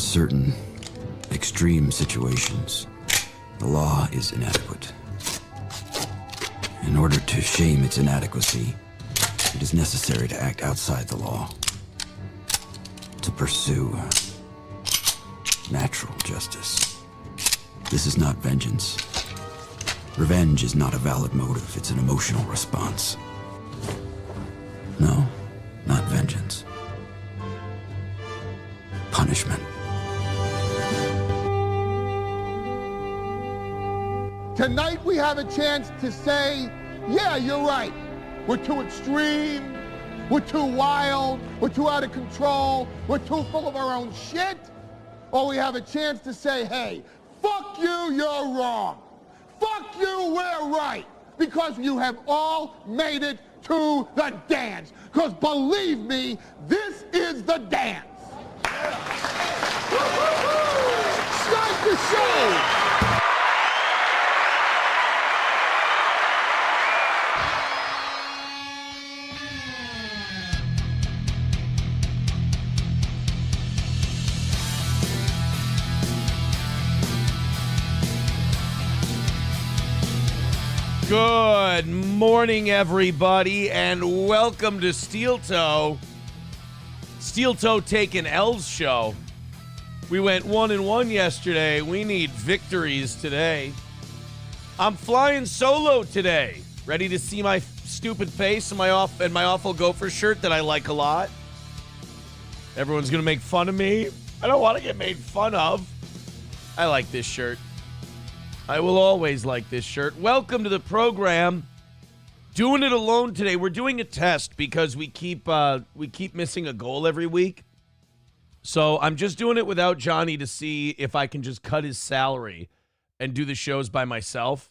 certain extreme situations, the law is inadequate. In order to shame its inadequacy, it is necessary to act outside the law, to pursue natural justice. This is not vengeance. Revenge is not a valid motive, it's an emotional response. No, not vengeance. Punishment. Tonight we have a chance to say, yeah, you're right. We're too extreme, we're too wild, we're too out of control, we're too full of our own shit. Or we have a chance to say, hey, fuck you, you're wrong. Fuck you, we're right. Because you have all made it to the dance. Because believe me, this is the dance. Start the show. Good morning, everybody, and welcome to Steel Toe. Steel Toe taking L's show. We went 1-1 yesterday. We need victories today. I'm flying solo today. Ready to see my stupid face and my awful Gopher shirt that I like a lot. Everyone's gonna make fun of me. I don't want to get made fun of. I like this shirt. I will always like this shirt. Welcome to the program. Doing it alone today. We're doing a test because we keep missing a goal every week. So I'm just doing it without Johnny to see if I can just cut his salary and do the shows by myself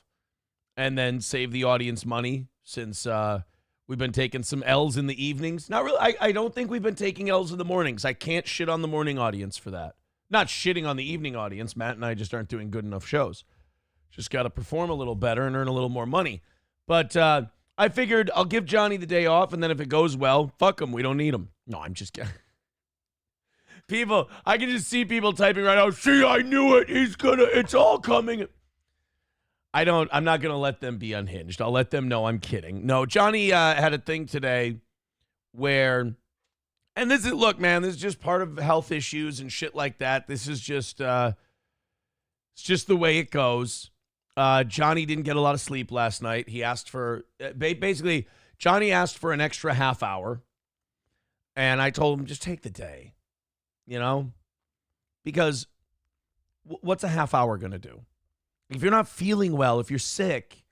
and then save the audience money since we've been taking some L's in the evenings. Not really. I don't think we've been taking L's in the mornings. I can't shit on the morning audience for that. Not shitting on the evening audience. Matt and I just aren't doing good enough shows. Just got to perform a little better and earn a little more money. But I figured I'll give Johnny the day off, and then if it goes well, fuck him. We don't need him. No, I'm just kidding. People, I can just see people typing right now, see, I knew it. It's all coming. I'm not going to let them be unhinged. I'll let them know I'm kidding. No, Johnny had a thing today where, and this is, look, man, this is just part of health issues and shit like that. This is just, it's just the way it goes. Johnny didn't get a lot of sleep last night. He asked for, basically, Johnny asked for an extra half hour. And I told him, just take the day, you know? Because what's a half hour going to do? If you're not feeling well, if you're sick,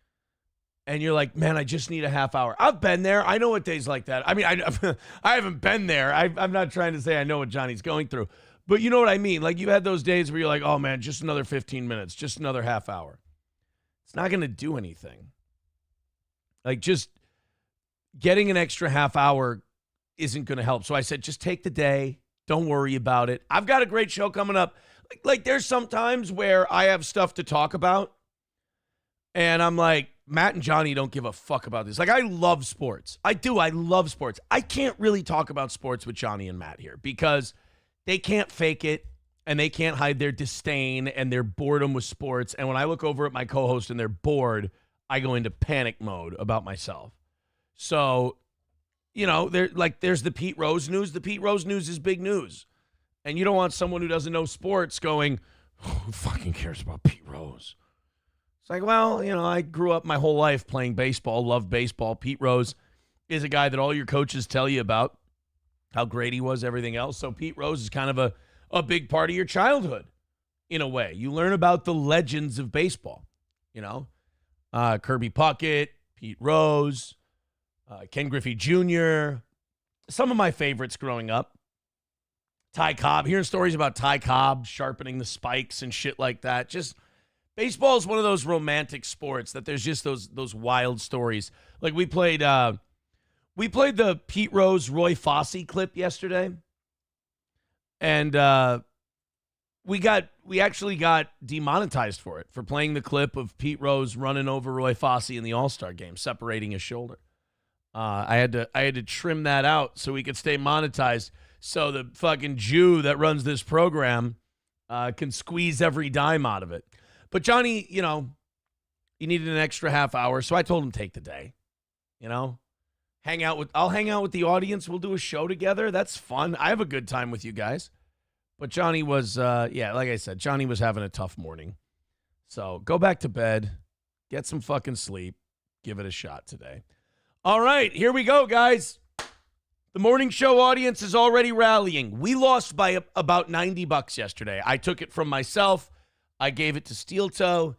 and you're like, man, I just need a half hour. I've been there. I know what days like that. I mean, I haven't been there. I'm not trying to say I know what Johnny's going through. But you know what I mean? Like, you had those days where you're like, oh, man, just another 15 minutes, just another half hour. It's not going to do anything. Like, just getting an extra half hour isn't going to help. So I said, just take the day. Don't worry about it. I've got a great show coming up. Like there's some times where I have stuff to talk about, and I'm like, Matt and Johnny don't give a fuck about this. Like, I love sports. I do. I love sports. I can't really talk about sports with Johnny and Matt here because they can't fake it. And they can't hide their disdain and their boredom with sports. And when I look over at my co-host and they're bored, I go into panic mode about myself. So, you know, there's the Pete Rose news. The Pete Rose news is big news. And you don't want someone who doesn't know sports going, oh, who fucking cares about Pete Rose? It's like, well, you know, I grew up my whole life playing baseball, loved baseball. Pete Rose is a guy that all your coaches tell you about, how great he was, everything else. So Pete Rose is kind of a big part of your childhood, in a way. You learn about the legends of baseball, you know. Kirby Puckett, Pete Rose, Ken Griffey Jr., some of my favorites growing up. Ty Cobb, hearing stories about Ty Cobb sharpening the spikes and shit like that. Just, baseball is one of those romantic sports that there's just those wild stories. Like we played the Pete Rose, Roy Fossey clip yesterday. And we actually got demonetized for it, for playing the clip of Pete Rose running over Roy Fossey in the All-Star game, separating his shoulder. I had to trim that out so we could stay monetized. So the fucking Jew that runs this program can squeeze every dime out of it. But Johnny, you know, he needed an extra half hour, so I told him take the day. You know, I'll hang out with the audience. We'll do a show together. That's fun. I have a good time with you guys. But Johnny was, like I said, Johnny was having a tough morning. So go back to bed, get some fucking sleep, give it a shot today. All right, here we go, guys. The morning show audience is already rallying. We lost by about $90 yesterday. I took it from myself. I gave it to Steel Toe.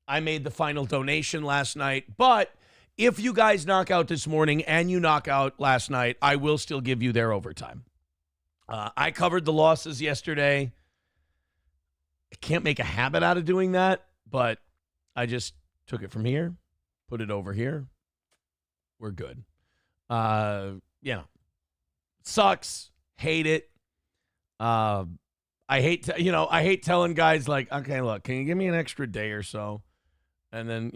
I made the final donation last night. But if you guys knock out this morning and you knock out last night, I will still give you their overtime. I covered the losses yesterday. I can't make a habit out of doing that, but I just took it from here, put it over here. We're good. Sucks. Hate it. I hate telling guys like, okay, look, can you give me an extra day or so? And then,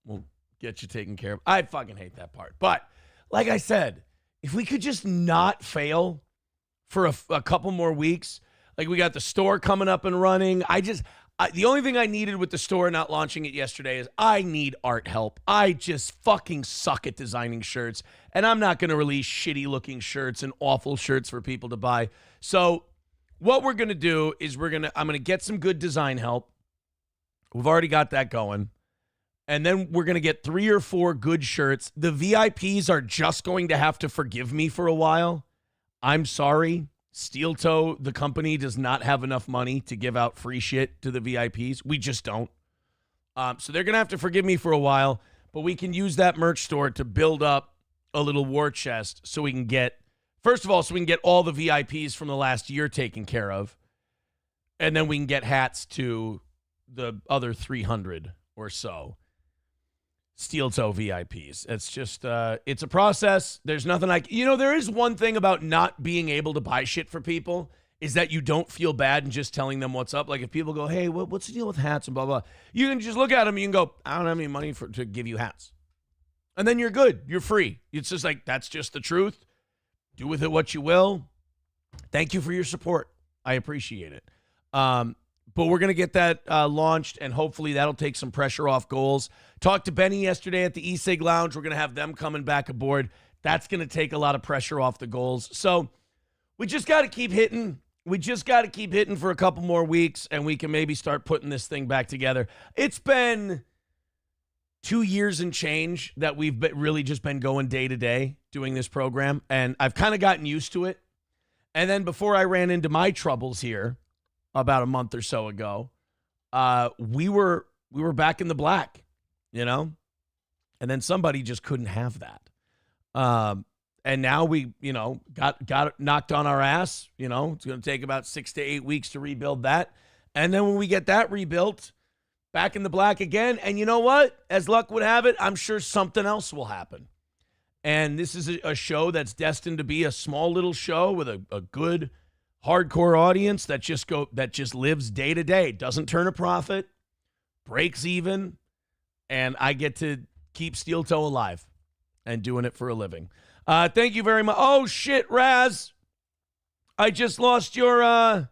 we'll get you taken care of. I fucking hate that part. But like I said, if we could just not fail for a couple more weeks, like we got the store coming up and running. The only thing I needed with the store not launching it yesterday is I need art help. I just fucking suck at designing shirts, and I'm not going to release shitty looking shirts and awful shirts for people to buy. So what we're going to do is I'm going to get some good design help. We've already got that going. And then we're going to get 3 or 4 good shirts. The VIPs are just going to have to forgive me for a while. I'm sorry. Steel Toe, the company, does not have enough money to give out free shit to the VIPs. We just don't. So they're going to have to forgive me for a while, but we can use that merch store to build up a little war chest so we can get, first of all, all the VIPs from the last year taken care of, and then we can get hats to the other 300 or so Steel Toe VIPs. It's just, it's a process. There's nothing there is one thing about not being able to buy shit for people is that you don't feel bad in just telling them what's up. Like if people go, hey, what's the deal with hats and blah, blah, you can just look at them and you can go, I don't have any money to give you hats. And then you're good. You're free. It's just like, that's just the truth. Do with it what you will. Thank you for your support. I appreciate it. But we're going to get that launched, and hopefully that'll take some pressure off goals. Talked to Benny yesterday at the E-Sig Lounge. We're going to have them coming back aboard. That's going to take a lot of pressure off the goals. So we just got to keep hitting. We just got to keep hitting for a couple more weeks, and we can maybe start putting this thing back together. It's been 2 years and change that we've really just been going day to day doing this program, and I've kind of gotten used to it. And then before I ran into my troubles here, about a month or so ago, we were back in the black, and then somebody just couldn't have that. And now we, got knocked on our ass. It's going to take about 6 to 8 weeks to rebuild that. And then when we get that rebuilt, back in the black again. And you know what? As luck would have it, I'm sure something else will happen. And this is a show that's destined to be a small little show with a good hardcore audience that just lives day to day, doesn't turn a profit, breaks even, and I get to keep Steel Toe alive and doing it for a living. Thank you very much. Oh shit, Raz, I just lost your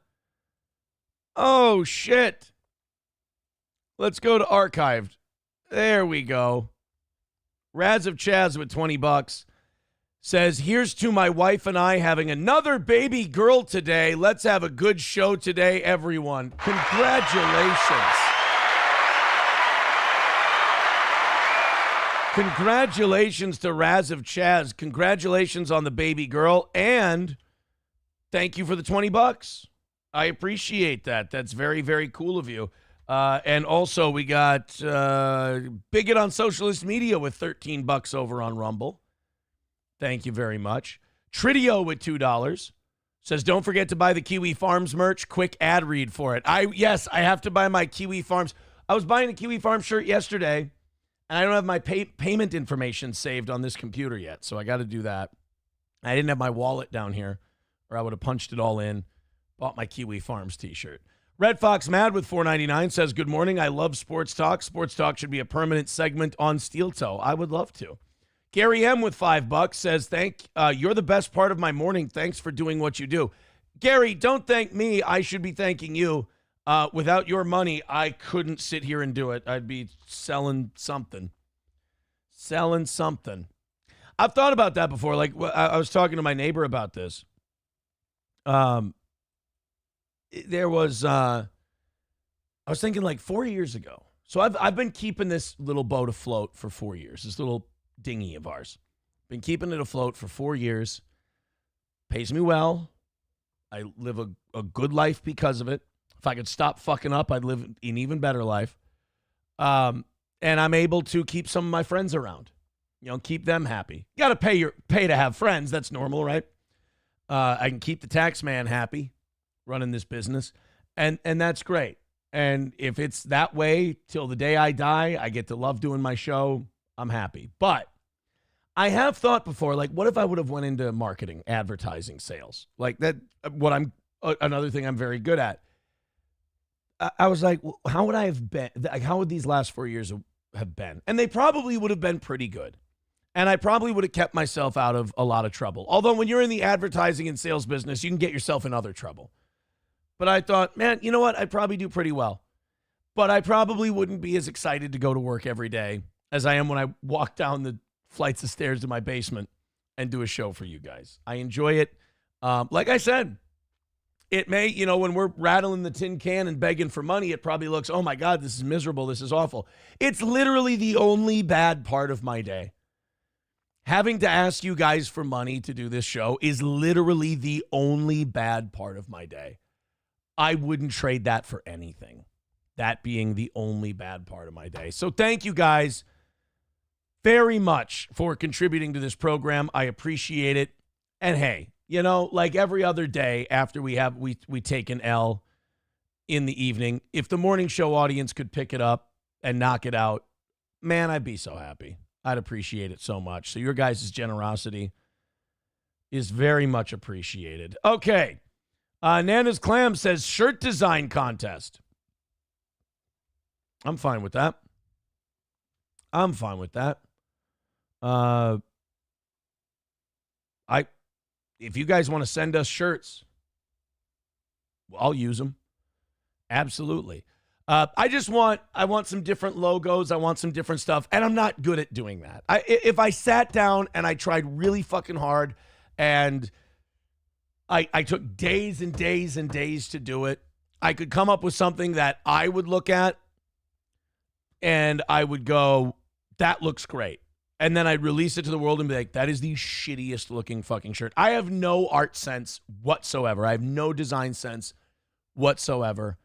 oh shit. Let's go to archived. There we go. Raz of Chaz with $20 says, here's to my wife and I having another baby girl today. Let's have a good show today, everyone. Congratulations. Congratulations to Raz of Chaz. Congratulations on the baby girl. And thank you for the $20. I appreciate that. That's very, very cool of you. And also we got Bigot on Socialist Media with $13 over on Rumble. Thank you very much. Tridio with $2 says, don't forget to buy the Kiwi Farms merch. Quick ad read for it. Yes, I have to buy my Kiwi Farms. I was buying a Kiwi Farm shirt yesterday, and I don't have my payment information saved on this computer yet, so I got to do that. I didn't have my wallet down here, or I would have punched it all in, bought my Kiwi Farms t-shirt. Red Fox Mad with $4.99 says, good morning. I love sports talk. Sports talk should be a permanent segment on Steel Toe. I would love to. Gary M with $5 says, you're the best part of my morning. Thanks for doing what you do. Gary, don't thank me. I should be thanking you. Without your money, I couldn't sit here and do it. I'd be selling something. I've thought about that before. Like, I was talking to my neighbor about this. I was thinking like 4 years ago. So I've been keeping this little boat afloat for 4 years. This little dinghy of ours. Been keeping it afloat for 4 years. Pays me well. I live a good life because of it. If I could stop fucking up, I'd live an even better life. And I'm able to keep some of my friends around. You know, keep them happy. You got to pay to have friends. That's normal, right? I can keep the tax man happy running this business. And that's great. And if it's that way till the day I die, I get to love doing my show. I'm happy. But I have thought before, like, what if I would have went into marketing, advertising, sales? Like that, another thing I'm very good at. I was like, well, how would I have been? Like, how would these last 4 years have been? And they probably would have been pretty good. And I probably would have kept myself out of a lot of trouble. Although when you're in the advertising and sales business, you can get yourself in other trouble. But I thought, man, you know what? I'd probably do pretty well. But I probably wouldn't be as excited to go to work every day as I am when I walk down the flights of stairs to my basement and do a show for you guys. I enjoy it. Like I said, it may, you know, when we're rattling the tin can and begging for money, it probably looks, oh my God, this is miserable. This is awful. It's literally the only bad part of my day. Having to ask you guys for money to do this show is literally the only bad part of my day. I wouldn't trade that for anything. That being the only bad part of my day. So thank you guys very much for contributing to this program. I appreciate it. And hey, you know, like every other day after we take an L in the evening, if the morning show audience could pick it up and knock it out, man, I'd be so happy. I'd appreciate it so much. So your guys' generosity is very much appreciated. Okay. Nana's Clam says shirt design contest. I'm fine with that. If you guys want to send us shirts, I'll use them. Absolutely. I want some different logos. I want some different stuff. And I'm not good at doing that. If I sat down and I tried really fucking hard and I took days and days and days to do it, I could come up with something that I would look at and I would go, that looks great. And then I'd release it to the world and be like, that is the shittiest looking fucking shirt. I have no art sense whatsoever. I have no design sense whatsoever.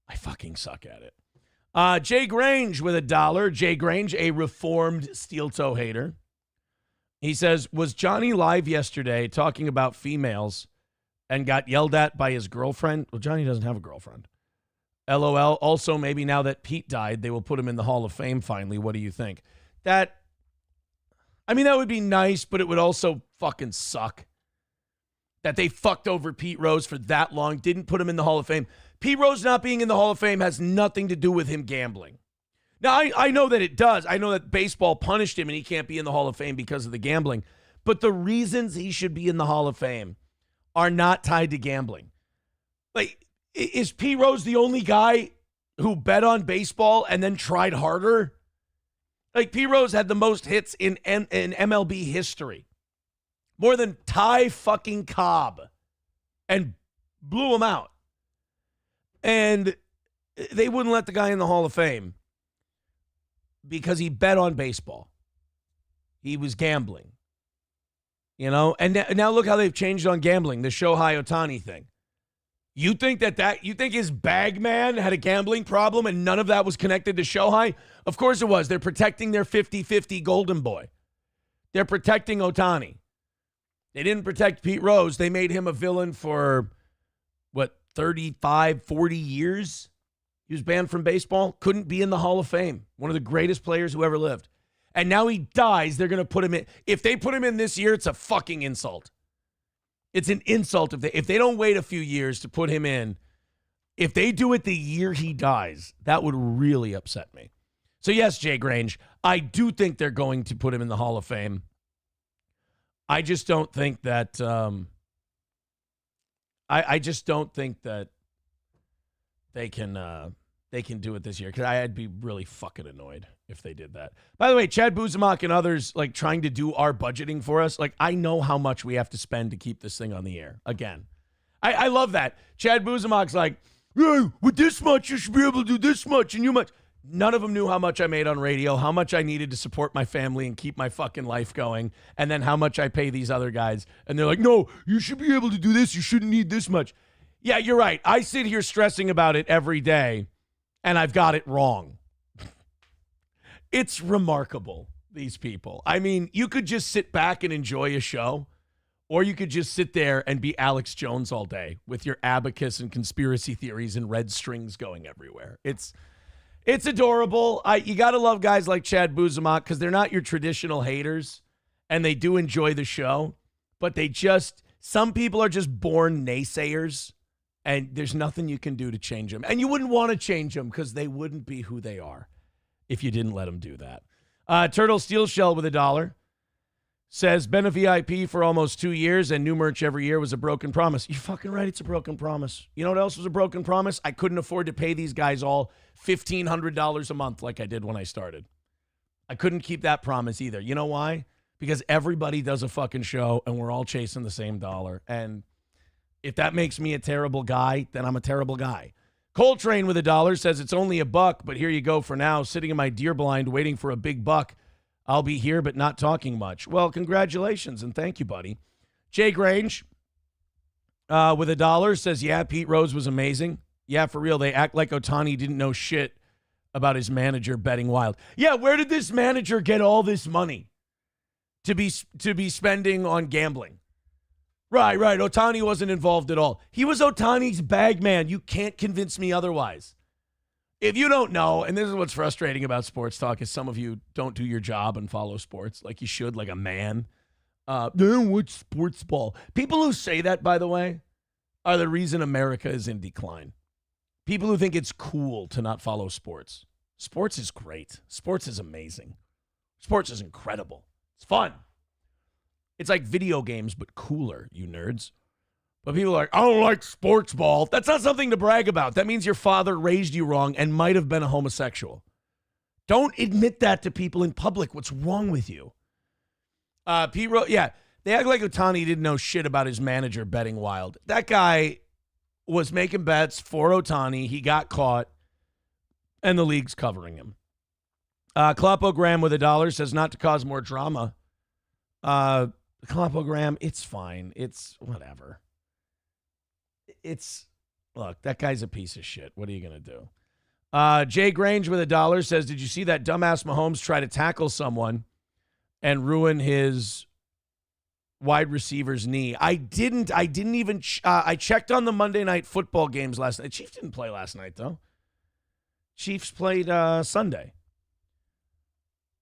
I fucking suck at it. Jay Grange with $1. Jay Grange, a reformed steel toe hater. He says, was Johnny live yesterday talking about females and got yelled at by his girlfriend? Well, Johnny doesn't have a girlfriend. LOL. Also, maybe now that Pete died, they will put him in the Hall of Fame finally. What do you think? That would be nice, but it would also fucking suck that they fucked over Pete Rose for that long, didn't put him in the Hall of Fame. Pete Rose not being in the Hall of Fame has nothing to do with him gambling. Now, I know that it does. I know that baseball punished him and he can't be in the Hall of Fame because of the gambling. But the reasons he should be in the Hall of Fame are not tied to gambling. Like, is Pete Rose the only guy who bet on baseball and then tried harder? Like, Pete Rose had the most hits in MLB history. More than Ty fucking Cobb. And blew him out. And they wouldn't let the guy in the Hall of Fame because he bet on baseball. He was gambling. You know? And now look how they've changed on gambling. The Shohei Ohtani thing. You think you think his bag man had a gambling problem and none of that was connected to Shohei? Of course it was. They're protecting their 50-50 golden boy. They're protecting Ohtani. They didn't protect Pete Rose. They made him a villain for, 35, 40 years? He was banned from baseball. Couldn't be in the Hall of Fame. One of the greatest players who ever lived. And now he dies. They're going to put him in. If they put him in this year, it's a fucking insult. It's an insult if they don't wait a few years to put him in. If they do it the year he dies, that would really upset me. So yes, Jay Grange, I do think they're going to put him in the Hall of Fame. I just don't think that I just don't think that they can do it this year, because I'd be really fucking annoyed if they did that. By the way, Chad Buzemach and others like trying to do our budgeting for us. Like, I know how much we have to spend to keep this thing on the air. Again, I love that. Chad Buzemach's like, hey, with this much, you should be able to do this much and you much. None of them knew how much I made on radio, how much I needed to support my family and keep my fucking life going, and then how much I pay these other guys. And they're like, no, you should be able to do this. You shouldn't need this much. Yeah, you're right. I sit here stressing about it every day, and I've got it wrong. It's remarkable, these people. I mean, you could just sit back and enjoy a show, or you could just sit there and be Alex Jones all day with your abacus and conspiracy theories and red strings going everywhere. It's adorable. You got to love guys like Chad Buzemach, because they're not your traditional haters, and they do enjoy the show, but some people are just born naysayers, and there's nothing you can do to change them. And you wouldn't want to change them, because they wouldn't be who they are if you didn't let them do that. Turtle Steel Shell with $1 says, been a VIP for almost 2 years, and new merch every year was a broken promise. You're fucking right, it's a broken promise. You know what else was a broken promise? I couldn't afford to pay these guys all $1,500 a month like I did when I started. I couldn't keep that promise either. You know why? Because everybody does a fucking show, and we're all chasing the same dollar. And if that makes me a terrible guy, then I'm a terrible guy. Coltrane with $1 says, it's only $1, but here you go for now, sitting in my deer blind waiting for a big buck. I'll be here, but not talking much. Well, congratulations, and thank you, buddy. Jay Grange with $1 says, yeah, Pete Rose was amazing. Yeah, for real, they act like Ohtani didn't know shit about his manager betting wild. Yeah, where did this manager get all this money to be spending on gambling? Right. Ohtani wasn't involved at all. He was Ohtani's bag man. You can't convince me otherwise. If you don't know, and this is what's frustrating about sports talk, is some of you don't do your job and follow sports like you should, like a man. What's sports ball? People who say that, by the way, are the reason America is in decline. People who think it's cool to not follow sports. Sports is great. Sports is amazing. Sports is incredible. It's fun. It's like video games, but cooler, you nerds. But people are like, I don't like sports ball. That's not something to brag about. That means your father raised you wrong and might have been a homosexual. Don't admit that to people in public. What's wrong with you? Pete Rose, yeah, they act like Ohtani didn't know shit about his manager betting wild. That guy was making bets for Ohtani. He got caught, and the league's covering him. Clopogram with $1 says, not to cause more drama. Clopogram, it's fine. It's whatever. Look, that guy's a piece of shit. What are you going to do? Jay Grange with $1 says, did you see that dumbass Mahomes try to tackle someone and ruin his wide receiver's knee? I didn't even, I checked on the Monday Night Football games last night. Chiefs didn't play last night, though. Chiefs played Sunday.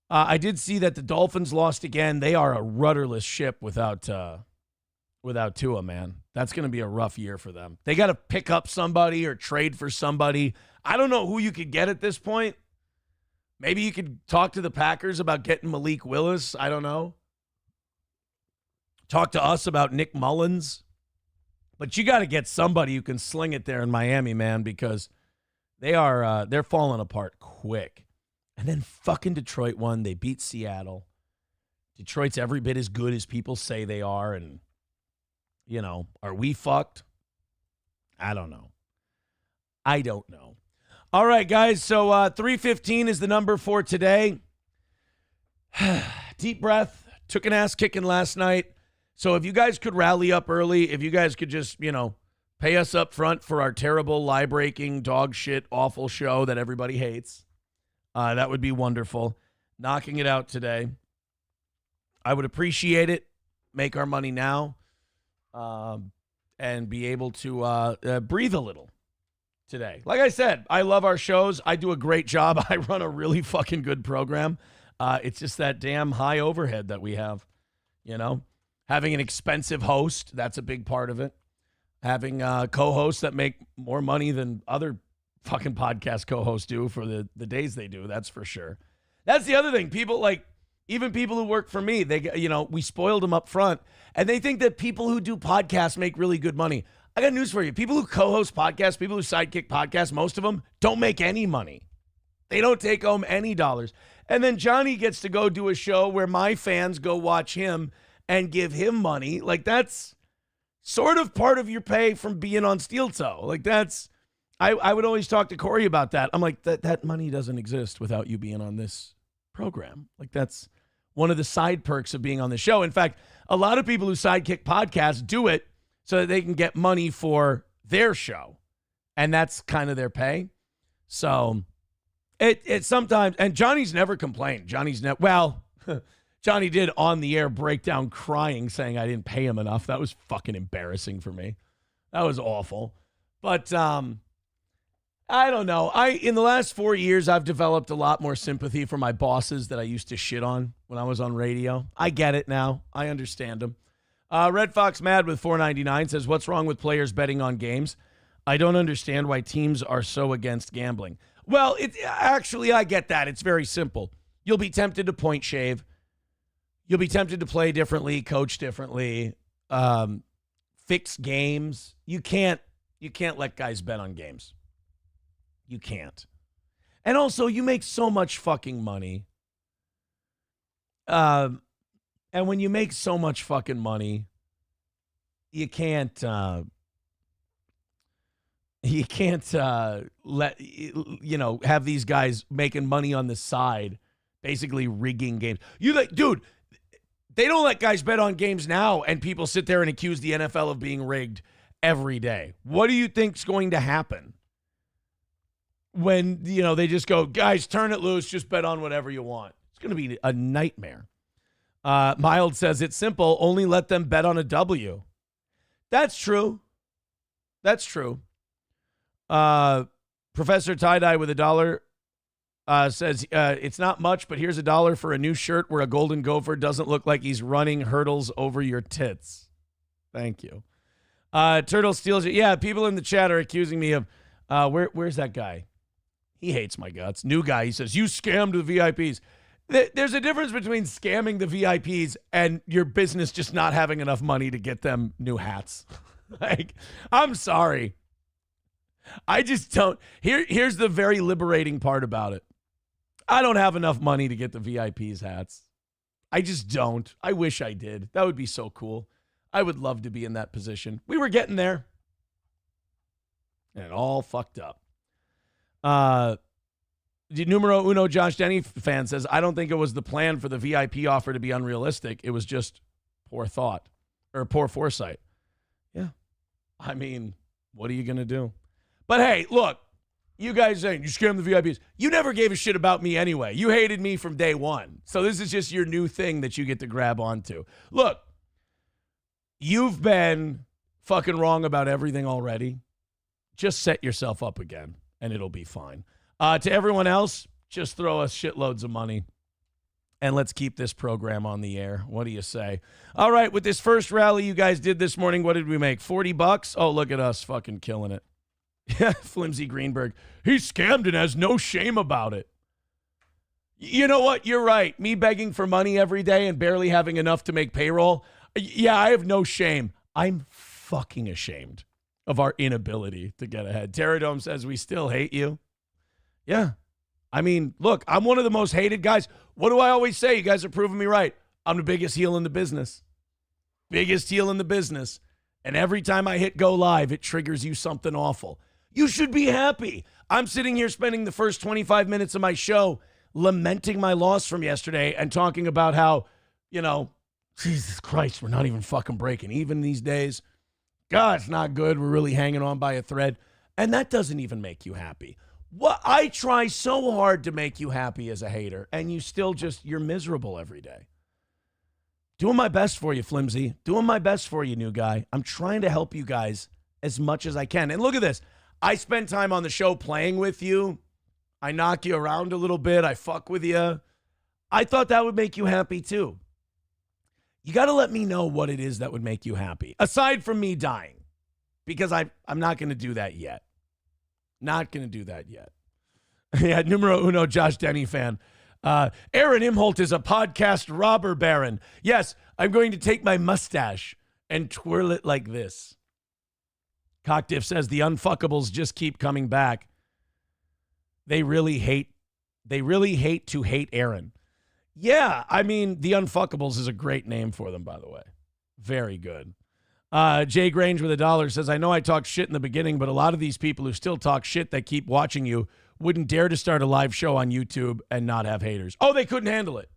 I did see that the Dolphins lost again. They are a rudderless ship without Tua, man. That's going to be a rough year for them. They got to pick up somebody or trade for somebody. I don't know who you could get at this point. Maybe you could talk to the Packers about getting Malik Willis. I don't know. Talk to us about Nick Mullins. But you got to get somebody who can sling it there in Miami, man, because they're falling apart quick. And then fucking Detroit won. They beat Seattle. Detroit's every bit as good as people say they are, and you know, are we fucked? I don't know. All right, guys, so 3:15 is the number for today. Deep breath. Took an ass kicking last night. So if you guys could rally up early, if you guys could just, pay us up front for our terrible, lie-breaking, dog shit, awful show that everybody hates, that would be wonderful. Knocking it out today. I would appreciate it. Make our money now. And be able to breathe a little today. Like I said, I love our shows. I do a great job. I run a really fucking good program. It's just that damn high overhead that we have, Having an expensive host, that's a big part of it. Having co-hosts that make more money than other fucking podcast co-hosts do for the days they do, that's for sure. That's the other thing. People even people who work for me, we spoiled them up front, and they think that people who do podcasts make really good money. I got news for you. People who co-host podcasts, people who sidekick podcasts, most of them don't make any money. They don't take home any dollars. And then Johnny gets to go do a show where my fans go watch him and give him money. Like, that's sort of part of your pay from being on Steel Toe. Like, that's, I would always talk to Corey about that. I'm like, that money doesn't exist without you being on this program. Like, that's one of the side perks of being on the show. In fact, a lot of people who sidekick podcasts do it so that they can get money for their show. And that's kind of their pay. So it sometimes, and Johnny's never complained. Johnny did on the air break down crying, saying I didn't pay him enough. That was fucking embarrassing for me. That was awful. But I don't know. In the last 4 years, I've developed a lot more sympathy for my bosses that I used to shit on when I was on radio. I get it now. I understand them. Red Fox Mad with $4.99 says, what's wrong with players betting on games? I don't understand why teams are so against gambling. Well, actually, I get that. It's very simple. You'll be tempted to point shave. You'll be tempted to play differently, coach differently, fix games. You can't let guys bet on games. You can't. And also, you make so much fucking money. And when you make so much fucking money, you can't let, have these guys making money on the side, basically rigging games. Dude, they don't let guys bet on games now, and people sit there and accuse the NFL of being rigged every day. What do you think's going to happen when, they just go, guys, turn it loose, just bet on whatever you want? It's going to be a nightmare. Mild says it's simple. Only let them bet on a W. That's true. That's true. Professor Tie-Dye with $1 says it's not much, but here's $1 for a new shirt where a golden gopher doesn't look like he's running hurdles over your tits. Thank you. Turtle steals it. Yeah, people in the chat are accusing me of where's that guy? He hates my guts. New guy. He says, you scammed the VIPs. There's a difference between scamming the VIPs and your business just not having enough money to get them new hats. Like, I'm sorry. I just don't. Here's the very liberating part about it. I don't have enough money to get the VIPs hats. I just don't. I wish I did. That would be so cool. I would love to be in that position. We were getting there. And it all fucked up. The numero uno Josh Denny fan says, I don't think it was the plan for the VIP offer to be unrealistic. It was just poor thought or poor foresight. Yeah. I mean, what are you going to do? But hey, look, you guys saying you scammed the VIPs. You never gave a shit about me anyway. You hated me from day one. So this is just your new thing that you get to grab onto. Look, you've been fucking wrong about everything already. Just set yourself up again, and it'll be fine. To everyone else, just throw us shitloads of money, and let's keep this program on the air. What do you say? All right, with this first rally you guys did this morning, what did we make? $40? Oh, look at us fucking killing it. Yeah, Flimsy Greenberg. He scammed and has no shame about it. You know what? You're right. Me begging for money every day and barely having enough to make payroll. Yeah, I have no shame. I'm fucking ashamed of our inability to get ahead. Terradome says we still hate you. Yeah. I mean, look, I'm one of the most hated guys. What do I always say? You guys are proving me right. I'm the biggest heel in the business. Biggest heel in the business. And every time I hit go live, it triggers you something awful. You should be happy. I'm sitting here spending the first 25 minutes of my show lamenting my loss from yesterday and talking about how, Jesus Christ, we're not even fucking breaking even these days. God, it's not good. We're really hanging on by a thread. And that doesn't even make you happy. What I try so hard to make you happy as a hater, and you still you're miserable every day. Doing my best for you, Flimsy. Doing my best for you, new guy. I'm trying to help you guys as much as I can. And look at this. I spend time on the show playing with you. I knock you around a little bit. I fuck with you. I thought that would make you happy too. You got to let me know what it is that would make you happy. Aside from me dying. Because I'm not going to do that yet. Not going to do that yet. Yeah, numero uno Josh Denny fan. Aaron Imholt is a podcast robber baron. Yes, I'm going to take my mustache and twirl it like this. Cockdiff says the unfuckables just keep coming back. They really hate to hate Aaron. Yeah, I mean, the unfuckables is a great name for them, by the way. Very good. Jay Grange with $1 says, I know I talked shit in the beginning, but a lot of these people who still talk shit that keep watching you wouldn't dare to start a live show on YouTube and not have haters. Oh, they couldn't handle it.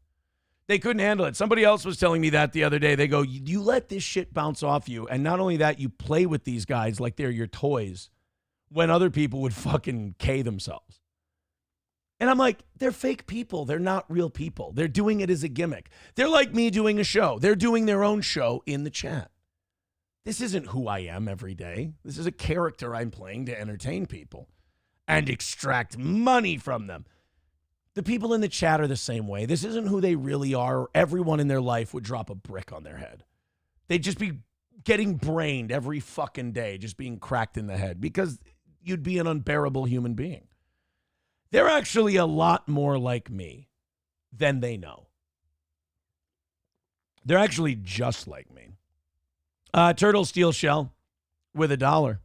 They couldn't handle it. Somebody else was telling me that the other day. They go, you let this shit bounce off you. And not only that, you play with these guys like they're your toys when other people would fucking K themselves. And I'm like, they're fake people. They're not real people. They're doing it as a gimmick. They're like me doing a show. They're doing their own show in the chat. This isn't who I am every day. This is a character I'm playing to entertain people and extract money from them. The people in the chat are the same way. This isn't who they really are. Everyone in their life would drop a brick on their head. They'd just be getting brained every fucking day, just being cracked in the head because you'd be an unbearable human being. They're actually a lot more like me than they know. They're actually just like me. Turtle Steel Shell with $1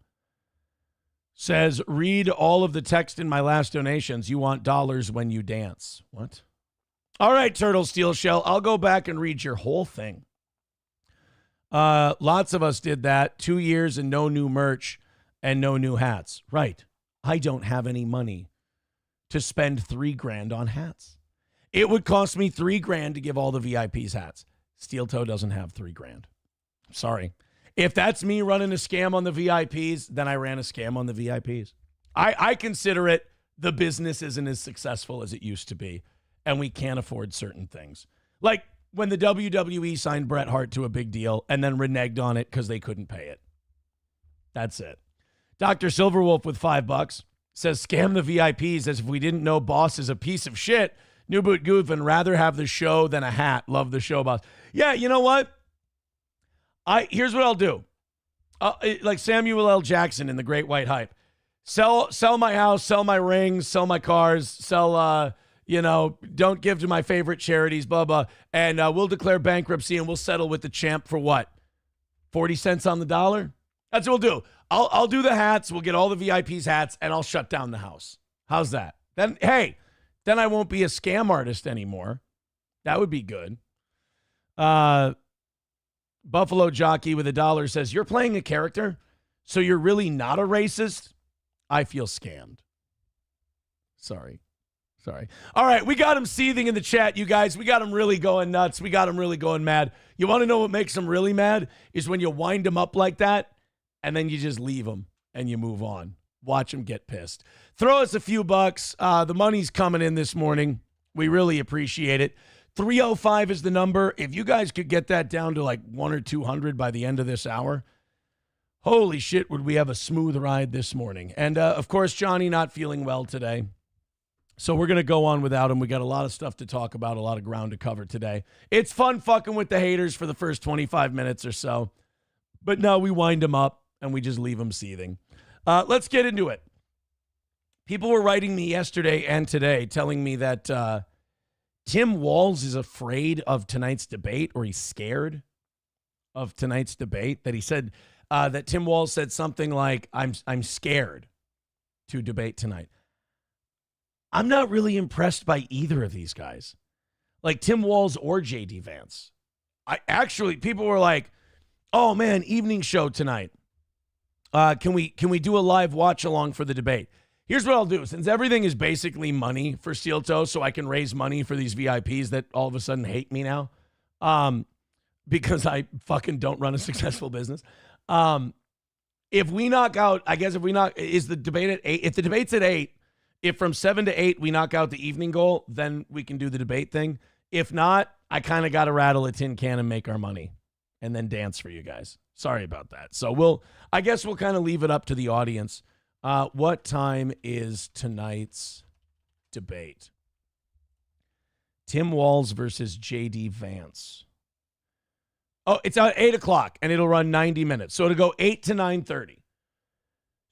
says, read all of the text in my last donations. You want dollars when you dance. What? All right, Turtle Steel Shell. I'll go back and read your whole thing. Lots of us did that. 2 years and no new merch and no new hats. Right. I don't have any money to spend $3,000 on hats. It would cost me $3,000 to give all the VIPs hats. Steel Toe doesn't have $3,000. Sorry. If that's me running a scam on the VIPs, then I ran a scam on the VIPs. I consider it the business isn't as successful as it used to be, and we can't afford certain things. Like when the WWE signed Bret Hart to a big deal and then reneged on it because they couldn't pay it. That's it. Dr. Silverwolf with $5 says, scam the VIPs as if we didn't know Boss is a piece of shit. New Boot Goof and rather have the show than a hat. Love the show, Boss. Yeah, you know what? Here's what I'll do. Like Samuel L. Jackson in The Great White Hype. Sell my house, sell my rings, sell my cars, sell, don't give to my favorite charities, blah, blah. And we'll declare bankruptcy and we'll settle with the champ for what? 40 cents on the dollar? That's what we'll do. I'll do the hats. We'll get all the VIPs hats and I'll shut down the house. How's that? Then I won't be a scam artist anymore. That would be good. Buffalo Jockey with $1 says, you're playing a character, so you're really not a racist? I feel scammed. Sorry. All right, we got him seething in the chat, you guys. We got him really going nuts. We got him really going mad. You want to know what makes him really mad? Is when you wind him up like that, and then you just leave him, and you move on. Watch him get pissed. Throw us a few bucks. The money's coming in this morning. We really appreciate it. 305 is the number. If you guys could get that down to like 100 or 200 by the end of this hour, holy shit, would we have a smooth ride this morning. And, of course, Johnny not feeling well today. So we're going to go on without him. We got a lot of stuff to talk about, a lot of ground to cover today. It's fun fucking with the haters for the first 25 minutes or so. But no, we wind them up and we just leave them seething. Let's get into it. People were writing me yesterday and today telling me that Tim Walz is afraid of tonight's debate, or he's scared of tonight's debate. That he said that Tim Walz said something like, I'm scared to debate tonight. I'm not really impressed by either of these guys, like Tim Walz or JD Vance. People were like, oh man, evening show tonight. Can we do a live watch along for the debate? Here's what I'll do. Since everything is basically money for Steel Toe, so I can raise money for these VIPs that all of a sudden hate me now, because I fucking don't run a successful business. If we knock out, is the debate at 8? If the debate's at 8, if from 7 to 8 we knock out the evening goal, then we can do the debate thing. If not, I kind of got to rattle a tin can and make our money and then dance for you guys. Sorry about that. So we'll kind of leave it up to the audience. What time is tonight's debate? Tim Walz versus JD Vance. Oh, it's at 8 o'clock, and it'll run 90 minutes. So it'll go 8 to 9:30.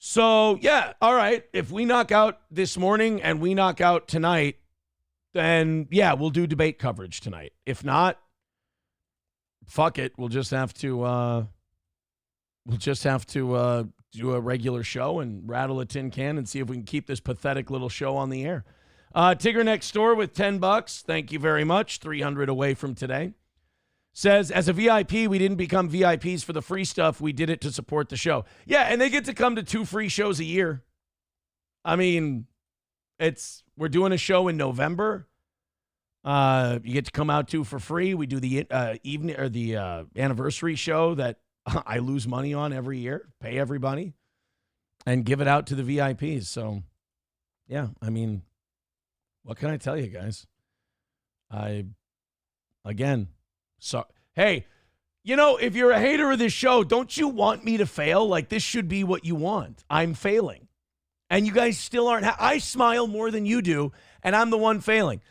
So, yeah, all right. If we knock out this morning and we knock out tonight, then, yeah, we'll do debate coverage tonight. If not, fuck it. We'll just have to do a regular show and rattle a tin can and see if we can keep this pathetic little show on the air. Tigger next door with $10. Thank you very much. 300 away from today. Says, as a VIP, we didn't become VIPs for the free stuff. We did it to support the show. Yeah, and they get to come to 2 free shows a year. I mean, we're doing a show in November. You get to come out to for free. We do the evening or the anniversary show that I lose money on every year, pay everybody, and give it out to the VIPs. So, yeah, I mean, what can I tell you guys? So, hey, if you're a hater of this show, don't you want me to fail? Like, this should be what you want. I'm failing. And you guys still aren't. I smile more than you do, and I'm the one failing.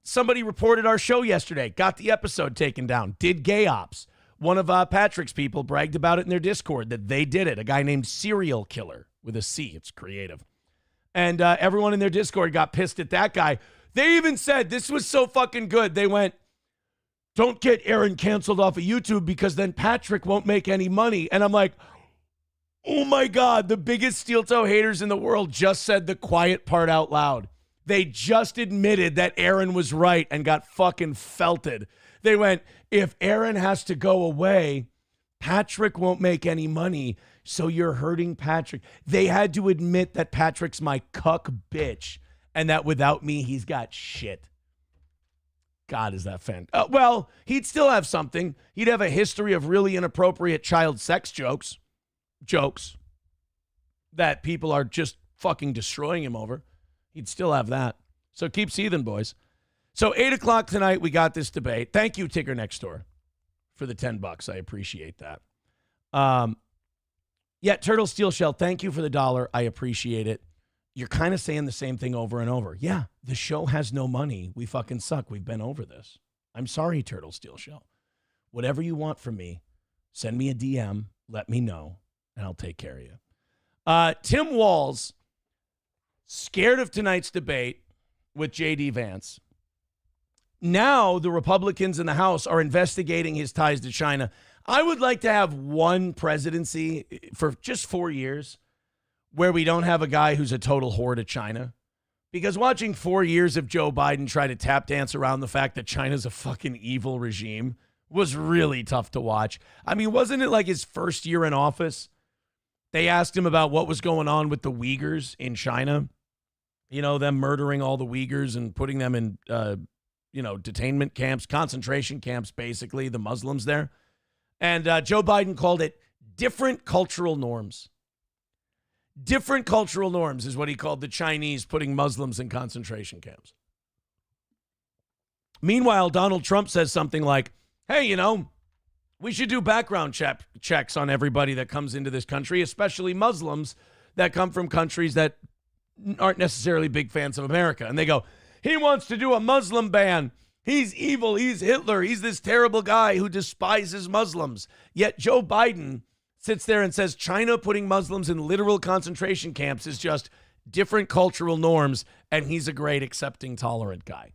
Somebody reported our show yesterday, got the episode taken down, did gay ops. One of Patrick's people bragged about it in their Discord that they did it. A guy named Serial Killer with a C. It's creative. And everyone in their Discord got pissed at that guy. They even said this was so fucking good. They went, don't get Aaron canceled off of YouTube because then Patrick won't make any money. And I'm like, oh my God, the biggest steel toe haters in the world just said the quiet part out loud. They just admitted that Aaron was right and got fucking felted. They went, if Aaron has to go away, Patrick won't make any money, so you're hurting Patrick. They had to admit that Patrick's my cuck bitch and that without me, he's got shit. God, is that fan? Well, he'd still have something. He'd have a history of really inappropriate child sex jokes that people are just fucking destroying him over. He'd still have that. So keep seething, boys. So 8 o'clock tonight, we got this debate. Thank you, Tigger Next Door, for the $10. I appreciate that. Turtle Steel Shell, thank you for the $1. I appreciate it. You're kind of saying the same thing over and over. Yeah, the show has no money. We fucking suck. We've been over this. I'm sorry, Turtle Steel Shell. Whatever you want from me, send me a DM, let me know, and I'll take care of you. Tim Walz, scared of tonight's debate with J.D. Vance. Now the Republicans in the House are investigating his ties to China. I would like to have one presidency for just 4 years where we don't have a guy who's a total whore to China. Because watching 4 years of Joe Biden try to tap dance around the fact that China's a fucking evil regime was really tough to watch. I mean, wasn't it like his first year in office? They asked him about what was going on with the Uyghurs in China. You know, them murdering all the Uyghurs and putting them in, detainment camps, concentration camps, basically, the Muslims there. And Joe Biden called it different cultural norms. Different cultural norms is what he called the Chinese putting Muslims in concentration camps. Meanwhile, Donald Trump says something like, hey, we should do background checks on everybody that comes into this country, especially Muslims that come from countries that aren't necessarily big fans of America. And they go, he wants to do a Muslim ban. He's evil. He's Hitler. He's this terrible guy who despises Muslims. Yet Joe Biden sits there and says China putting Muslims in literal concentration camps is just different cultural norms, and he's a great, accepting, tolerant guy.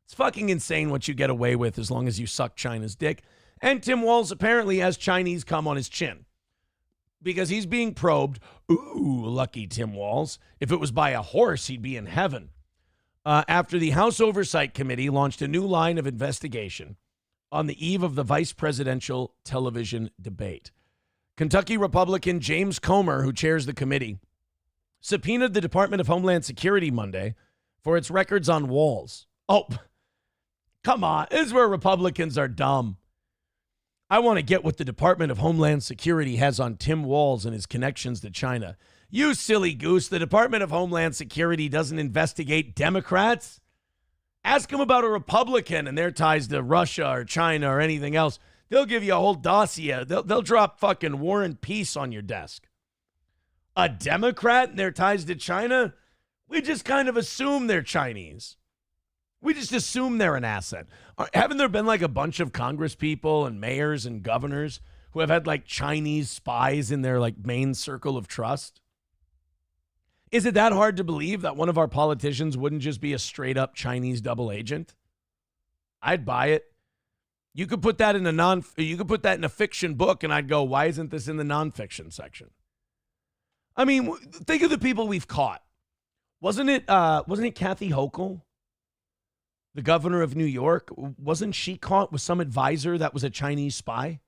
It's fucking insane what you get away with as long as you suck China's dick. And Tim Walz apparently has Chinese cum on his chin because he's being probed. Ooh, lucky Tim Walz. If it was by a horse, he'd be in heaven. After the House Oversight Committee launched a new line of investigation on the eve of the vice presidential television debate. Kentucky Republican James Comer, who chairs the committee, subpoenaed the Department of Homeland Security Monday for its records on Walz. Oh, come on. This is where Republicans are dumb. I want to get what the Department of Homeland Security has on Tim Walz and his connections to China. You silly goose. The Department of Homeland Security doesn't investigate Democrats. Ask them about a Republican and their ties to Russia or China or anything else. They'll give you a whole dossier. They'll drop fucking War and Peace on your desk. A Democrat and their ties to China? We just kind of assume they're Chinese. We just assume they're an asset. Haven't there been like a bunch of Congress people and mayors and governors who have had like Chinese spies in their like main circle of trust? Is it that hard to believe that one of our politicians wouldn't just be a straight up Chinese double agent? I'd buy it. You could put that in a fiction book, and I'd go, why isn't this in the nonfiction section? I mean, think of the people we've caught. Wasn't it Kathy Hochul, the governor of New York? Wasn't she caught with some advisor that was a Chinese spy?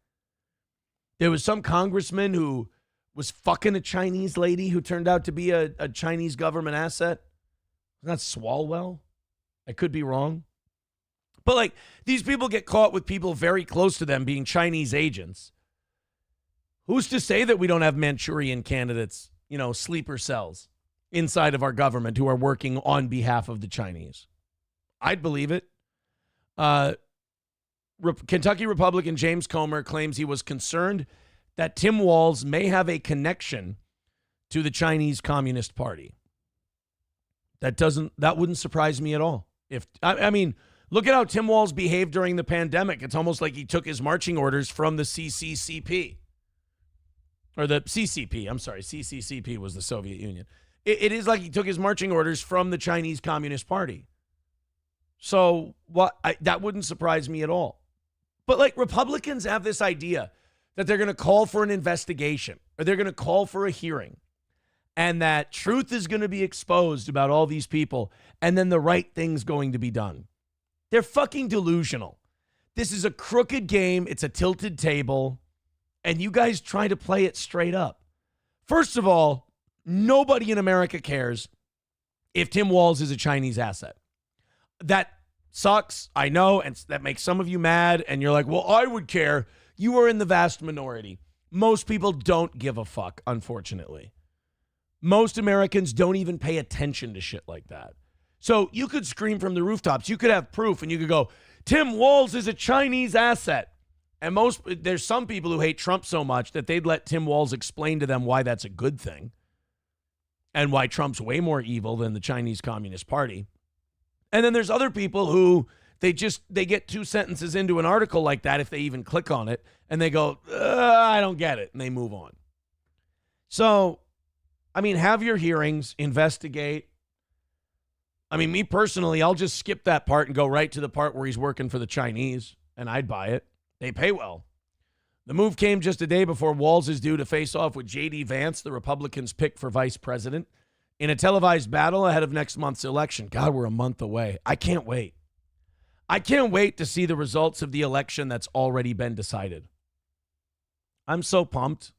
There was some congressman who was fucking a Chinese lady who turned out to be a Chinese government asset. Isn't that Swalwell? I could be wrong. But, like, these people get caught with people very close to them being Chinese agents. Who's to say that we don't have Manchurian candidates, sleeper cells inside of our government who are working on behalf of the Chinese? I'd believe it. Kentucky Republican James Comer claims he was concerned that Tim Walz may have a connection to the Chinese Communist Party. That wouldn't surprise me at all. I mean, look at how Tim Walz behaved during the pandemic. It's almost like he took his marching orders from the CCCP. Or the CCP, I'm sorry. CCCP was the Soviet Union. It is like he took his marching orders from the Chinese Communist Party. So that wouldn't surprise me at all. But, like, Republicans have this idea that they're going to call for an investigation or they're going to call for a hearing and that truth is going to be exposed about all these people and then the right thing's going to be done. They're fucking delusional. This is a crooked game. It's a tilted table. And you guys try to play it straight up. First of all, nobody in America cares if Tim Walz is a Chinese asset. That sucks, I know, and that makes some of you mad, and you're like, well, I would care. You are in the vast minority. Most people don't give a fuck, unfortunately. Most Americans don't even pay attention to shit like that. So you could scream from the rooftops. You could have proof, and you could go, Tim Walz is a Chinese asset. And there's some people who hate Trump so much that they'd let Tim Walz explain to them why that's a good thing and why Trump's way more evil than the Chinese Communist Party. And then there's other people who they get 2 sentences into an article like that, if they even click on it, and they go, I don't get it, and they move on. So, I mean, have your hearings, investigate. I mean, me personally, I'll just skip that part and go right to the part where he's working for the Chinese, and I'd buy it. They pay well. The move came just a day before Walz is due to face off with J.D. Vance, the Republicans' pick for vice president, in a televised battle ahead of next month's election. God, we're a month away. I can't wait. I can't wait to see the results of the election that's already been decided. I'm so pumped.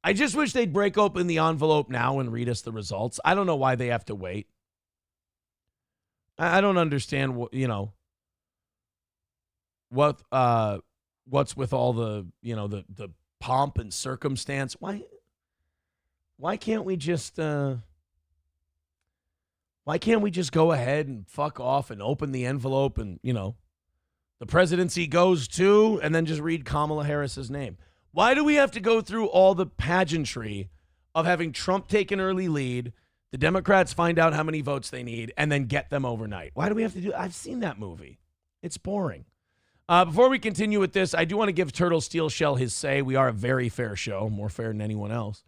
I just wish they'd break open the envelope now and read us the results. I don't know why they have to wait. I don't understand what's with all the, the pomp and circumstance. Why can't we just go ahead and fuck off and open the envelope and, the presidency goes to, and then just read Kamala Harris's name? Why do we have to go through all the pageantry of having Trump take an early lead, the Democrats find out how many votes they need, and then get them overnight? Why do we have to do that? I've seen that movie. It's boring. Before we continue with this, I do want to give Turtle Steel Shell his say. We are a very fair show, more fair than anyone else.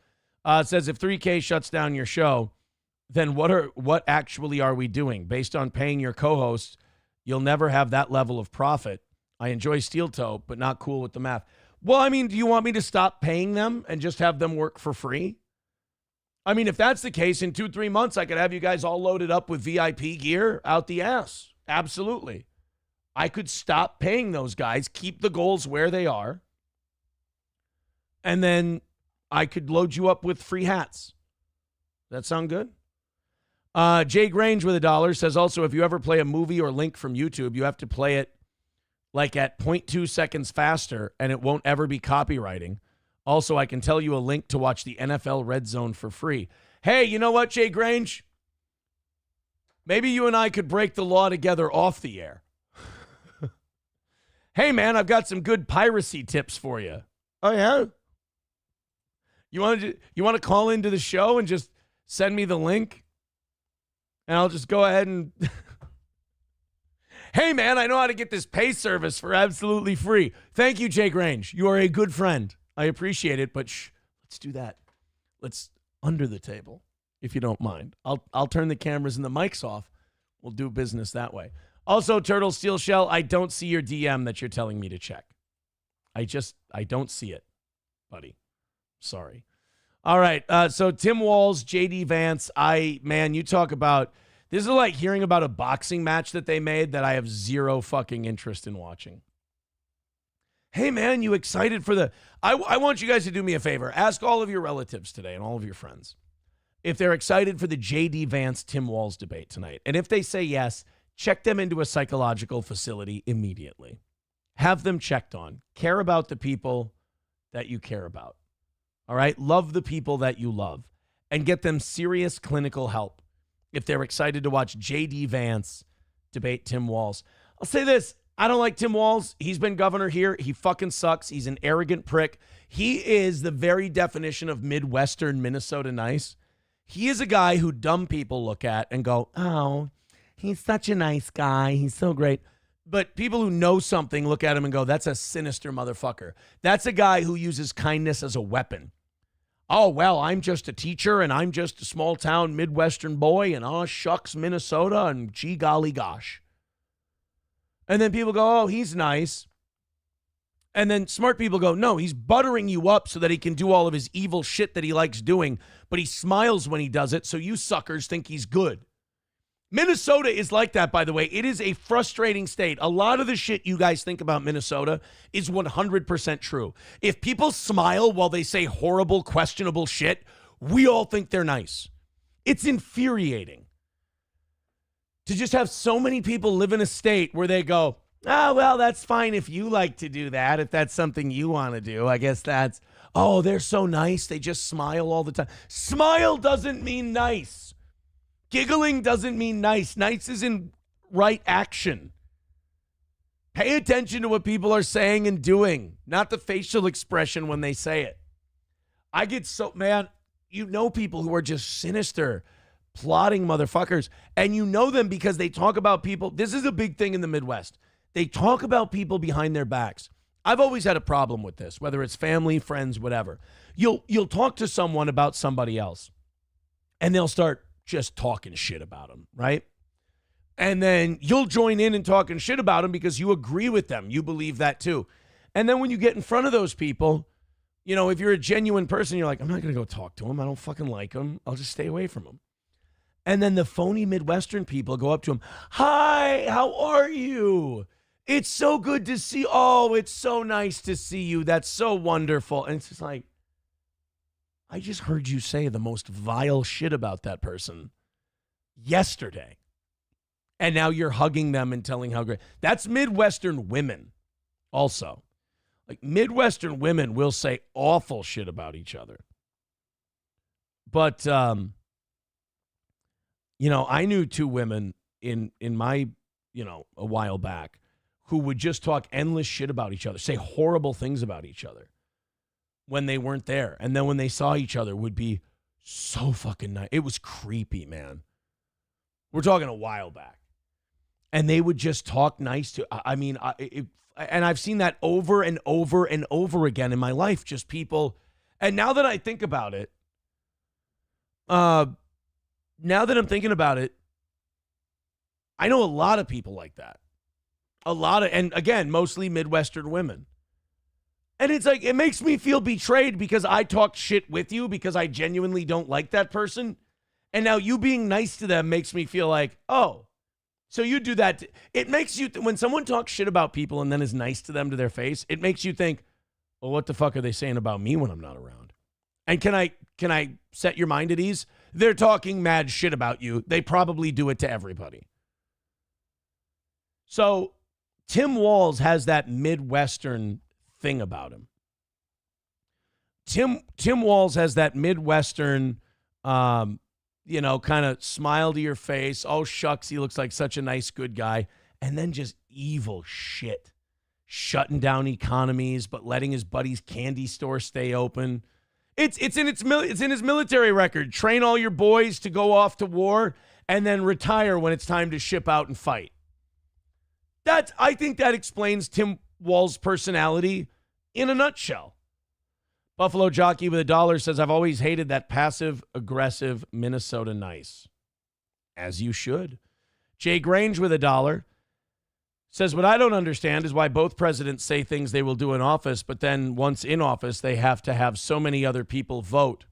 It says, if 3K shuts down your show, then what actually are we doing? Based on paying your co-hosts, you'll never have that level of profit. I enjoy Steel Toe, but not cool with the math. Well, I mean, do you want me to stop paying them and just have them work for free? I mean, if that's the case, in 2-3 months, I could have you guys all loaded up with VIP gear out the ass. Absolutely. I could stop paying those guys, keep the goals where they are, and then I could load you up with free hats. Does that sound good? Jay Grange with $1 says, also, if you ever play a movie or link from YouTube, you have to play it like at 0.2 seconds faster, and it won't ever be copywriting. Also, I can tell you a link to watch the NFL Red Zone for free. Hey, you know what, Jay Grange? Maybe you and I could break the law together off the air. Hey, man, I've got some good piracy tips for you. Oh, yeah? You want to call into the show and just send me the link? And I'll just go ahead and... Hey, man, I know how to get this pay service for absolutely free. Thank you, Jake Range. You are a good friend. I appreciate it, but let's do that. Let's under the table, if you don't mind. I'll turn the cameras and the mics off. We'll do business that way. Also, Turtle Steel Shell, I don't see your DM that you're telling me to check. I don't see it, buddy. Sorry. All right. So Tim Walz, JD Vance. You talk about, this is like hearing about a boxing match that they made that I have zero fucking interest in watching. Hey, man, you excited for the, I want you guys to do me a favor. Ask all of your relatives today and all of your friends if they're excited for the JD Vance, Tim Walz debate tonight. And if they say yes, check them into a psychological facility immediately. Have them checked on. Care about the people that you care about. All right? Love the people that you love. And get them serious clinical help if they're excited to watch JD Vance debate Tim Walz. I'll say this. I don't like Tim Walz. He's been governor here. He fucking sucks. He's an arrogant prick. He is the very definition of Midwestern Minnesota nice. He is a guy who dumb people look at and go, oh, he's such a nice guy. He's so great. But people who know something look at him and go, that's a sinister motherfucker. That's a guy who uses kindness as a weapon. Oh, well, I'm just a teacher and I'm just a small town Midwestern boy and oh, shucks, Minnesota and gee golly gosh. And then people go, oh, he's nice. And then smart people go, no, he's buttering you up so that he can do all of his evil shit that he likes doing, but he smiles when he does it, so you suckers think he's good. Minnesota is like that, by the way. It is a frustrating state. A lot of the shit you guys think about Minnesota is 100% true. If people smile while they say horrible, questionable shit, we all think they're nice. It's infuriating to just have so many people live in a state where they go, oh, well, that's fine if you like to do that. If that's something you want to do, I guess that's, oh, they're so nice. They just smile all the time. Smile doesn't mean nice. Giggling doesn't mean nice. Nice is in right action. Pay attention to what people are saying and doing, not the facial expression when they say it. I get so, man, you know people who are just sinister, plotting motherfuckers, and you know them because they talk about people. This is a big thing in the Midwest. They talk about people behind their backs. I've always had a problem with this, whether it's family, friends, whatever. You'll talk to someone about somebody else, and they'll start just talking shit about them, right? And then you'll join in and talking shit about them because you agree with them. You believe that too. And then when you get in front of those people, you know, if you're a genuine person, you're like, I'm not going to go talk to them. I don't fucking like them. I'll just stay away from them. And then the phony Midwestern people go up to them. Hi, how are you? It's so good to see. Oh, it's so nice to see you. That's so wonderful. And it's just like, I just heard you say the most vile shit about that person yesterday. And now you're hugging them and telling how great. That's Midwestern women also. Like Midwestern women will say awful shit about each other. But, you know, I knew two women in my, you know, a while back who would just talk endless shit about each other, say horrible things about each other when they weren't there. And then when they saw each other would be so fucking nice. It was creepy, man. We're talking a while back. And they would just talk nice to, and I've seen that over and over and over again in my life, just people. And now that I think about it, now that I'm thinking about it, I know a lot of people like that. And again, mostly Midwestern women. And it's like, it makes me feel betrayed because I talked shit with you because I genuinely don't like that person. And now you being nice to them makes me feel like, oh, so you do that. It makes you, when someone talks shit about people and then is nice to them to their face, it makes you think, well, what the fuck are they saying about me when I'm not around? And can I set your mind at ease? They're talking mad shit about you. They probably do it to everybody. So Tim Walz has that Midwestern thing about him. Tim Walz has that Midwestern, you know, kind of smile to your face. Oh, shucks, he looks like such a nice, good guy. And then just evil shit. Shutting down economies, but letting his buddy's candy store stay open. It's in his military record. Train all your boys to go off to war and then retire when it's time to ship out and fight. I think that explains Tim Walz's personality in a nutshell. Buffalo Jockey with $1 says, I've always hated that passive-aggressive Minnesota nice. As you should. Jay Grange with $1. Says, what I don't understand is why both presidents say things they will do in office, but then once in office, they have to have so many other people vote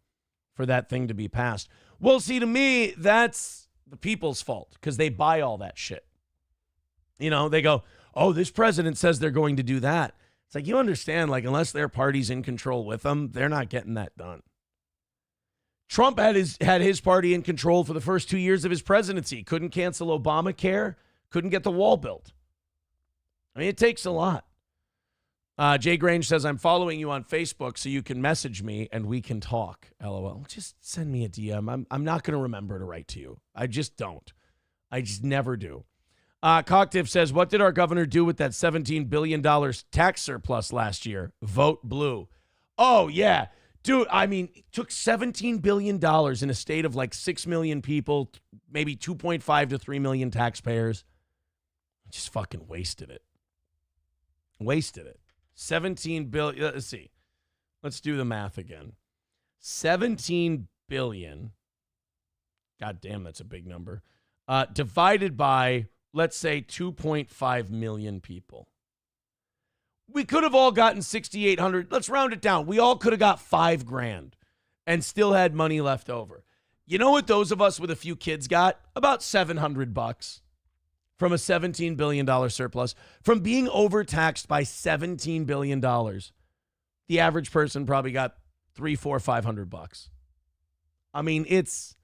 for that thing to be passed. Well, see, to me, that's the people's fault because they buy all that shit. You know, they go, oh, this president says they're going to do that. It's like, you understand, like, unless their party's in control with them, they're not getting that done. Trump had his party in control for the first 2 years of his presidency. Couldn't cancel Obamacare, couldn't get the wall built. I mean, it takes a lot. Jay Grange says, I'm following you on Facebook so you can message me and we can talk. LOL. Just send me a DM. I'm not going to remember to write to you. I just don't. I just never do. Cocktiff says, what did our governor do with that $17 billion tax surplus last year? Vote blue. Oh, yeah. Dude, I mean, it took $17 billion in a state of like 6 million people, maybe 2.5 to 3 million taxpayers. Just fucking wasted it. Wasted it. 17 billion. Let's see. Let's do the math again. 17 billion. God damn, that's a big number. Divided by, let's say, 2.5 million people. We could have all gotten 6,800. Let's round it down. We all could have got $5,000 and still had money left over. You know what those of us with a few kids got? About $700 from a $17 billion surplus. From being overtaxed by $17 billion, the average person probably got $300, $400, $500. I mean, it's...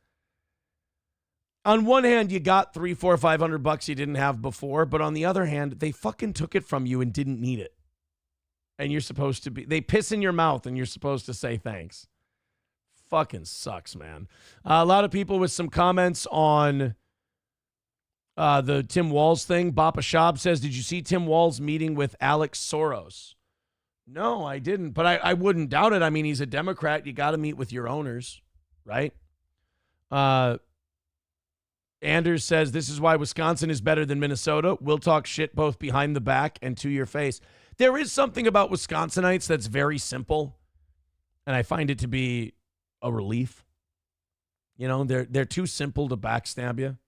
On one hand, you got $300, $400, $500 you didn't have before, but on the other hand, they fucking took it from you and didn't need it. And you're supposed to be, they piss in your mouth and you're supposed to say thanks. Fucking sucks, man. A lot of people with some comments on the Tim Walz thing. Bapa Shab says, did you see Tim Walz meeting with Alex Soros? No, I didn't, but I wouldn't doubt it. I mean, he's a Democrat. You got to meet with your owners, right? Anders says, this is why Wisconsin is better than Minnesota. We'll talk shit both behind the back and to your face. There is something about Wisconsinites that's very simple, and I find it to be a relief. You know, they're too simple to backstab you.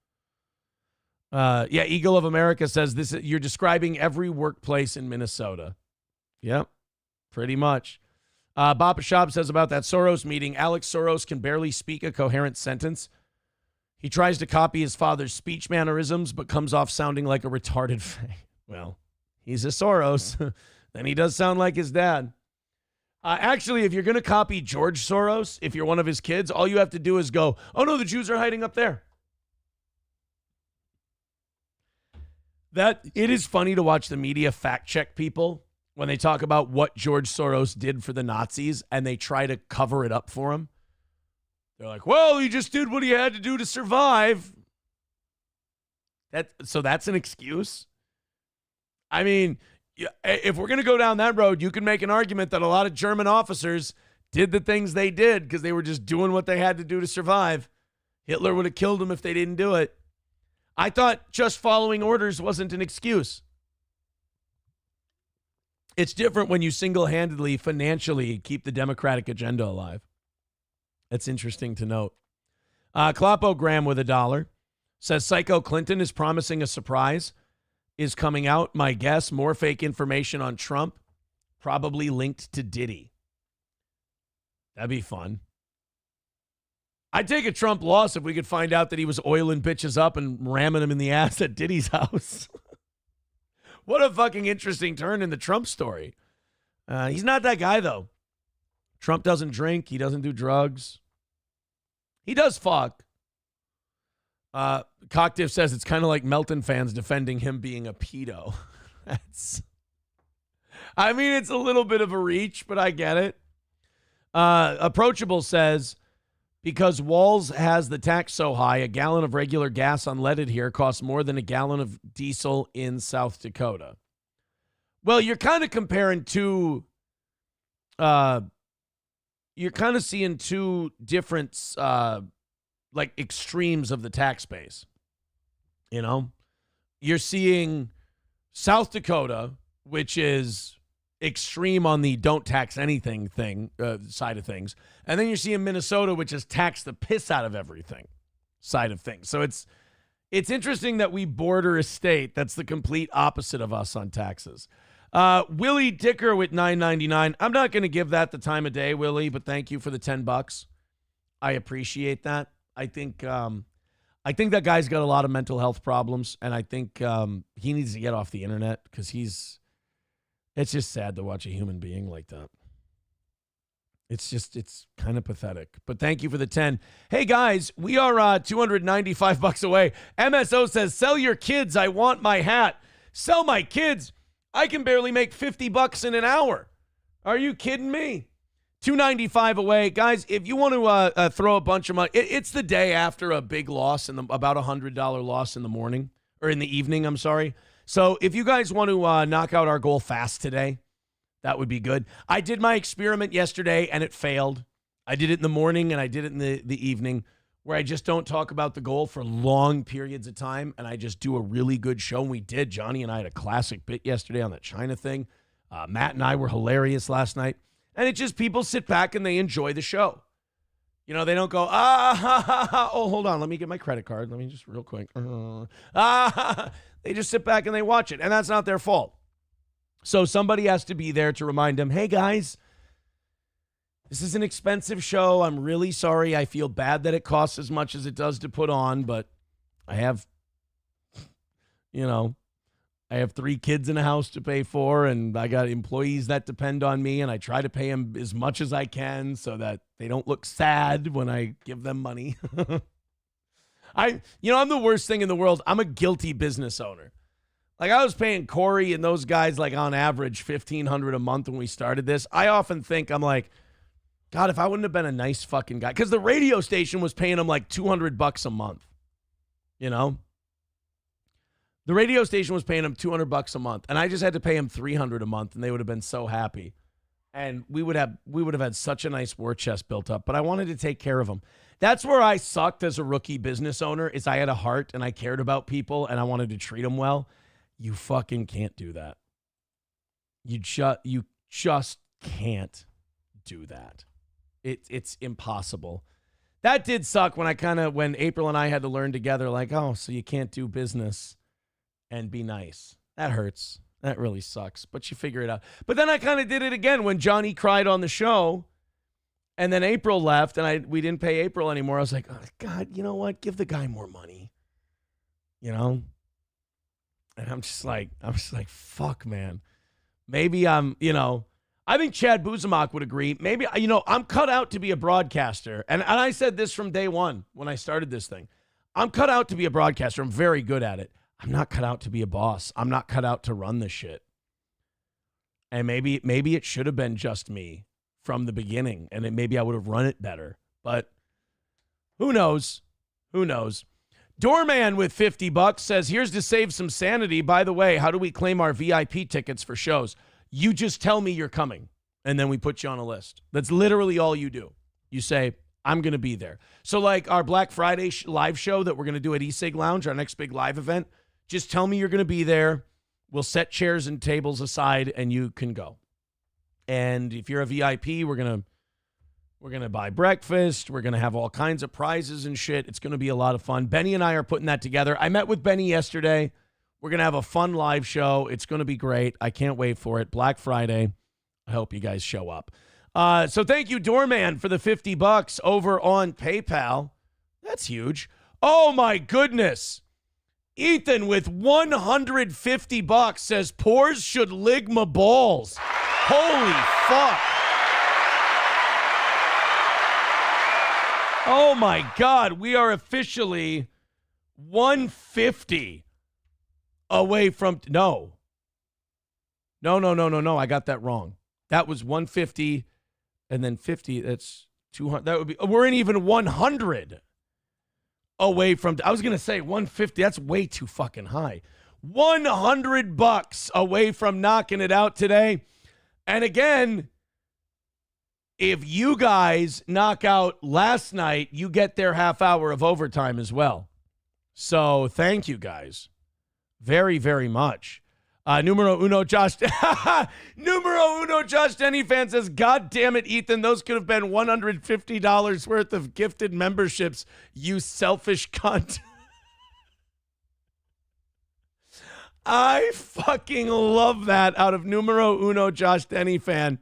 Yeah, Eagle of America says, this. You're describing every workplace in Minnesota. Yep, pretty much. Bapa Shab says about that Soros meeting, Alex Soros can barely speak a coherent sentence. He tries to copy his father's speech mannerisms, but comes off sounding like a retarded Well, he's a Soros. Then he does sound like his dad. Actually, if you're going to copy George Soros, if you're one of his kids, all you have to do is go, oh, no, the Jews are hiding up there. It is funny to watch the media fact check people when they talk about what George Soros did for the Nazis and they try to cover it up for him. They're like, well, he just did what he had to do to survive. So that's an excuse? I mean, if we're going to go down that road, you can make an argument that a lot of German officers did the things they did because they were just doing what they had to do to survive. Hitler would have killed them if they didn't do it. I thought just following orders wasn't an excuse. It's different when you single-handedly, financially keep the Democratic agenda alive. That's interesting to note. Kloppo Graham with $1 says Psycho Clinton is promising a surprise. Is coming out. My guess, more fake information on Trump, probably linked to Diddy. That'd be fun. I'd take a Trump loss if we could find out that he was oiling bitches up and ramming them in the ass at Diddy's house. What a fucking interesting turn in the Trump story. He's not that guy, though. Trump doesn't drink. He doesn't do drugs. He does fuck. Cocktiff says it's kind of like Melton fans defending him being a pedo. I mean, it's a little bit of a reach, but I get it. Approachable says, because Walz has the tax so high, a gallon of regular gas unleaded here costs more than a gallon of diesel in South Dakota. Well, you're kind of comparing two, you're kind of seeing two different, like extremes of the tax base. You know, you're seeing South Dakota, which is extreme on the don't tax anything thing side of things. And then you're seeing Minnesota, which is tax the piss out of everything side of things. So It's interesting that we border a state that's the complete opposite of us on taxes. Willie Dicker with $9.99. I'm not going to give that the time of day, Willie, but thank you for the $10. I appreciate that. I think that guy's got a lot of mental health problems, and I think he needs to get off the internet because it's just sad to watch a human being like that. It's kind of pathetic. But thank you for the 10. Hey, guys, we are $295 away. MSO says, sell your kids. I want my hat. Sell my kids. I can barely make $50 in an hour. Are you kidding me? $295 away. Guys, if you want to throw a bunch of money, it's the day after a big loss, about $100 loss in the morning, or in the evening, I'm sorry. So if you guys want to knock out our goal fast today, that would be good. I did my experiment yesterday, and it failed. I did it in the morning, and I did it in the evening, where I just don't talk about the goal for long periods of time, and I just do a really good show. And we did. Johnny and I had a classic bit yesterday on that China thing. Matt and I were hilarious last night. And it's just people sit back and they enjoy the show. You know, they don't go, oh, hold on, let me get my credit card. Let me just real quick. They just sit back and they watch it, and that's not their fault. So somebody has to be there to remind them, hey, guys, this is an expensive show. I'm really sorry. I feel bad that it costs as much as it does to put on, but I have, I have 3 kids in a house to pay for, and I got employees that depend on me, and I try to pay them as much as I can so that they don't look sad when I give them money. I'm the worst thing in the world. I'm a guilty business owner. Like, I was paying Corey and those guys, like, on average, $1,500 a month when we started this. I often think, I'm like, God, if I wouldn't have been a nice fucking guy, because the radio station was paying them like $200 a month, The radio station was paying them $200 a month, and I just had to pay them $300 a month, and they would have been so happy. And we would have had such a nice war chest built up, but I wanted to take care of them. That's where I sucked as a rookie business owner, is I had a heart, and I cared about people, and I wanted to treat them well. You fucking can't do that. You just can't do that. It's impossible. That did suck when April and I had to learn together, like, oh, so you can't do business and be nice. That hurts. That really sucks, but you figure it out. But then I kind of did it again when Johnny cried on the show, and then April left, and we didn't pay April anymore. I was like, oh, God, you know what? Give the guy more money, And I'm just like, fuck, man. Maybe I think Chad Buzamak would agree. Maybe, I'm cut out to be a broadcaster. And I said this from day one when I started this thing. I'm cut out to be a broadcaster. I'm very good at it. I'm not cut out to be a boss. I'm not cut out to run this shit. And maybe it should have been just me from the beginning, and maybe I would have run it better. But who knows? Who knows? Doorman with $50 says, here's to save some sanity. By the way, how do we claim our VIP tickets for shows? You just tell me you're coming, and then we put you on a list. That's literally all you do. You say, I'm going to be there. So like our Black Friday live show that we're going to do at eSig Lounge, our next big live event, just tell me you're going to be there. We'll set chairs and tables aside, and you can go. And if you're a VIP, we're going to buy breakfast. We're going to have all kinds of prizes and shit. It's going to be a lot of fun. Benny and I are putting that together. I met with Benny yesterday. We're going to have a fun live show. It's going to be great. I can't wait for it. Black Friday. I hope you guys show up. So thank you, Doorman, for the $50 over on PayPal. That's huge. Oh, my goodness. Ethan with $150 says, pores should lick my balls. Holy fuck. Oh, my God. We are officially 150 away from... No. I got that wrong. That was 150 and then 50. That's 200. That would be... We're in even 100 away from... I was going to say 150. That's way too fucking high. $100 away from knocking it out today. And again... If you guys knock out last night, you get their half hour of overtime as well. So thank you guys very, very much. Numero uno, Josh. Numero uno, Josh Denny fan says, God damn it, Ethan. Those could have been $150 worth of gifted memberships, you selfish cunt. I fucking love that out of numero uno Josh Denny fan.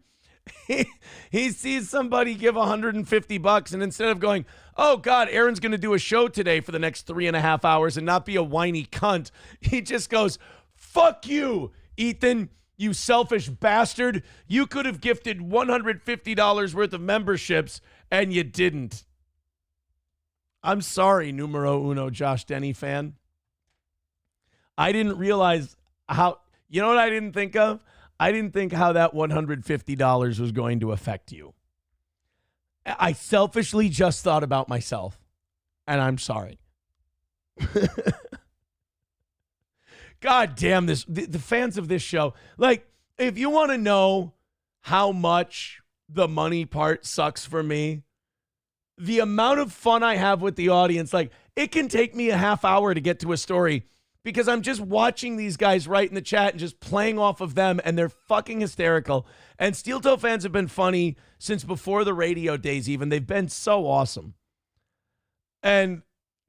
He sees somebody give $150, and instead of going, oh God, Aaron's going to do a show today for the next 3.5 hours and not be a whiny cunt, he just goes, fuck you, Ethan, you selfish bastard. You could have gifted $150 worth of memberships and you didn't. I'm sorry, numero uno Josh Denny fan. I didn't realize how, you know what I didn't think of? I didn't think how that $150 was going to affect you. I selfishly just thought about myself, and I'm sorry. God damn this. The fans of this show, like, if you want to know how much the money part sucks for me, the amount of fun I have with the audience, like, it can take me a half hour to get to a story because I'm just watching these guys write in the chat and just playing off of them, and they're fucking hysterical. And Steel Toe fans have been funny since before the radio days even. They've been so awesome. And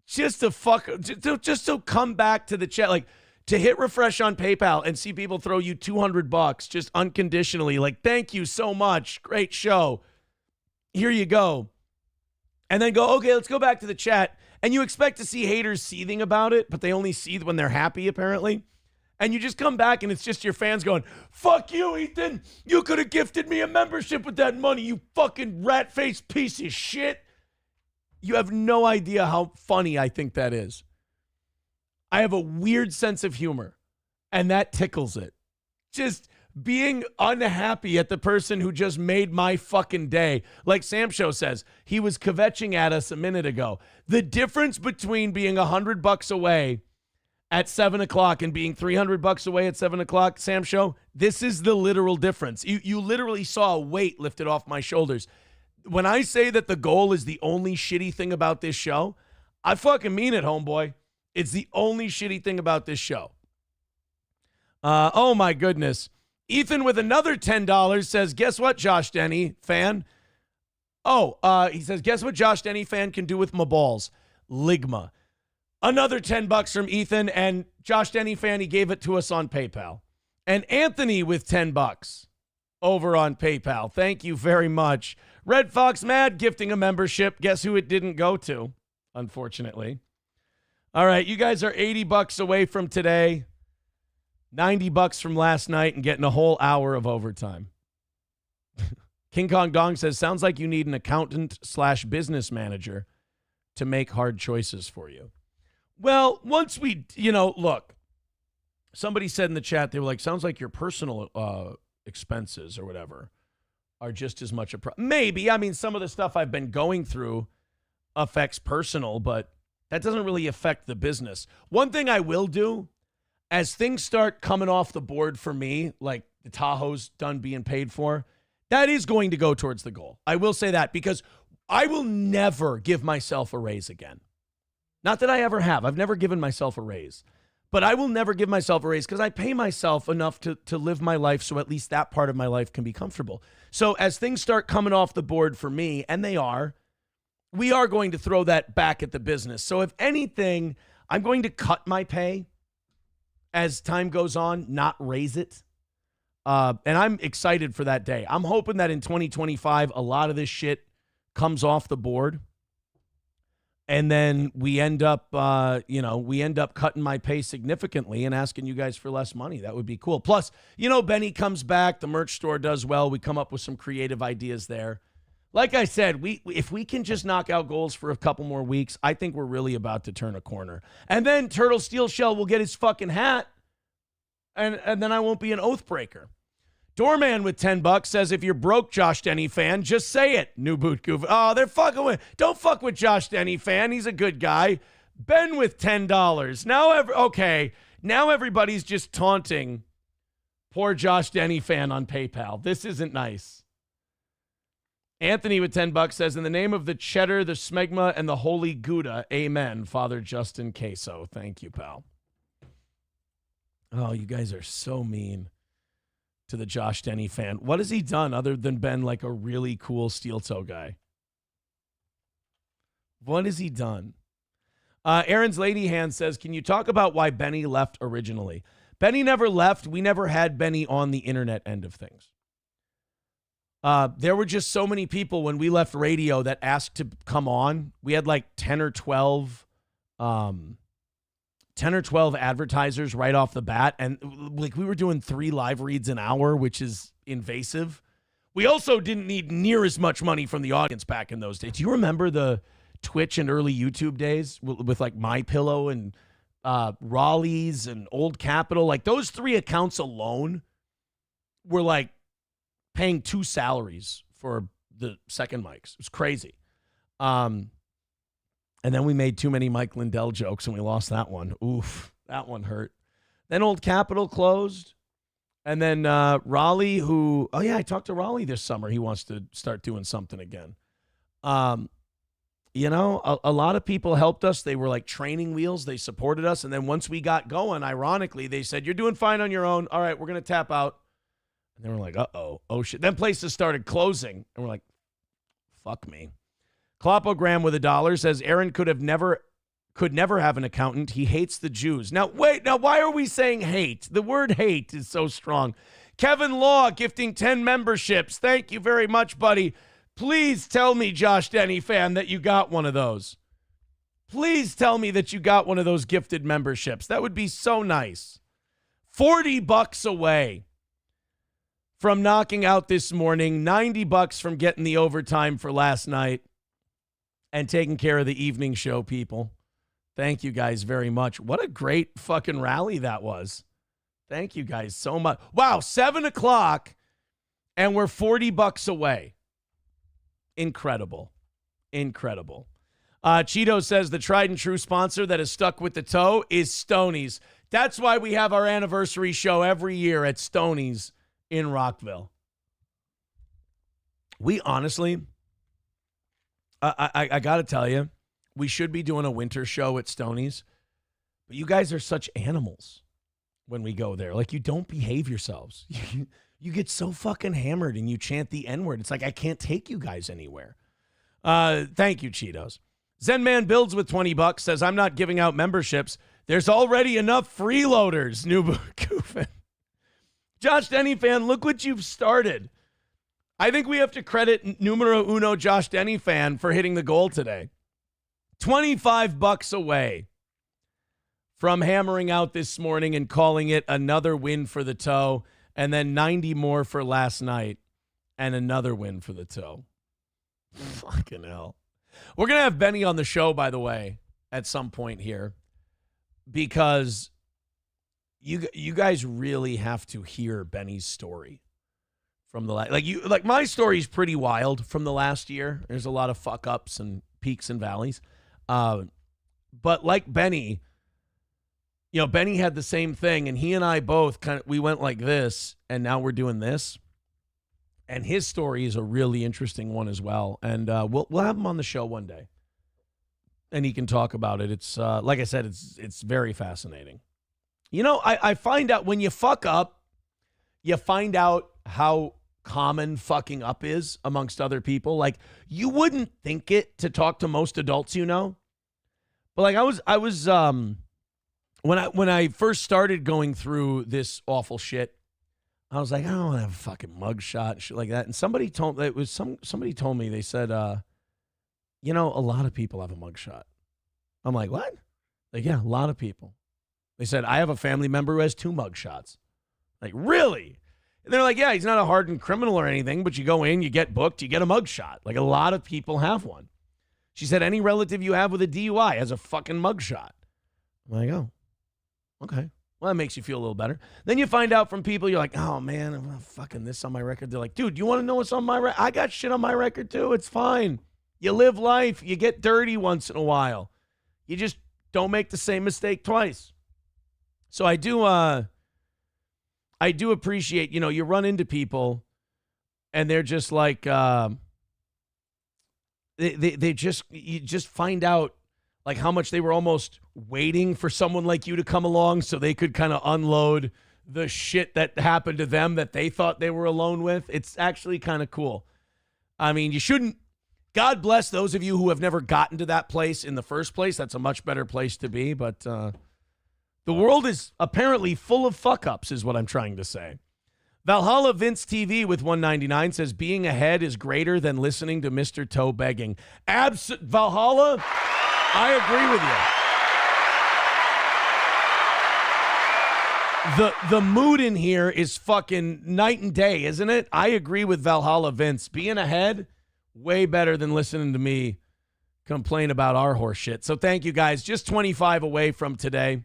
just to come back to the chat, like, to hit refresh on PayPal and see people throw you $200 just unconditionally, like, thank you so much, great show, here you go. And then go, okay, let's go back to the chat. And you expect to see haters seething about it, but they only seethe when they're happy, apparently. And you just come back and it's just your fans going, fuck you, Ethan. You could have gifted me a membership with that money, you fucking rat-faced piece of shit. You have no idea how funny I think that is. I have a weird sense of humor, and that tickles it. Just being unhappy at the person who just made my fucking day. Like Sam Show says, he was kvetching at us a minute ago. The difference between being $100 away at 7 o'clock and being $300 away at 7 o'clock, Sam Show, this is the literal difference. You literally saw a weight lifted off my shoulders. When I say that the goal is the only shitty thing about this show, I fucking mean it, homeboy. It's the only shitty thing about this show. Oh my goodness. Ethan with another $10 says, guess what, Josh Denny fan? He says, guess what Josh Denny fan can do with my balls? Ligma. Another $10 from Ethan, and Josh Denny fan, he gave it to us on PayPal. And Anthony with $10 over on PayPal. Thank you very much. Red Fox Mad gifting a membership. Guess who it didn't go to, unfortunately. All right, you guys are $80 away from today. $90 from last night and getting a whole hour of overtime. King Kong Dong says, sounds like you need an accountant/business manager to make hard choices for you. Well, once we, look, somebody said in the chat, they were like, sounds like your personal expenses or whatever are just as much a problem. Maybe. I mean, some of the stuff I've been going through affects personal, but that doesn't really affect the business. One thing I will do, as things start coming off the board for me, like the Tahoe's done being paid for, that is going to go towards the goal. I will say that because I will never give myself a raise again. Not that I ever have. I've never given myself a raise. But I will never give myself a raise because I pay myself enough to live my life so at least that part of my life can be comfortable. So as things start coming off the board for me, and they are, we are going to throw that back at the business. So if anything, I'm going to cut my pay as time goes on, not raise it. And I'm excited for that day. I'm hoping that in 2025, a lot of this shit comes off the board. And then we end up cutting my pay significantly and asking you guys for less money. That would be cool. Plus, Benny comes back. The merch store does well. We come up with some creative ideas there. Like I said, if we can just knock out goals for a couple more weeks, I think we're really about to turn a corner. And then Turtle Steel Shell will get his fucking hat, and then I won't be an oath breaker. Doorman with $10 says, if you're broke, Josh Denny fan, just say it. New boot goof. Oh, they're fucking with. Don't fuck with Josh Denny fan. He's a good guy. Ben with $10. Now everybody's just taunting poor Josh Denny fan on PayPal. This isn't nice. Anthony with $10 says, in the name of the cheddar, the smegma, and the holy Gouda, amen, Father Justin Queso. Thank you, pal. Oh, you guys are so mean to the Josh Denny fan. What has he done other than been like a really cool steel toe guy? What has he done? Aaron's Lady Hand says, can you talk about why Benny left originally? Benny never left. We never had Benny on the internet end of things. There were just so many people when we left radio that asked to come on. We had like 10 or 12 advertisers right off the bat. And like we were doing 3 live reads an hour, which is invasive. We also didn't need near as much money from the audience back in those days. Do you remember the Twitch and early YouTube days with like MyPillow and Raleigh's and Old Capital? Like those 3 accounts alone were like paying 2 salaries for the second mics. It was crazy. And then we made too many Mike Lindell jokes and we lost that one. Oof, that one hurt. Then Old Capital closed. And then Raleigh, I talked to Raleigh this summer. He wants to start doing something again. A lot of people helped us. They were like training wheels. They supported us. And then once we got going, ironically, they said, you're doing fine on your own. All right, we're going to tap out. And then we're like, oh shit. Then places started closing. And we're like, fuck me. Clopogram with $1 says Aaron could never have an accountant. He hates the Jews. Now, wait. Now, why are we saying hate? The word hate is so strong. Kevin Law gifting 10 memberships. Thank you very much, buddy. Please tell me, Josh Denny fan, that you got one of those. Please tell me that you got one of those gifted memberships. That would be so nice. $40 away from knocking out this morning. $90 from getting the overtime for last night and taking care of the evening show, people. Thank you guys very much. What a great fucking rally that was. Thank you guys so much. Wow, 7 o'clock and we're $40 away. Incredible. Incredible. Cheeto says the tried and true sponsor that is stuck with the toe is Stoney's. That's why we have our anniversary show every year at Stoney's in Rockville. We honestly, I got to tell you, we should be doing a winter show at Stoney's, but you guys are such animals when we go there. Like, you don't behave yourselves. You get so fucking hammered and you chant the N-word. It's like, I can't take you guys anywhere. Thank you, Cheetos. Zenman Builds with $20 says, I'm not giving out memberships. There's already enough freeloaders. New Goofin. Josh Denny fan, look what you've started. I think we have to credit numero uno Josh Denny fan for hitting the goal today. $25 away from hammering out this morning and calling it another win for the toe, and then 90 more for last night and another win for the toe. Fucking hell. We're going to have Benny on the show, by the way, at some point here, because you guys really have to hear Benny's story from the like my story's pretty wild from the last year. There's a lot of fuck ups and peaks and valleys. But like Benny, Benny had the same thing, and he and I both we went like this, and now we're doing this. And his story is a really interesting one as well. And we'll have him on the show one day, and he can talk about it. It's like I said, it's very fascinating. I find out when you fuck up, you find out how common fucking up is amongst other people. Like, you wouldn't think it to talk to most adults, but like I was when I first started going through this awful shit, I was like, I don't want to have a fucking mugshot and shit like that. And somebody told me, they said, a lot of people have a mugshot. I'm like, what? Like, yeah, a lot of people. They said, I have a family member who has 2 mugshots. Like, really? And they're like, yeah, he's not a hardened criminal or anything, but you go in, you get booked, you get a mugshot. Like, a lot of people have one. She said, any relative you have with a DUI has a fucking mugshot. I'm like, oh, okay. Well, that makes you feel a little better. Then you find out from people, you're like, oh, man, I'm fucking this on my record. They're like, dude, you want to know what's on my record? I got shit on my record, too. It's fine. You live life. You get dirty once in a while. You just don't make the same mistake twice. So I do appreciate, you run into people and they're just like, you just find out like how much they were almost waiting for someone like you to come along so they could kind of unload the shit that happened to them that they thought they were alone with. It's actually kind of cool. I mean, you shouldn't, God bless those of you who have never gotten to that place in the first place. That's a much better place to be, but The world is apparently full of fuck-ups is what I'm trying to say. Valhalla Vince TV with 199 says, being ahead is greater than listening to Mr. Toe begging. Valhalla, I agree with you. The mood in here is fucking night and day, isn't it? I agree with Valhalla Vince. Being ahead, way better than listening to me complain about our horse shit. So thank you guys. Just 25 away from today.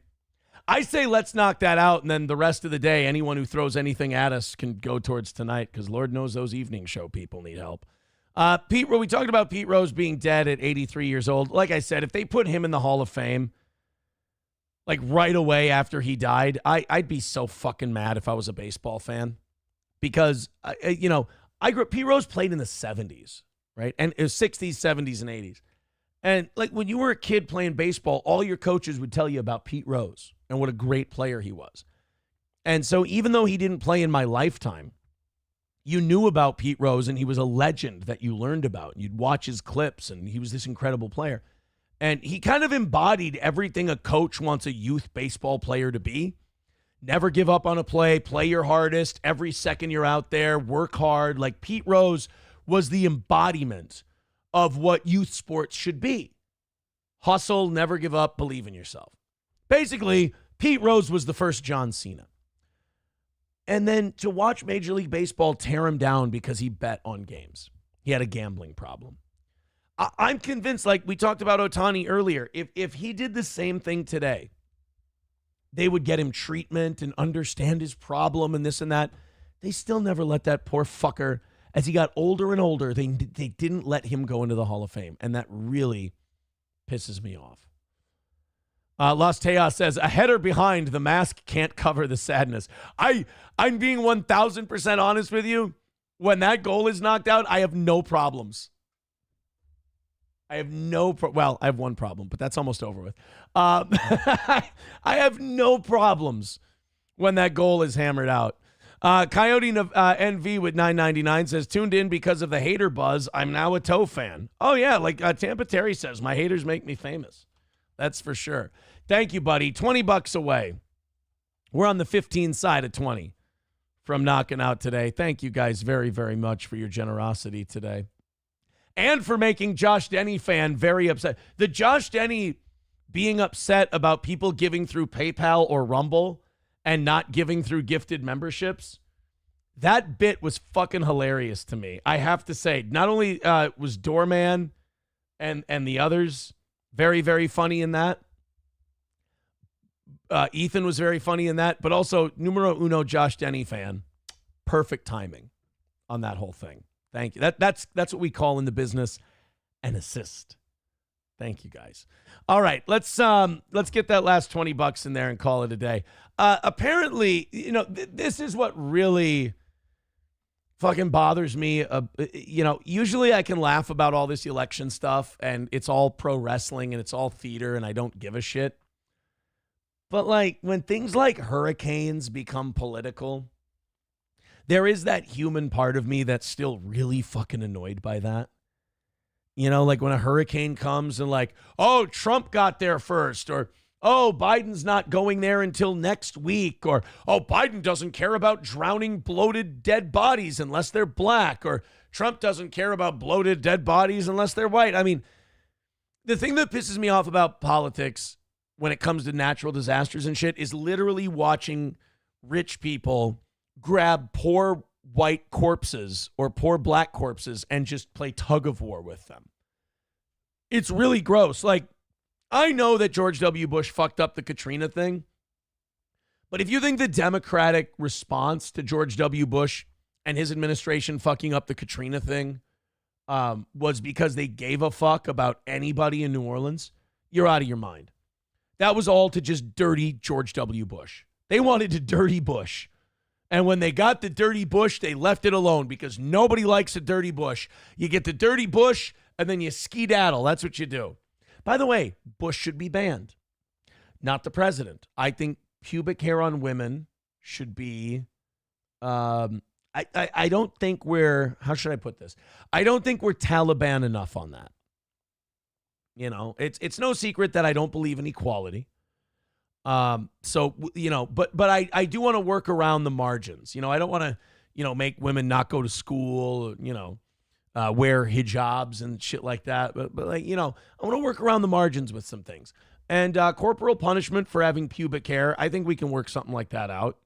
I say let's knock that out, and then the rest of the day, anyone who throws anything at us can go towards tonight, because Lord knows those evening show people need help. We talked about Pete Rose being dead at 83 years old. Like I said, if they put him in the Hall of Fame, like right away after he died, I'd be so fucking mad if I was a baseball fan, because I grew up. Pete Rose played in the 70s, right, and it was 60s, 70s, and 80s, and like when you were a kid playing baseball, all your coaches would tell you about Pete Rose and what a great player he was. And so even though he didn't play in my lifetime, you knew about Pete Rose, and he was a legend that you learned about. You'd watch his clips, and he was this incredible player. And he kind of embodied everything a coach wants a youth baseball player to be. Never give up on a play your hardest, every second you're out there, work hard. Like Pete Rose was the embodiment of what youth sports should be. Hustle, never give up, believe in yourself. Basically, Pete Rose was the first John Cena. And then to watch Major League Baseball tear him down because he bet on games. He had a gambling problem. I'm convinced, like we talked about Ohtani earlier, if he did the same thing today, they would get him treatment and understand his problem and this and that. They still never let that poor fucker, as he got older and older, they didn't let him go into the Hall of Fame. And that really pisses me off. Los Tejas says, ahead or behind, the mask can't cover the sadness. I'm being 1,000% honest with you. When that goal is knocked out, I have no problems. I have I have one problem, but that's almost over with. I have no problems when that goal is hammered out. Coyote NV with 999 says, tuned in because of the hater buzz. I'm now a Toe fan. Oh, yeah, like Tampa Terry says, my haters make me famous. That's for sure. Thank you, buddy. $20 away. We're on the 15 side of 20 from knocking out today. Thank you guys very, very much for your generosity today. And for making Josh Denny fan very upset. The Josh Denny being upset about people giving through PayPal or Rumble and not giving through gifted memberships, that bit was fucking hilarious to me. I have to say, not only was Doorman and the others very, very funny in that. Ethan was very funny in that, but also numero uno Josh Denny fan. Perfect timing on that whole thing. Thank you. That's what we call in the business an assist. Thank you guys. All right, let's get that last $20 in there and call it a day. Apparently, this is what really fucking bothers me. Usually I can laugh about all this election stuff and it's all pro wrestling and it's all theater and I don't give a shit. But like when things like hurricanes become political, there is that human part of me that's still really fucking annoyed by that. Like when a hurricane comes and like, oh, Trump got there first, or oh, Biden's not going there until next week, or oh, Biden doesn't care about drowning bloated dead bodies unless they're black, or Trump doesn't care about bloated dead bodies unless they're white. I mean, the thing that pisses me off about politics when it comes to natural disasters and shit is literally watching rich people grab poor white corpses or poor black corpses and just play tug of war with them. It's really gross. Like, I know that George W. Bush fucked up the Katrina thing, but if you think the Democratic response to George W. Bush and his administration fucking up the Katrina thing was because they gave a fuck about anybody in New Orleans, you're out of your mind. That was all to just dirty George W. Bush. They wanted to dirty Bush. And when they got the dirty Bush, they left it alone because nobody likes a dirty Bush. You get the dirty Bush and then you skedaddle. That's what you do. By the way, Bush should be banned, not the president. I think pubic hair on women should be, I don't think we're, how should I put this? I don't think we're Taliban enough on that. It's no secret that I don't believe in equality. So, but I do want to work around the margins. I don't want to, make women not go to school, wear hijabs and shit like that. But I want to work around the margins with some things. And corporal punishment for having pubic hair, I think we can work something like that out.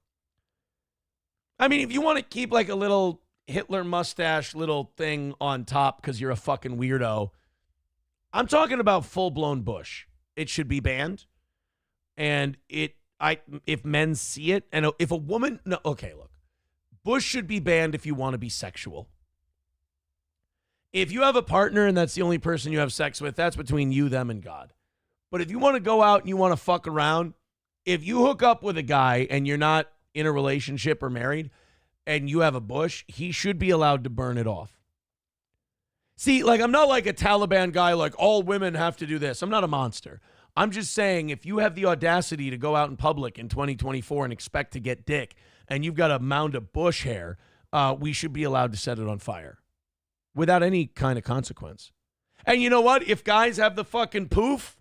I mean, if you want to keep like a little Hitler mustache little thing on top because you're a fucking weirdo, I'm talking about full-blown bush. It should be banned. And if men see it, and if a woman, no, okay, look, bush should be banned if you want to be sexual. If you have a partner and that's the only person you have sex with, that's between you, them, and God. But if you want to go out and you want to fuck around, if you hook up with a guy and you're not in a relationship or married and you have a bush, he should be allowed to burn it off. See, like, I'm not like a Taliban guy, like all women have to do this. I'm not a monster. I'm just saying, if you have the audacity to go out in public in 2024 and expect to get dick and you've got a mound of bush hair, we should be allowed to set it on fire without any kind of consequence. And you know what? If guys have the fucking poof,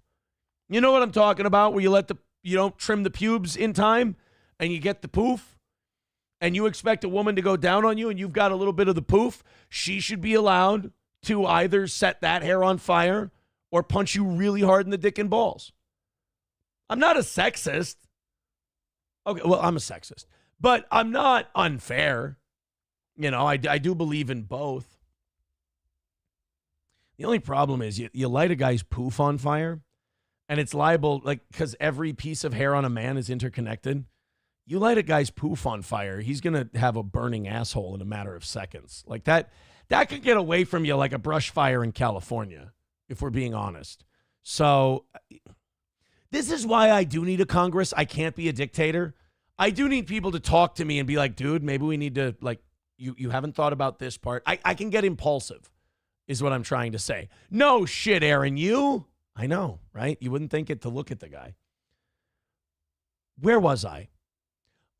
you know what I'm talking about, where you don't trim the pubes in time and you get the poof, and you expect a woman to go down on you and you've got a little bit of the poof, she should be allowed to either set that hair on fire or punch you really hard in the dick and balls. I'm not a sexist. Okay, well, I'm a sexist, but I'm not unfair. I do believe in both. The only problem is you light a guy's poof on fire, and it's liable, like, because every piece of hair on a man is interconnected. You light a guy's poof on fire, he's going to have a burning asshole in a matter of seconds. Like that could get away from you like a brush fire in California, if we're being honest. So this is why I do need a Congress. I can't be a dictator. I do need people to talk to me and be like, dude, maybe we need to, like, you haven't thought about this part. I can get impulsive, is what I'm trying to say. No shit, Aaron, you? I know, right? You wouldn't think it to look at the guy. Where was I?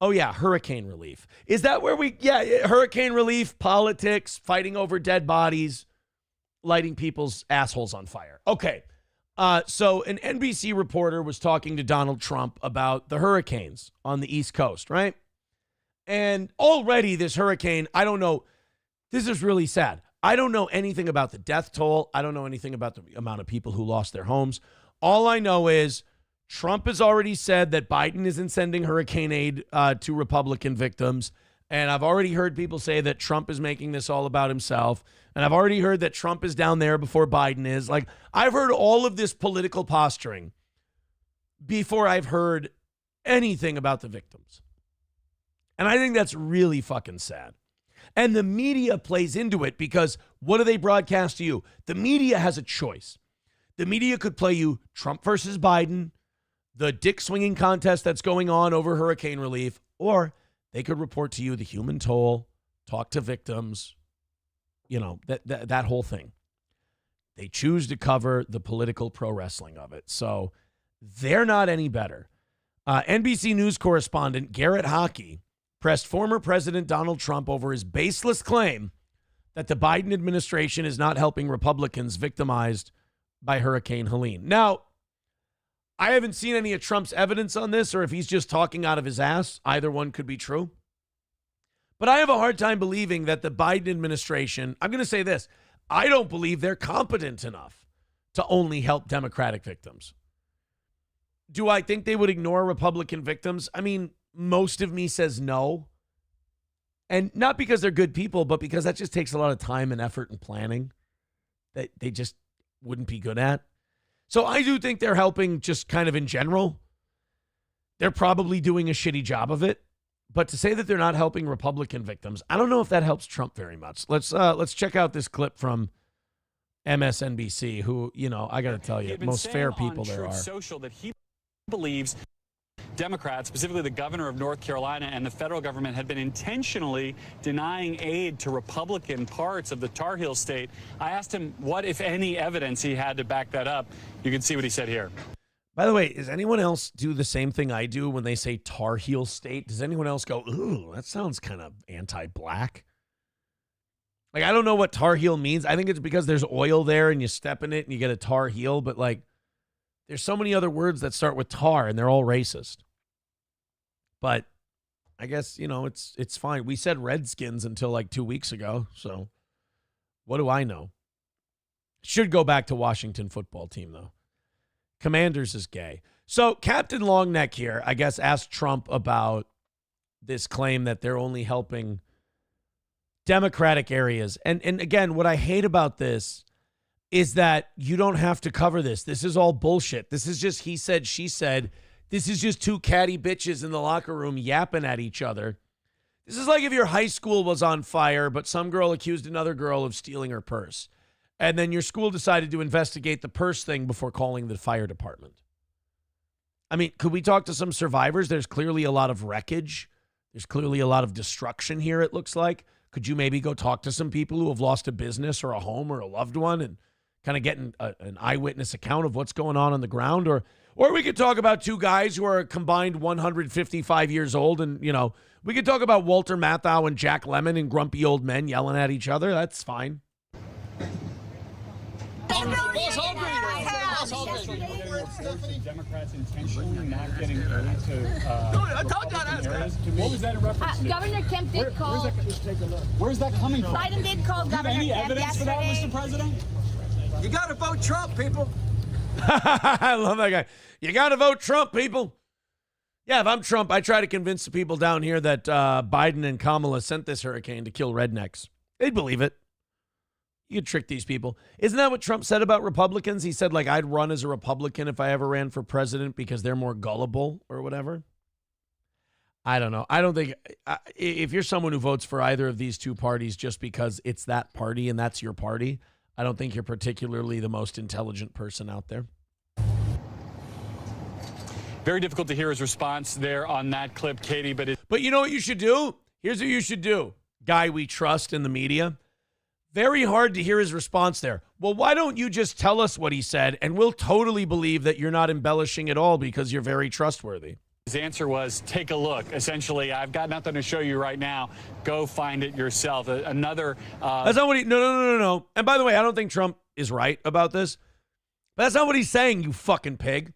Oh, yeah, hurricane relief. Is that where hurricane relief, politics, fighting over dead bodies, lighting people's assholes on fire. Okay, so an NBC reporter was talking to Donald Trump about the hurricanes on the East Coast, right? And already this hurricane, I don't know, this is really sad. I don't know anything about the death toll. I don't know anything about the amount of people who lost their homes. All I know is Trump has already said that Biden isn't sending hurricane aid to Republican victims. And I've already heard people say that Trump is making this all about himself. And I've already heard that Trump is down there before Biden is. Like, I've heard all of this political posturing before I've heard anything about the victims. And I think that's really fucking sad. And the media plays into it because what do they broadcast to you? The media has a choice. The media could play you Trump versus Biden, the dick swinging contest that's going on over hurricane relief, or they could report to you the human toll, talk to victims, that whole thing. They choose to cover the political pro wrestling of it. So they're not any better. NBC News correspondent Garrett Hockey pressed former President Donald Trump over his baseless claim that the Biden administration is not helping Republicans victimized by Hurricane Helene. Now, I haven't seen any of Trump's evidence on this, or if he's just talking out of his ass. Either one could be true. But I have a hard time believing that the Biden administration, I'm going to say this, I don't believe they're competent enough to only help Democratic victims. Do I think they would ignore Republican victims? I mean, most of me says no. And not because they're good people, but because that just takes a lot of time and effort and planning that they just wouldn't be good at. So I do think they're helping just kind of in general. They're probably doing a shitty job of it. But to say that they're not helping Republican victims, I don't know if that helps Trump very much. Let's check out this clip from MSNBC, who, I got to tell you, most fair people there are. Social that he believes Democrats, specifically the governor of North Carolina and the federal government, had been intentionally denying aid to Republican parts of the Tar Heel state. I asked him what, if any, evidence he had to back that up. You can see what he said here. By the way, does anyone else do the same thing I do when they say Tar Heel state? Does anyone else go, ooh, that sounds kind of anti-black? Like, I don't know what Tar Heel means. I think it's because there's oil there and you step in it and you get a Tar Heel, but like, There's so many other words that start with tar, and they're all racist. But I guess, it's fine. We said Redskins until like 2 weeks ago, so what do I know? Should go back to Washington football team, though. Commanders is gay. So Captain Longneck here, I guess, asked Trump about this claim that they're only helping Democratic areas. And again, what I hate about this is that you don't have to cover this. This is all bullshit. This is just he said, she said. This is just two catty bitches in the locker room yapping at each other. This is like if your high school was on fire, but some girl accused another girl of stealing her purse. And then your school decided to investigate the purse thing before calling the fire department. I mean, could we talk to some survivors? There's clearly a lot of wreckage. There's clearly a lot of destruction here, it looks like. Could you maybe go talk to some people who have lost a business or a home or a loved one and kind of get an eyewitness account of what's going on the ground? Or we could talk about two guys who are combined 155 years old, and, we could talk about Walter Matthau and Jack Lemmon and grumpy old men yelling at each other. That's fine. Democrats intentionally not getting aid to areas. What was that in reference to? Governor Kemp did call. Where's that coming from? Biden did call Governor Any Kemp evidence for that, yesterday. Mr. President? You got to vote Trump, people. I love that guy. You got to vote Trump, people. Yeah, if I'm Trump, I try to convince the people down here that Biden and Kamala sent this hurricane to kill rednecks. They'd believe it. You could trick these people. Isn't that what Trump said about Republicans? He said, I'd run as a Republican if I ever ran for president because they're more gullible or whatever. I don't know. I don't think if you're someone who votes for either of these two parties just because it's that party and that's your party, I don't think you're particularly the most intelligent person out there. Very difficult to hear his response there on that clip, Katie. But you know what you should do? Here's what you should do. Guy we trust in the media. Very hard to hear his response there. Well, why don't you just tell us what he said, and we'll totally believe that you're not embellishing at all because you're very trustworthy. His answer was, take a look. Essentially, I've got nothing to show you right now. Go find it yourself. Another... That's not what he... No. And by the way, I don't think Trump is right about this. But that's not what he's saying, you fucking pig.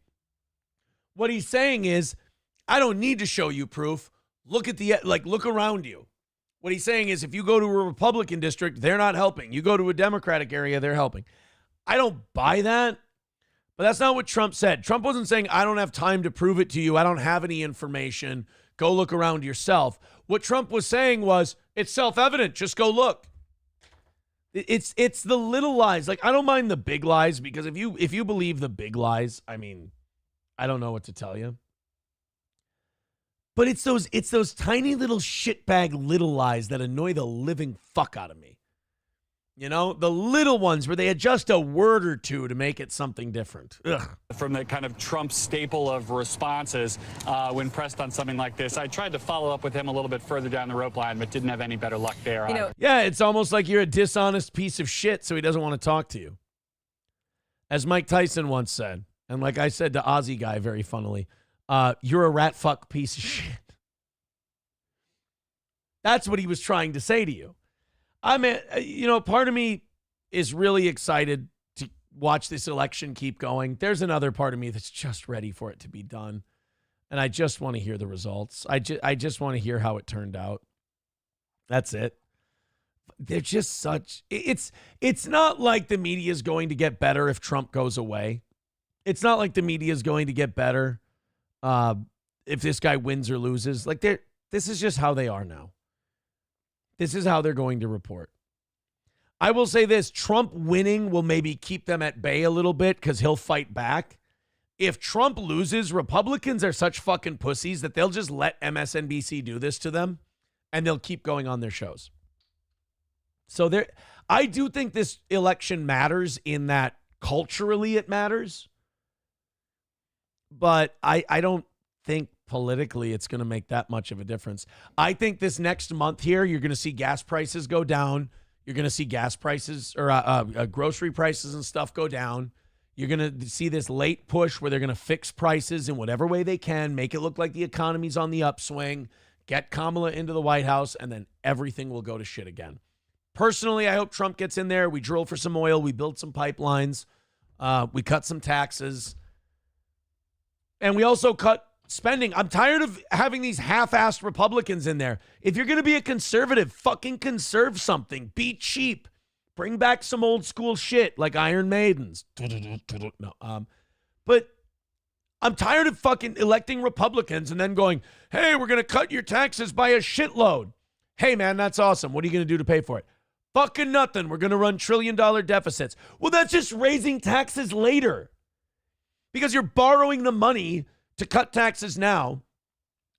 What he's saying is, I don't need to show you proof. Look at look around you. What he's saying is, if you go to a Republican district, they're not helping. You go to a Democratic area, they're helping. I don't buy that, but that's not what Trump said. Trump wasn't saying, I don't have time to prove it to you. I don't have any information. Go look around yourself. What Trump was saying was, it's self-evident. Just go look. It's the little lies. I don't mind the big lies, because if you believe the big lies, I mean, I don't know what to tell you. But it's those tiny little shitbag little lies that annoy the living fuck out of me. The little ones where they adjust a word or two to make it something different. Ugh. From the kind of Trump staple of responses when pressed on something like this. I tried to follow up with him a little bit further down the rope line, but didn't have any better luck there. Yeah, it's almost like you're a dishonest piece of shit, so he doesn't want to talk to you. As Mike Tyson once said, and like I said to Ozzy Guy very funnily, you're a rat fuck piece of shit. That's what he was trying to say to you. I mean, part of me is really excited to watch this election keep going. There's another part of me that's just ready for it to be done. And I just want to hear the results. I just want to hear how it turned out. That's it. They're just such... It's not like the media is going to get better if Trump goes away. It's not like the media is going to get better if this guy wins or loses. This is just how they are now. This is how they're going to report. I will say this, Trump winning will maybe keep them at bay a little bit because he'll fight back. If Trump loses, Republicans are such fucking pussies that they'll just let MSNBC do this to them and they'll keep going on their shows. So I do think this election matters in that culturally it matters. But I don't think politically it's going to make that much of a difference. I think this next month here, you're going to see gas prices go down. You're going to see gas prices or grocery prices and stuff go down. You're going to see this late push where they're going to fix prices in whatever way they can, make it look like the economy's on the upswing, get Kamala into the White House, and then everything will go to shit again. Personally, I hope Trump gets in there. We drill for some oil. We build some pipelines. We cut some taxes. And we also cut spending. I'm tired of having these half-assed Republicans in there. If you're going to be a conservative, fucking conserve something. Be cheap. Bring back some old school shit like Iron Maidens. No, but I'm tired of fucking electing Republicans and then going, hey, we're going to cut your taxes by a shitload. Hey, man, that's awesome. What are you going to do to pay for it? Fucking nothing. We're going to run trillion-dollar deficits. Well, that's just raising taxes later. Because you're borrowing the money to cut taxes now,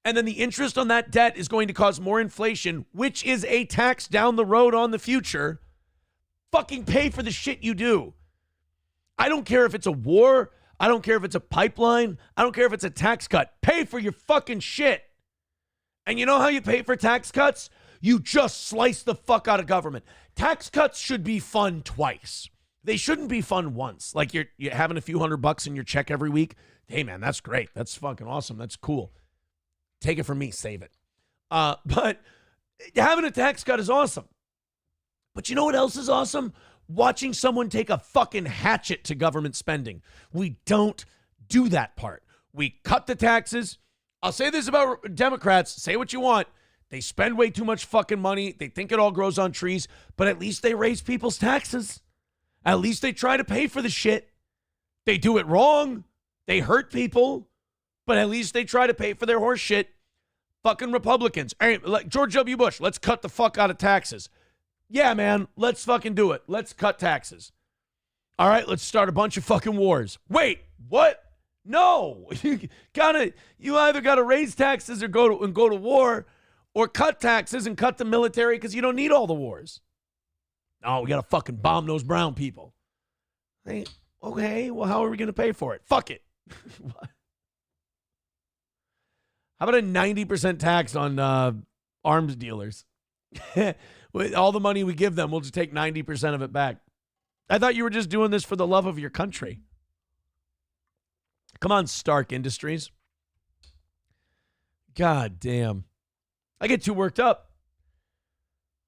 and then the interest on that debt is going to cause more inflation, which is a tax down the road on the future. Fucking pay for the shit you do. I don't care if it's a war. I don't care if it's a pipeline. I don't care if it's a tax cut. Pay for your fucking shit. And you know how you pay for tax cuts? You just slice the fuck out of government. Tax cuts should be fun twice. They shouldn't be fun once. Like you're having a few $100 in your check every week. Hey, man, that's great. That's fucking awesome. That's cool. Take it from me. Save it. But having a tax cut is awesome. But you know what else is awesome? Watching someone take a fucking hatchet to government spending. We don't do that part. We cut the taxes. I'll say this about Democrats. Say what you want. They spend way too much fucking money. They think it all grows on trees. But at least they raise people's taxes. At least they try to pay for the shit. They do it wrong. They hurt people. But at least they try to pay for their horse shit. Fucking Republicans. Hey, like George W. Bush, let's cut the fuck out of taxes. Yeah, man, let's fucking do it. Let's cut taxes. All right, let's start a bunch of fucking wars. Wait, what? No. You either got to raise taxes or go to war, or cut taxes and cut the military because you don't need all the wars. No, we got to fucking bomb those brown people. Hey, okay, well, how are we going to pay for it? Fuck it. How about a 90% tax on arms dealers? With all the money we give them, we'll just take 90% of it back. I thought you were just doing this for the love of your country. Come on, Stark Industries. God damn. I get too worked up.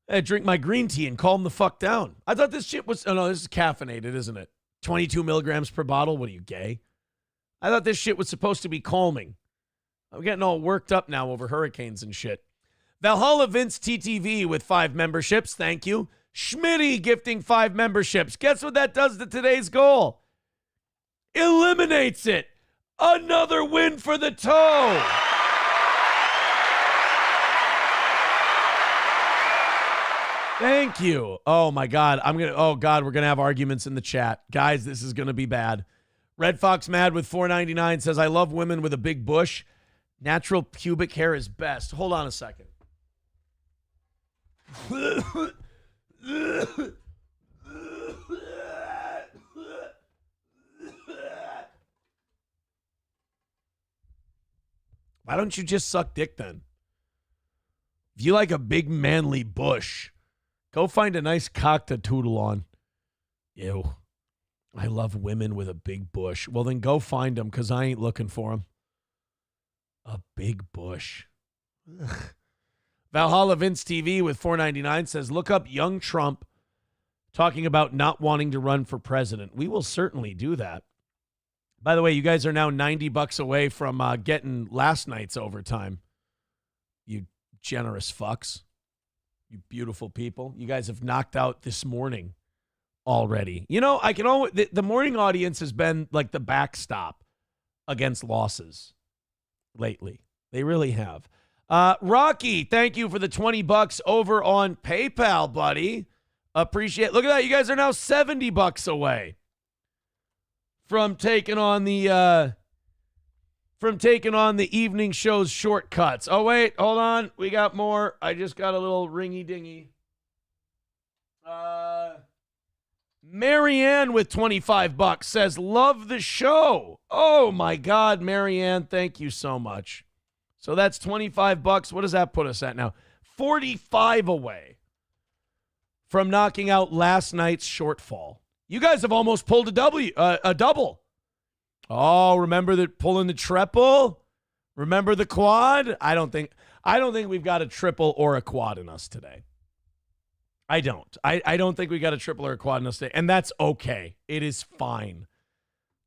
I drink my green tea and calm the fuck down. I thought this shit was... Oh, no, this is caffeinated, isn't it? 22 milligrams per bottle? What are you, gay? I thought this shit was supposed to be calming. I'm getting all worked up now over hurricanes and shit. Valhalla Vince TTV with 5 memberships. Thank you. Schmitty gifting 5 memberships. Guess what that does to today's goal? Eliminates it. Another win for the toe. Thank you. Oh my God. we're gonna have arguments in the chat. Guys, this is gonna be bad. Red Fox Mad with $4.99 says, I love women with a big bush. Natural pubic hair is best. Hold on a second. Why don't you just suck dick then? If you like a big manly bush, go find a nice cock to tootle on. Ew. I love women with a big bush. Well, then go find them because I ain't looking for them. A big bush. Ugh. Valhalla Vince TV with $4.99 says, look up young Trump talking about not wanting to run for president. We will certainly do that. By the way, you guys are now $90 away from getting last night's overtime. You generous fucks. You beautiful people. You guys have knocked out this morning already. You know, I can always... The morning audience has been like the backstop against losses lately. They really have. Rocky, thank you for the $20 over on PayPal, buddy. Appreciate it. Look at that. You guys are now $70 away from taking on the evening show's shortcuts. Oh, wait, hold on. We got more. I just got a little ringy dingy. Marianne with $25 says, love the show. Oh my God, Marianne, thank you so much. So that's $25. What does that put us at now? 45 away from knocking out last night's shortfall. You guys have almost pulled a double. Oh, remember pulling the triple? Remember the quad? I don't think we've got a triple or a quad in us today. I don't. I don't think we got a triple or a quad in us today, and that's okay. It is fine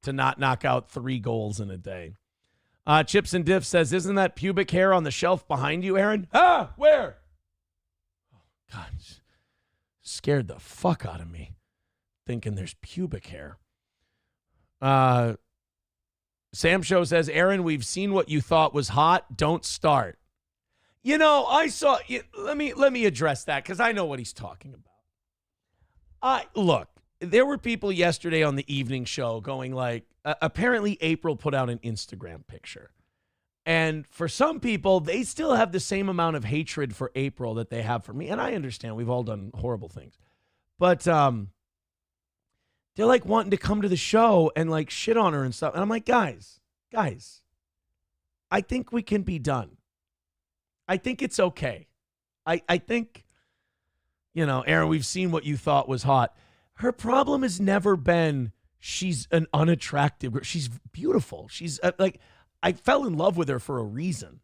to not knock out 3 goals in a day. Chips and Diff says, isn't that pubic hair on the shelf behind you, Aaron? Ah, where? Oh, God, scared the fuck out of me thinking there's pubic hair. Sam Show says, Aaron, we've seen what you thought was hot. Don't start. You know, I saw, let me address that because I know what he's talking about. Look, there were people yesterday on the evening show going like, apparently April put out an Instagram picture. And for some people, they still have the same amount of hatred for April that they have for me. And I understand we've all done horrible things. But they're like wanting to come to the show and like shit on her and stuff. And I'm like, guys, I think we can be done. I think it's okay. I think, Aaron, we've seen what you thought was hot. Her problem has never been she's an unattractive girl. She's beautiful. She's I fell in love with her for a reason.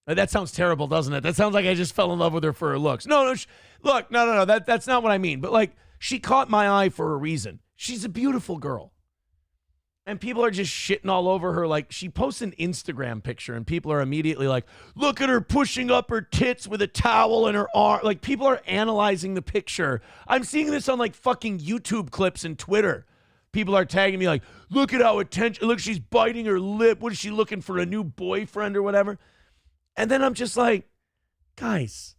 That sounds terrible, doesn't it? That sounds like I just fell in love with her for her looks. No. Look, no. That's not what I mean. But like, she caught my eye for a reason. She's a beautiful girl. And people are just shitting all over her. Like, she posts an Instagram picture and people are immediately like, look at her pushing up her tits with a towel in her arm. Like, people are analyzing the picture. I'm seeing this on like fucking YouTube clips and Twitter. People are tagging me like, look at how look, she's biting her lip. What is she looking for, a new boyfriend or whatever? And then I'm just like, guys,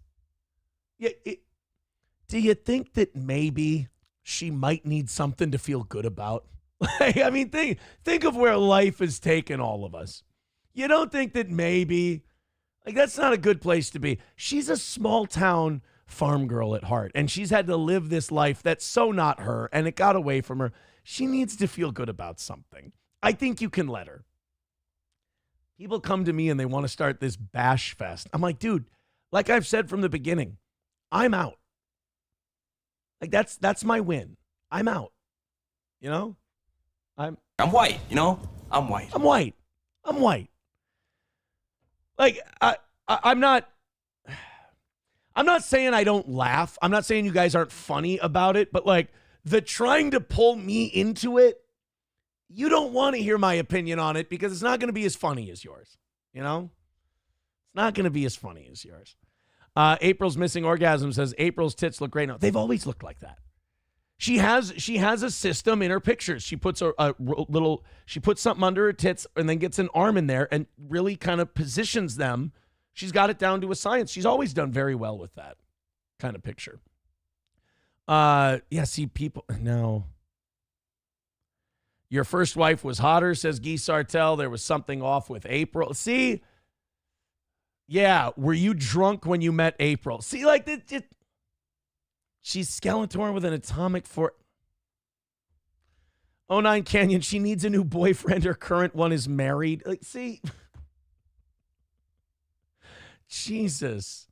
do you think that maybe she might need something to feel good about? I mean, think of where life has taken all of us. You don't think that maybe, like, that's not a good place to be. She's a small town farm girl at heart, and she's had to live this life that's so not her, and it got away from her. She needs to feel good about something. I think you can let her. People come to me and they want to start this bash fest. I'm like, dude, like I've said from the beginning, I'm out. Like, that's my win. I'm out. I'm white, I'm white. I'm white. Like, I'm not saying I don't laugh. I'm not saying you guys aren't funny about it, but like the trying to pull me into it, you don't want to hear my opinion on it because it's not going to be as funny as yours. It's not going to be as funny as yours. April's missing orgasm says April's tits look great now. They've always looked like that. She has a system in her pictures. She puts she puts something under her tits and then gets an arm in there and really kind of positions them. She's got it down to a science. She's always done very well with that kind of picture. See, people, no. Your first wife was hotter, says Guy Sartell. There was something off with April. See? Yeah, were you drunk when you met April? See, like, she's Skeletor with an atomic force. 09 Canyon, she needs a new boyfriend. Her current one is married. Like, see? Jesus.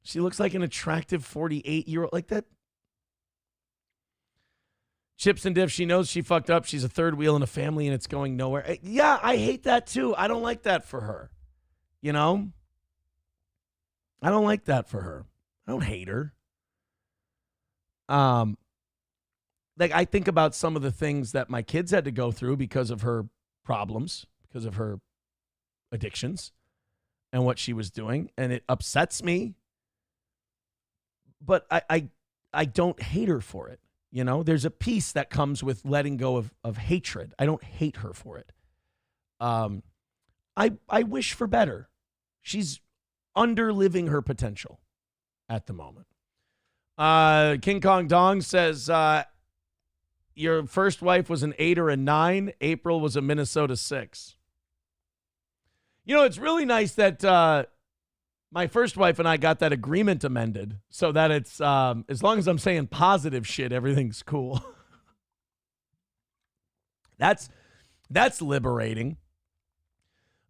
She looks like an attractive 48-year-old. Like that. Chips and Diff, she knows she fucked up. She's a third wheel in a family and it's going nowhere. Yeah, I hate that too. I don't like that for her. I don't like that for her. I don't hate her. Like, I think about some of the things that my kids had to go through because of her problems, because of her addictions and what she was doing, and it upsets me. But I don't hate her for it. There's a peace that comes with letting go of hatred. I don't hate her for it. I wish for better. She's under-living her potential at the moment. King Kong Dong says, your first wife was an 8 or a 9. April was a Minnesota 6. It's really nice that my first wife and I got that agreement amended so that it's, as long as I'm saying positive shit, everything's cool. That's liberating.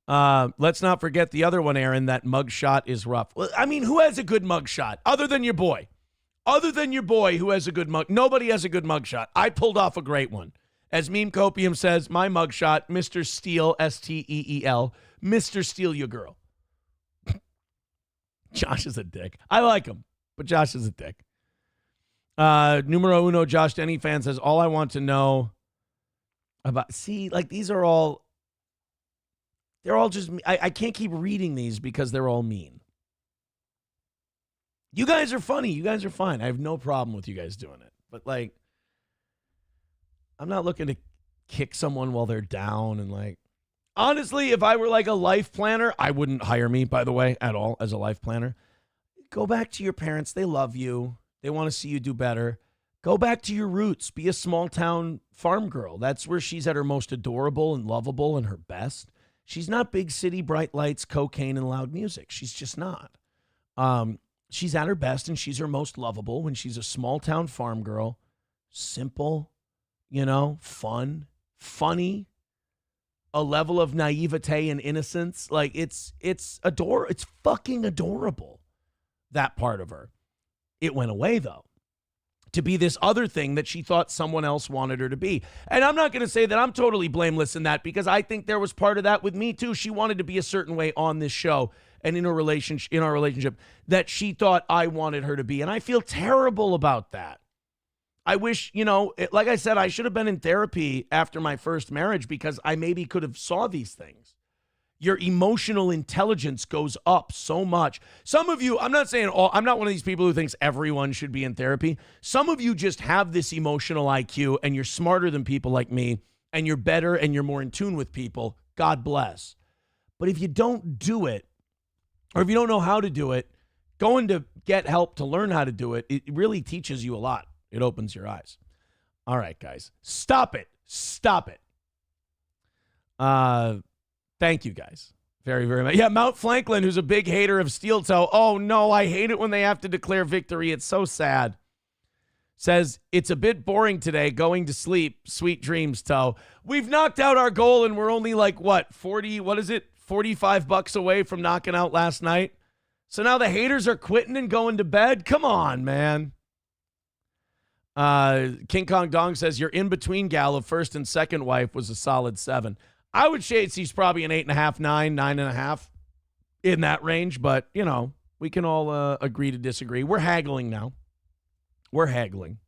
Let's not forget the other one, Aaron. That mugshot is rough. Well, I mean, who has a good mugshot other than your boy? Other than your boy, who has a good mug? Nobody has a good mugshot. I pulled off a great one. As Meme Copium says, my mugshot, Mr. Steele, Steel, Mr. Steal Your Girl. Josh is a dick. I like him, but Josh is a dick. Numero uno, Josh Denny fan says, all I want to know about, see, like, these are all, They're all just, I can't keep reading these because they're all mean. You guys are funny. You guys are fine. I have no problem with you guys doing it. But like, I'm not looking to kick someone while they're down. And like, honestly, if I were like a life planner, I wouldn't hire me, by the way, at all as a life planner. Go back to your parents. They love you. They want to see you do better. Go back to your roots. Be a small town farm girl. That's where she's at her most adorable and lovable and her best. She's not big city, bright lights, cocaine, and loud music. She's just not. She's at her best and she's her most lovable when she's a small town farm girl. Simple, fun, funny, a level of naivete and innocence. Like it's fucking adorable. That part of her. It went away though, to be this other thing that she thought someone else wanted her to be. And I'm not going to say that I'm totally blameless in that, because I think there was part of that with me too. She wanted to be a certain way on this show and in our relationship that she thought I wanted her to be. And I feel terrible about that. I wish, like I said, I should have been in therapy after my first marriage, because I maybe could have saw these things. Your emotional intelligence goes up so much. Some of you, I'm not one of these people who thinks everyone should be in therapy. Some of you just have this emotional IQ and you're smarter than people like me and you're better and you're more in tune with people. God bless. But if you don't do it, or if you don't know how to do it, going to get help to learn how to do it, it really teaches you a lot. It opens your eyes. All right, guys. Stop it. Stop it. Thank you, guys. Very, very much. Yeah, Mount Franklin, who's a big hater of Steel Toe. Oh, no, I hate it when they have to declare victory. It's so sad. Says, it's a bit boring today, going to sleep. Sweet dreams, Toe. We've knocked out our goal, and we're only like, $45 away from knocking out last night. So now the haters are quitting and going to bed? Come on, man. King Kong Dong says, your in-between gal of first and second wife was a solid 7. I would say he's probably an 8.5, 9.5, in that range. But, we can all agree to disagree. We're haggling now. We're haggling.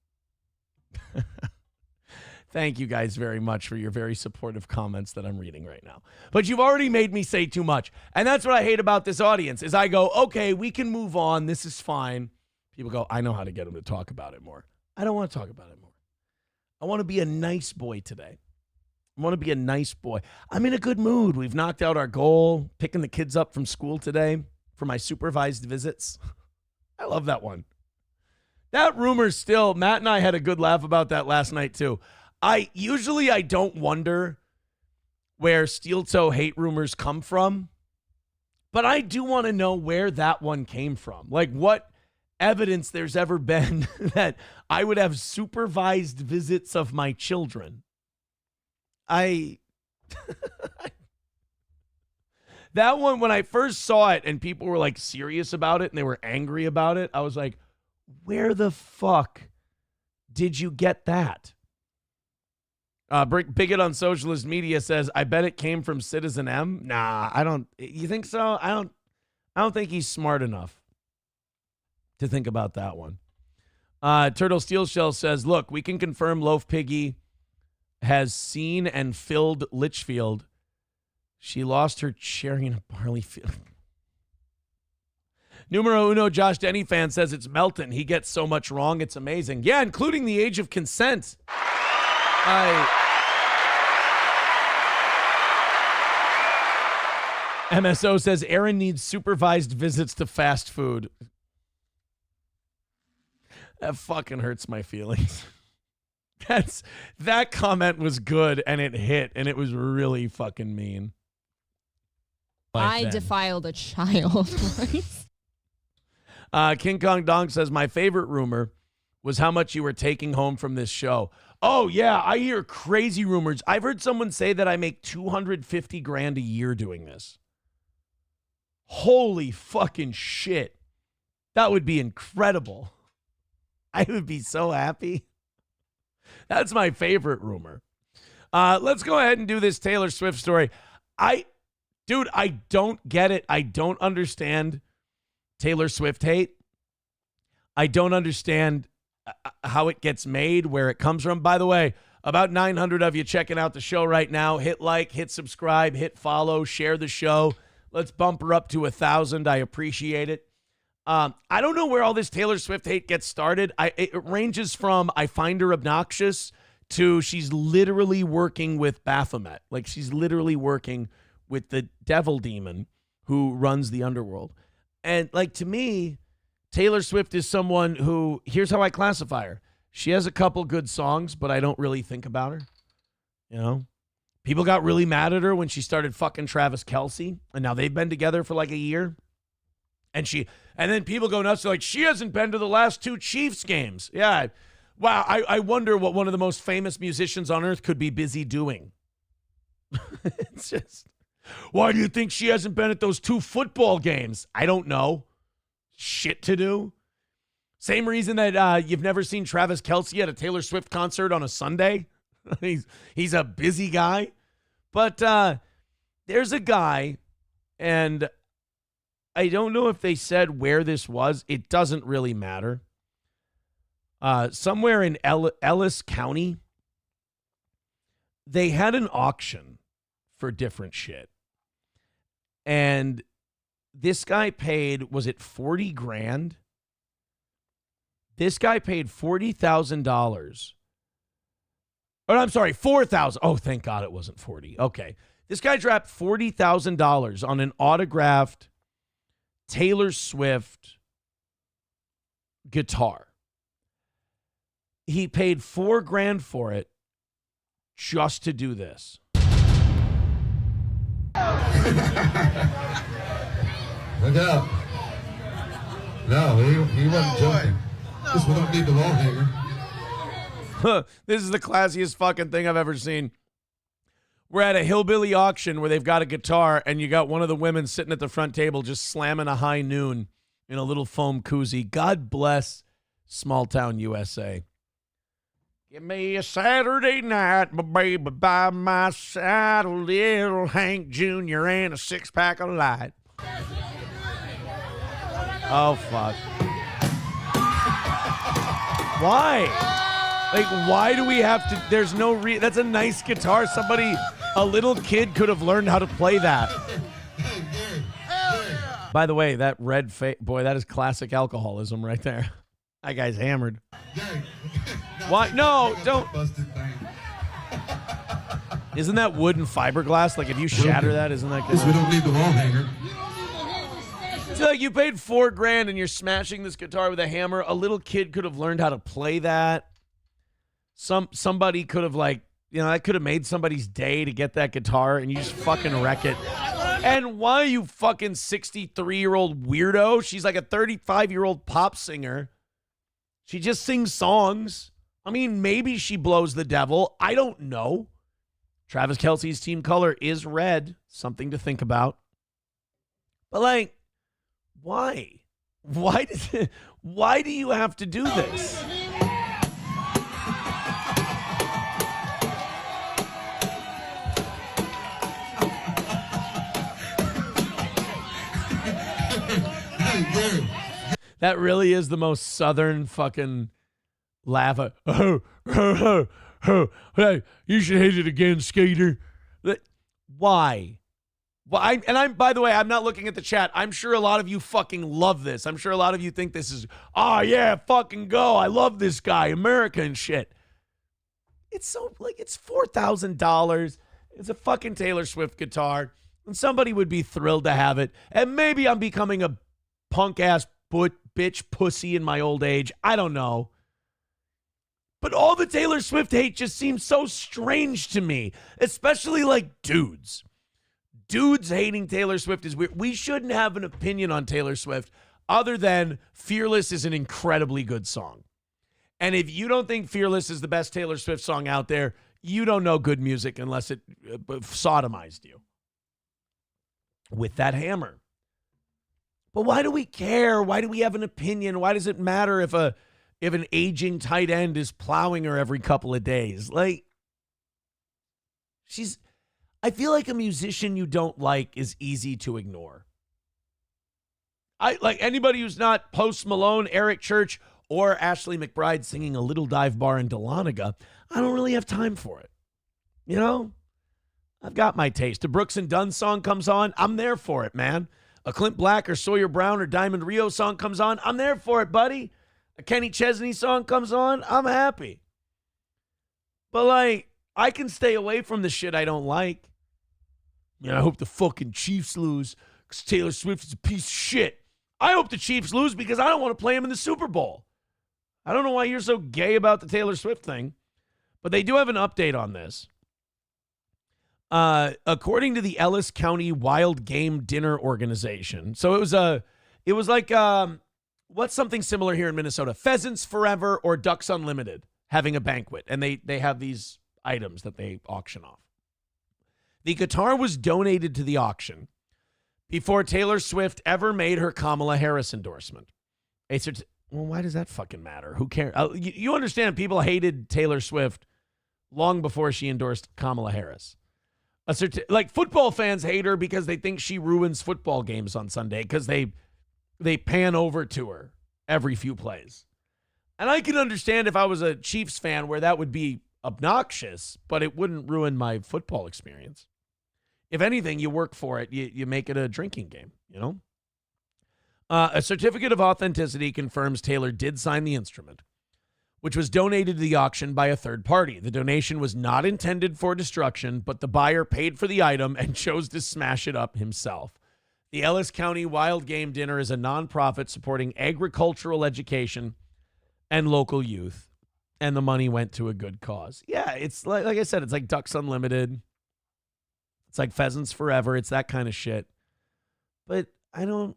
Thank you guys very much for your very supportive comments that I'm reading right now. But you've already made me say too much. And that's what I hate about this audience is I go, okay, we can move on. This is fine. People go, I know how to get them to talk about it more. I don't want to talk about it more. I want to be a nice boy today. I want to be a nice boy. I'm in a good mood. We've knocked out our goal, picking the kids up from school today for my supervised visits. I love that one. That rumor still, Matt and I had a good laugh about that last night too. I don't wonder where steel toe hate rumors come from, but I do want to know where that one came from. Like what evidence there's ever been that I would have supervised visits of my children. That one, when I first saw it and people were like serious about it and they were angry about it, I was like, where the fuck did you get that? Bigot on Socialist Media says, I bet it came from Citizen M. Nah, I don't. You think so? I don't think he's smart enough to think about that one. Turtle Steel Shell says, look, we can confirm Loaf Piggy has seen and filled Litchfield. She lost her cherry in a barley field. Numero uno Josh Denny fan says it's Melton. He gets so much wrong. It's amazing. Yeah, including the age of consent. MSO says Aaron needs supervised visits to fast food. That fucking hurts my feelings. That comment was good and it hit and it was really fucking mean. I defiled a child. King Kong Dong says my favorite rumor was how much you were taking home from this show. Oh yeah, I hear crazy rumors. I've heard someone say that I make $250,000 a year doing this. Holy fucking shit. That would be incredible. I would be so happy. That's my favorite rumor. Let's go ahead and do this Taylor Swift story. I don't get it. I don't understand Taylor Swift hate. I don't understand how it gets made, where it comes from. By the way, About 900 of you checking out the show right now. Hit like, hit subscribe, hit follow, share the show. Let's bump her up to 1,000. I appreciate it. I don't know where all this Taylor Swift hate gets started. It ranges from I find her obnoxious to she's literally working with Baphomet. Like, she's literally working with the devil demon who runs the underworld. And, like, to me, Taylor Swift is someone who, here's how I classify her. She has a couple good songs, but I don't really think about her. You know? People got really mad at her when she started fucking Travis Kelce, and now they've been together for like a year. And then people go nuts. They're like, she hasn't been to the last 2 Chiefs games. Yeah. Wow. I wonder what one of the most famous musicians on earth could be busy doing. It's just, why do you think she hasn't been at those 2 football games? I don't know. Shit to do. Same reason that you've never seen Travis Kelce at a Taylor Swift concert on a Sunday. He's a busy guy. But there's a guy, and I don't know if they said where this was. It doesn't really matter. Somewhere in Ellis County, they had an auction for different shit. And this guy paid, was it 40 grand? This guy paid $40,000. Oh, I'm sorry, 4,000. Oh, thank God it wasn't 40. Okay. This guy dropped $40,000 on an autographed Taylor Swift guitar. He paid $4 grand for it just to do this. Look up. No, he wasn't joking. This one don't need the wall hanger. This is the classiest fucking thing I've ever seen. We're at a hillbilly auction where they've got a guitar and you got one of the women sitting at the front table just slamming a high noon in a little foam koozie. God bless small town USA. Give me a Saturday night, my baby by my side, a little Hank Jr. and a 6-pack of light. Oh, fuck. Why? Like, why do we have to? There's no that's a nice guitar. A little kid could have learned how to play that. By the way, that red face, boy, that is classic alcoholism right there. That guy's hammered. Why? No, don't. Isn't that wood and fiberglass? Like, if you shatter that, isn't that good? We don't need the wall hanger. It's like you paid $4 grand and you're smashing this guitar with a hammer. A little kid could have learned how to play that. Somebody could have, like, that could have made somebody's day to get that guitar, and you just fucking wreck it. And why, you fucking 63-year-old weirdo? She's like a 35-year-old pop singer. She just sings songs. I mean, maybe she blows the devil. I don't know. Travis Kelce's team color is red. Something to think about. But, like, why? Why do you have to do this? That really is the most southern fucking laugh. Hey, you should hit it again, skater. Why? Well, by the way, I'm not looking at the chat. I'm sure a lot of you fucking love this. I'm sure a lot of you think this is, yeah, fucking go. I love this guy, America and shit. It's so, like, it's $4,000. It's a fucking Taylor Swift guitar. And somebody would be thrilled to have it. And maybe I'm becoming a punk-ass bitch pussy in my old age. I don't know. But all the Taylor Swift hate just seems so strange to me. Especially, like, dudes. Dudes hating Taylor Swift is weird. We shouldn't have an opinion on Taylor Swift other than Fearless is an incredibly good song. And if you don't think Fearless is the best Taylor Swift song out there, you don't know good music unless it sodomized you with that hammer. But why do we care? Why do we have an opinion? Why does it matter if an aging tight end is plowing her every couple of days? Like, I feel like a musician you don't like is easy to ignore. I like anybody who's not Post Malone, Eric Church, or Ashley McBride singing a Little Dive Bar in Dahlonega, I don't really have time for it. You know? I've got my taste. A Brooks and Dunn song comes on, I'm there for it, man. A Clint Black or Sawyer Brown or Diamond Rio song comes on, I'm there for it, buddy. A Kenny Chesney song comes on, I'm happy. But, like, I can stay away from the shit I don't like. Man, I hope the fucking Chiefs lose because Taylor Swift is a piece of shit. I hope the Chiefs lose because I don't want to play them in the Super Bowl. I don't know why you're so gay about the Taylor Swift thing, but they do have an update on this. According to the Ellis County Wild Game Dinner Organization, so it was like what's something similar here in Minnesota? Pheasants Forever or Ducks Unlimited having a banquet, and they have these items that they auction off. The guitar was donated to the auction before Taylor Swift ever made her Kamala Harris endorsement. Well, why does that fucking matter? Who cares? You understand people hated Taylor Swift long before she endorsed Kamala Harris. Like football fans hate her because they think she ruins football games on Sunday because they pan over to her every few plays. And I can understand if I was a Chiefs fan where that would be obnoxious, but it wouldn't ruin my football experience. If anything, you work for it. You make it a drinking game, you know? A certificate of authenticity confirms Taylor did sign the instrument, which was donated to the auction by a third party. The donation was not intended for destruction, but the buyer paid for the item and chose to smash it up himself. The Ellis County Wild Game Dinner is a nonprofit supporting agricultural education and local youth, and the money went to a good cause. Yeah, it's like I said, it's like Ducks Unlimited. It's like Pheasants Forever. It's that kind of shit. But I don't...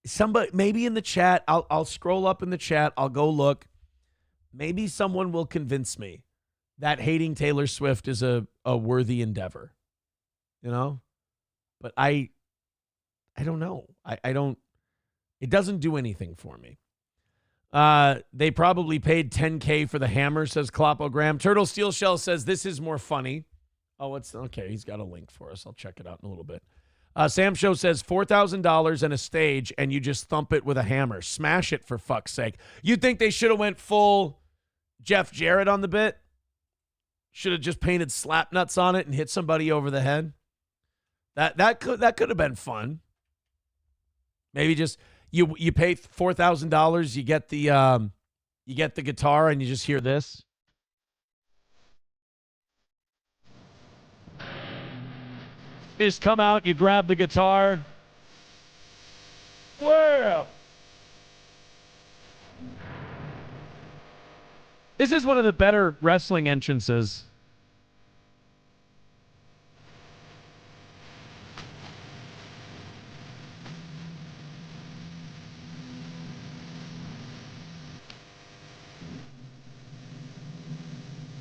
Somebody, maybe in the chat, I'll scroll up in the chat. I'll go look. Maybe someone will convince me that hating Taylor Swift is a worthy endeavor. You know? But I don't know. I don't... It doesn't do anything for me. They probably paid $10K for the hammer, says Clopogram. Turtle Steel Shell says this is more funny. Oh, it's okay. He's got a link for us. I'll check it out in a little bit. Sam Show says $4,000 and a stage, and you just thump it with a hammer. Smash it, for fuck's sake. You think they should have went full Jeff Jarrett on the bit? Should have just painted slap nuts on it and hit somebody over the head? That could have been fun. Maybe just you pay $4,000, you get the guitar, and you just hear this. You just come out, you grab the guitar. Well, this is one of the better wrestling entrances.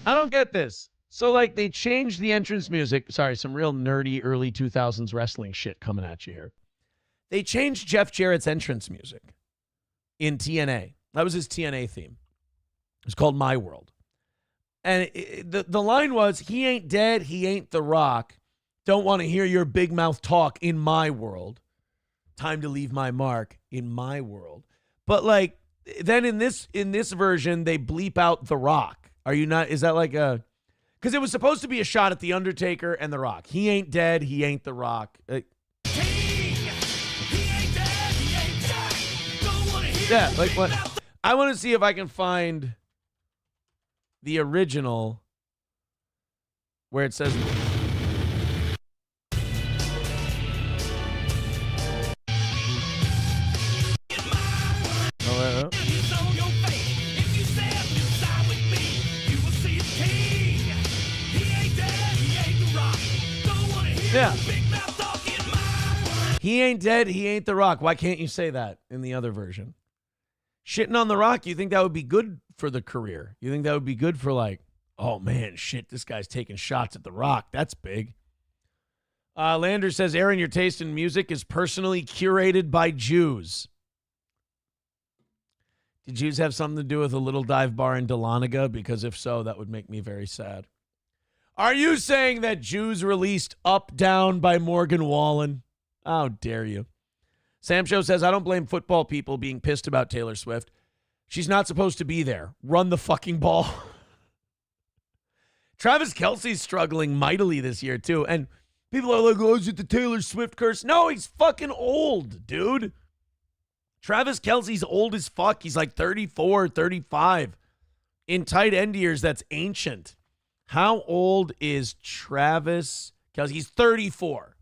I don't get this. So, like, they changed the entrance music. Sorry, some real nerdy early 2000s wrestling shit coming at you here. They changed Jeff Jarrett's entrance music in TNA. That was his TNA theme. It was called My World. And the line was, he ain't dead, he ain't The Rock. Don't want to hear your big mouth talk in my world. Time to leave my mark in my world. But, like, then in this version, they bleep out The Rock. Are you not, is that like a... Because it was supposed to be a shot at The Undertaker and The Rock. He ain't dead. He ain't The Rock. Yeah, like what? I want to see if I can find the original where it says... Yeah. He ain't dead, he ain't The Rock. Why can't you say that in the other version? Shitting on The Rock, you think that would be good for the career? You think that would be good for, like, oh man, shit, this guy's taking shots at The Rock. That's big. Lander says, Aaron, your taste in music is personally curated by Jews. Did Jews have something to do with a little dive bar in Dahlonega? Because if so, that would make me very sad. Are you saying that Jews released Up Down by Morgan Wallen? How dare you? Sam Show says, I don't blame football people being pissed about Taylor Swift. She's not supposed to be there. Run the fucking ball. Travis Kelce's struggling mightily this year, too. And people are like, oh, is it the Taylor Swift curse? No, he's fucking old, dude. Travis Kelce's old as fuck. He's like 34, 35. In tight end years, that's ancient. How old is Travis Kelce? He's 34.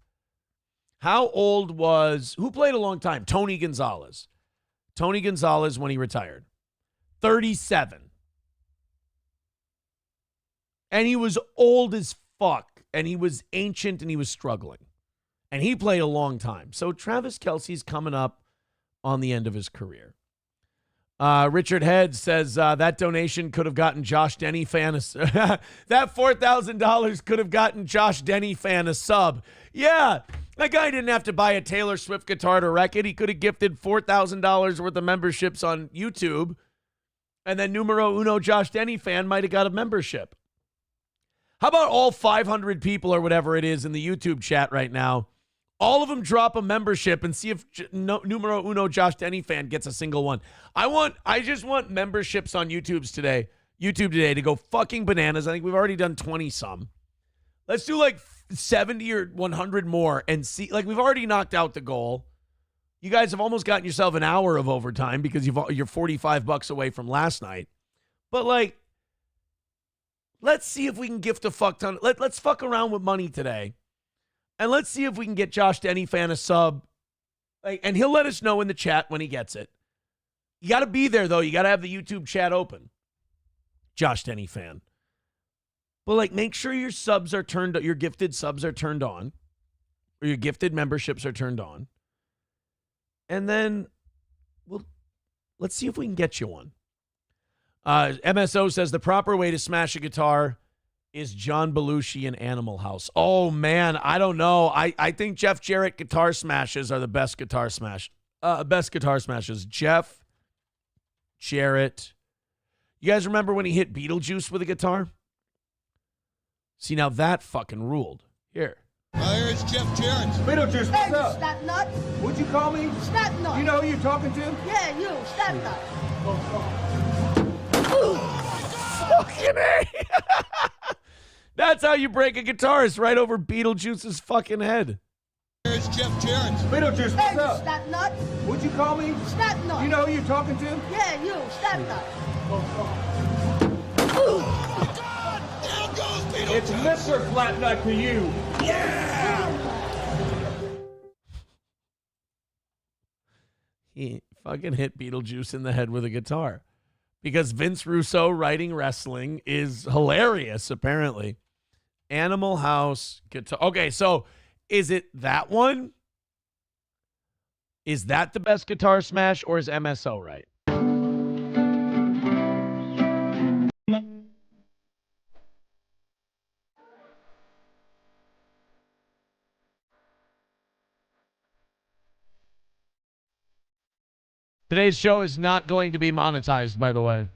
How old was, who played a long time? Tony Gonzalez. Tony Gonzalez when he retired. 37. And he was old as fuck. And he was ancient and he was struggling. And he played a long time. So Travis Kelce's coming up on the end of his career. Richard Head says that donation could have gotten Josh Denny fan that $4,000 could have gotten Josh Denny fan a sub. Yeah, that guy didn't have to buy a Taylor Swift guitar to wreck it. He could have gifted $4,000 worth of memberships on YouTube, and then numero uno Josh Denny fan might have got a membership. How about all 500 people or whatever it is in the YouTube chat right now? All of them drop a membership and see if numero uno Josh Denny fan gets a single one. I just want memberships on YouTube today to go fucking bananas. I think we've already done 20 some. Let's do like 70 or 100 more and see. Like, we've already knocked out the goal. You guys have almost gotten yourself an hour of overtime because you're $45 away from last night. But like, let's see if we can gift a fuck ton. Let's fuck around with money today. And let's see if we can get Josh Denny fan a sub. And he'll let us know in the chat when he gets it. You got to be there, though. You got to have the YouTube chat open. Josh Denny fan. But, like, make sure your subs are turned, your gifted subs are turned on. Or your gifted memberships are turned on. And then, let's see if we can get you one. MSO says the proper way to smash a guitar is John Belushi in Animal House. Oh, man, I don't know. I think Jeff Jarrett guitar smashes are the best guitar smashes. Jeff Jarrett. You guys remember when he hit Beetlejuice with a guitar? See, now that fucking ruled. Here. Here's Jeff Jarrett. Beetlejuice, what's up? Snap nut. What'd you call me? Snap nut. You know who you're talking to? Yeah, you. Snap nut. Fucking A. That's how you break a guitarist, right over Beetlejuice's fucking head. Here's Jeff Jarrett. Beetlejuice, what's up? Snap nut. What'd you call me? Snap nut. You know who you're talking to? Yeah, you. Snap nut. It's Mr. Flat Nut to you. He fucking hit Beetlejuice in the head with a guitar. Because Vince Russo writing wrestling is hilarious, apparently. Animal House guitar. Okay, so is it that one? Is that the best guitar smash, or is MSO right? Today's show is not going to be monetized, by the way.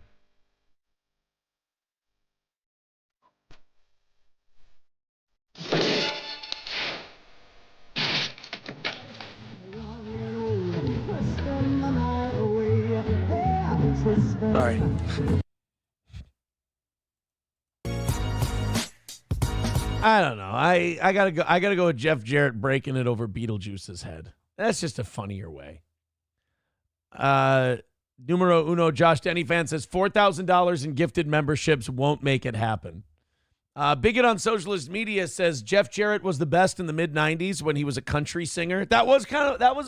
Sorry. I don't know. I gotta go with Jeff Jarrett breaking it over Beetlejuice's head. That's just a funnier way. Numero uno Josh Denny fan says $4,000 in gifted memberships won't make it happen. Bigot on Socialist Media says Jeff Jarrett was the best in the mid-90s when he was a country singer. That was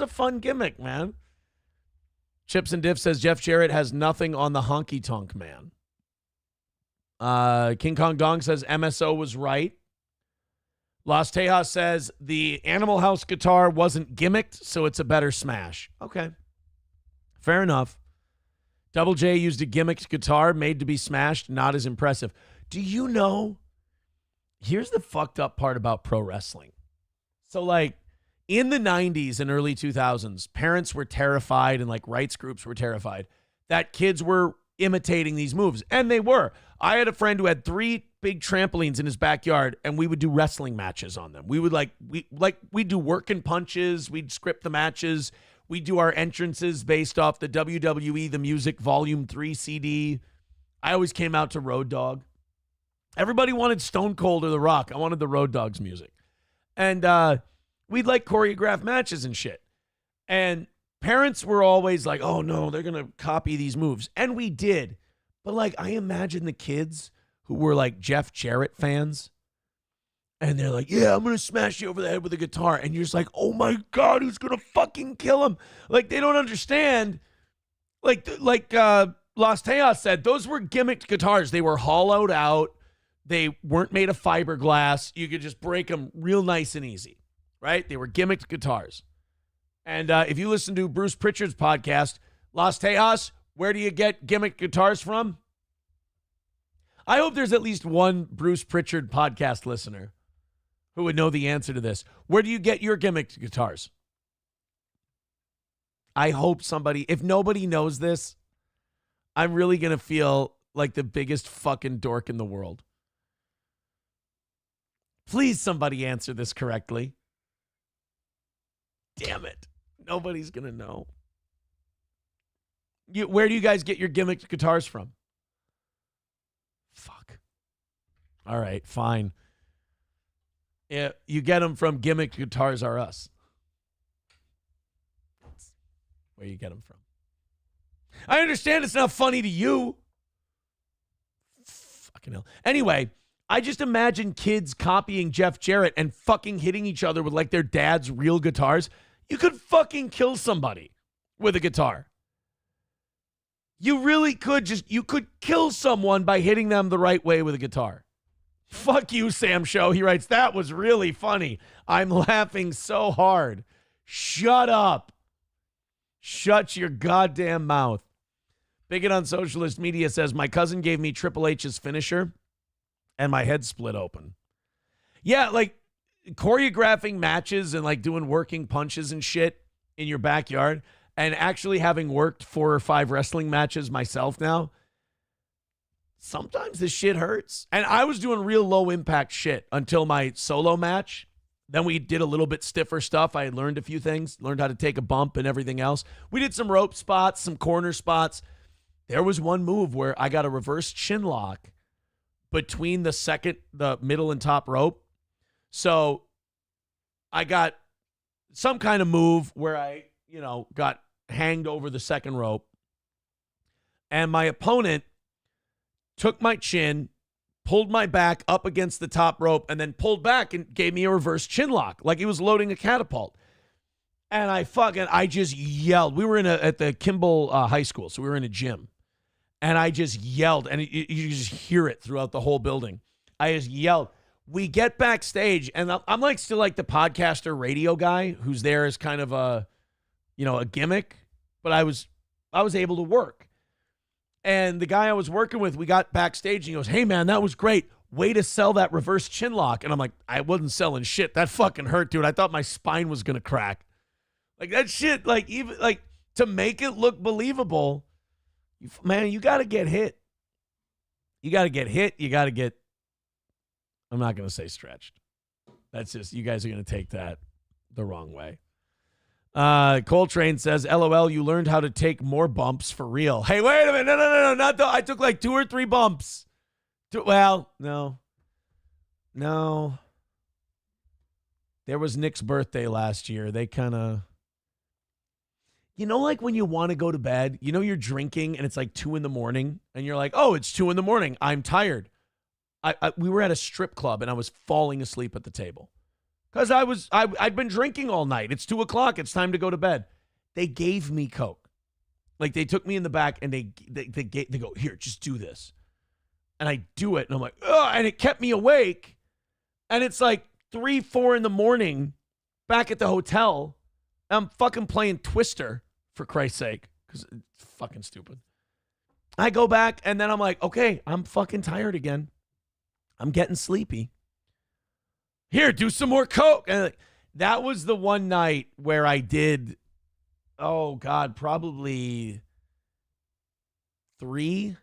a fun gimmick, man. Chips and Diff says Jeff Jarrett has nothing on the honky tonk man. King Kong Dong says MSO was right. Las Tejas says the Animal House guitar wasn't gimmicked, so it's a better smash. Okay. Fair enough. Double J used a gimmicked guitar made to be smashed, not as impressive. Do you know? Here's the fucked up part about pro wrestling. So, like, in the 90s and early 2000s, parents were terrified and, like, rights groups were terrified that kids were imitating these moves. And they were. I had a friend who had 3 big trampolines in his backyard, and we would do wrestling matches on them. We would, we'd do working punches. We'd script the matches. We do our entrances based off the WWE The Music Volume 3 CD. I always came out to Road Dogg. Everybody wanted Stone Cold or The Rock. I wanted the Road Dogg's music. And we'd like choreograph matches and shit. And parents were always like, oh no, they're going to copy these moves. And we did. But like, I imagine the kids who were like Jeff Jarrett fans. And they're like, yeah, I'm going to smash you over the head with a guitar. And you're just like, oh my God, who's going to fucking kill him? Like, they don't understand. Like Los Tejas said, those were gimmicked guitars. They were hollowed out. They weren't made of fiberglass. You could just break them real nice and easy, right? They were gimmicked guitars. And if you listen to Bruce Pritchard's podcast, Los Tejas, where do you get gimmicked guitars from? I hope there's at least one Bruce Pritchard podcast listener who would know the answer to this. Where do you get your gimmicked guitars? I hope somebody, if nobody knows this, I'm really going to feel like the biggest fucking dork in the world. Please, somebody answer this correctly. Damn it. Nobody's going to know. Where do you guys get your gimmicked guitars from? Fuck. All right, fine. Yeah, you get them from Gimmicked Guitars Are Us. That's where you get them from. I understand it's not funny to you. Fucking hell. Anyway, I just imagine kids copying Jeff Jarrett and fucking hitting each other with like their dad's real guitars. You could fucking kill somebody with a guitar. You really could you could kill someone by hitting them the right way with a guitar. Fuck you, Sam Show. He writes, that was really funny. I'm laughing so hard. Shut up. Shut your goddamn mouth. Bigot on Socialist Media says, my cousin gave me Triple H's finisher and my head split open. Yeah, like choreographing matches and like doing working punches and shit in your backyard and actually having worked 4 or 5 wrestling matches myself now, sometimes this shit hurts. And I was doing real low impact shit until my solo match. Then we did a little bit stiffer stuff. I had learned a few things, learned how to take a bump and everything else. We did some rope spots, some corner spots. There was one move where I got a reverse chin lock between the middle and top rope. So I got some kind of move where I, got hanged over the second rope. And my opponent took my chin, pulled my back up against the top rope, and then pulled back and gave me a reverse chin lock like he was loading a catapult. And I just yelled. We were at the Kimball High School, so we were in a gym. And I just yelled, and you just hear it throughout the whole building. I just yelled. We get backstage, and I'm like still like the podcaster radio guy who's there as kind of a gimmick, but I was able to work. And the guy I was working with, we got backstage, and he goes, hey, man, that was great. Way to sell that reverse chin lock. And I'm like, I wasn't selling shit. That fucking hurt, dude. I thought my spine was going to crack. Like, that shit, like, even, like, to make it look believable, you got to get hit. You got to get hit. You got to get, I'm not going to say stretched. That's just, you guys are going to take that the wrong way. Coltrane says, LOL, you learned how to take more bumps for real. Hey, wait a minute. No, not though. I took like 2 or 3 bumps. No. There was Nick's birthday last year. They kind of, like when you want to go to bed, you're drinking and it's like 2 a.m. and you're like, oh, it's 2 a.m. I'm tired. We were at a strip club and I was falling asleep at the table. Because I'd been drinking all night. It's 2:00. It's time to go to bed. They gave me Coke. Like, they took me in the back and they go, here, just do this. And I do it. And I'm like, ugh, and it kept me awake. And it's like 3, 4 in the morning back at the hotel. I'm fucking playing Twister, for Christ's sake. Because it's fucking stupid. I go back and then I'm like, okay, I'm fucking tired again. I'm getting sleepy. Here, do some more Coke. And that was the one night where I did, oh God, probably three,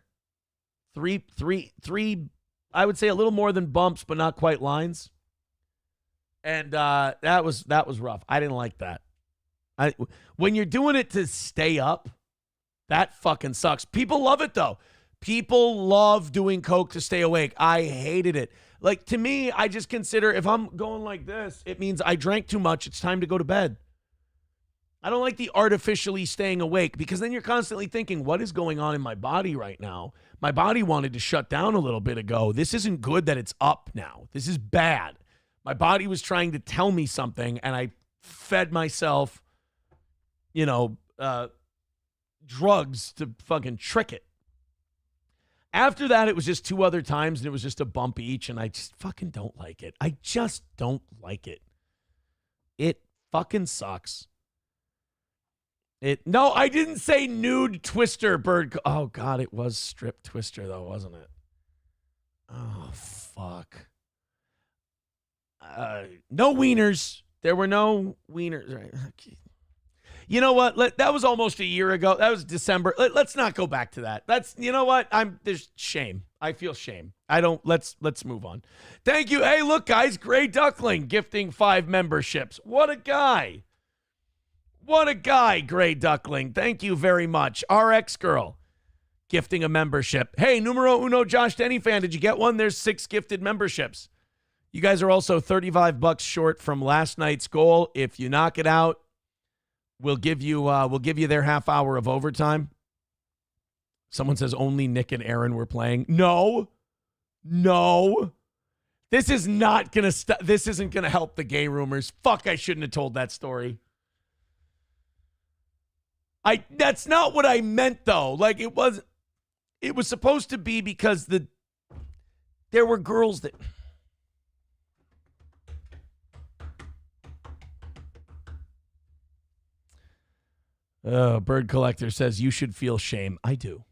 I would say a little more than bumps, but not quite lines. And that was rough. I didn't like that. When you're doing it to stay up, that fucking sucks. People love it, though. People love doing coke to stay awake. I hated it. Like, to me, I just consider if I'm going like this, it means I drank too much. It's time to go to bed. I don't like the artificially staying awake because then you're constantly thinking, what is going on in my body right now? My body wanted to shut down a little bit ago. This isn't good that it's up now. This is bad. My body was trying to tell me something, and I fed myself, drugs to fucking trick it. After that, it was just 2 other times, and it was just a bump each, and I just fucking don't like it. I just don't like it. It fucking sucks. No, I didn't say nude twister, Bird. Oh, God, it was strip twister, though, wasn't it? Oh, fuck. No wieners. There were no wieners. Right. Okay. You know what? That was almost a year ago. That was December. Let's not go back to that. You know what? There's shame. I feel shame. Let's move on. Thank you. Hey, look, guys, Gray Duckling gifting 5 memberships. What a guy. What a guy, Gray Duckling. Thank you very much. RX Girl gifting a membership. Hey, numero uno Josh Denny fan, did you get one? There's 6 gifted memberships. You guys are also $35 short from last night's goal. If you knock it out, we'll give you their half hour of overtime. Someone says only Nick and Aaron were playing. No. This is not gonna this isn't gonna help the gay rumors. Fuck, I shouldn't have told that story. That's not what I meant though. Like it was supposed to be because there were girls that Bird Collector says you should feel shame. I do.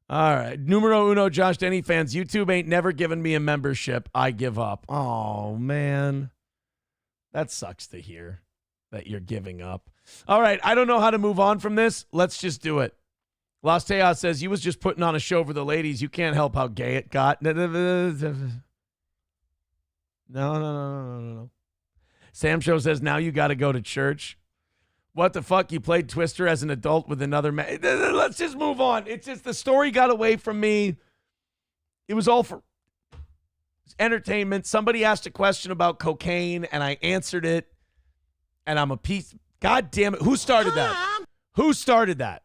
All right. Numero uno, Josh Denny fans. YouTube ain't never given me a membership. I give up. Oh, man. That sucks to hear that you're giving up. All right. I don't know how to move on from this. Let's just do it. Las Tejas says, you was just putting on a show for the ladies. You can't help how gay it got. No. Sam Show says, now you got to go to church. What the fuck? You played Twister as an adult with another man. Let's just move on. It's just the story got away from me. It was all for entertainment. Somebody asked a question about cocaine, and I answered it, and I'm a piece. God damn it. Who started that? Who started that?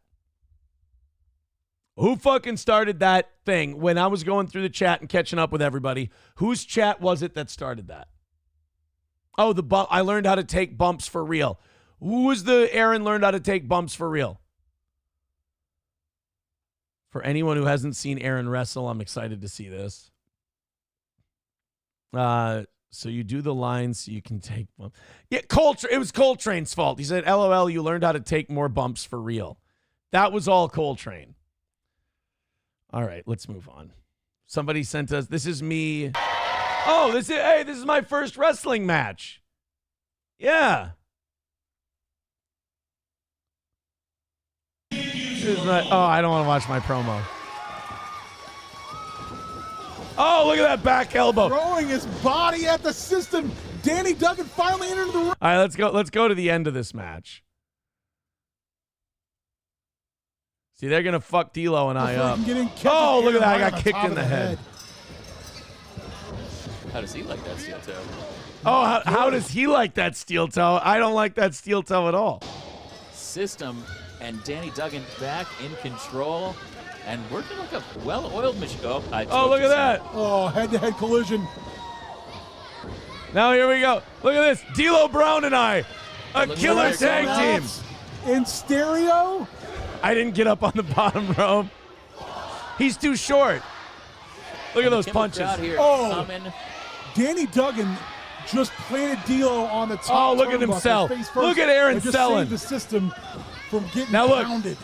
Who fucking started that thing when I was going through the chat and catching up with everybody? Whose chat was it that started that? Oh, I learned how to take bumps for real. Who was the Aaron learned how to take bumps for real? For anyone who hasn't seen Aaron wrestle, I'm excited to see this. So you do the lines so you can take bumps. Yeah, it was Coltrane's fault. He said, LOL, you learned how to take more bumps for real. That was all Coltrane. All right, let's move on. Somebody sent us, this is me. Oh, this is my first wrestling match. Yeah. I don't want to watch my promo. Oh, look at that back elbow. Throwing his body at the system. Danny Duggan finally entered the ring. All right, let's go to the end of this match. See, they're going to fuck D'Lo and I up. Oh, look at that. I got kicked in the head. How does he like that steel toe? Oh, how does he like that steel toe? I don't like that steel toe at all. System and Danny Duggan back in control and working like a well-oiled machine. Oh, look at that. Oh, head-to-head collision. Now here we go. Look at this. D'Lo Brown and I, a killer tag team. In stereo? I didn't get up on the bottom rope. He's too short. Look at those punches. Danny Duggan just planted D'Lo on the top. Oh, look at himself. Look at Aaron selling. The system from getting pounded.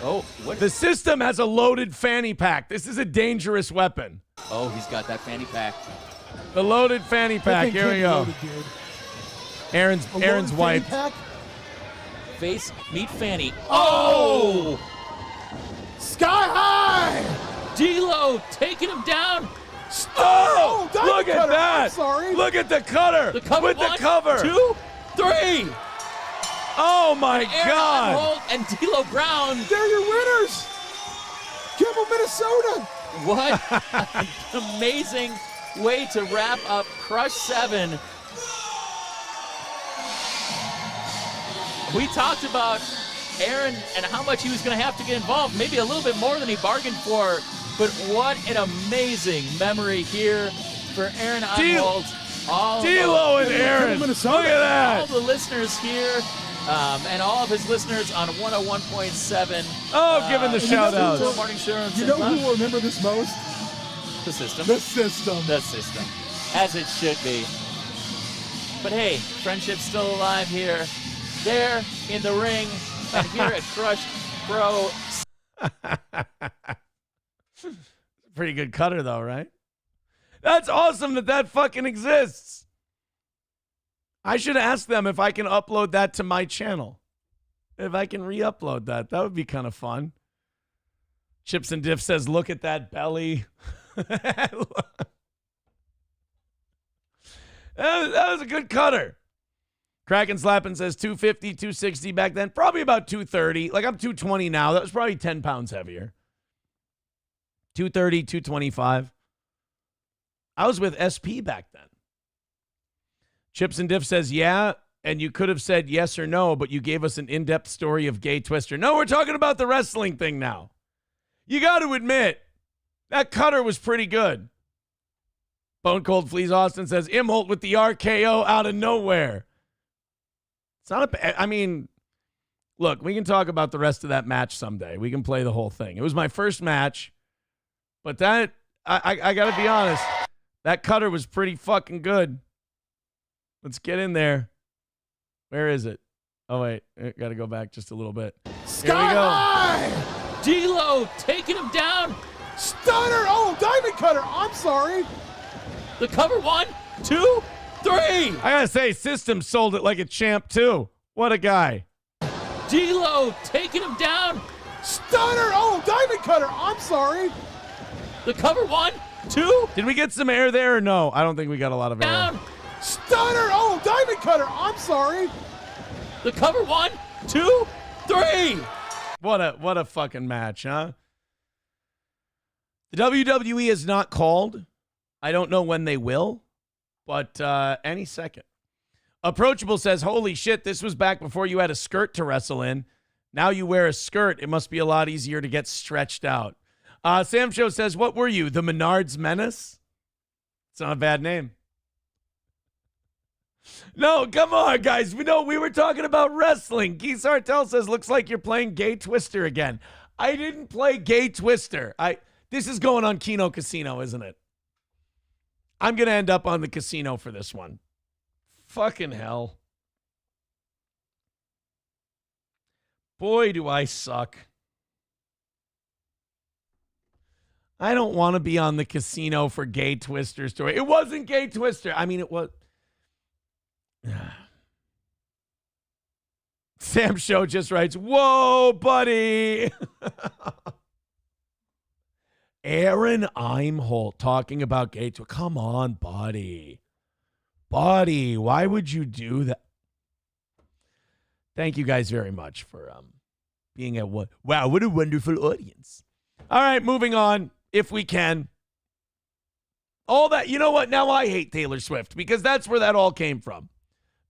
Oh, what? The system has a loaded fanny pack. This is a dangerous weapon. Oh, he's got that fanny pack. The loaded fanny pack. Here we go. Loaded, Aaron's wiped. Face, meet fanny. Oh! Sky high! D'Lo taking him down. Oh! Look Look at cutter. that. I'm sorry. Look at the cutter. The cover with one, the cover. 2, 3. Oh my Aaron God. Holt and D'Lo Brown. They're your winners. Kimball, Minnesota. What an amazing way to wrap up Crush 7. We talked about Aaron and how much he was going to have to get involved, maybe a little bit more than he bargained for, but what an amazing memory here for Aaron Holt. D'Lo and Aaron. Look at that. All the listeners here and all of his listeners on 101.7. Oh, giving the shout out. Morning show. You know who will remember this most? The system. The system. The system. As it should be. But hey, friendship's still alive here. There in the ring and here at Crush Pro. Pretty good cutter, though, right? That's awesome that fucking exists. I should ask them if I can upload that to my channel. If I can re-upload that. That would be kind of fun. Chips and Diff says, look at that belly. That was a good cutter. Kraken Slappin' says 250, 260 back then. Probably about 230. Like, I'm 220 now. That was probably 10 pounds heavier. 230, 225. I was with SP back then. Chips and Diff says, yeah, and you could have said yes or no, but you gave us an in-depth story of Gay Twister. No, we're talking about the wrestling thing now. You got to admit, that cutter was pretty good. Bone Cold Fleas Austin says, Imholt with the RKO out of nowhere. It's not I mean, look, we can talk about the rest of that match someday. We can play the whole thing. It was my first match, but that, I got to be honest, that cutter was pretty fucking good. Let's get in there. Where is it? Oh, wait. I got to go back just a little bit. Here we go. D'Lo taking him down. Stunner. Oh, diamond cutter. I'm sorry. The cover 1, 2, 3. I got to say, System sold it like a champ, too. What a guy. D'Lo taking him down. Stunner. Oh, diamond cutter. I'm sorry. The cover 1, 2. Did we get some air there or no? I don't think we got a lot of air. Down. Stunner. Oh, diamond cutter. I'm sorry. The cover 1, 2, 3. What a fucking match, huh? The WWE is not called. I don't know when they will, but any second. Approachable says, holy shit, this was back before you had a skirt to wrestle in. Now you wear a skirt. It must be a lot easier to get stretched out. Sam Show says, what were you, the Menards Menace? It's not a bad name. No, come on, guys. We were talking about wrestling. Keith Sartell says, looks like you're playing Gay Twister again. I didn't play Gay Twister. This is going on Kino Casino, isn't it? I'm going to end up on the casino for this one. Fucking hell. Boy, do I suck. I don't want to be on the casino for Gay Twister story. It wasn't Gay Twister. I mean, it was. Sam Show just writes, whoa, buddy. Aaron Imholt talking about Gay Twister. Come on, buddy. Buddy, why would you do that? Thank you guys very much for being at what? Wow, what a wonderful audience. All right, moving on, if we can. All that, you know what? Now I hate Taylor Swift because that's where that all came from.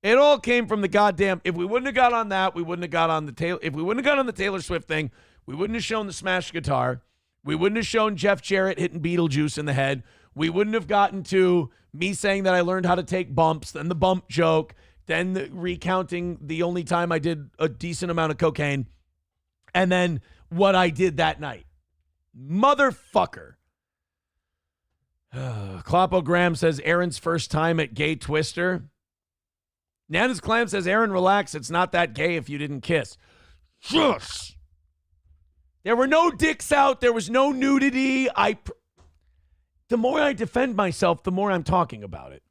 It all came from the goddamn. If we wouldn't have got on that, we wouldn't have got on the Taylor. If we wouldn't have got on the Taylor Swift thing, we wouldn't have shown the smash guitar. We wouldn't have shown Jeff Jarrett hitting Beetlejuice in the head. We wouldn't have gotten to me saying that I learned how to take bumps, then the bump joke, then recounting the only time I did a decent amount of cocaine, and then what I did that night. Motherfucker. Kloppo Graham says Aaron's first time at Gay Twister. Nana's Clam says, Aaron, relax. It's not that gay if you didn't kiss. Shush. There were no dicks out. There was no nudity. The more I defend myself, the more I'm talking about it.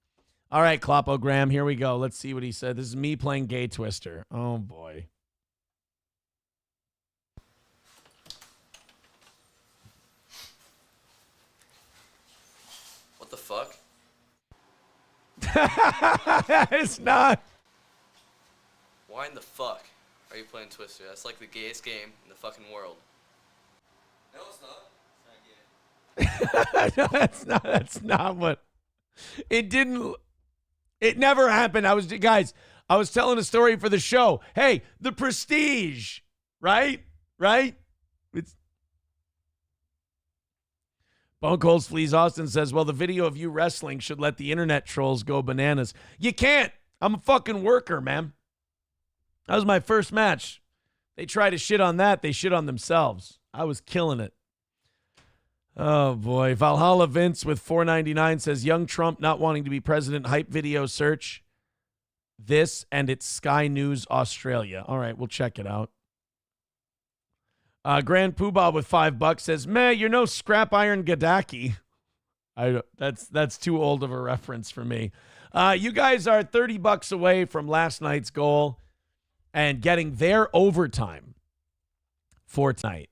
All right, Kloppo Graham, here we go. Let's see what he said. This is me playing Gay Twister. Oh, boy. What the fuck? It's not. Why in the fuck are you playing Twister? That's like the gayest game in the fucking world. No, it's not. No, that's not what. It never happened. I was telling a story for the show. Hey, the Prestige, right? It's Bone Cold Fleas Austin says, well, the video of you wrestling should let the internet trolls go bananas. You can't. I'm a fucking worker, man. That was my first match. They try to shit on that. They shit on themselves. I was killing it. Oh, boy. Valhalla Vince with $4.99 says, young Trump not wanting to be president, hype video search this, and it's Sky News Australia. All right, we'll check it out. Grand Poobah with $5 says, meh, you're no Scrap Iron Gadaki. That's too old of a reference for me. You guys are $30 away from last night's goal and getting their overtime for tonight,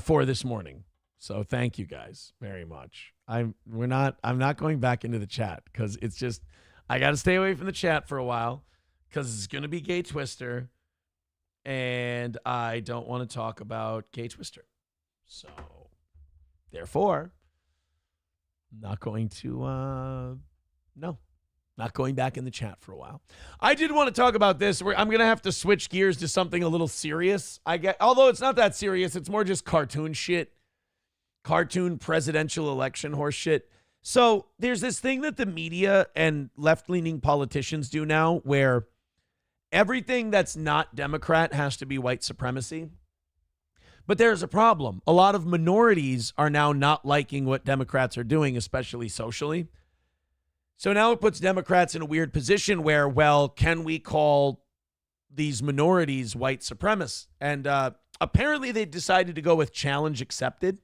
for this morning. So thank you guys very much. I'm not going back into the chat because it's just I got to stay away from the chat for a while because it's going to be Gay Twister, and I don't want to talk about Gay Twister. So therefore, not going to not going back in the chat for a while. I did want to talk about this. I'm going to have to switch gears to something a little serious. Although it's not that serious, it's more just cartoon shit. Cartoon presidential election horse shit. So there's this thing that the media and left-leaning politicians do now where everything that's not Democrat has to be white supremacy. But there's a problem. A lot of minorities are now not liking what Democrats are doing, especially socially. So now it puts Democrats in a weird position where, well, can we call these minorities white supremacists? And apparently they decided to go with challenge accepted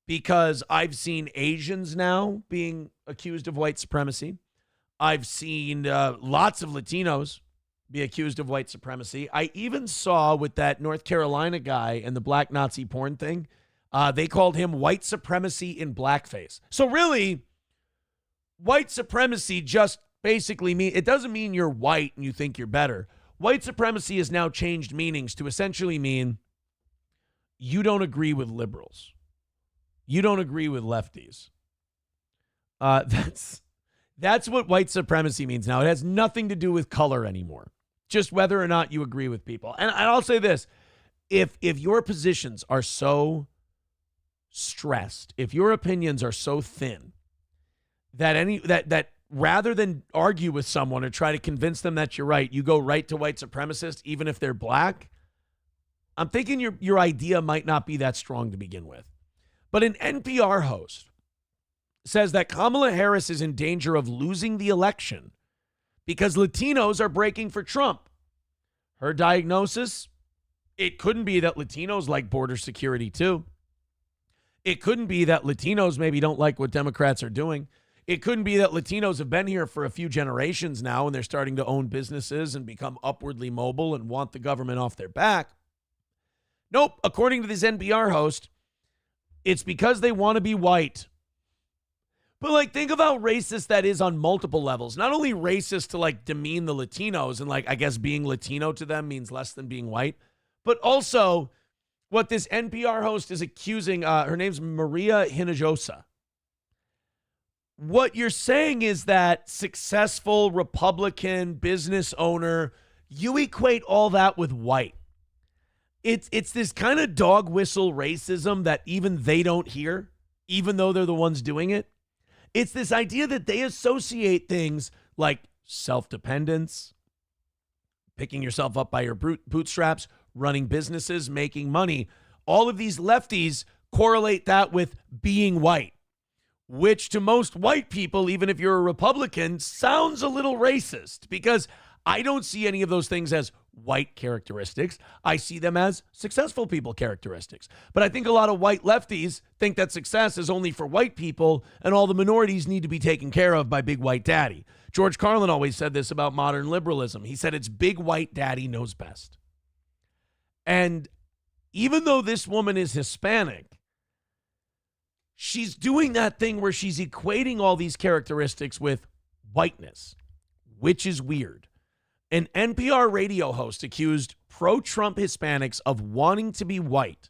because I've seen Asians now being accused of white supremacy. I've seen lots of Latinos be accused of white supremacy. I even saw with that North Carolina guy and the black Nazi porn thing, they called him white supremacy in blackface. So really, white supremacy just basically it doesn't mean you're white and you think you're better. White supremacy has now changed meanings to essentially mean you don't agree with liberals. You don't agree with lefties. That's what white supremacy means now. It has nothing to do with color anymore. Just whether or not you agree with people. And I'll say this. If your positions are so stressed, if your opinions are so thin, that rather than argue with someone or try to convince them that you're right, you go right to white supremacists, even if they're black, I'm thinking your idea might not be that strong to begin with. But an NPR host says that Kamala Harris is in danger of losing the election because Latinos are breaking for Trump. Her diagnosis, it couldn't be that Latinos like border security too. It couldn't be that Latinos maybe don't like what Democrats are doing. It couldn't be that Latinos have been here for a few generations now and they're starting to own businesses and become upwardly mobile and want the government off their back. Nope, according to this NPR host, it's because they want to be white. But think of how racist that is on multiple levels. Not only racist to demean the Latinos and I guess being Latino to them means less than being white, but also what this NPR host is accusing, her name's Maria Hinojosa. What you're saying is that successful Republican business owner, you equate all that with white. It's this kind of dog whistle racism that even they don't hear, even though they're the ones doing it. It's this idea that they associate things like self-dependence, picking yourself up by your bootstraps, running businesses, making money. All of these lefties correlate that with being white, which to most white people, even if you're a Republican, sounds a little racist because I don't see any of those things as white characteristics. I see them as successful people characteristics. But I think a lot of white lefties think that success is only for white people and all the minorities need to be taken care of by big white daddy. George Carlin always said this about modern liberalism. He said it's big white daddy knows best. And even though this woman is Hispanic, she's doing that thing where she's equating all these characteristics with whiteness, which is weird. An NPR radio host accused pro-Trump Hispanics of wanting to be white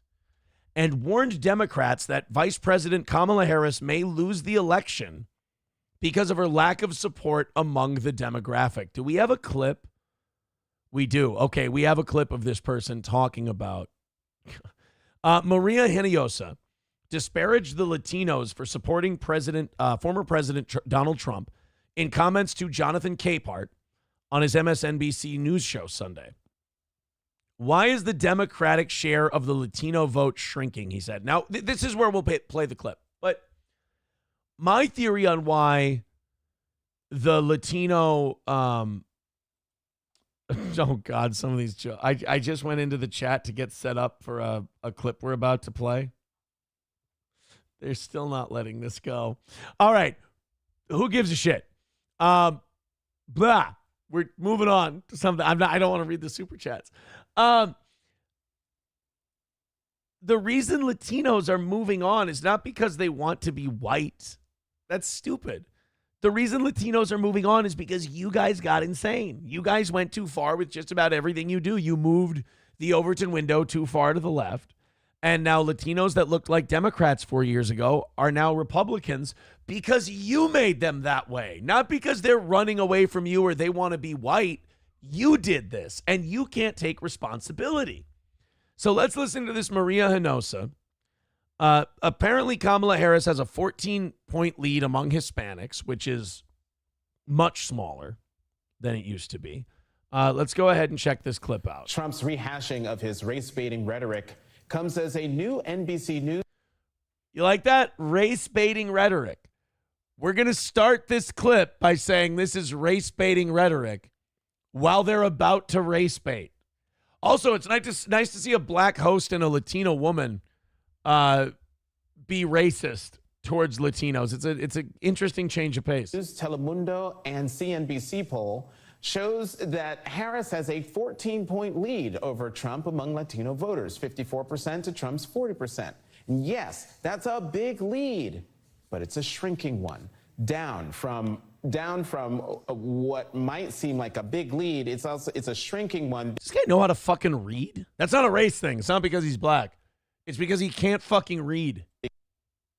and warned Democrats that Vice President Kamala Harris may lose the election because of her lack of support among the demographic. Do we have a clip? We do. Okay, we have a clip of this person talking about Maria Hinojosa disparaged the Latinos for supporting former President Donald Trump in comments to Jonathan Capehart on his MSNBC news show Sunday. Why is the Democratic share of the Latino vote shrinking, he said. Now, this is where we'll play the clip. But my theory on why the Latino... oh, God, some of these... I just went into the chat to get set up for a clip we're about to play. They're still not letting this go. All right. Who gives a shit? Blah. We're moving on to something. I don't want to read the super chats. The reason Latinos are moving on is not because they want to be white. That's stupid. The reason Latinos are moving on is because you guys got insane. You guys went too far with just about everything you do. You moved the Overton window too far to the left. And now Latinos that looked like Democrats 4 years ago are now Republicans because you made them that way. Not because they're running away from you or they want to be white. You did this, and you can't take responsibility. So let's listen to this Maria Hinojosa. Apparently, Kamala Harris has a 14-point lead among Hispanics, which is much smaller than it used to be. Let's go ahead and check this clip out. Trump's rehashing of his race-baiting rhetoric comes as a new NBC News. You like that? Race-baiting rhetoric. We're going to start this clip by saying this is race-baiting rhetoric while they're about to race bait. Also, it's nice to see a black host and a Latino woman be racist towards Latinos. It's an interesting change of pace. Telemundo and CNBC poll shows that Harris has a 14-point lead over Trump among Latino voters, 54% to Trump's 40%. And yes, that's a big lead, but it's a shrinking one, down from what might seem like a big lead. It's a shrinking one. Does this guy know how to fucking read? That's not a race thing. It's not because he's black. It's because he can't fucking read.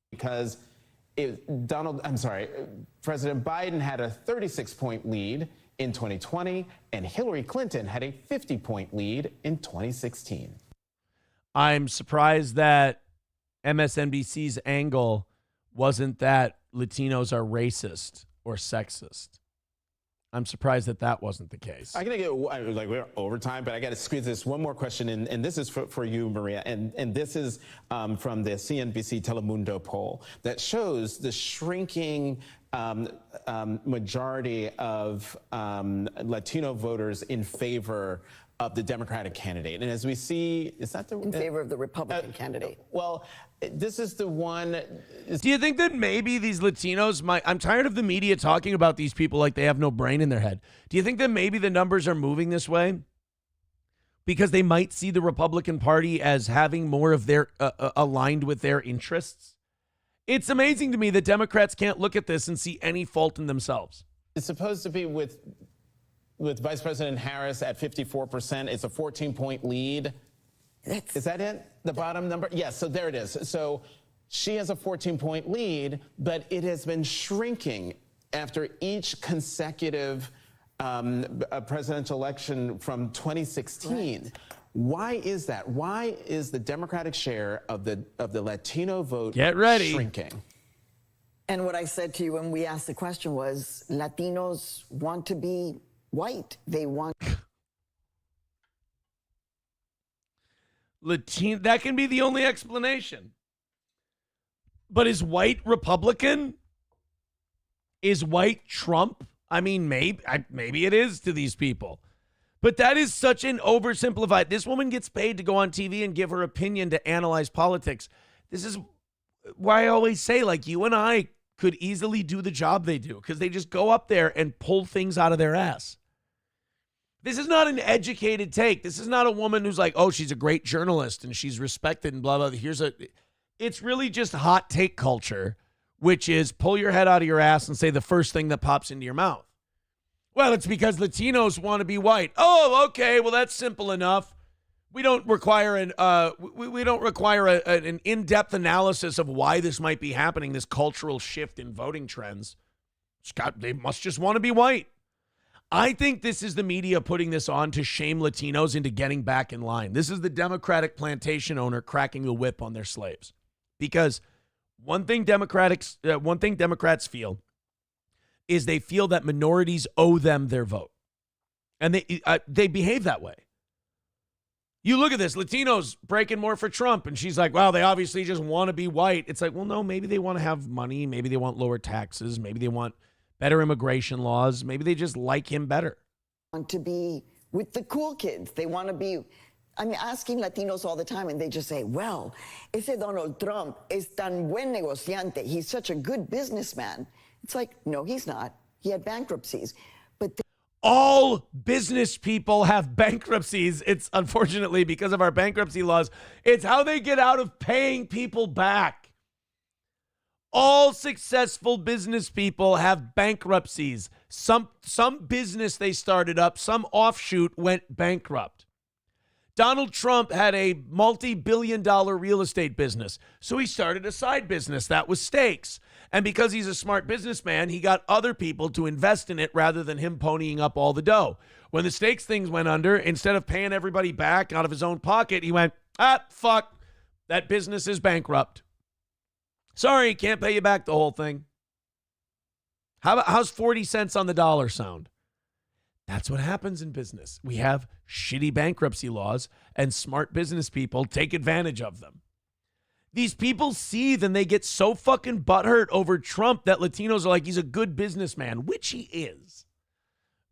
Because President Biden had a 36-point lead in 2020, and Hillary Clinton had a 50-point lead in 2016. I'm surprised that MSNBC's angle wasn't that Latinos are racist or sexist. I'm surprised that wasn't the case. I'm going to get, we're over time, but I got to squeeze this one more question in, and this is for you, Maria, and this is from the CNBC Telemundo poll that shows the shrinking majority of Latino voters in favor of the Democratic candidate. And as we see, is that in favor of the Republican candidate? Well, this is the one. Do you think that maybe these Latinos might, I'm tired of the media talking about these people like they have no brain in their head. Do you think that maybe the numbers are moving this way because they might see the Republican Party as having more of their aligned with their interests? It's amazing to me that Democrats can't look at this and see any fault in themselves. It's supposed to be with Vice President Harris at 54%. It's a 14-point lead. Is that it? The bottom number? Yes, so there it is. So she has a 14-point lead, but it has been shrinking after each consecutive presidential election from 2016. Right. Why is that? Why is the Democratic share of the Latino vote shrinking? And what I said to you when we asked the question was, Latinos want to be white. They want... That can be the only explanation. But is white Republican? Is white Trump? I mean, maybe it is to these people. But that is such an oversimplified. This woman gets paid to go on TV and give her opinion to analyze politics. This is why I always say, like, you and I could easily do the job they do because they just go up there and pull things out of their ass. This is not an educated take. This is not a woman who's like, oh, she's a great journalist and she's respected and blah, blah. It's really just hot take culture which is pull your head out of your ass and say the first thing that pops into your mouth. Well, it's because Latinos want to be white. Oh, okay. Well, that's simple enough. We don't require an in-depth analysis of why this might be happening, this cultural shift in voting trends. They must just want to be white. I think this is the media putting this on to shame Latinos into getting back in line. This is the Democratic plantation owner cracking the whip on their slaves. Because one thing Democrats feel is they feel that minorities owe them their vote. And they behave that way. You look at this, Latinos breaking more for Trump, and she's like, well, they obviously just want to be white. It's like, well, no, maybe they want to have money. Maybe they want lower taxes. Maybe they want better immigration laws. Maybe they just like him better. Want to be with the cool kids. They want to be, I'm asking Latinos all the time, and they just say, well, ese Donald Trump es tan buen negociante. He's such a good businessman. It's like, no, he's not. He had bankruptcies. But all business people have bankruptcies. It's unfortunately because of our bankruptcy laws. It's how they get out of paying people back. All successful business people have bankruptcies. Some business they started up, some offshoot went bankrupt. Donald Trump had a multi-billion-dollar real estate business, so he started a side business that was steaks. And because he's a smart businessman, he got other people to invest in it rather than him ponying up all the dough. When the steaks things went under, instead of paying everybody back out of his own pocket, he went, fuck, that business is bankrupt. Sorry, can't pay you back the whole thing. How's 40 cents on the dollar sound? That's what happens in business. We have shitty bankruptcy laws, and smart business people take advantage of them. These people seethe and they get so fucking butthurt over Trump that Latinos are like, he's a good businessman, which he is.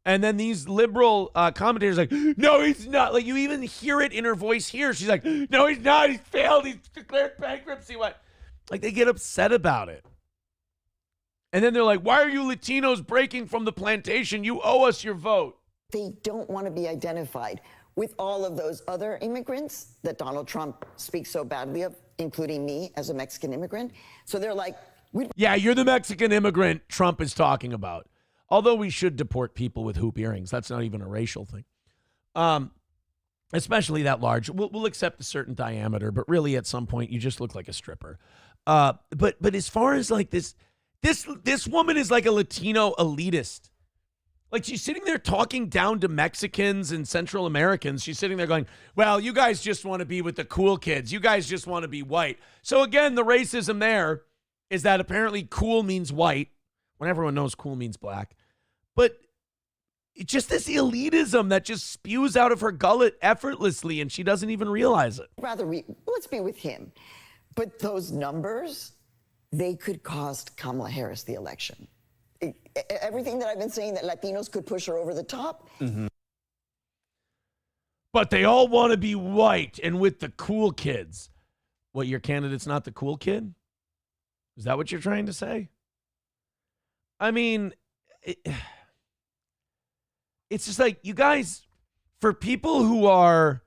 And then these liberal commentators are like, no, he's not. Like, you even hear it in her voice here. She's like, no, he's not. He's failed. He's declared bankruptcy. What? Like, they get upset about it. And then they're like, why are you Latinos breaking from the plantation? You owe us your vote. They don't want to be identified with all of those other immigrants that Donald Trump speaks so badly of, including me as a Mexican immigrant. So they're like, yeah, you're the Mexican immigrant Trump is talking about. Although we should deport people with hoop earrings. That's not even a racial thing. Especially that large. We'll accept a certain diameter, but really at some point you just look like a stripper. But as far as like this woman is like a Latino elitist. Like, she's sitting there talking down to Mexicans and Central Americans. She's sitting there going, well, you guys just want to be with the cool kids. You guys just want to be white. So again, the racism there is that apparently cool means white when everyone knows cool means black. But it's just this elitism that just spews out of her gullet effortlessly, and she doesn't even realize it. Let's be with him. But those numbers, they could cost Kamala Harris the election. Everything that I've been saying that Latinos could push her over the top. Mm-hmm. But they all want to be white and with the cool kids. What, your candidate's not the cool kid? Is that what you're trying to say? I mean, it's just like, you guys, for people who are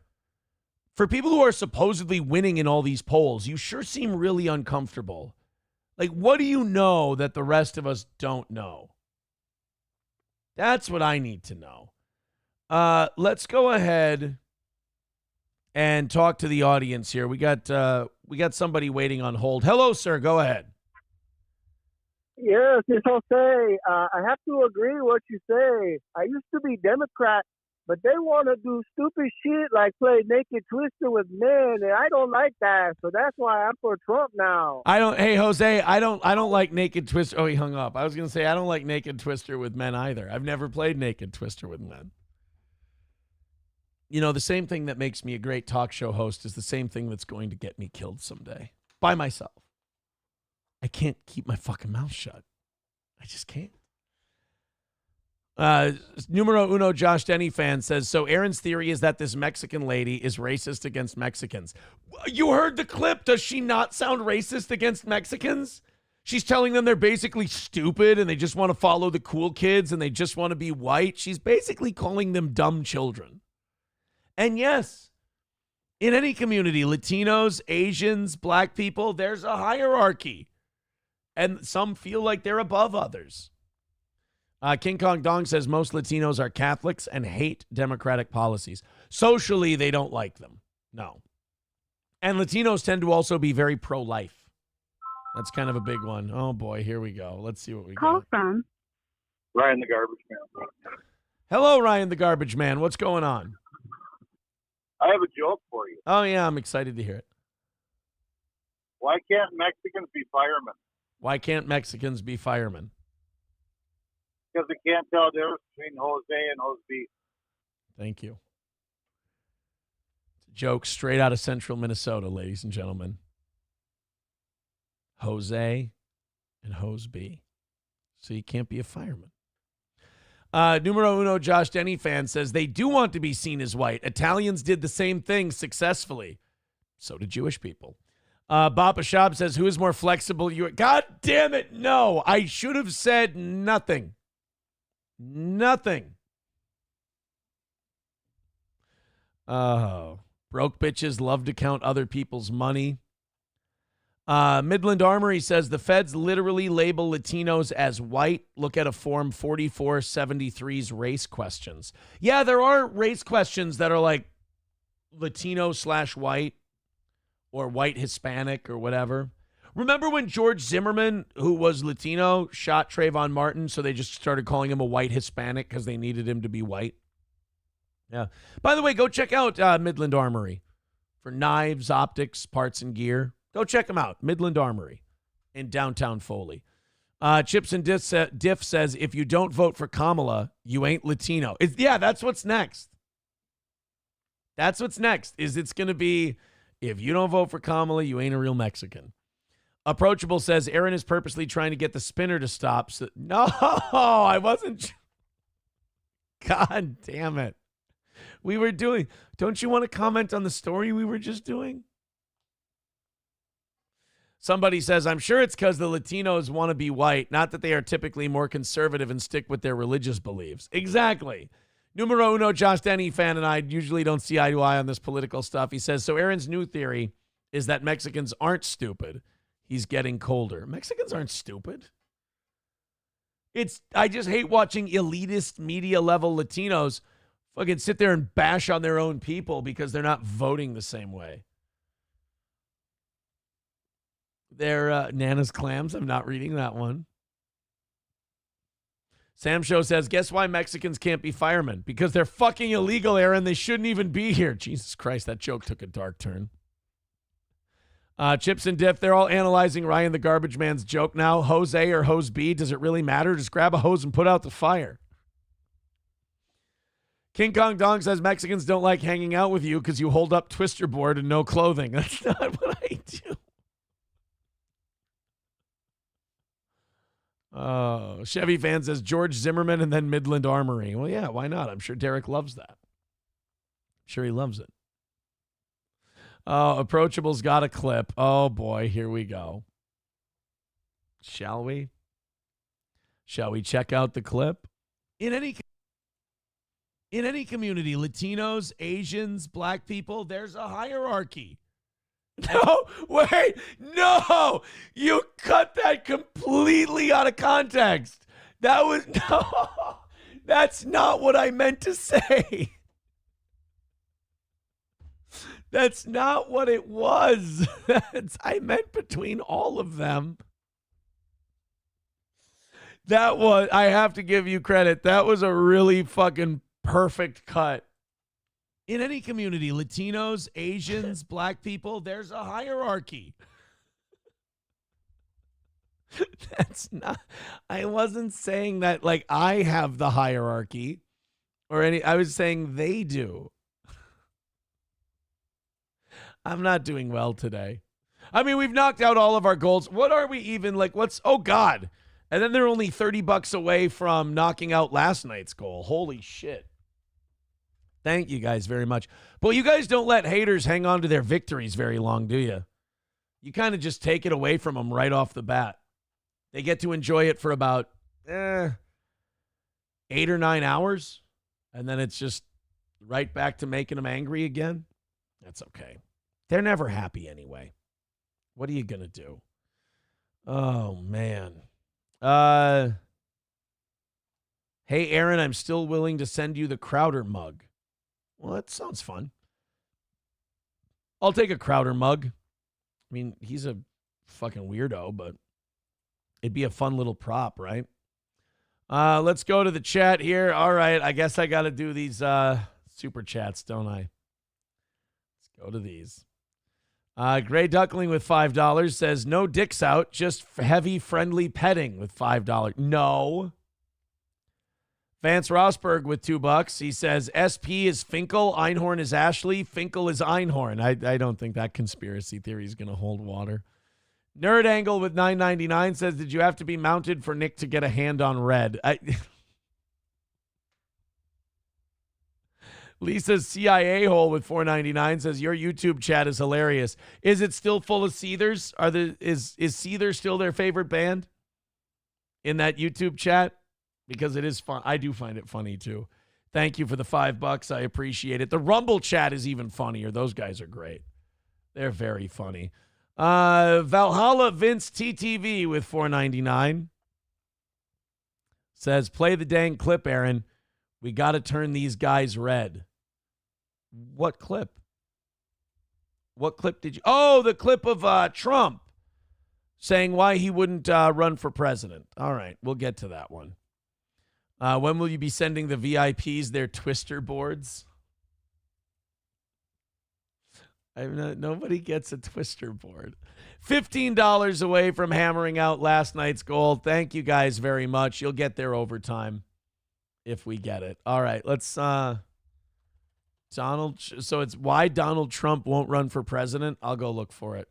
supposedly winning in all these polls, you sure seem really uncomfortable. Like, what do you know that the rest of us don't know? That's what I need to know. Let's go ahead and talk to the audience here. We got somebody waiting on hold. Hello, sir. Go ahead. Yes, it's Jose. I have to agree with what you say. I used to be Democrat, but they want to do stupid shit like play naked twister with men, and I don't like that. So that's why I'm for Trump now. Hey, Jose, I don't like naked twister. Oh, he hung up. I was going to say I don't like naked twister with men either. I've never played naked twister with men. You know, the same thing that makes me a great talk show host is the same thing that's going to get me killed someday by myself. I can't keep my fucking mouth shut. I just can't. Numero uno Josh Denny fan says, so Aaron's theory is that this Mexican lady is racist against Mexicans. You heard the clip. Does she not sound racist against Mexicans? She's telling them they're basically stupid and they just want to follow the cool kids and they just want to be white. She's basically calling them dumb children. And yes, in any community, Latinos, Asians, black people, there's a hierarchy. And some feel like they're above others. King Kong Dong says most Latinos are Catholics and hate Democratic policies. Socially, they don't like them. No. And Latinos tend to also be very pro-life. That's kind of a big one. Oh, boy, here we go. Let's see what we got. From Ryan the Garbage Man. Hello, Ryan the Garbage Man. What's going on? I have a joke for you. Oh, yeah, I'm excited to hear it. Why can't Mexicans be firemen? Why can't Mexicans be firemen? Because they can't tell the difference between Jose and Jose. Thank you. It's a joke straight out of central Minnesota, ladies and gentlemen. Jose and Hose B. So you can't be a fireman. Numero uno, Josh Denny fan says they do want to be seen as white. Italians did the same thing successfully. So did Jewish people. Bapa Shab says, who is more flexible? God damn it, no. I should have said nothing. Nothing. Oh, broke bitches love to count other people's money. Midland Armory says the feds literally label Latinos as white. Look at a Form 4473's race questions. Yeah, there are race questions that are like Latino/white or white Hispanic or whatever. Remember when George Zimmerman, who was Latino, shot Trayvon Martin, so they just started calling him a white Hispanic because they needed him to be white? Yeah. By the way, go check out Midland Armory for knives, optics, parts, and gear. Go check them out. Midland Armory in downtown Foley. Chips and Diff says, if you don't vote for Kamala, you ain't Latino. Yeah, that's what's next. That's what's next. It's going to be, if you don't vote for Kamala, you ain't a real Mexican. Approachable says, Aaron is purposely trying to get the spinner to stop. So, no, I wasn't. God damn it. We were doing. Don't you want to comment on the story we were just doing? Somebody says, I'm sure it's because the Latinos want to be white, not that they are typically more conservative and stick with their religious beliefs. Exactly. Numero uno, Josh Denny fan, and I usually don't see eye to eye on this political stuff. He says, so Aaron's new theory is that Mexicans aren't stupid. He's getting colder. Mexicans aren't stupid. I just hate watching elitist media level Latinos fucking sit there and bash on their own people because they're not voting the same way. They're Nana's Clams. I'm not reading that one. Sam Show says, guess why Mexicans can't be firemen? Because they're fucking illegal, Aaron. They shouldn't even be here. Jesus Christ, that joke took a dark turn. Chips and Diff, they're all analyzing Ryan the Garbage Man's joke now. Jose or Hose B, does it really matter? Just grab a hose and put out the fire. King Kong Dong says Mexicans don't like hanging out with you because you hold up twister board and no clothing. That's not what I do. Oh, Chevy fan says George Zimmerman and then Midland Armory. Well, yeah, why not? I'm sure Derek loves that. I'm sure he loves it. Oh, Approachable's got a clip. Oh, boy, here we go. Shall we? Shall we check out the clip? In any community, Latinos, Asians, black people, there's a hierarchy. No, wait, no, you cut that completely out of context. No, that's not what I meant to say. That's not what it was. I meant between all of them. I have to give you credit. That was a really fucking perfect cut. In any community, Latinos, Asians, black people, there's a hierarchy. That's not, I wasn't saying that like I have the hierarchy or I was saying they do. I'm not doing well today. I mean, we've knocked out all of our goals. What are we even like? Oh God. And then they're only $30 away from knocking out last night's goal. Holy shit. Thank you guys very much. But you guys don't let haters hang on to their victories very long, do you? You kind of just take it away from them right off the bat. They get to enjoy it for about 8 or 9 hours, and then it's just right back to making them angry again. That's okay. They're never happy anyway. What are you going to do? Oh, man. Hey, Aaron, I'm still willing to send you the Crowder mug. Well, that sounds fun. I'll take a Crowder mug. I mean, he's a fucking weirdo, but it'd be a fun little prop, right? Let's go to the chat here. All right, I guess I got to do these super chats, don't I? Let's go to these. Gray Duckling with $5 says, no dicks out, just heavy, friendly petting with $5. No. Vance Rosberg with $2. He says, SP is Finkel, Einhorn is Ashley, Finkel is Einhorn. I don't think that conspiracy theory is going to hold water. Nerd Angle with $9.99 says, did you have to be mounted for Nick to get a hand on red? Lisa's CIA hole with $4.99 says, your YouTube chat is hilarious. Is it still full of Seethers? Is Seether still their favorite band in that YouTube chat? Because it is fun. I do find it funny too. Thank you for the $5. I appreciate it. The Rumble chat is even funnier. Those guys are great. They're very funny. Valhalla Vince TTV with $4.99 says, play the dang clip, Aaron. We got to turn these guys red. What clip? What clip did you? Oh, the clip of Trump saying why he wouldn't run for president. All right, we'll get to that one. When will you be sending the VIPs their Twister boards? Nobody gets a Twister board. $15 away from hammering out last night's goal. Thank you guys very much. You'll get there overtime if we get it. All right, let's Donald. So it's why Donald Trump won't run for president. I'll go look for it.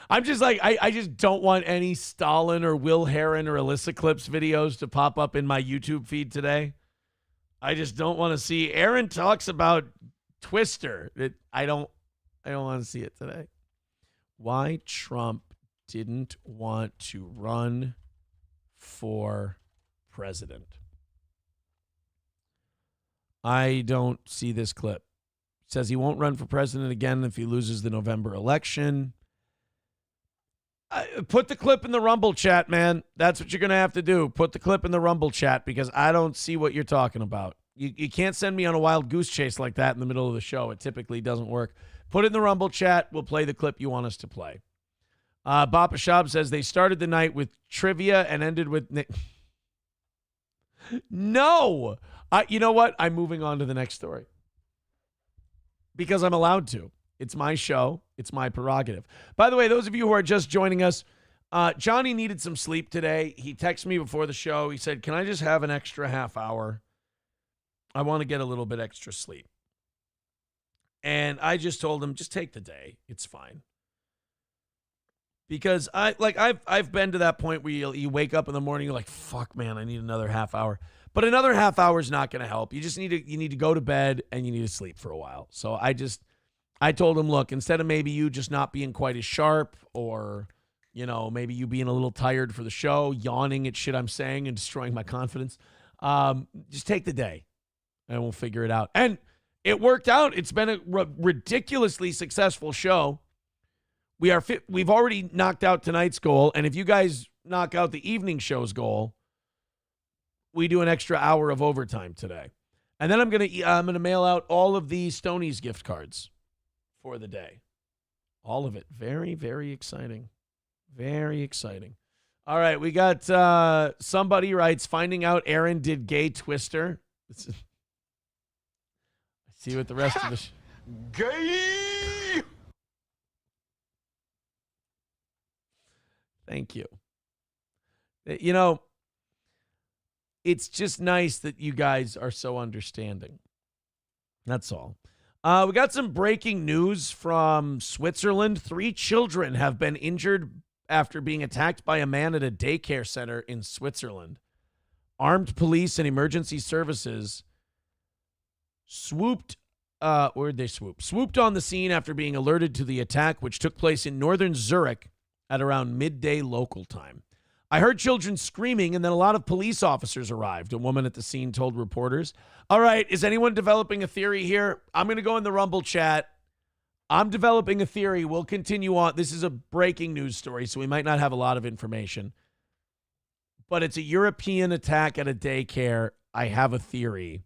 I'm just like, I just don't want any Stalin or Will Heron or Alyssa Clips videos to pop up in my YouTube feed today. I just don't want to see. Aaron talks about Twister. I don't want to see it today. Why Trump didn't want to run for president. I don't see this clip. It says he won't run for president again if he loses the November election. Put the clip in the Rumble chat, man. That's what you're going to have to do. Put the clip in the Rumble chat because I don't see what you're talking about. You can't send me on a wild goose chase like that in the middle of the show. It typically doesn't work. Put it in the Rumble chat. We'll play the clip you want us to play. Bapa Shab says they started the night with trivia and ended with Nick. No. You know what? I'm moving on to the next story. Because I'm allowed to. It's my show. It's my prerogative. By the way, those of you who are just joining us, Johnny needed some sleep today. He texted me before the show. He said, can I just have an extra half hour? I want to get a little bit extra sleep. And I just told him, just take the day. It's fine. Because I've been to that point where you wake up in the morning, you're like, fuck, man, I need another half hour. But another half hour is not going to help. You just need to go to bed and you need to sleep for a while. So I told him, look, instead of maybe you just not being quite as sharp or, maybe you being a little tired for the show, yawning at shit I'm saying and destroying my confidence, just take the day and we'll figure it out. And it worked out. It's been a ridiculously successful show. We've already knocked out tonight's goal. And if you guys knock out the evening show's goal, we do an extra hour of overtime today. And then I'm gonna mail out all of the Stoney's gift cards for the day. All of it. Very, very exciting. Very exciting. All right, we got somebody writes, finding out Aaron did gay Twister. I see what the rest of the gay. Thank you. It's just nice that you guys are so understanding. That's all. We got some breaking news from Switzerland. 3 children have been injured after being attacked by a man at a daycare center in Switzerland. Armed police and emergency services swooped on the scene after being alerted to the attack, which took place in northern Zurich at around midday local time. I heard children screaming, and then a lot of police officers arrived, a woman at the scene told reporters. All right, is anyone developing a theory here? I'm going to go in the Rumble chat. I'm developing a theory. We'll continue on. This is a breaking news story, so we might not have a lot of information. But it's a European attack at a daycare. I have a theory.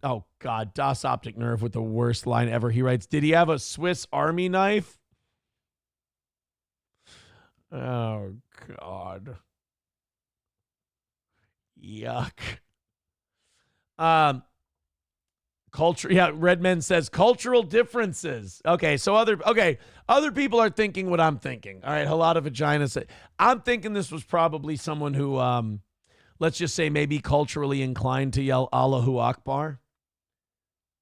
Oh, God. Das Optic Nerve with the worst line ever. He writes, did he have a Swiss Army knife? Oh, God. Yuck. Culture, yeah, Redman says cultural differences. Okay, so other people are thinking what I'm thinking. All right, Halada Vagina said, I'm thinking this was probably someone who, let's just say maybe culturally inclined to yell Allahu Akbar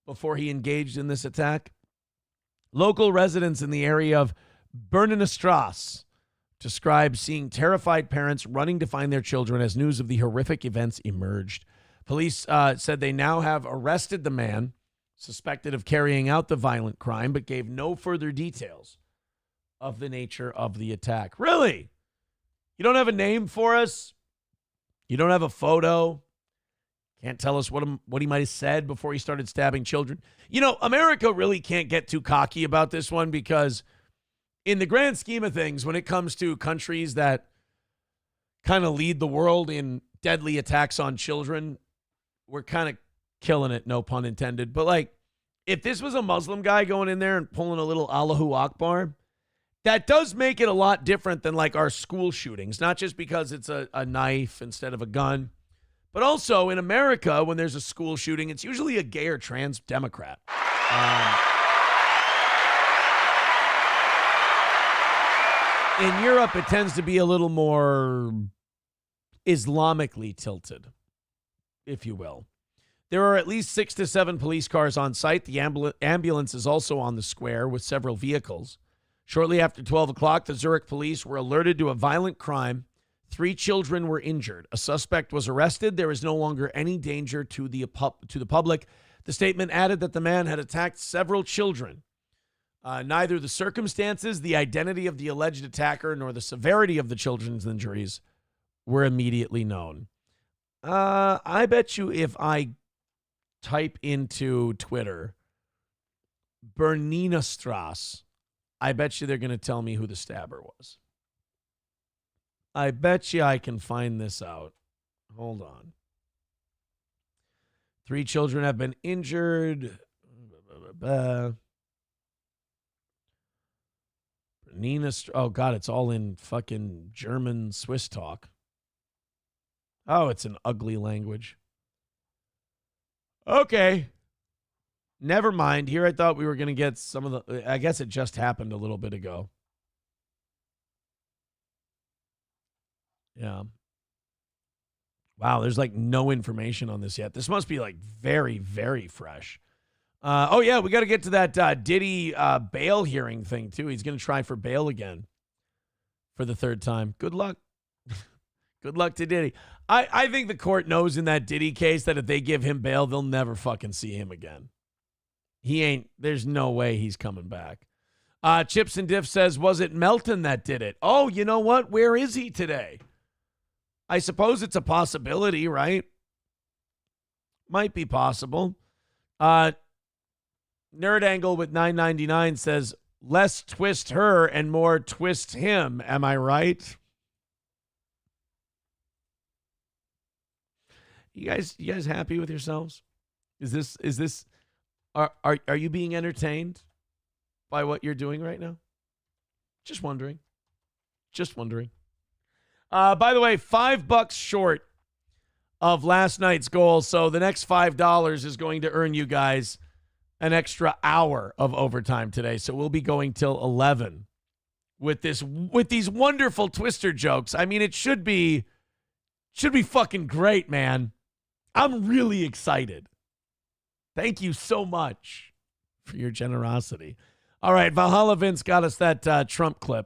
before he engaged in this attack. Local residents in the area of Bernenstrasse described seeing terrified parents running to find their children as news of the horrific events emerged. Police said they now have arrested the man suspected of carrying out the violent crime, but gave no further details of the nature of the attack. Really? You don't have a name for us? You don't have a photo? Can't tell us what he might have said before he started stabbing children? You know, America really can't get too cocky about this one because in the grand scheme of things, when it comes to countries that kind of lead the world in deadly attacks on children, we're kind of killing it, no pun intended. But, like, if this was a Muslim guy going in there and pulling a little Allahu Akbar, that does make it a lot different than, like, our school shootings, not just because it's a knife instead of a gun, but also in America, when there's a school shooting, it's usually a gay or trans Democrat. In Europe, it tends to be a little more Islamically tilted, if you will. There are at least 6 to 7 police cars on site. The ambulance is also on the square with several vehicles. Shortly after 12 o'clock, the Zurich police were alerted to a violent crime. 3 children were injured. A suspect was arrested. There is no longer any danger to the public. The statement added that the man had attacked several children. Neither the circumstances, the identity of the alleged attacker, nor the severity of the children's injuries were immediately known. I bet you if I type into Twitter Bernina-Strasse, I bet you they're going to tell me who the stabber was. I bet you I can find this out. Hold on. 3 children have been injured. Oh, God, it's all in fucking German Swiss talk. Oh, it's an ugly language. Okay. Never mind. Here I thought we were going to get some of the... I guess it just happened a little bit ago. Yeah. Wow, there's like no information on this yet. This must be like very, very fresh. Oh, yeah, we got to get to that Diddy bail hearing thing, too. He's going to try for bail again for the 3rd time. Good luck. Good luck to Diddy. I think the court knows in that Diddy case that if they give him bail, they'll never fucking see him again. There's no way he's coming back. Chips and Diff says, was it Melton that did it? Oh, you know what? Where is he today? I suppose it's a possibility, right? Might be possible. Nerd Angle with $9.99 says, less twist her and more twist him. Am I right? You guys happy with yourselves? Are you being entertained by what you're doing right now? Just wondering. By the way, $5 short of last night's goal. So the next $5 is going to earn you guys an extra hour of overtime today. So we'll be going till 11 with these wonderful Twister jokes. I mean, it should be fucking great, man. I'm really excited. Thank you so much for your generosity. All right, Valhalla Vince got us that Trump clip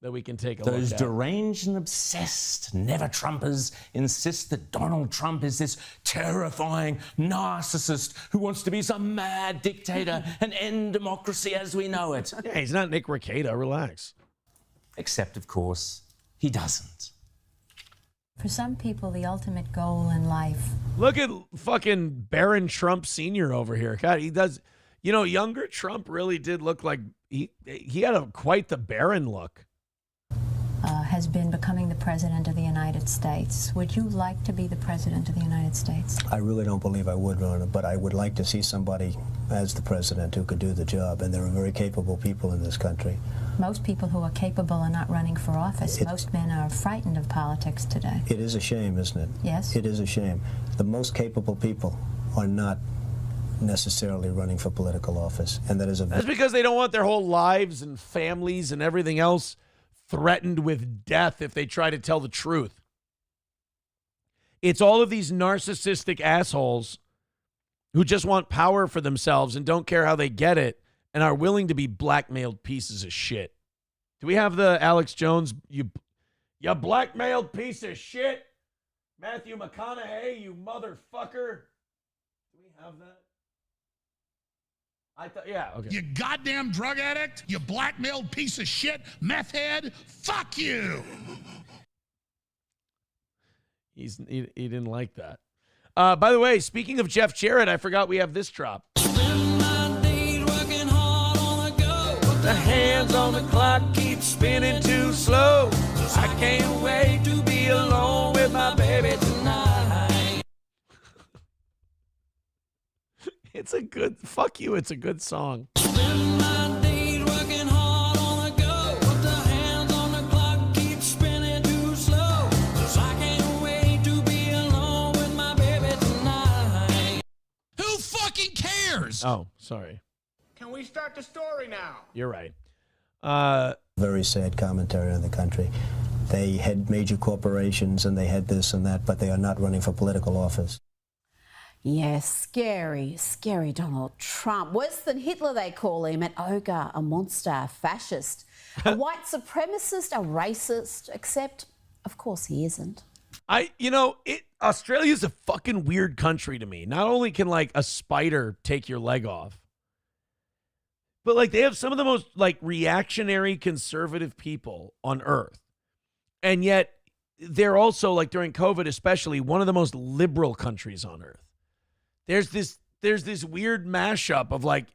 that we can take a look at. Those deranged and obsessed never-Trumpers insist that Donald Trump is this terrifying narcissist who wants to be some mad dictator and end democracy as we know it. Yeah, he's not Nick Rekieta. Relax. Except, of course, he doesn't. For some people, the ultimate goal in life. Look at fucking Barron Trump Sr. over here. God, he does. You know, younger Trump really did look like he had quite the barren look. Has been becoming the president of the United States. Would you like to be the president of the United States? I really don't believe I would run it, but I would like to see somebody as the president who could do the job, and there are very capable people in this country. Most people who are capable are not running for office. Most men are frightened of politics today. It is a shame, isn't it? Yes. It is a shame. The most capable people are not necessarily running for political office, and that is a... That's because they don't want their whole lives and families and everything else threatened with death if they try to tell the truth. It's all of these narcissistic assholes who just want power for themselves and don't care how they get it and are willing to be blackmailed pieces of shit. Do we have the Alex Jones, you blackmailed piece of shit? Matthew McConaughey, you motherfucker. Do we have that? Yeah, okay. You goddamn drug addict, you blackmailed piece of shit, meth head, fuck you. He didn't like that. By the way, speaking of Jeff Jarrett, I forgot we have this drop. The hands on the clock keep spinning too slow. I can't wait to be alone with my baby tonight. It's a good, fuck you, it's a good song. Spend my days working hard on the go, but the hands on the clock keep spinning too slow. 'Cause I can't wait to be alone with my baby tonight. Who fucking cares? Oh, sorry. Can we start the story now? You're right. Very sad commentary on the country. They had major corporations and they had this and that, but they are not running for political office. Yes, scary Donald Trump. Worse than Hitler, they call him, an ogre, a monster, a fascist, a white supremacist, a racist, except, of course, he isn't. Australia's a fucking weird country to me. Not only can, like, a spider take your leg off, but, like, they have some of the most, like, reactionary conservative people on earth. And yet, they're also, like, during COVID especially, one of the most liberal countries on earth. There's this weird mashup of, like,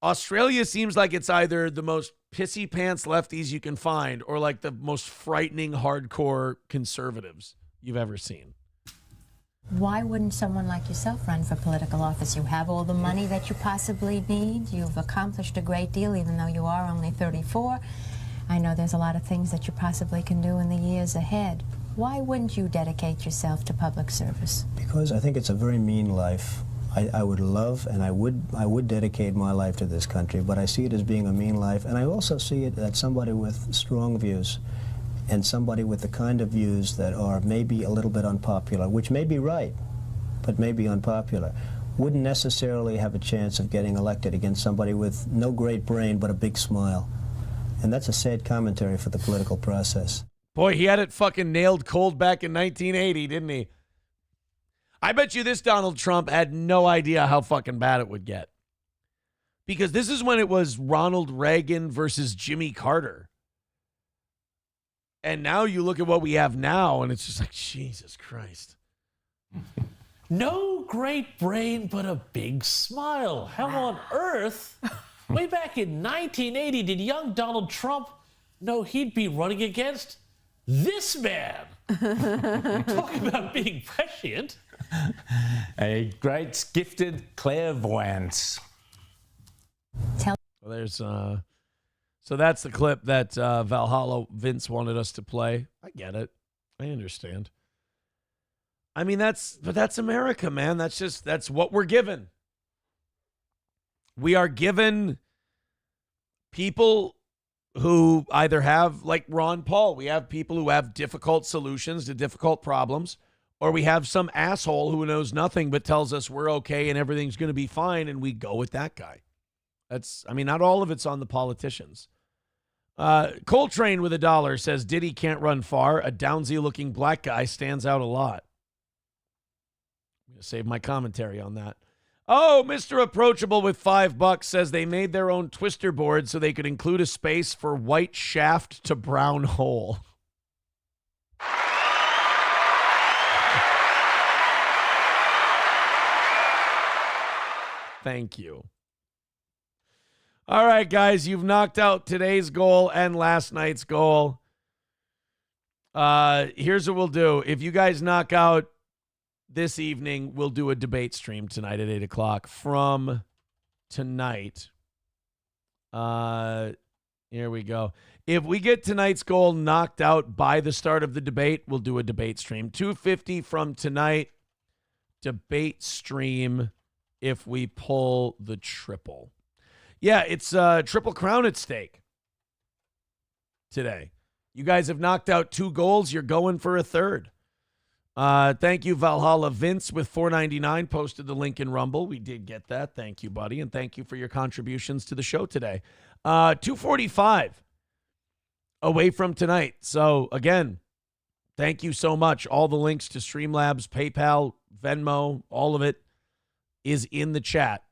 Australia seems like it's either the most pissy pants lefties you can find or like the most frightening hardcore conservatives you've ever seen. Why wouldn't someone like yourself run for political office? You have all the money that you possibly need. You've accomplished a great deal, even though you are only 34. I know there's a lot of things that you possibly can do in the years ahead. Why wouldn't you dedicate yourself to public service? Because I think it's a very mean life. I would love and I would dedicate my life to this country, but I see it as being a mean life, and I also see it as somebody with strong views and somebody with the kind of views that are maybe a little bit unpopular, which may be right, but may be unpopular, wouldn't necessarily have a chance of getting elected against somebody with no great brain but a big smile. And that's a sad commentary for the political process. Boy, he had it fucking nailed cold back in 1980, didn't he? I bet you this Donald Trump had no idea how fucking bad it would get. Because this is when it was Ronald Reagan versus Jimmy Carter. And now you look at what we have now, and it's just like, Jesus Christ. No great brain, but a big smile. How on earth, way back in 1980, did young Donald Trump know he'd be running against this man? Talk about being prescient. A great gifted clairvoyance. So that's the clip that Valhalla Vince wanted us to play. I get it. I understand. I mean, that's America, man. That's what we're given. We are given people who either have, like Ron Paul, we have people who have difficult solutions to difficult problems, or we have some asshole who knows nothing but tells us we're okay and everything's going to be fine, and we go with that guy. Not all of it's on the politicians. Coltrane with $1 says Diddy can't run far. A Downsy-looking black guy stands out a lot. I'm going to save my commentary on that. Oh, Mr. Approachable with $5 says they made their own twister board so they could include a space for white shaft to brown hole. Thank you. All right, guys, you've knocked out today's goal and last night's goal. Here's what we'll do. If you guys knock out this evening, we'll do a debate stream tonight at 8 o'clock from tonight. Here we go. If we get tonight's goal knocked out by the start of the debate, we'll do a debate stream. 250 from tonight. Debate stream if we pull the triple. Yeah, it's Triple Crown at stake today. You guys have knocked out 2 goals. You're going for a third. Thank you, Valhalla Vince with $4.99 posted the link in Rumble. We did get that. Thank you, buddy, and thank you for your contributions to the show today. 245 away from tonight. So again, thank you so much. All the links to Streamlabs, PayPal, Venmo, all of it is in the chat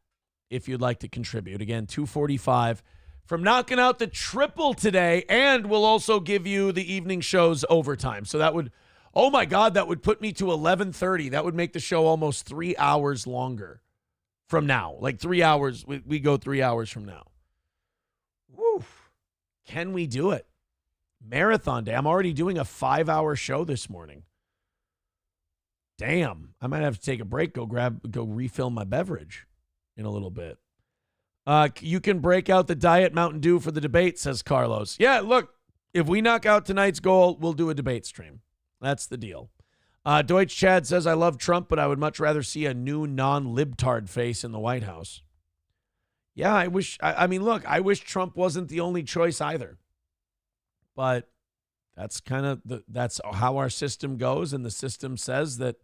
if you'd like to contribute. Again, 245 from knocking out the triple today, and we'll also give you the evening show's overtime. So that would, oh my God, that would put me to 11:30. That would make the show almost 3 hours longer from now. Like 3 hours. We go 3 hours from now. Woo. Can we do it? Marathon day. I'm already doing a 5-hour show this morning. Damn. I might have to take a break, go refill my beverage in a little bit. You can break out the Diet Mountain Dew for the debate, says Carlos. Yeah, look, if we knock out tonight's goal, we'll do a debate stream. That's the deal. Deutsch Chad says, I love Trump, but I would much rather see a new non-libtard face in the White House. Yeah, I wish Trump wasn't the only choice either. But that's kind of that's how our system goes, and the system says that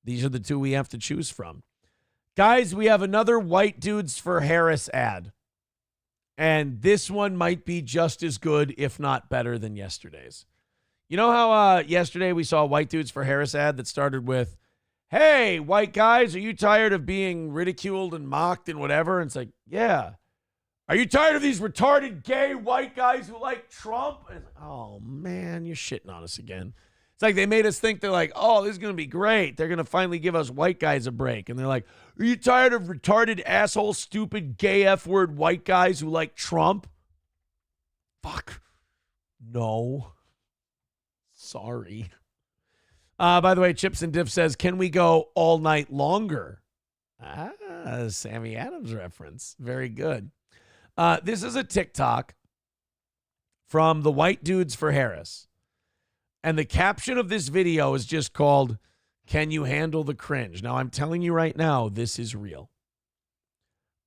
these are the 2 we have to choose from. Guys, we have another White Dudes for Harris ad. And this one might be just as good, if not better, than yesterday's. You know how yesterday we saw a White Dudes for Harris ad that started with, hey, white guys, are you tired of being ridiculed and mocked and whatever? And it's like, yeah. Are you tired of these retarded gay white guys who like Trump? And it's like, oh, man, you're shitting on us again. It's like they made us think they're like, oh, this is going to be great. They're going to finally give us white guys a break. And they're like, are you tired of retarded, asshole, stupid, gay F-word white guys who like Trump? Fuck. No. Sorry. By the way, Chips and Diff says, can we go all night longer? Sammy Adams reference. Very good. This is a TikTok from the White Dudes for Harris. And the caption of this video is just called, Can You Handle the Cringe? Now, I'm telling you right now, this is real.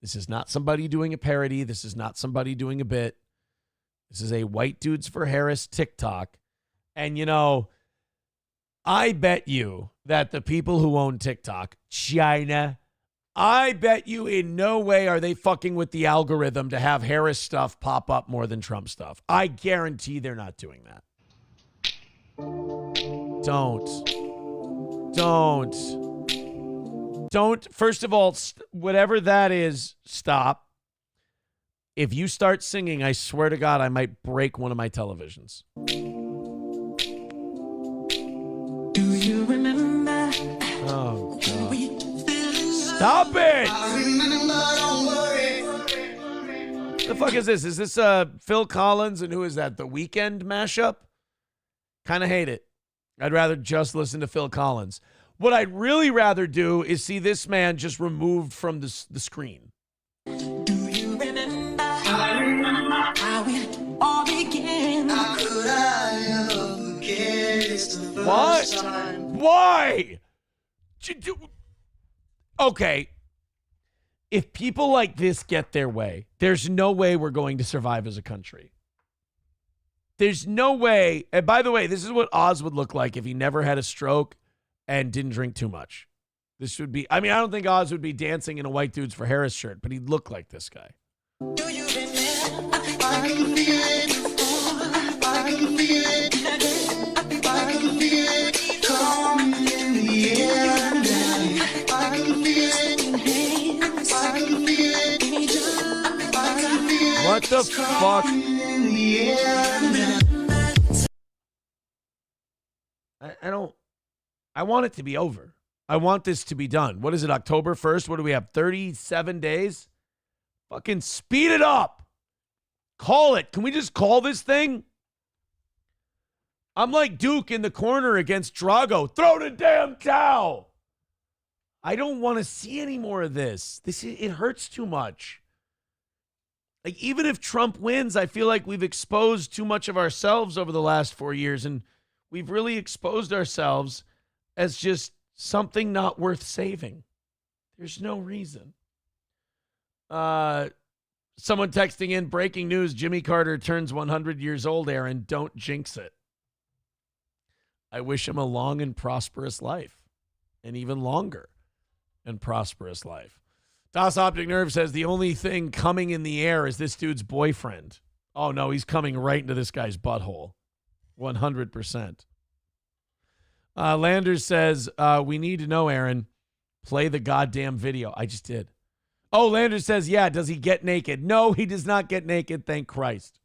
This is not somebody doing a parody. This is not somebody doing a bit. This is a White Dudes for Harris TikTok. And, you know, I bet you that the people who own TikTok, China, I bet you in no way are they fucking with the algorithm to have Harris stuff pop up more than Trump stuff. I guarantee they're not doing that. Don't. First of all, whatever that is, stop. If you start singing, I swear to God, I might break one of my televisions. Do you remember? Oh, God. Stop it! What the fuck is this? Is this Phil Collins and who is that? The Weeknd mashup? Kind of hate it. I'd rather just listen to Phil Collins. What I'd really rather do is see this man just removed from the screen. Do you remember? I remember how it all began. How could I ever forget? It's the first time. Why? Okay. If people like this get their way, there's no way we're going to survive as a country. There's no way. And by the way, this is what Oz would look like if he never had a stroke and didn't drink too much. This would be, I mean, I don't think Oz would be dancing in a White Dudes for Harris shirt, but he'd look like this guy. Do you remember? I can feel it. I can feel it. I can feel it. Coming in the air now. I can feel it in hands. I can feel it in each other. I can feel it. What the fuck? I want it to be over. I want this to be done. What is it, October 1st? What do we have, 37 days? Fucking speed it up. Call it. Can we just call this thing? I'm like Duke in the corner against Drago. Throw the damn towel. I don't want to see any more of this. It hurts too much. Like, even if Trump wins, I feel like we've exposed too much of ourselves over the last 4 years, and we've really exposed ourselves as just something not worth saving. There's no reason. Someone texting in, breaking news, Jimmy Carter turns 100 years old, Aaron. Don't jinx it. I wish him a long and prosperous life, and even longer and prosperous life. Das Optic Nerve says the only thing coming in the air is this dude's boyfriend. Oh, no, he's coming right into this guy's butthole. 100%. Landers says, we need to know, Aaron. Play the goddamn video. I just did. Oh, Landers says, yeah, does he get naked? No, he does not get naked, thank Christ.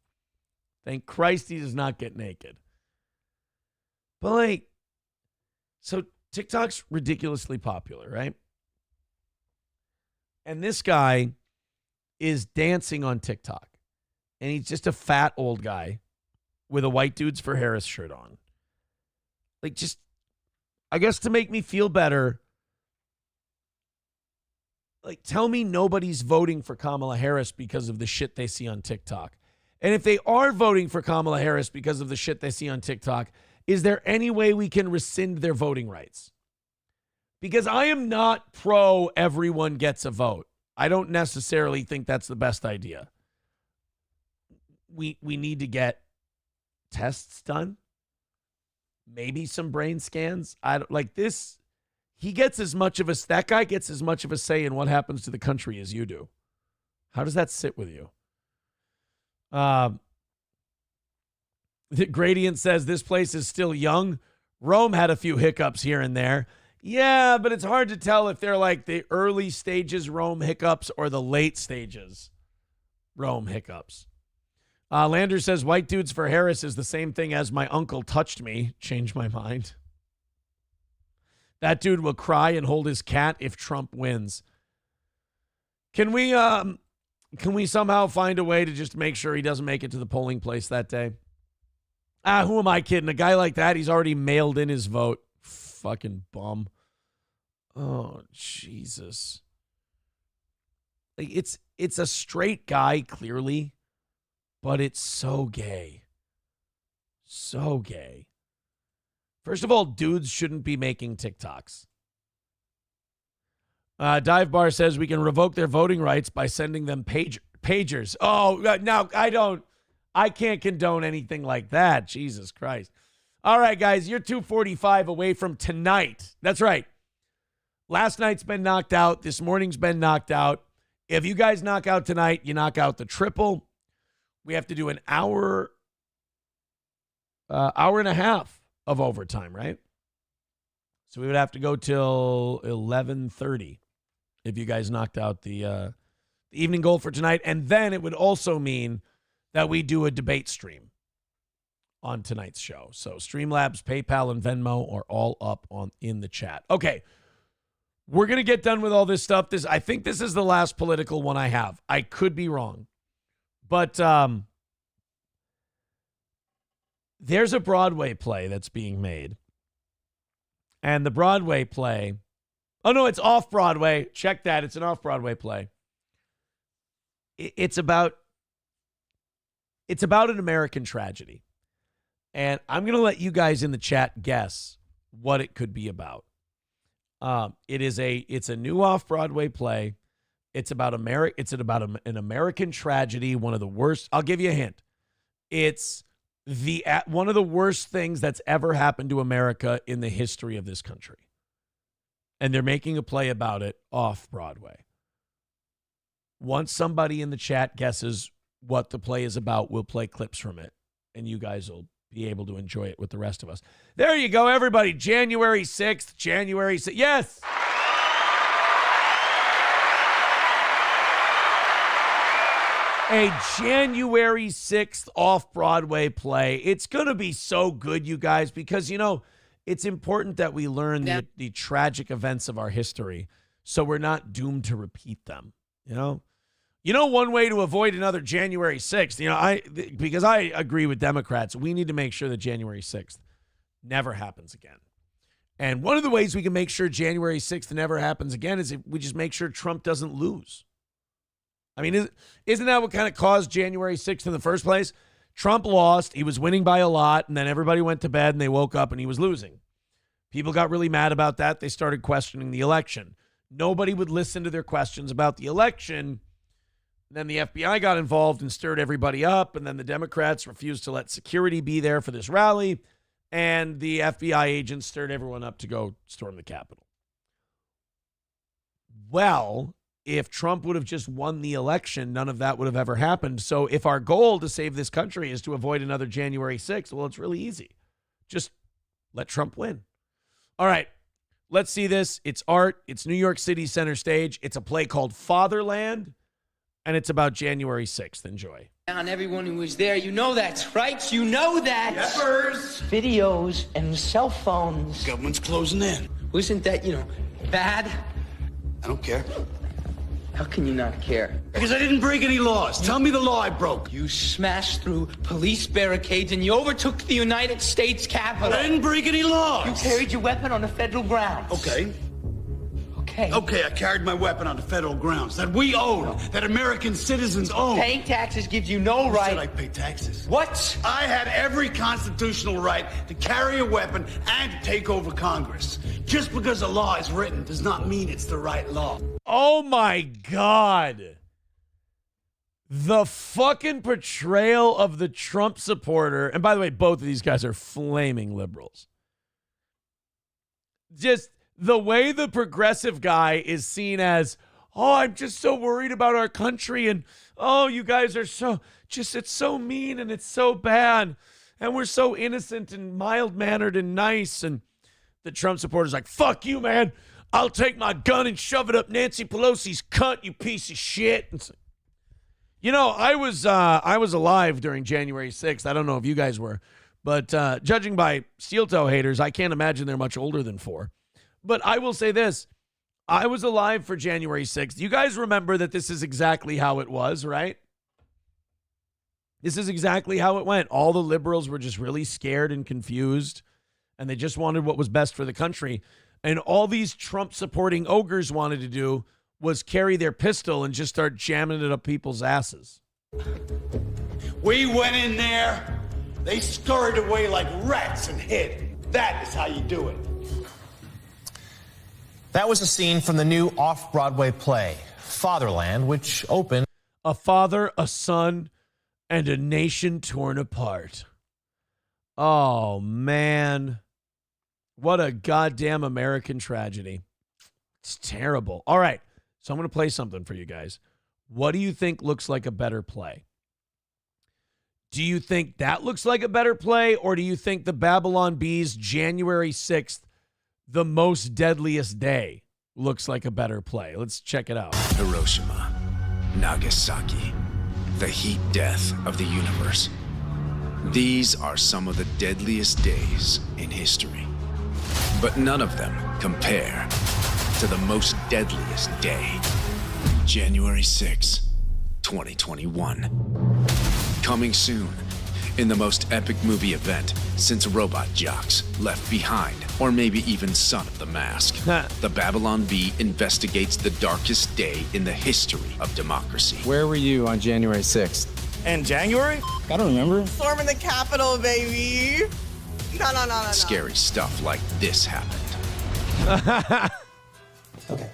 Thank Christ he does not get naked. But, like, so TikTok's ridiculously popular, right? And this guy is dancing on TikTok. And he's just a fat old guy with a White Dudes for Harris shirt on. Like, just, I guess to make me feel better, like, tell me nobody's voting for Kamala Harris because of the shit they see on TikTok. And if they are voting for Kamala Harris because of the shit they see on TikTok, is there any way we can rescind their voting rights? Because I am not pro everyone gets a vote. I don't necessarily think that's the best idea. We need to get tests done. Maybe some brain scans. I don't like this. He gets as much of that guy gets as much of a say in what happens to the country as you do. How does that sit with you? The Gradient says this place is still young. Rome had a few hiccups here and there. Yeah, but it's hard to tell if they're like the early stages Rome hiccups or the late stages Rome hiccups. Lander says White Dudes for Harris is the same thing as my uncle touched me. Changed my mind. That dude will cry and hold his cat if Trump wins. Can we somehow find a way to just make sure he doesn't make it to the polling place that day? Who am I kidding? A guy like that, he's already mailed in his vote. Fucking bum. Oh, Jesus. Like, it's a straight guy, clearly, but it's so gay. So gay. First of all, dudes shouldn't be making TikToks. Dive Bar says we can revoke their voting rights by sending them pagers. Oh, no, I can't condone anything like that. Jesus Christ. All right, guys, you're 2:45 away from tonight. That's right. Last night's been knocked out. This morning's been knocked out. If you guys knock out tonight, you knock out the triple. We have to do an hour and a half of overtime, right? So we would have to go till 11:30 if you guys knocked out the evening goal for tonight. And then it would also mean that we do a debate stream on tonight's show. So Streamlabs, PayPal, and Venmo are all up in the chat. Okay, we're going to get done with all this stuff. I think this is the last political one I have. I could be wrong. But there's a Broadway play that's being made. And the Broadway play, oh no, it's off-Broadway. Check that. It's an off-Broadway play. It's about an American tragedy. And I'm going to let you guys in the chat guess what it could be about. It's a new off-Broadway play. It's about an American tragedy, one of the worst. I'll give you a hint. It's one of the worst things that's ever happened to America in the history of this country. And they're making a play about it off-Broadway. Once somebody in the chat guesses what the play is about, we'll play clips from it, and you guys will be able to enjoy it with the rest of us. There you go, everybody. January 6th, January 6th. Yes! A January 6th off-Broadway play. It's going to be so good, you guys, because, it's important that we learn the tragic events of our history so we're not doomed to repeat them, You know, one way to avoid another January 6th, because I agree with Democrats, we need to make sure that January 6th never happens again. And one of the ways we can make sure January 6th never happens again is if we just make sure Trump doesn't lose. I mean, isn't that what kind of caused January 6th in the first place? Trump lost. He was winning by a lot, and then everybody went to bed, and they woke up, and he was losing. People got really mad about that. They started questioning the election. Nobody would listen to their questions about the election. Then the FBI got involved and stirred everybody up, and then the Democrats refused to let security be there for this rally, and the FBI agents stirred everyone up to go storm the Capitol. Well, if Trump would have just won the election, none of that would have ever happened. So if our goal to save this country is to avoid another January 6th, well, it's really easy. Just let Trump win. All right, let's see this. It's art. It's New York City center stage. It's a play called Fatherland, and it's about January 6th. Enjoy. On everyone who was there, you know that's right. You know that. Yepers. Videos and cell phones. Government's closing in. Wasn't that, bad? I don't care. How can you not care? Because I didn't break any laws. Tell me the law I broke. You smashed through police barricades and you overtook the United States Capitol. I didn't break any laws. You carried your weapon on the federal grounds. Okay. Okay. Okay, I carried my weapon on the federal grounds that we own, that American citizens own. Paying taxes gives you no right. Said I pay taxes. What? I had every constitutional right to carry a weapon and to take over Congress. Just because a law is written does not mean it's the right law. Oh my God. The fucking portrayal of the Trump supporter. And by the way, both of these guys are flaming liberals. Just the way the progressive guy is seen as, oh, I'm just so worried about our country. And, oh, you guys are it's so mean and it's so bad. And we're so innocent and mild-mannered and nice. And the Trump supporter's like, fuck you, man. I'll take my gun and shove it up Nancy Pelosi's cunt, you piece of shit. I was alive during January 6th. I don't know if you guys were. But judging by steel toe haters, I can't imagine they're much older than 4. But I will say this. I was alive for January 6th. You guys remember that this is exactly how it was, right? This is exactly how it went. All the liberals were just really scared and confused, and they just wanted what was best for the country. And all these Trump-supporting ogres wanted to do was carry their pistol and just start jamming it up people's asses. We went in there. They scurried away like rats and hid. That is how you do it. That was a scene from the new off-Broadway play, Fatherland, which opened. A father, a son, and a nation torn apart. Oh, man. What a goddamn American tragedy. It's terrible. All right, so I'm going to play something for you guys. What do you think looks like a better play? Do you think that looks like a better play, or do you think the Babylon Bee's January 6th, the most deadliest day, looks like a better play? Let's check it out. Hiroshima, Nagasaki, the heat death of the universe. These are some of the deadliest days in history. But none of them compare to the most deadliest day, January 6, 2021. Coming soon, in the most epic movie event since Robot Jocks, Left Behind, or maybe even Son of the Mask. The Babylon Bee investigates the darkest day in the history of democracy. Where were you on January 6th? In January? I don't remember. Storming the Capitol, baby. No. Scary stuff like this happened. Okay.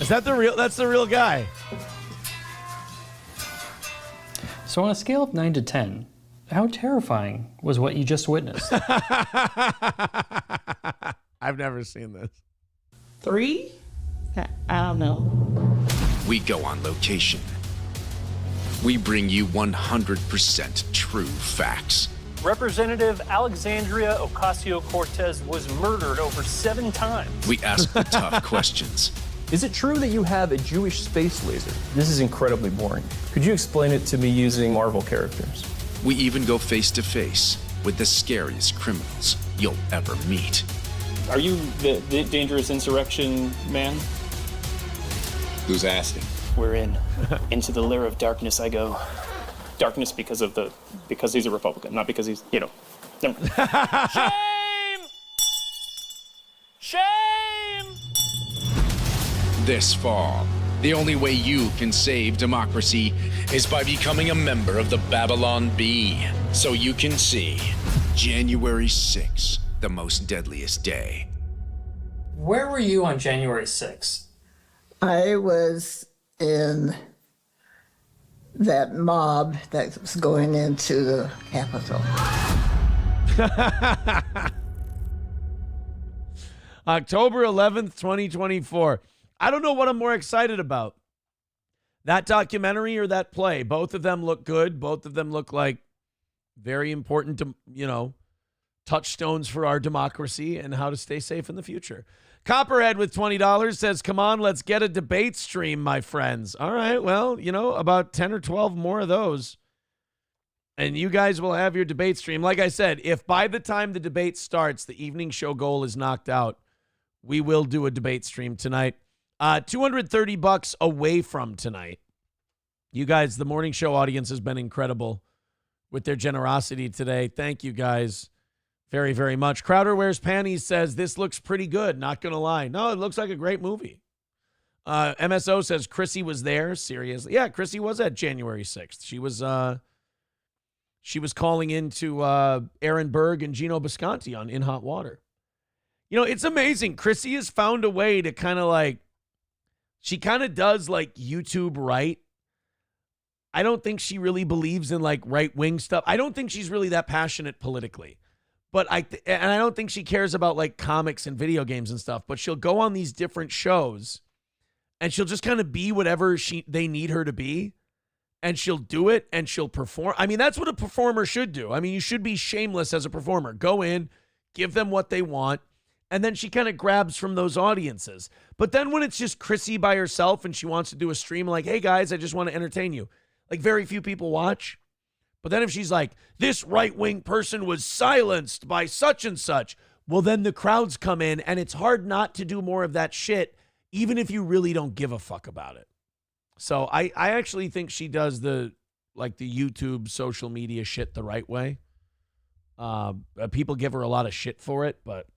Is that that's the real guy? So on a scale of 9 to 10, how terrifying was what you just witnessed? I've never seen this. 3? I don't know. We go on location. We bring you 100% true facts. Representative Alexandria Ocasio-Cortez was murdered over 7 times. We ask the tough questions. Is it true that you have a Jewish space laser? This is incredibly boring. Could you explain it to me using Marvel characters? We even go face to face with the scariest criminals you'll ever meet. Are you the dangerous insurrection man? Who's asking? We're in. Into the lair of darkness I go. Darkness because he's a Republican, not because he's, Never mind. Shame! Shame! This fall, the only way you can save democracy is by becoming a member of the Babylon Bee, so you can see January 6th, the most deadliest day. Where were you on January 6th? I was in that mob that was going into the Capitol. October 11th, 2024. I don't know what I'm more excited about. That documentary or that play. Both of them look good. Both of them look like very important, touchstones for our democracy and how to stay safe in the future. Copperhead with $20 says, come on, let's get a debate stream, my friends. All right, well, about 10 or 12 more of those. And you guys will have your debate stream. Like I said, if by the time the debate starts, the evening show goal is knocked out, we will do a debate stream tonight. $230 away from tonight. You guys, the morning show audience has been incredible with their generosity today. Thank you guys very, very much. Crowder Wears Panties says, this looks pretty good. Not going to lie. No, it looks like a great movie. MSO says, Chrissy was there. Seriously. Yeah, Chrissy was at January 6th. She was calling into Aaron Berg and Gino Bisconti on In Hot Water. It's amazing. Chrissy has found a way to kind of she kind of does YouTube right. I don't think she really believes in right-wing stuff. I don't think she's really that passionate politically. But I don't think she cares about comics and video games and stuff, but she'll go on these different shows and she'll just kind of be whatever they need her to be. And she'll do it and she'll perform. I mean, that's what a performer should do. I mean, you should be shameless as a performer. Go in, give them what they want, and then she kind of grabs from those audiences. But then when it's just Chrissy by herself and she wants to do a stream hey guys, I just want to entertain you. Very few people watch. But then if she's this right-wing person was silenced by such and such, well, then the crowds come in and it's hard not to do more of that shit, even if you really don't give a fuck about it. So I actually think she does the YouTube social media shit the right way. People give her a lot of shit for it, but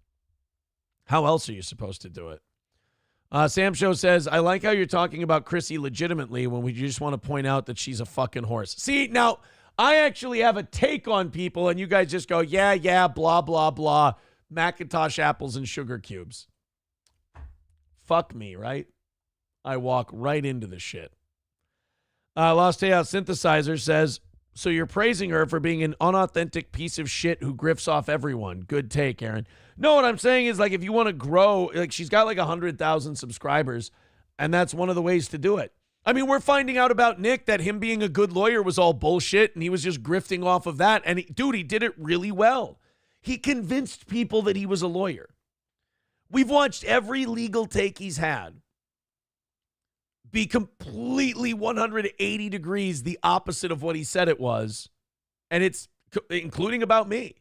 how else are you supposed to do it? Sam Show says, I like how you're talking about Chrissy legitimately when we just want to point out that she's a fucking horse. See, now, I actually have a take on people, and you guys just go, yeah, blah, blah, blah, Macintosh apples and sugar cubes. Fuck me, right? I walk right into the shit. Lost Chaos Synthesizer says, so you're praising her for being an unauthentic piece of shit who grifts off everyone. Good take, Aaron. No, what I'm saying is if you want to grow, she's got 100,000 subscribers, and that's one of the ways to do it. I mean, we're finding out about Nick that him being a good lawyer was all bullshit, and he was just grifting off of that. And he did it really well. He convinced people that he was a lawyer. We've watched every legal take he's had be completely 180 degrees the opposite of what he said it was. And it's including about me.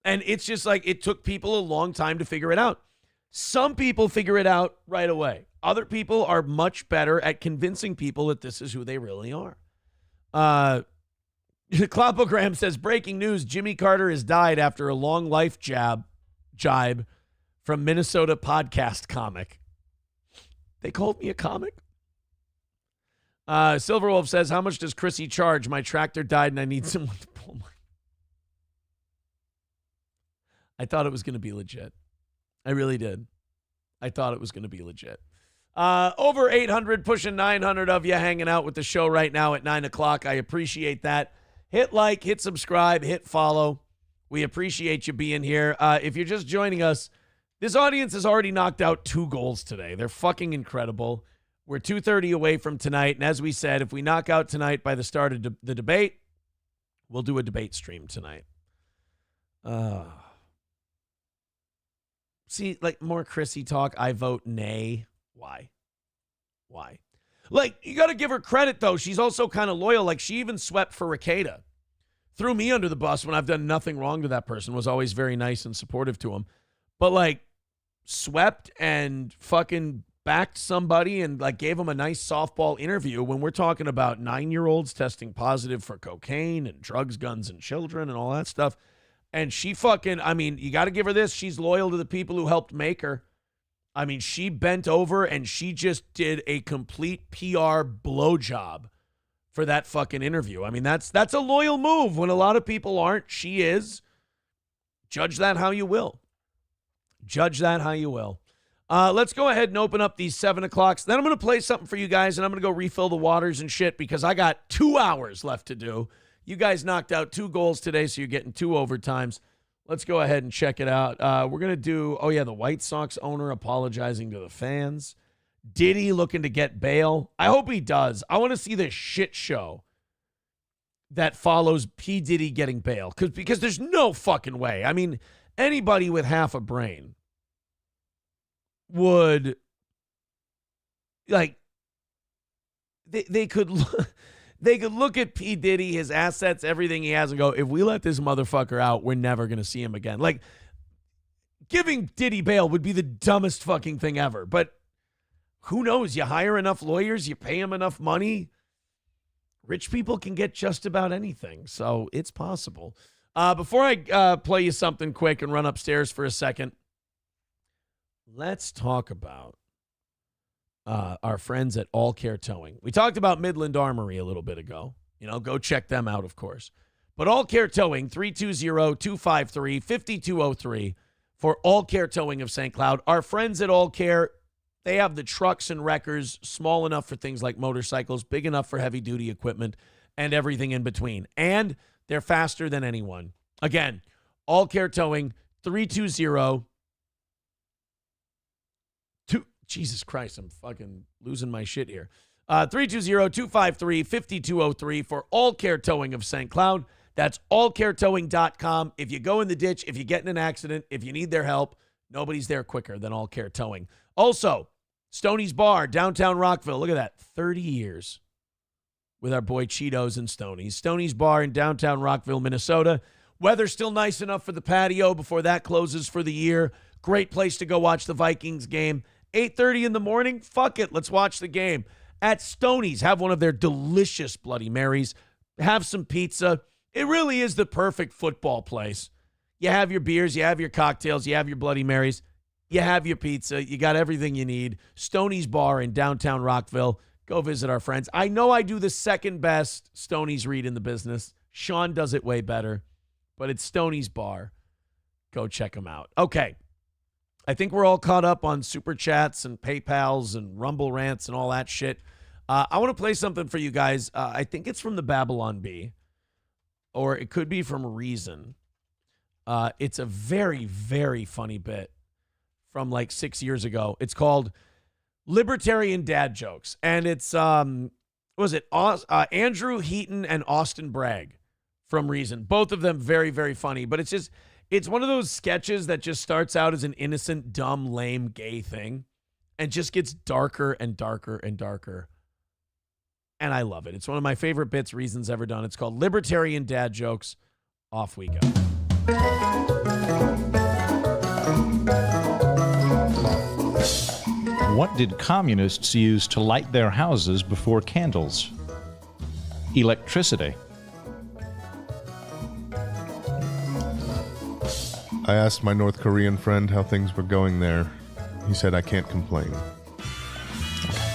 And it's just it took people a long time to figure it out. Some people figure it out right away. Other people are much better at convincing people that this is who they really are. Clopogram says, breaking news, Jimmy Carter has died after a long life jibe from Minnesota podcast comic. They called me a comic? Silverwolf says, how much does Chrissy charge? My tractor died and I need someone to pull my... I thought it was going to be legit. I really did. I thought it was going to be legit. Over 800, pushing 900 of you hanging out with the show right now at 9 o'clock. I appreciate that. Hit like, hit subscribe, hit follow. We appreciate you being here. If you're just joining us, this audience has already knocked out 2 goals today. They're fucking incredible. We're 2:30 away from tonight. And as we said, if we knock out tonight by the start of the debate, we'll do a debate stream tonight. See, more Chrissy talk. I vote nay. Why? You got to give her credit, though. She's also kind of loyal. She even swept for Rekieta. Threw me under the bus when I've done nothing wrong to that person. Was always very nice and supportive to him. but like swept and fucking backed somebody and like gave him a nice softball interview when we're talking about 9-year-olds testing positive for cocaine and drugs, guns, and children and all that stuff. And she fucking, I mean, you got to give her this. She's loyal to the people who helped make her. I mean, she bent over and she just did a complete PR blowjob for that fucking interview. I mean, that's a loyal move when a lot of people aren't. She is. Judge that how you will. Judge that how you will. Let's go ahead and open up these 7 o'clocks. Then I'm going to play something for you guys, and I'm going to go refill the waters and shit because I got 2 hours left to do. You guys knocked out 2 goals today, so you're getting 2 overtimes. Let's go ahead and check it out. We're going to do, the White Sox owner apologizing to the fans. Diddy looking to get bail. I hope he does. I want to see the shit show that follows P. Diddy getting bail because there's no fucking way. I mean, anybody with half a brain would, like, they could look at P. Diddy, his assets, everything he has, and go, if we let this motherfucker out, we're never going to see him again. Like, giving Diddy bail would be the dumbest fucking thing ever. But who knows? You hire enough lawyers, you pay them enough money. Rich people can get just about anything, so it's possible. Before I play you something quick and run upstairs for a second, let's talk about our friends at All Care Towing. We talked about Midland Armory a little bit ago. Go check them out, of course. But All Care Towing, 320-253-5203 for All Care Towing of St. Cloud. Our friends at All Care, they have the trucks and wreckers, small enough for things like motorcycles, big enough for heavy-duty equipment, and everything in between. And they're faster than anyone. Again, All Care Towing, 320 Jesus Christ, I'm fucking losing my shit here. 320-253-5203 for All Care Towing of St. Cloud. That's allcaretowing.com. If you go in the ditch, if you get in an accident, if you need their help, nobody's there quicker than All Care Towing. Also, Stoney's Bar, downtown Rockville. Look at that, 30 years with our boy Cheetos and Stoney's. Stoney's Bar in downtown Rockville, Minnesota. Weather's still nice enough for the patio before that closes for the year. Great place to go watch the Vikings game. 8:30 in the morning, fuck it, let's watch the game. At Stoney's, have one of their delicious Bloody Marys. Have some pizza. It really is the perfect football place. You have your beers, you have your cocktails, you have your Bloody Marys, you have your pizza, you got everything you need. Stoney's Bar in downtown Rockville. Go visit our friends. I know I do the second best Stoney's read in the business. Sean does it way better, but it's Stoney's Bar. Go check them out. Okay. I think we're all caught up on Super Chats and PayPals and Rumble Rants and all that shit. I want to play something for you guys. I think it's from the Babylon Bee, or it could be from Reason. It's a very, very funny bit from like 6 years ago. It's called Libertarian Dad Jokes. And it's, Andrew Heaton and Austin Bragg from Reason. Both of them very, very funny. But it's one of those sketches that just starts out as an innocent, dumb, lame, gay thing and just gets darker and darker and darker. And I love it. It's one of my favorite bits Reason's ever done. It's called Libertarian Dad Jokes. Off we go. What did communists use to light their houses before candles? Electricity. I asked my North Korean friend how things were going there. He said, I can't complain.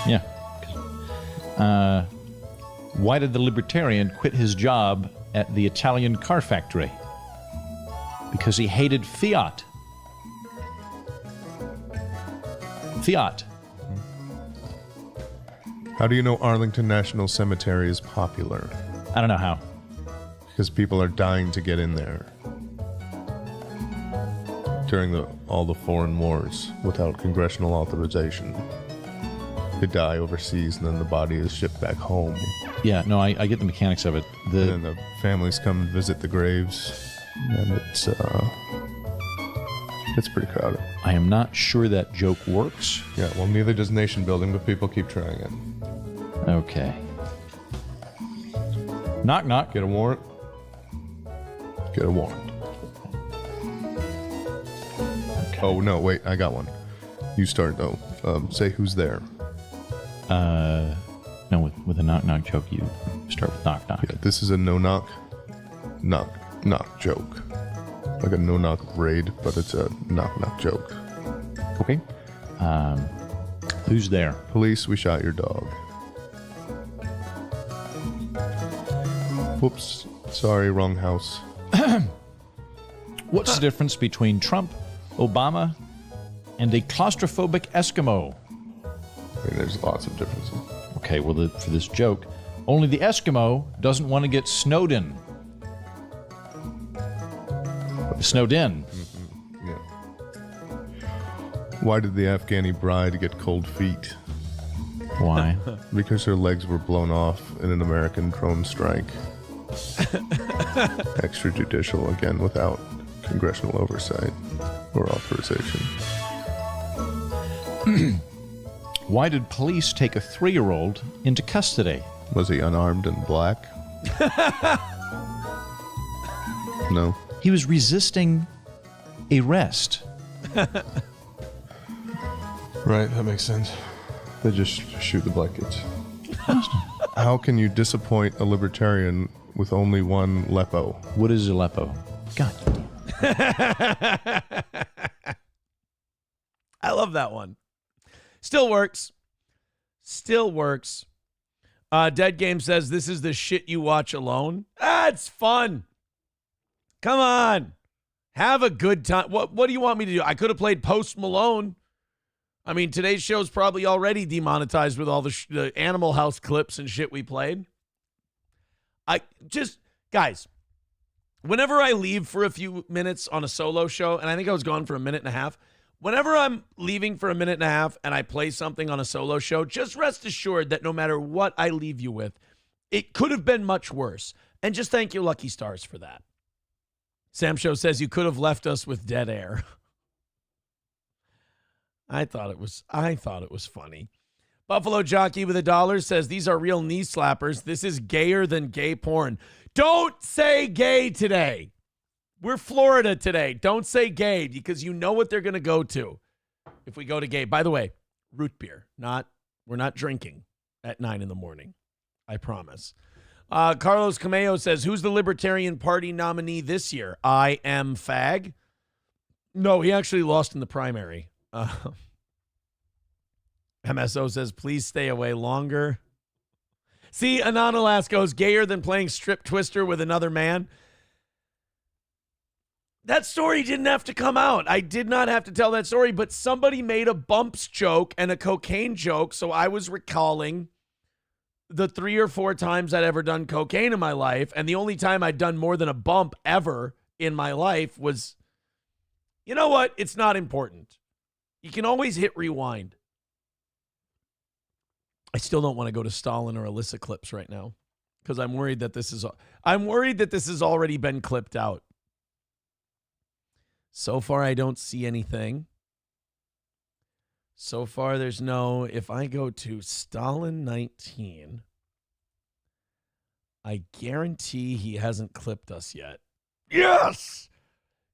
Yeah. Why did the libertarian quit his job at the Italian car factory? Because he hated fiat. Fiat. How do you know Arlington National Cemetery is popular? I don't know how. Because people are dying to get in there. During all the foreign wars without congressional authorization. They die overseas and then the body is shipped back home. Yeah, no, I get the mechanics of it. And then the families come and visit the graves, and it's pretty crowded. I am not sure that joke works. Yeah, well, neither does nation building, but people keep trying it. Okay. Knock, knock. Get a warrant. Get a warrant. Okay. Oh, no, wait, I got one. You start, though. Say who's there. No, with a knock-knock joke, you start with knock-knock. Yeah, this is a no-knock joke. Like a no-knock raid, but it's a knock-knock joke. Okay. Who's there? Police, we shot your dog. Whoops. Sorry, wrong house. What's the difference between Trump, Obama, and a claustrophobic Eskimo? I mean, there's lots of differences. Okay, well, for this joke, only the Eskimo doesn't want to get snowed in. Snowed in. Mm-hmm. Yeah. Why did the Afghani bride get cold feet? Why? Because her legs were blown off in an American drone strike. Extrajudicial, again, without congressional oversight or authorization. Why did police take a 3-year-old into custody? Was he unarmed and black? No. He was resisting arrest. Right, that makes sense. They just shoot the black kids. How can you disappoint a libertarian with only one Lepo? What is a Lepo? God. I love that one. Still works. Still works. Dead Game says, this is the shit you watch alone. It's fun. Come on. Have a good time. What do you want me to do? I could have played Post Malone. I mean, today's show's probably already demonetized with all the Animal House clips and shit we played. Guys, whenever I leave for a few minutes on a solo show, and I think I was gone for a minute and a half, whenever I'm leaving for a minute and a half and I play something on a solo show, just rest assured that no matter what I leave you with, it could have been much worse. And just thank you, Lucky Stars, for that. Sam Show says you could have left us with dead air. I thought it was funny. Buffalo Jockey with $1 says these are real knee slappers. This is gayer than gay porn. Don't say gay today. We're Florida today. Don't say gay because you know what they're going to go to if we go to gay. By the way, root beer. We're not drinking at 9 a.m. I promise. Carlos Cameo says, who's the Libertarian Party nominee this year? I am fag. No, he actually lost in the primary. MSO says, please stay away longer. See, Anonymous goes, gayer than playing strip twister with another man. That story didn't have to come out. I did not have to tell that story, but somebody made a bumps joke and a cocaine joke, so I was recalling the 3 or 4 times I'd ever done cocaine in my life, and the only time I'd done more than a bump ever in my life was, you know what? It's not important. You can always hit rewind. I still don't want to go to Stalin or Alyssa clips right now because I'm worried that this has already been clipped out. So far, I don't see anything. So far, there's no, if I go to Stalin 19, I guarantee he hasn't clipped us yet. Yes!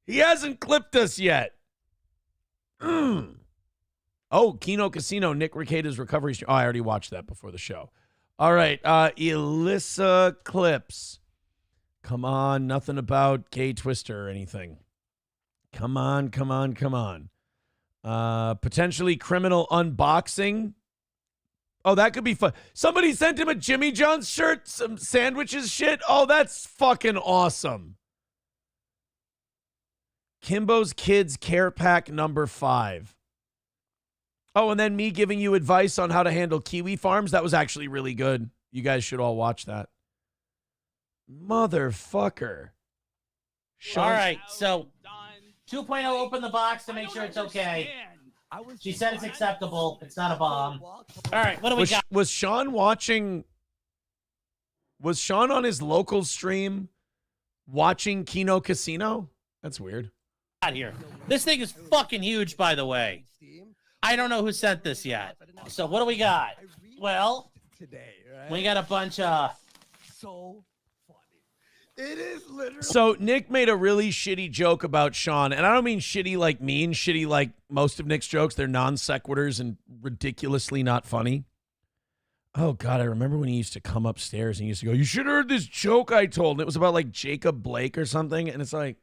He hasn't clipped us yet. Oh, Kino Casino, Nick Recada's recovery. Oh, I already watched that before the show. All right, Alyssa clips. Come on, nothing about gay twister or anything. Come on. Potentially criminal unboxing. Oh, that could be fun. Somebody sent him a Jimmy John's shirt, some sandwiches shit. Oh, that's fucking awesome. Kimbo's Kids Care Pack number 5. Oh, and then me giving you advice on how to handle kiwi farms. That was actually really good. You guys should all watch that. Motherfucker. All right, so 2.0 open the box to make sure it's okay. She said it's acceptable. It's not a bomb. All right, what do we got? Was Sean watching? Was Sean on his local stream watching Kino Casino? That's weird. Here. This thing is fucking huge, by the way. I don't know who sent this yet. So what do we got? Well, we got a bunch of... So funny. It is literally. So Nick made a really shitty joke about Sean, and I don't mean shitty like mean, shitty like most of Nick's jokes. They're non sequiturs and ridiculously not funny. Oh God, I remember when he used to come upstairs and he used to go, "You should have heard this joke I told." And it was about like Jacob Blake or something, and it's like,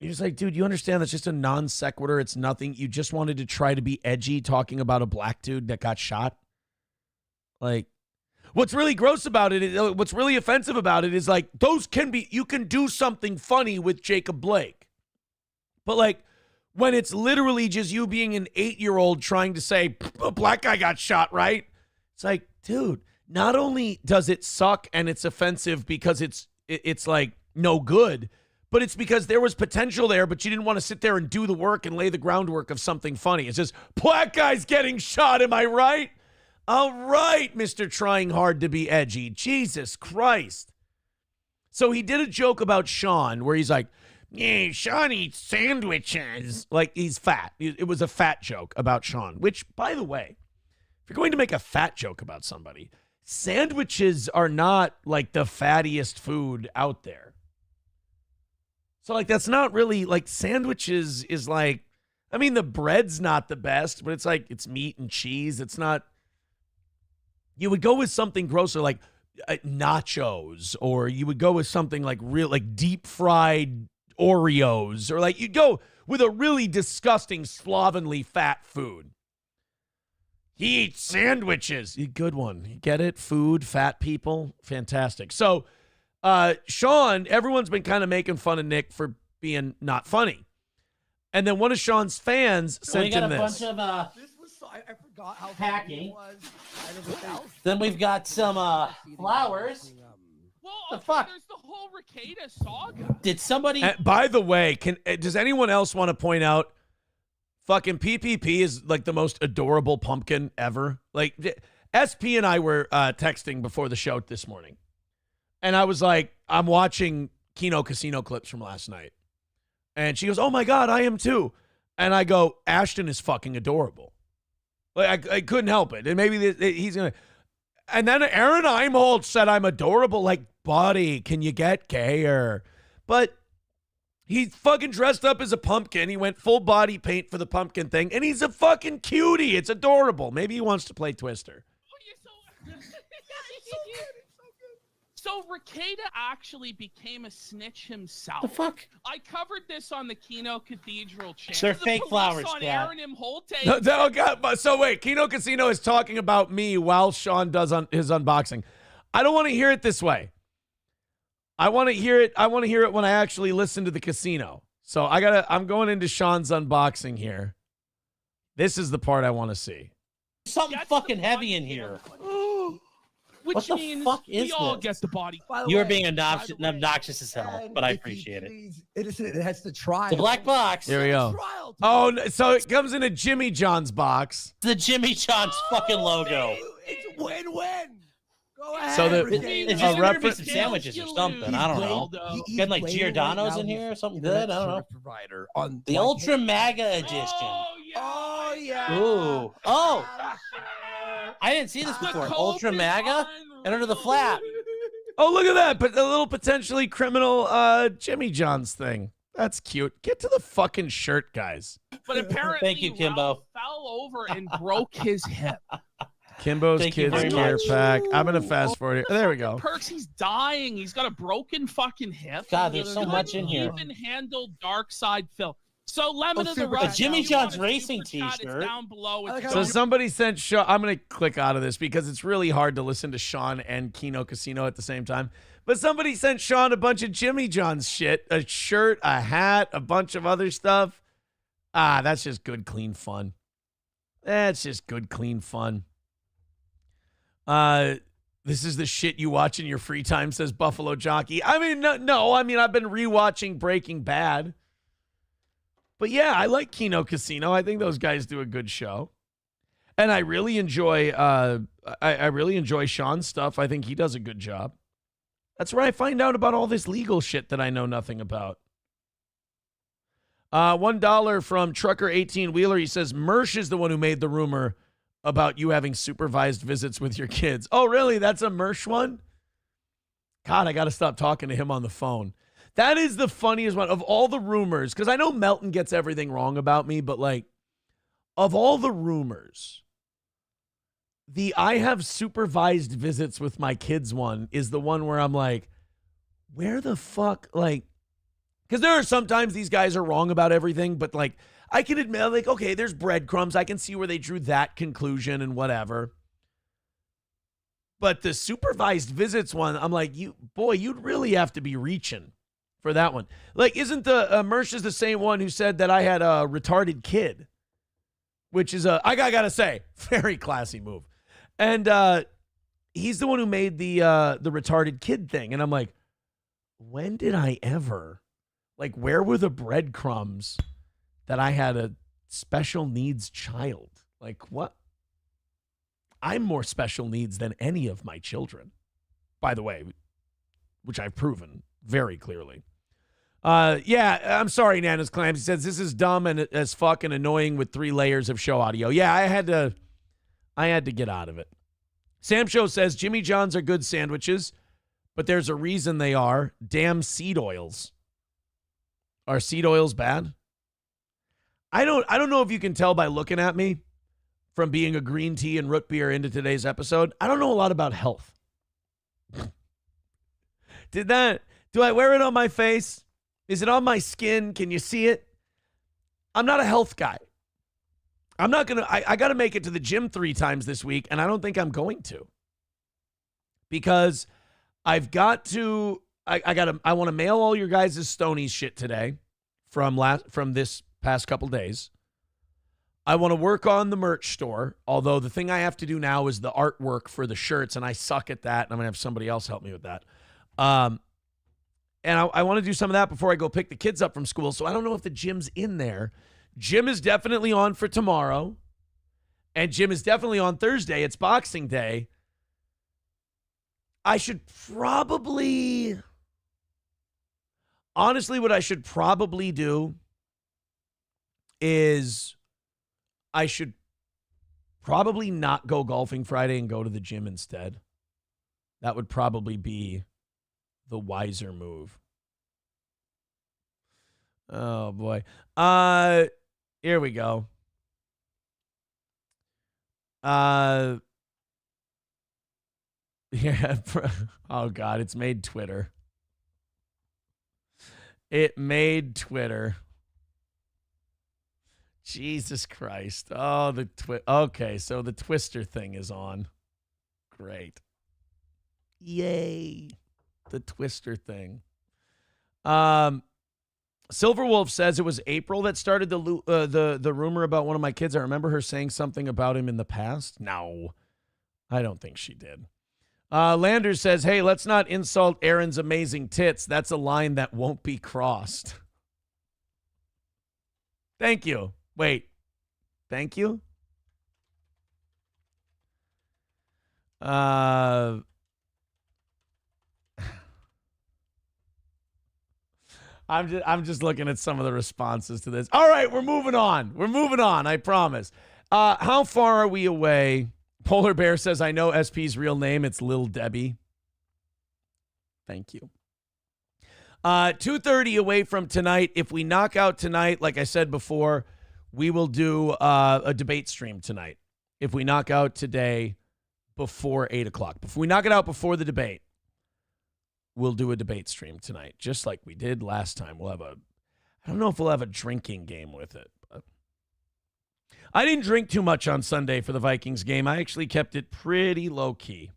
you're just like, dude, you understand that's just a non sequitur. It's nothing. You just wanted to try to be edgy talking about a black dude that got shot. Like, what's really gross about it, what's really offensive about it is like, you can do something funny with Jacob Blake. But like, when it's literally just you being an 8-year-old trying to say, a black guy got shot, right? It's like, dude, not only does it suck and it's offensive because it's like no good, but it's because there was potential there, but you didn't want to sit there and do the work and lay the groundwork of something funny. It's just, black guy's getting shot, am I right? All right, Mr. Trying Hard to be edgy. Jesus Christ. So he did a joke about Sean where he's like, yeah, Sean eats sandwiches. Like he's fat. It was a fat joke about Sean, which, by the way, if you're going to make a fat joke about somebody, sandwiches are not like the fattiest food out there. So like that's not really like sandwiches is like, I mean, the bread's not the best, but it's like it's meat and cheese. It's not. You would go with something grosser like nachos, or you would go with something like real, like deep fried Oreos, or like you'd go with a really disgusting, slovenly fat food. He eats sandwiches. Good one. You get it? Food, fat people. Fantastic. So Sean, everyone's been kind of making fun of Nick for being not funny. And then one of Sean's fans sent him this. We got a bunch of I forgot how packing. was. Then we've got some flowers. Well, the fuck? There's the whole Ricada saga. Did somebody? By the way, does anyone else want to point out? Fucking PPP is like the most adorable pumpkin ever. Like SP and I were texting before the show this morning, and I was like, I'm watching Kino Casino clips from last night, and she goes, "Oh my God, I am too," and I go, "Ashton is fucking adorable." Like I couldn't help it, and maybe he's gonna. And then Aaron Eimholt said I'm adorable. Like, buddy, can you get gayer? But he fucking dressed up as a pumpkin. He went full body paint for the pumpkin thing, and he's a fucking cutie. It's adorable. Maybe he wants to play Twister. So Ricada actually became a snitch himself. The fuck? I covered this on the Kino Cathedral channel. They're fake flowers, on Dad. Aaron Imholte. No, God, so wait, Kino Casino is talking about me while Sean does his unboxing. I don't want to hear it this way. I want to hear it. I want to hear it when I actually listen to the casino. So I'm going into Sean's unboxing here. This is the part I want to see. Something fucking heavy in here. Which what the means fuck is we all this? get the body. You're being obnoxious as hell, but I appreciate it. It has the trial. The black box. Here we go. Oh, so it comes in a Jimmy John's box. The Jimmy John's fucking logo. It's win-win. Go ahead. So the It's just gonna be some sandwiches or something. I don't know. Getting like Giordano's in here or something good. I don't know. Provider on The Ultra Mega Edition. Oh yeah. Ooh. Oh. I didn't see this before. Ultra Maga and under the flap. Oh, look at that! But a little potentially criminal Jimmy John's thing. That's cute. Get to the fucking shirt, guys. But apparently, Thank you, Kimbo. Ralph fell over and broke his hip. Kimbo's Thank you Kids very Gear much. Pack. I'm gonna fast forward it. There we go. Perks, he's dying. He's got a broken fucking hip. God, there's so much in here. Even handle Dark Side Phil. So Lemon of the super Rough. A Jimmy if you John's want a racing super chat, it's t-shirt. down below. It's So somebody sent Sean. I'm gonna click out of this because it's really hard to listen to Sean and Kino Casino at the same time. But somebody sent Sean a bunch of Jimmy John's shit, a shirt, a hat, a bunch of other stuff. That's just good, clean fun. That's just good, clean fun. This is the shit you watch in your free time, says Buffalo Jockey. I mean, no. I mean, I've been rewatching Breaking Bad. But yeah, I like Kino Casino. I think those guys do a good show. And I really enjoy I really enjoy Sean's stuff. I think he does a good job. That's where I find out about all this legal shit that I know nothing about. $1 from Trucker 18 Wheeler. He says Mersh is the one who made the rumor about you having supervised visits with your kids. Oh, really? That's a Mersh one? God, I got to stop talking to him on the phone. That is the funniest one of all the rumors, because I know Melton gets everything wrong about me, but like, of all the rumors, the I have supervised visits with my kids one is the one where I'm like, where the fuck, like, because there are sometimes these guys are wrong about everything, but like, I can admit, like, okay, there's breadcrumbs. I can see where they drew that conclusion and whatever. But the supervised visits one, I'm like, you'd really have to be reaching for that one. Like, isn't the Mersh is the same one who said that I had a retarded kid, which is I gotta say, very classy move. And he's the one who made the retarded kid thing. And I'm like, when did I ever, like, where were the breadcrumbs that I had a special needs child? Like, what? I'm more special needs than any of my children, by the way, which I've proven very clearly. Yeah, I'm sorry, Nana's Clams. He says, this is dumb and as fuck and annoying with 3 layers of show audio. Yeah, I had to get out of it. Sam Show says, Jimmy John's are good sandwiches, but there's a reason they are. Damn seed oils. Are seed oils bad? I don't know if you can tell by looking at me from being a green tea and root beer into today's episode. I don't know a lot about health. Do I wear it on my face? Is it on my skin? Can you see it? I'm not a health guy. I'm not going to, I got to make it to the gym 3 times this week, and I don't think I'm going to. Because I've got to, I want to mail all your guys' Stonies shit today from this past couple days. I want to work on the merch store, although the thing I have to do now is the artwork for the shirts, and I suck at that, and I'm going to have somebody else help me with that. And I want to do some of that before I go pick the kids up from school, so I don't know if the gym's in there. Gym is definitely on for tomorrow, and gym is definitely on Thursday. It's Boxing Day. I should probably... Honestly, what I should probably do is... I should probably not go golfing Friday and go to the gym instead. That would probably be the wiser move. Oh, boy. Here we go. Yeah. Oh, God. It's made Twitter. It made Twitter. Jesus Christ. Oh, okay, so the Twister thing is on. Great. Yay. The Twister thing. Silverwolf says it was April that started the rumor about one of my kids. I remember her saying something about him in the past. No, I don't think she did. Landers says, hey, let's not insult Aaron's amazing tits. That's a line that won't be crossed. Thank you. Wait, thank you? I'm just looking at some of the responses to this. All right, we're moving on. I promise. How far are we away? Polar Bear says, I know SP's real name. It's Lil Debbie. Thank you. 2:30 away from tonight. If we knock out tonight, like I said before, we will do a debate stream tonight. If we knock out today before 8 o'clock. If we knock it out before the debate, we'll do a debate stream tonight, just like we did last time. I don't know if we'll have a drinking game with it. But I didn't drink too much on Sunday for the Vikings game. I actually kept it pretty low-key.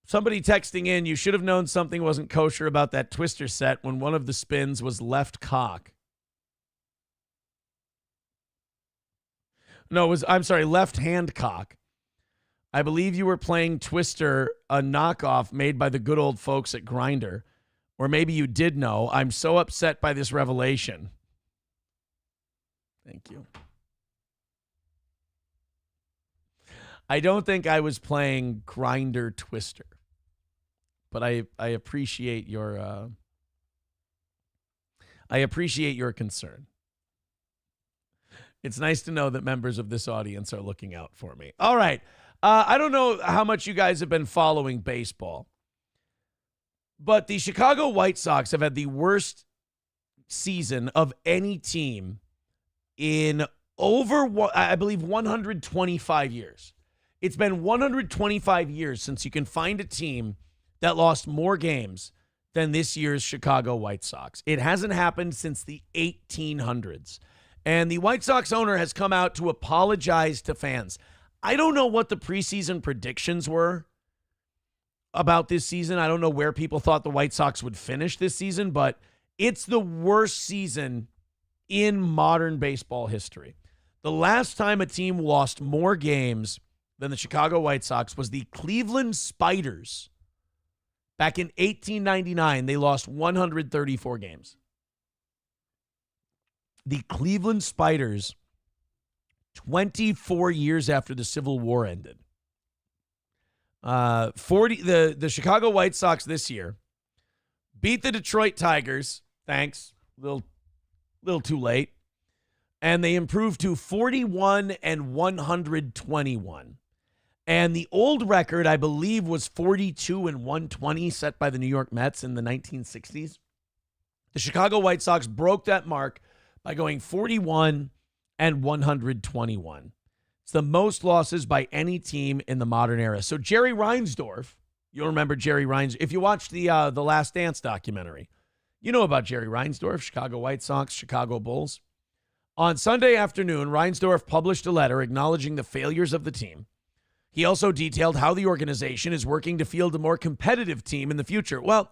Somebody texting in, you should have known something wasn't kosher about that Twister set when one of the spins was left cock. No, left hand cock. I believe you were playing Twister, a knockoff made by the good old folks at Grindr. Or maybe you did know. I'm so upset by this revelation. Thank you. I don't think I was playing Grindr Twister. But I appreciate your concern. It's nice to know that members of this audience are looking out for me. All right. I don't know how much you guys have been following baseball, but the Chicago White Sox have had the worst season of any team in over, I believe, 125 years. It's been 125 years since you can find a team that lost more games than this year's Chicago White Sox. It hasn't happened since the 1800s. And the White Sox owner has come out to apologize to fans. I don't know what the preseason predictions were about this season. I don't know where people thought the White Sox would finish this season, but it's the worst season in modern baseball history. The last time a team lost more games than the Chicago White Sox was the Cleveland Spiders. Back in 1899, they lost 134 games. The Cleveland Spiders, 24 years after the Civil War ended. The Chicago White Sox this year beat the Detroit Tigers. Thanks. Little too late. And they improved to 41 and 121. And the old record, I believe, was 42 and 120 set by the New York Mets in the 1960s. The Chicago White Sox broke that mark by going 41 and 121. It's the most losses by any team in the modern era. So Jerry Reinsdorf, you'll remember Jerry Reinsdorf. If you watched the Last Dance documentary, you know about Jerry Reinsdorf, Chicago White Sox, Chicago Bulls. On Sunday afternoon, Reinsdorf published a letter acknowledging the failures of the team. He also detailed how the organization is working to field a more competitive team in the future. Well,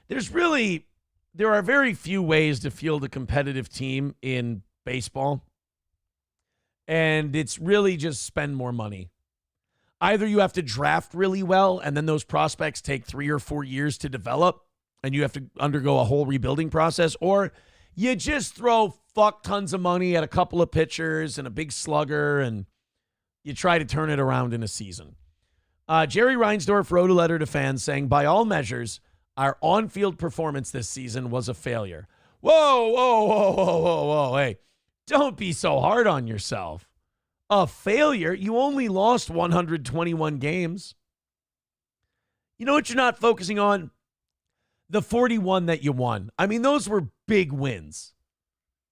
there are very few ways to field a competitive team in baseball. And it's really just spend more money. Either you have to draft really well, and then those prospects take 3 or 4 years to develop, and you have to undergo a whole rebuilding process, or you just throw fuck tons of money at a couple of pitchers and a big slugger, and you try to turn it around in a season. Jerry Reinsdorf wrote a letter to fans saying, by all measures, our on-field performance this season was a failure. Whoa. Hey, don't be so hard on yourself. A failure? You only lost 121 games. You know what you're not focusing on? The 41 that you won. I mean, those were big wins.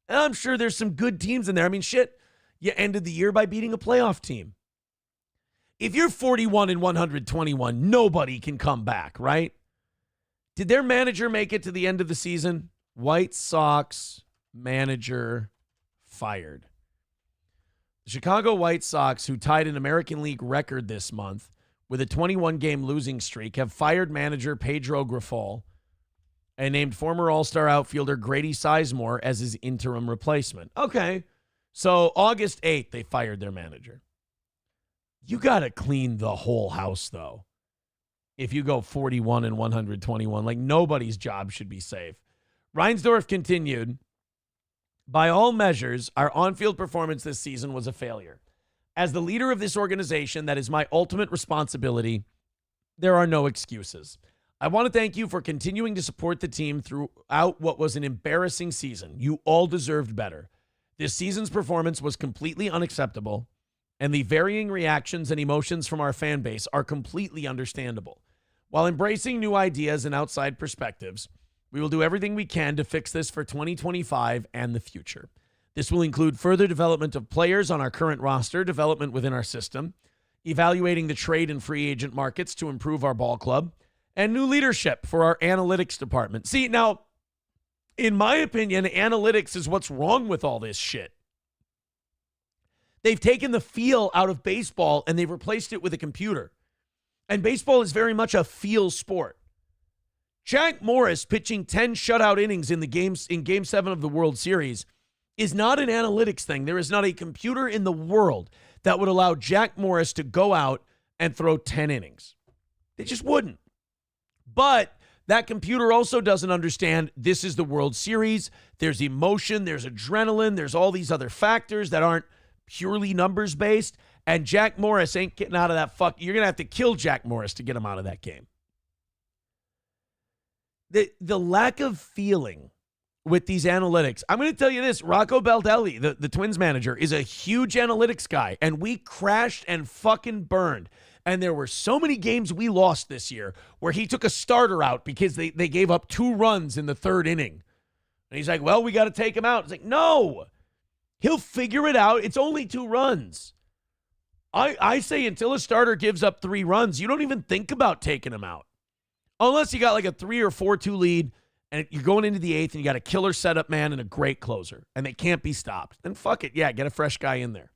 And I'm sure there's some good teams in there. I mean, shit, you ended the year by beating a playoff team. If you're 41 and 121, nobody can come back, right? Did their manager make it to the end of the season? White Sox manager fired. The Chicago White Sox, who tied an American League record this month with a 21-game losing streak, have fired manager Pedro Grifol and named former All-Star outfielder Grady Sizemore as his interim replacement. Okay, so August 8th, they fired their manager. You got to clean the whole house, though. If you go 41 and 121, like nobody's job should be safe. Reinsdorf continued, by all measures, our on-field performance this season was a failure. As the leader of this organization, that is my ultimate responsibility. There are no excuses. I want to thank you for continuing to support the team throughout what was an embarrassing season. You all deserved better. This season's performance was completely unacceptable, and the varying reactions and emotions from our fan base are completely understandable. While embracing new ideas and outside perspectives, we will do everything we can to fix this for 2025 and the future. This will include further development of players on our current roster, development within our system, evaluating the trade and free agent markets to improve our ball club, and new leadership for our analytics department. See, now, in my opinion, analytics is what's wrong with all this shit. They've taken the feel out of baseball and they've replaced it with a computer. And baseball is very much a feel sport. Jack Morris pitching 10 shutout innings in Game 7 of the World Series is not an analytics thing. There is not a computer in the world that would allow Jack Morris to go out and throw 10 innings. They just wouldn't. But that computer also doesn't understand this is the World Series. There's emotion, there's adrenaline, there's all these other factors that aren't purely numbers based. And Jack Morris ain't getting out of that fuck. You're going to have to kill Jack Morris to get him out of that game. The lack of feeling with these analytics. I'm going to tell you this. Rocco Baldelli, the Twins manager, is a huge analytics guy. And we crashed and fucking burned And there were so many games we lost this year where he took a starter out because they gave up 2 runs in the 3rd inning. And he's like, well, we got to take him out. It's like, no, he'll figure it out. It's only 2 runs. I say until a starter gives up 3 runs, you don't even think about taking him out. Unless you got like a 3 or 4-2 lead and you're going into the 8th and you got a killer setup man and a great closer and they can't be stopped. Then fuck it. Yeah, get a fresh guy in there.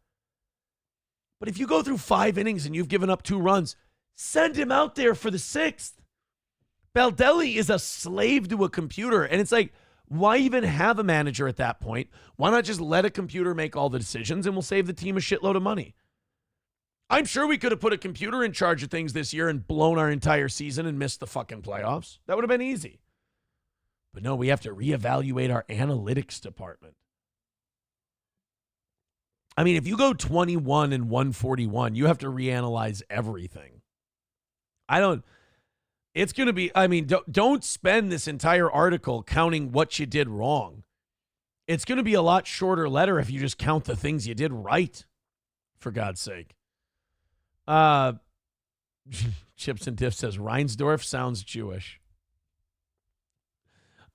But if you go through 5 innings and you've given up 2 runs, send him out there for the 6th. Baldelli is a slave to a computer. And it's like, why even have a manager at that point? Why not just let a computer make all the decisions and we'll save the team a shitload of money? I'm sure we could have put a computer in charge of things this year and blown our entire season and missed the fucking playoffs. That would have been easy. But no, we have to reevaluate our analytics department. I mean, if you go 21 and 141, you have to reanalyze everything. It's going to be, I mean, don't spend this entire article counting what you did wrong. It's going to be a lot shorter letter if you just count the things you did right, for God's sake. Chips and Diff says, Reinsdorf sounds Jewish.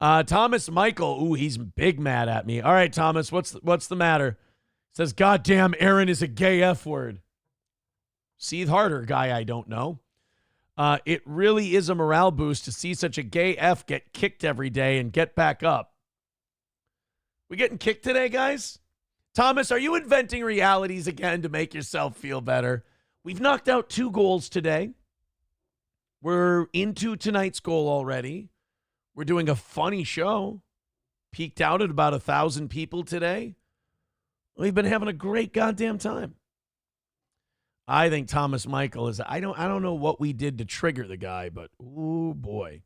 Thomas Michael, ooh, he's big mad at me. All right, Thomas, what's the matter? Says, goddamn, Aaron is a gay F word. Seethe harder, guy I don't know. It really is a morale boost to see such a gay F get kicked every day and get back up. We getting kicked today, guys? Thomas, are you inventing realities again to make yourself feel better? We've knocked out 2 goals today. We're into tonight's goal already. We're doing a funny show. Peaked out at about 1,000 people today. We've been having a great goddamn time. I think Thomas Michael is, I don't know what we did to trigger the guy, but ooh boy.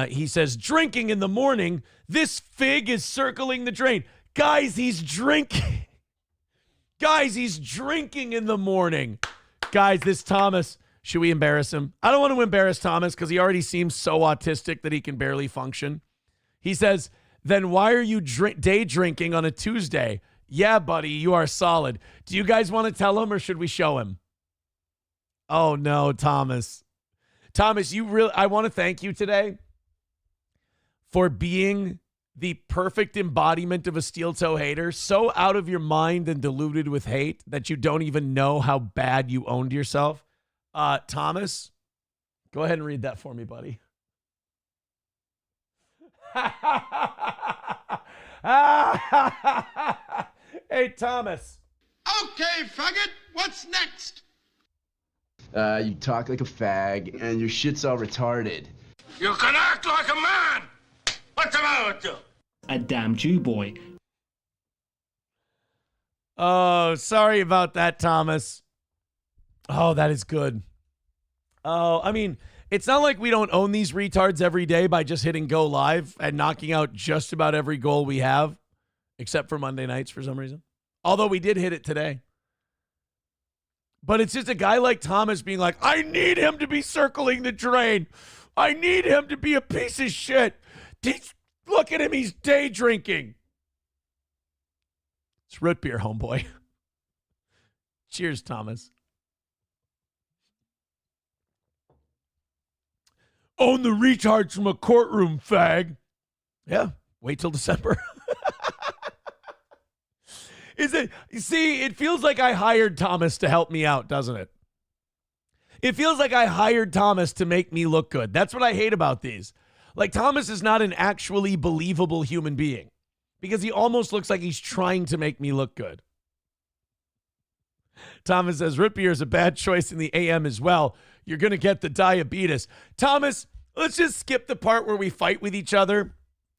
He says, drinking in the morning, this fig is circling the drain. Guys, he's drinking. Guys, he's drinking in the morning. Guys, this Thomas, should we embarrass him? I don't want to embarrass Thomas because he already seems so autistic that he can barely function. He says, then why are you day drinking on a Tuesday? Yeah, buddy, you are solid. Do you guys want to tell him or should we show him? Oh, no, Thomas. Thomas, I want to thank you today for being the perfect embodiment of a steel toe hater, so out of your mind and diluted with hate that you don't even know how bad you owned yourself. Thomas, go ahead and read that for me, buddy. Hey, Thomas. Okay, faggot, what's next? You talk like a fag, and your shit's all retarded. You can act like a man! What's the matter with you? A damn Jew boy. Oh, sorry about that, Thomas. Oh, that is good. Oh, I mean, it's not like we don't own these retards every day by just hitting go live and knocking out just about every goal we have, except for Monday nights for some reason. Although we did hit it today. But it's just a guy like Thomas being like, I need him to be circling the drain. I need him to be a piece of shit. Look at him. He's day drinking. It's root beer, homeboy. Cheers, Thomas. Own the retards from a courtroom, fag. Yeah, wait till December. It feels like I hired Thomas to help me out, doesn't it? It feels like I hired Thomas to make me look good. That's what I hate about these. Like, Thomas is not an actually believable human being because he almost looks like he's trying to make me look good. Thomas says, root beer is a bad choice in the AM as well. You're going to get the diabetes. Thomas, let's just skip the part where we fight with each other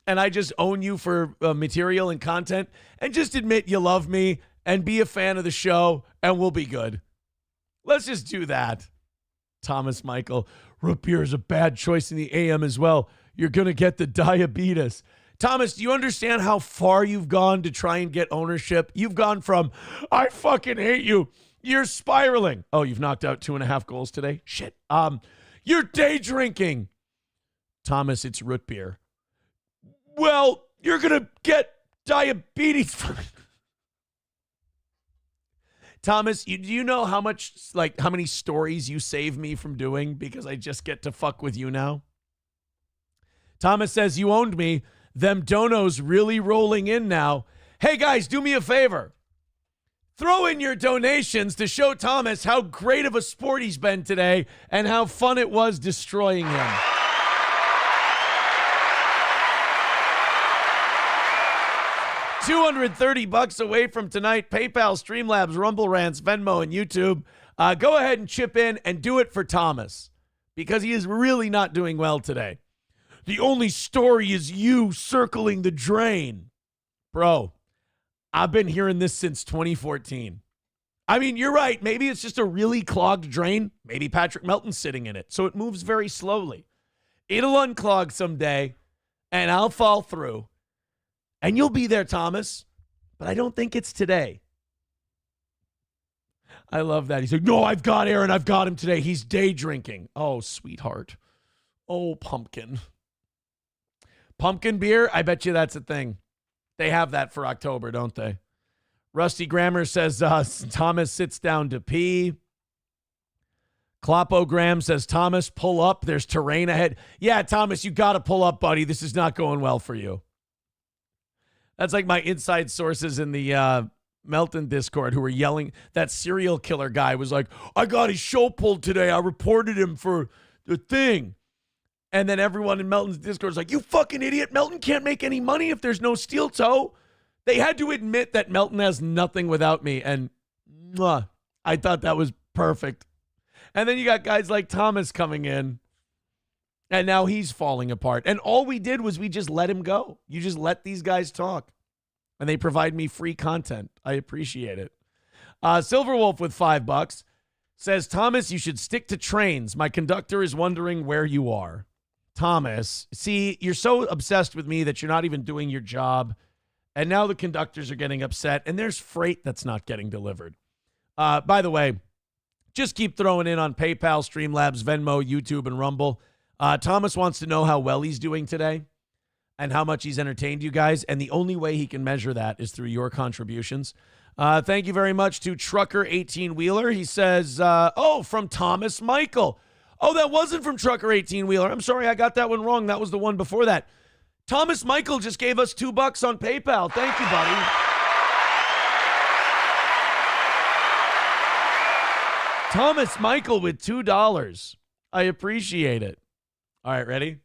and I just own you for material and content and just admit you love me and be a fan of the show and we'll be good. Let's just do that. Thomas Michael, root beer is a bad choice in the AM as well. You're going to get the diabetes. Thomas, do you understand how far you've gone to try and get ownership? You've gone from, I fucking hate you. You're spiraling. Oh, you've knocked out 2.5 goals today? Shit. You're day drinking. Thomas, it's root beer. Well, you're going to get diabetes. Thomas, do you know how many stories you save me from doing because I just get to fuck with you now? Thomas says, you owned me. Them donos really rolling in now. Hey, guys, do me a favor. Throw in your donations to show Thomas how great of a sport he's been today and how fun it was destroying him. $230 away from tonight. PayPal, Streamlabs, Rumble Rants, Venmo, and YouTube. Go ahead and chip in and do it for Thomas because he is really not doing well today. The only story is you circling the drain. Bro, I've been hearing this since 2014. I mean, you're right. Maybe it's just a really clogged drain. Maybe Patrick Melton's sitting in it, so it moves very slowly. It'll unclog someday, and I'll fall through. And you'll be there, Thomas. But I don't think it's today. I love that. He's like, no, I've got Aaron. I've got him today. He's day drinking. Oh, sweetheart. Oh, pumpkin. Pumpkin beer? I bet you that's a thing. They have that for October, don't they? Rusty Grammer says Thomas sits down to pee. Clopogram says, Thomas, pull up. There's terrain ahead. Yeah, Thomas, you got to pull up, buddy. This is not going well for you. That's like my inside sources in the Melton Discord who were yelling. That serial killer guy was like, I got his show pulled today. I reported him for the thing. And then everyone in Melton's Discord is like, you fucking idiot. Melton can't make any money if there's no steel toe. They had to admit that Melton has nothing without me. And I thought that was perfect. And then you got guys like Thomas coming in. And now he's falling apart. And all we did was we just let him go. You just let these guys talk. And they provide me free content. I appreciate it. Silverwolf with $5 says, Thomas, you should stick to trains. My conductor is wondering where you are. Thomas, see, you're so obsessed with me that you're not even doing your job. And now the conductors are getting upset. And there's freight that's not getting delivered. By the way, just keep throwing in on PayPal, Streamlabs, Venmo, YouTube, and Rumble. Thomas wants to know how well he's doing today and how much he's entertained you guys. And the only way he can measure that is through your contributions. Thank you very much to Trucker 18-Wheeler. He says, from Thomas Michael. Oh, that wasn't from Trucker 18-Wheeler. I'm sorry, I got that one wrong. That was the one before that. Thomas Michael just gave us $2 on PayPal. Thank you, buddy. Thomas Michael with $2. I appreciate it. All right, ready?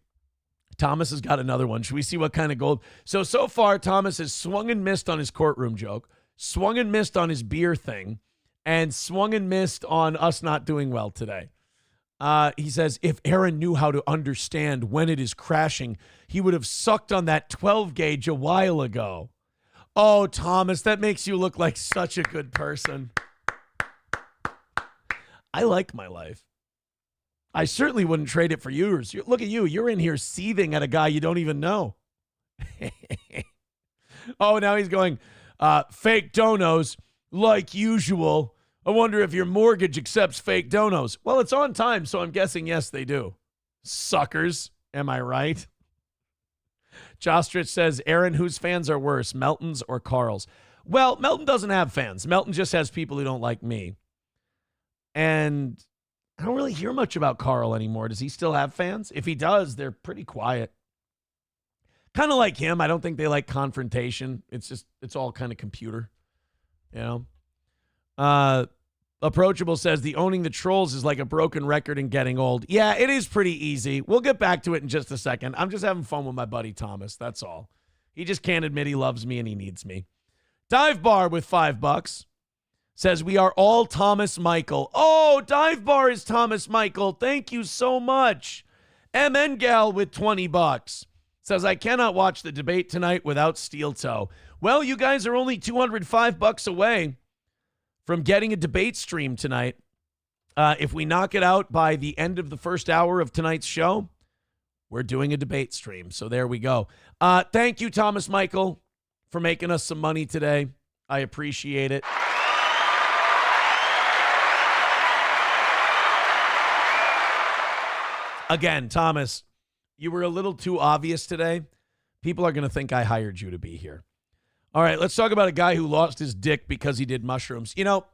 Thomas has got another one. Should we see what kind of gold? So far, Thomas has swung and missed on his courtroom joke, swung and missed on his beer thing, and swung and missed on us not doing well today. He says, if Aaron knew how to understand when it is crashing, he would have sucked on that 12 gauge a while ago. Oh, Thomas, that makes you look like such a good person. I like my life. I certainly wouldn't trade it for yours. Look at you. You're in here seething at a guy you don't even know. Oh, now he's going, fake donos, like usual. I wonder if your mortgage accepts fake donos. Well, it's on time, so I'm guessing yes, they do. Suckers. Am I right? Jostrich says, Aaron, whose fans are worse, Melton's or Carl's? Well, Melton doesn't have fans. Melton just has people who don't like me. And I don't really hear much about Carl anymore. Does he still have fans? If he does, they're pretty quiet. Kind of like him. I don't think they like confrontation. It's all kind of computer. You know? Approachable says, the owning the trolls is like a broken record and getting old. Yeah, it is pretty easy. We'll get back to it in just a second. I'm just having fun with my buddy Thomas. That's all. He just can't admit he loves me and he needs me. Dive Bar with $5. Says, we are all Thomas Michael. Oh, Dive Bar is Thomas Michael. Thank you so much. MN Gal with $20. Says, I cannot watch the debate tonight without steel toe. Well, you guys are only $205 away from getting a debate stream tonight. If we knock it out by the end of the first hour of tonight's show, we're doing a debate stream. So there we go. Thank you, Thomas Michael, for making us some money today. I appreciate it. Again, Thomas, you were a little too obvious today. People are going to think I hired you to be here. All right, let's talk about a guy who lost his dick because he did mushrooms. You know,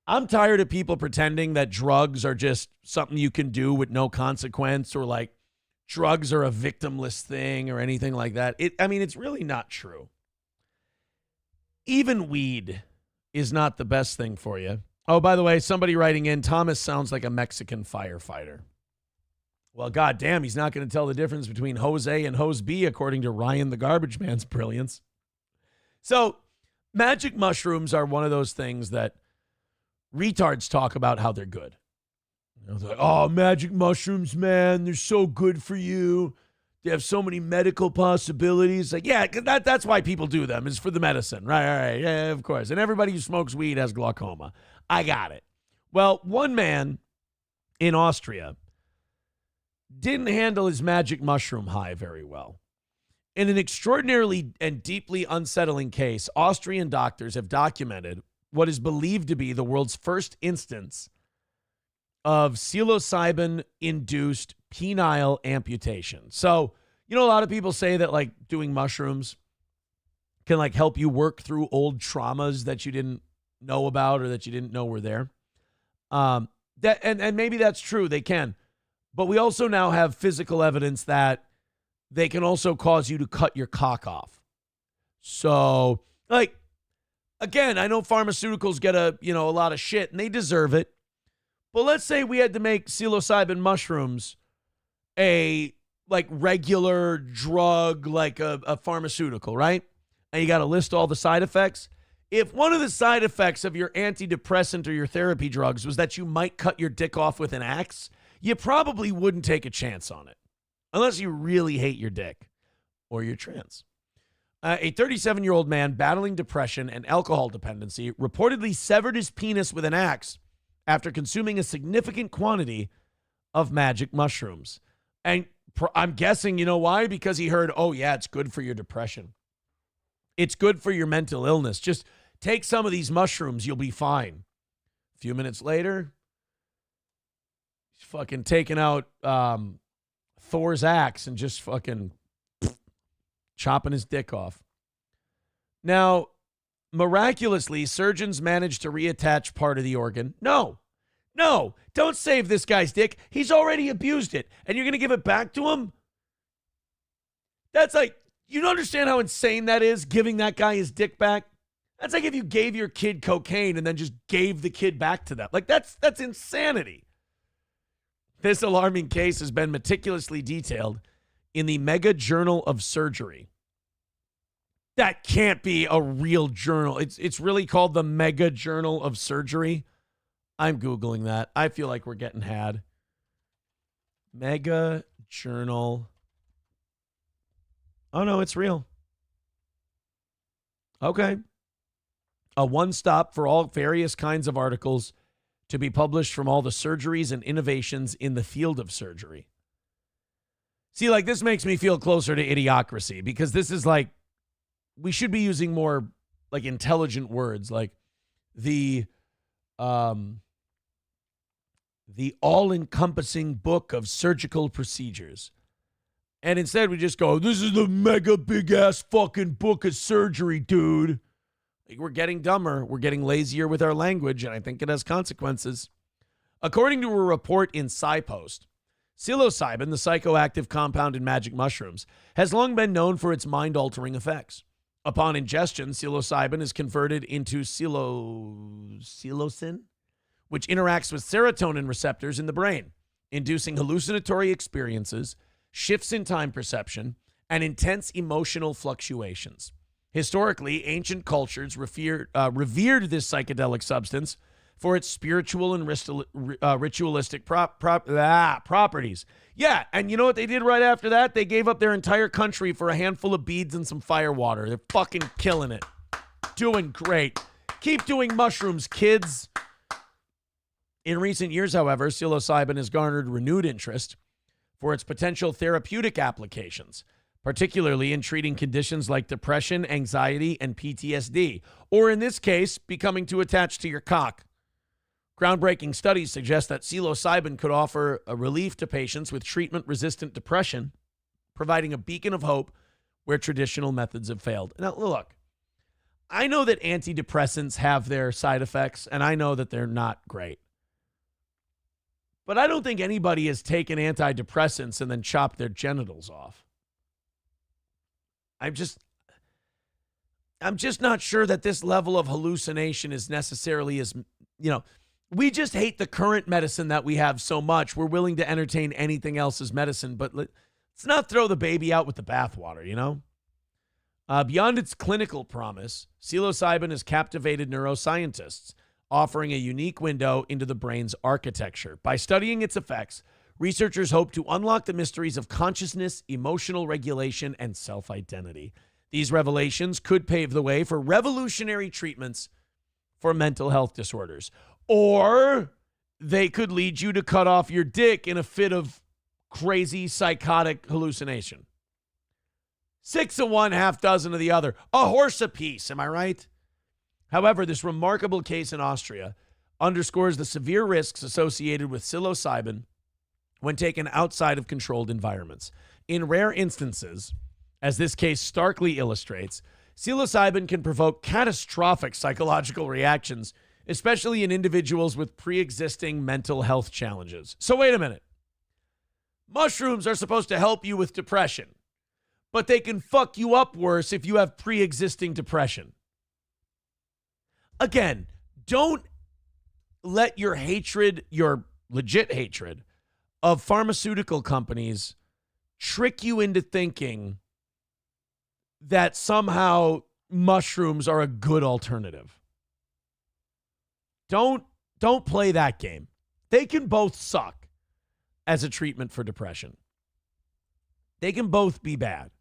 I'm tired of people pretending that drugs are just something you can do with no consequence, or like drugs are a victimless thing or anything like that. It's really not true. Even weed is not the best thing for you. Oh, by the way, somebody writing in, Thomas sounds like a Mexican firefighter. Well, goddamn, he's not going to tell the difference between Jose and Hose B, according to Ryan the Garbage Man's brilliance. So, magic mushrooms are one of those things that retards talk about how they're good. They're like, oh, magic mushrooms, man, they're so good for you. They have so many medical possibilities. Like, yeah, that's why people do them, is for the medicine. Right, yeah, of course. And everybody who smokes weed has glaucoma. I got it. Well, one man in Austria didn't handle his magic mushroom high very well. In an extraordinarily and deeply unsettling case, Austrian doctors have documented what is believed to be the world's first instance of psilocybin-induced penile amputation. So, a lot of people say that like doing mushrooms can like help you work through old traumas that you didn't know about or that you didn't know were there. And maybe that's true. They can. But we also now have physical evidence that they can also cause you to cut your cock off. So, like, again, I know pharmaceuticals get a lot of shit, and they deserve it. But let's say we had to make psilocybin mushrooms a, like, regular drug, like a pharmaceutical, right? And you got to list all the side effects. If one of the side effects of your antidepressant or your therapy drugs was that you might cut your dick off with an axe, you probably wouldn't take a chance on it. Unless you really hate your dick or you're trans. A 37-year-old man battling depression and alcohol dependency reportedly severed his penis with an axe after consuming a significant quantity of magic mushrooms. And I'm guessing, you know why? Because he heard, oh, yeah, it's good for your depression. It's good for your mental illness. Just take some of these mushrooms, you'll be fine. A few minutes later, he's fucking taking out Thor's axe and just fucking chopping his dick off. Now, miraculously, surgeons managed to reattach part of the organ. No, don't save this guy's dick. He's already abused it, and you're going to give it back to him? That's like, you don't understand how insane that is, giving that guy his dick back? That's like if you gave your kid cocaine and then just gave the kid back to them. Like, that's insanity. This alarming case has been meticulously detailed in the Mega Journal of Surgery. That can't be a real journal. It's really called the Mega Journal of Surgery. I'm Googling that. I feel like we're getting had. Mega Journal. Oh, no, it's real. Okay. A one-stop for all various kinds of articles to be published from all the surgeries and innovations in the field of surgery. See, like, this makes me feel closer to idiocracy, because this is like, we should be using more like intelligent words, like the all-encompassing book of surgical procedures. And instead we just go, this is the mega big-ass fucking book of surgery, dude. Like, we're getting dumber. We're getting lazier with our language, and I think it has consequences. According to a report in SciPost, psilocybin, the psychoactive compound in magic mushrooms, has long been known for its mind-altering effects. Upon ingestion, psilocybin is converted into psilocin, which interacts with serotonin receptors in the brain, inducing hallucinatory experiences, shifts in time perception, and intense emotional fluctuations. Historically, ancient cultures revered this psychedelic substance for its spiritual and ritualistic properties. Yeah, and you know what they did right after that? They gave up their entire country for a handful of beads and some fire water. They're fucking killing it. Doing great. Keep doing mushrooms, kids. In recent years, however, psilocybin has garnered renewed interest for its potential therapeutic applications, particularly in treating conditions like depression, anxiety, and PTSD, or in this case, becoming too attached to your cock. Groundbreaking studies suggest that psilocybin could offer a relief to patients with treatment-resistant depression, providing a beacon of hope where traditional methods have failed. Now, look, I know that antidepressants have their side effects, and I know that they're not great. But I don't think anybody has taken antidepressants and then chopped their genitals off. I'm just not sure that this level of hallucination is necessarily as, we just hate the current medicine that we have so much. We're willing to entertain anything else as medicine, but let's not throw the baby out with the bathwater, Beyond its clinical promise, psilocybin has captivated neuroscientists, offering a unique window into the brain's architecture. By studying its effects, researchers hope to unlock the mysteries of consciousness, emotional regulation, and self-identity. These revelations could pave the way for revolutionary treatments for mental health disorders. Or they could lead you to cut off your dick in a fit of crazy psychotic hallucination. 6 of one, half dozen of the other. A horse apiece, am I right? However, this remarkable case in Austria underscores the severe risks associated with psilocybin when taken outside of controlled environments. In rare instances, as this case starkly illustrates, psilocybin can provoke catastrophic psychological reactions, especially in individuals with pre-existing mental health challenges. So wait a minute. Mushrooms are supposed to help you with depression, but they can fuck you up worse if you have pre-existing depression. Again, don't let your hatred, your legit hatred of pharmaceutical companies trick you into thinking that somehow mushrooms are a good alternative. Don't play that game. They can both suck as a treatment for depression. They can both be bad.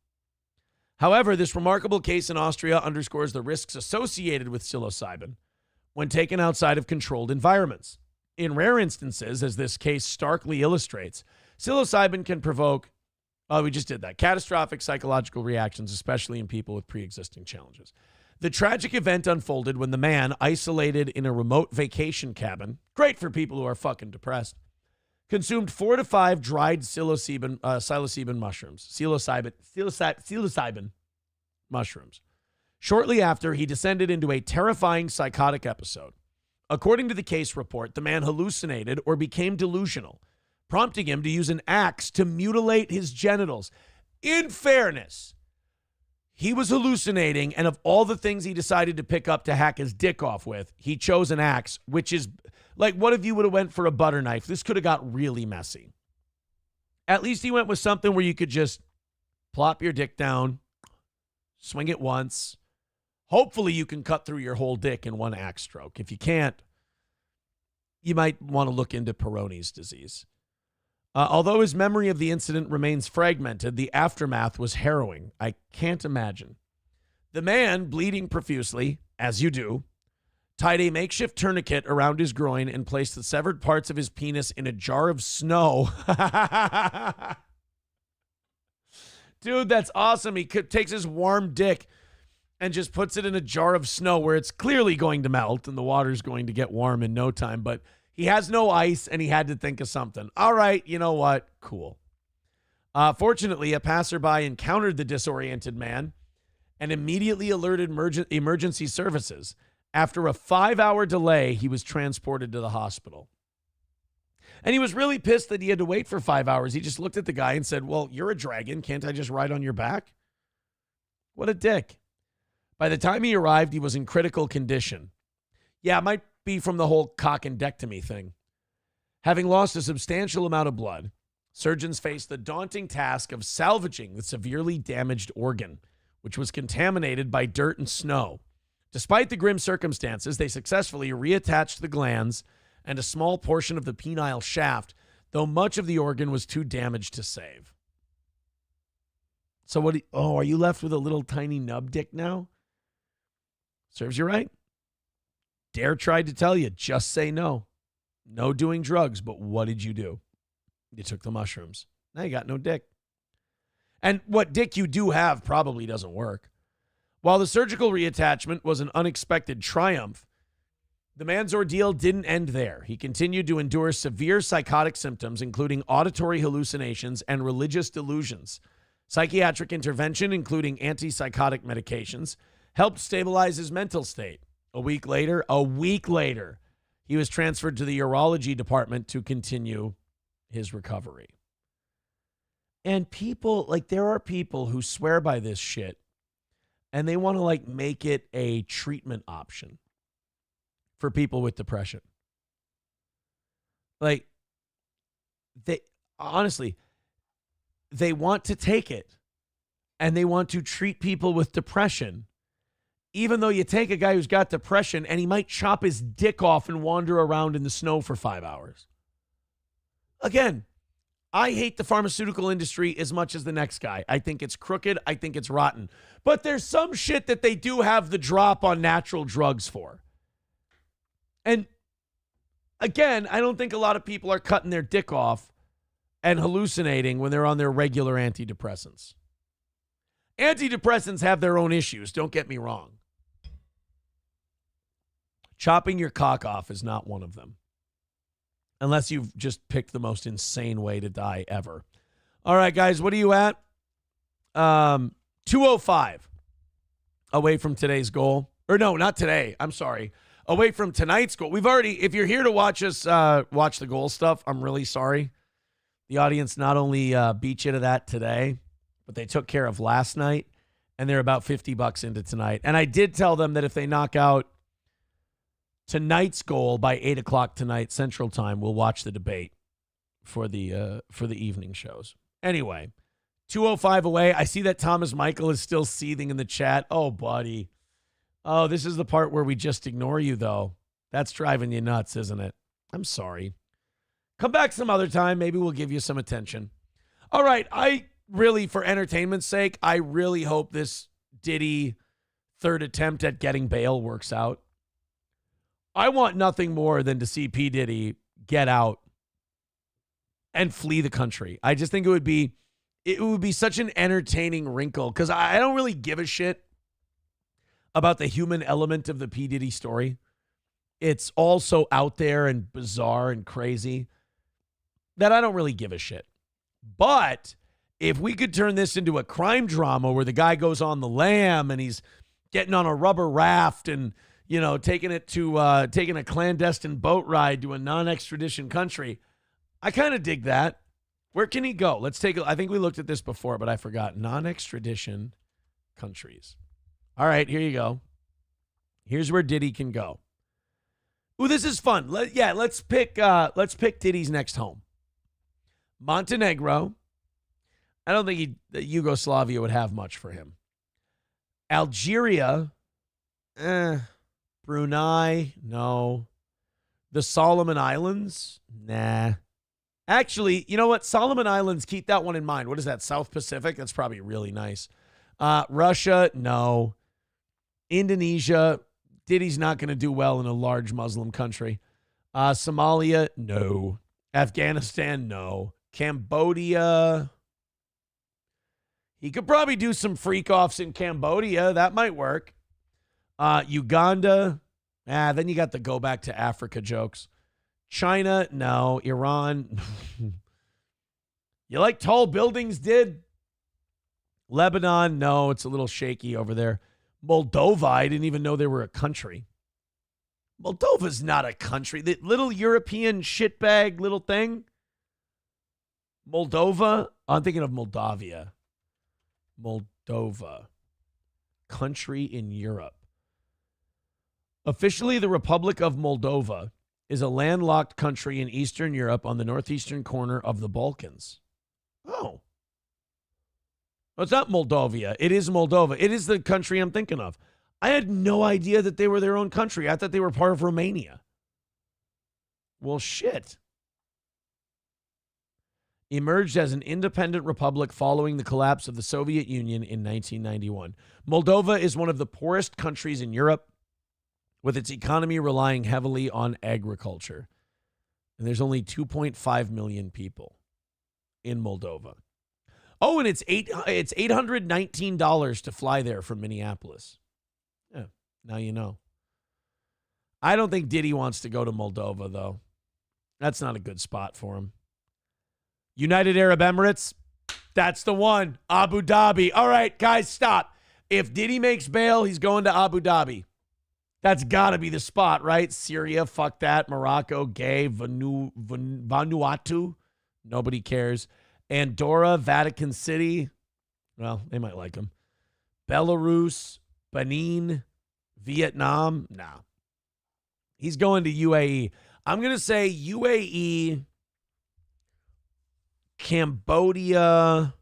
However, this remarkable case in Austria underscores the risks associated with psilocybin when taken outside of controlled environments. In rare instances, as this case starkly illustrates, psilocybin can provoke, we just did that, catastrophic psychological reactions, especially in people with pre-existing challenges. The tragic event unfolded when the man, isolated in a remote vacation cabin, great for people who are fucking depressed, consumed 4 to 5 dried psilocybin mushrooms. Psilocybin mushrooms. Shortly after, he descended into a terrifying psychotic episode. According to the case report, the man hallucinated or became delusional, prompting him to use an axe to mutilate his genitals. In fairness, he was hallucinating, and of all the things he decided to pick up to hack his dick off with, he chose an axe, which is like, what if you would have went for a butter knife? This could have got really messy. At least he went with something where you could just plop your dick down, swing it once. Hopefully you can cut through your whole dick in one axe stroke. If you can't, you might want to look into Peyronie's disease. Although his memory of the incident remains fragmented, the aftermath was harrowing. I can't imagine. The man, bleeding profusely, as you do, tied a makeshift tourniquet around his groin and placed the severed parts of his penis in a jar of snow. Dude, that's awesome. He takes his warm dick and just puts it in a jar of snow where it's clearly going to melt and the water's going to get warm in no time, but he has no ice and he had to think of something. All right, you know what? Cool. Fortunately, a passerby encountered the disoriented man and immediately alerted emergency services. After a 5-hour delay, he was transported to the hospital. And he was really pissed that he had to wait for 5 hours. He just looked at the guy and said, well, you're a dragon. Can't I just ride on your back? What a dick. By the time he arrived, he was in critical condition. Yeah, it might be from the whole cockendectomy thing. Having lost a substantial amount of blood, surgeons faced the daunting task of salvaging the severely damaged organ, which was contaminated by dirt and snow. Despite the grim circumstances, they successfully reattached the glands and a small portion of the penile shaft, though much of the organ was too damaged to save. So are you left with a little tiny nub dick now? Serves you right. Dare tried to tell you, just say no. No doing drugs, but what did you do? You took the mushrooms. Now you got no dick. And what dick you do have probably doesn't work. While the surgical reattachment was an unexpected triumph, the man's ordeal didn't end there. He continued to endure severe psychotic symptoms, including auditory hallucinations and religious delusions. Psychiatric intervention, including antipsychotic medications, helped stabilize his mental state. A week later, he was transferred to the urology department to continue his recovery. And people, like, there are people who swear by this shit and they want to, like, make it a treatment option for people with depression. Like, honestly, they want to take it and they want to treat people with depression, even though you take a guy who's got depression and he might chop his dick off and wander around in the snow for 5 hours. Again, I hate the pharmaceutical industry as much as the next guy. I think it's crooked. I think it's rotten. But there's some shit that they do have the drop on natural drugs for. And again, I don't think a lot of people are cutting their dick off and hallucinating when they're on their regular antidepressants. Antidepressants have their own issues, don't get me wrong. Chopping your cock off is not one of them. Unless you've just picked the most insane way to die ever. All right, guys, what are you at? 205 away from today's goal. Or no, not today. I'm sorry. Away from tonight's goal. We've already, if you're here to watch us watch the goal stuff, I'm really sorry. The audience not only beat you to that today, but they took care of last night, and they're about $50 into tonight. And I did tell them that if they knock out tonight's goal by 8 o'clock tonight Central Time, we'll watch the debate for the evening shows. Anyway, 205 away. I see that Thomas Michael is still seething in the chat. Oh, buddy. Oh, this is the part where we just ignore you, though. That's driving you nuts, isn't it? I'm sorry. Come back some other time. Maybe we'll give you some attention. All right. I really, for entertainment's sake, I really hope this Diddy third attempt at getting bail works out. I want nothing more than to see P. Diddy get out and flee the country. I just think it would be such an entertaining wrinkle because I don't really give a shit about the human element of the P. Diddy story. It's all so out there and bizarre and crazy that I don't really give a shit. But if we could turn this into a crime drama where the guy goes on the lam and he's getting on a rubber raft and, you know, taking a clandestine boat ride to a non-extradition country, I kind of dig that. Where can he go? Let's take I think we looked at this before, but I forgot. Non-extradition countries. All right, here you go. Here's where Diddy can go. Ooh, this is fun. Let's pick Diddy's next home. Montenegro. I don't think Yugoslavia would have much for him. Algeria. Brunei, no. The Solomon Islands, nah. Actually, you know what? Solomon Islands, keep that one in mind. What is that, South Pacific? That's probably really nice. Russia, no. Indonesia, Diddy's not going to do well in a large Muslim country. Somalia, no. Afghanistan, no. Cambodia, he could probably do some freak-offs in Cambodia. That might work. Uganda, then you got the go back to Africa jokes. China, no. Iran, you like tall buildings, did? Lebanon, no. It's a little shaky over there. Moldova, I didn't even know they were a country. Moldova's not a country. The little European shitbag little thing. Moldova, I'm thinking of Moldavia. Moldova, country in Europe. Officially, the Republic of Moldova is a landlocked country in Eastern Europe on the northeastern corner of the Balkans. Oh. Well, it's not Moldavia. It is Moldova. It is the country I'm thinking of. I had no idea that they were their own country. I thought they were part of Romania. Well, shit. Emerged as an independent republic following the collapse of the Soviet Union in 1991. Moldova is one of the poorest countries in Europe, with its economy relying heavily on agriculture. And there's only 2.5 million people in Moldova. Oh, and it's $819 to fly there from Minneapolis. Yeah, now you know. I don't think Diddy wants to go to Moldova, though. That's not a good spot for him. United Arab Emirates, that's the one. Abu Dhabi. All right, guys, stop. If Diddy makes bail, he's going to Abu Dhabi. That's got to be the spot, right? Syria, fuck that. Morocco, gay. Vanuatu, nobody cares. Andorra, Vatican City, well, they might like him. Belarus, Benin, Vietnam, nah. He's going to UAE. I'm going to say UAE, Cambodia,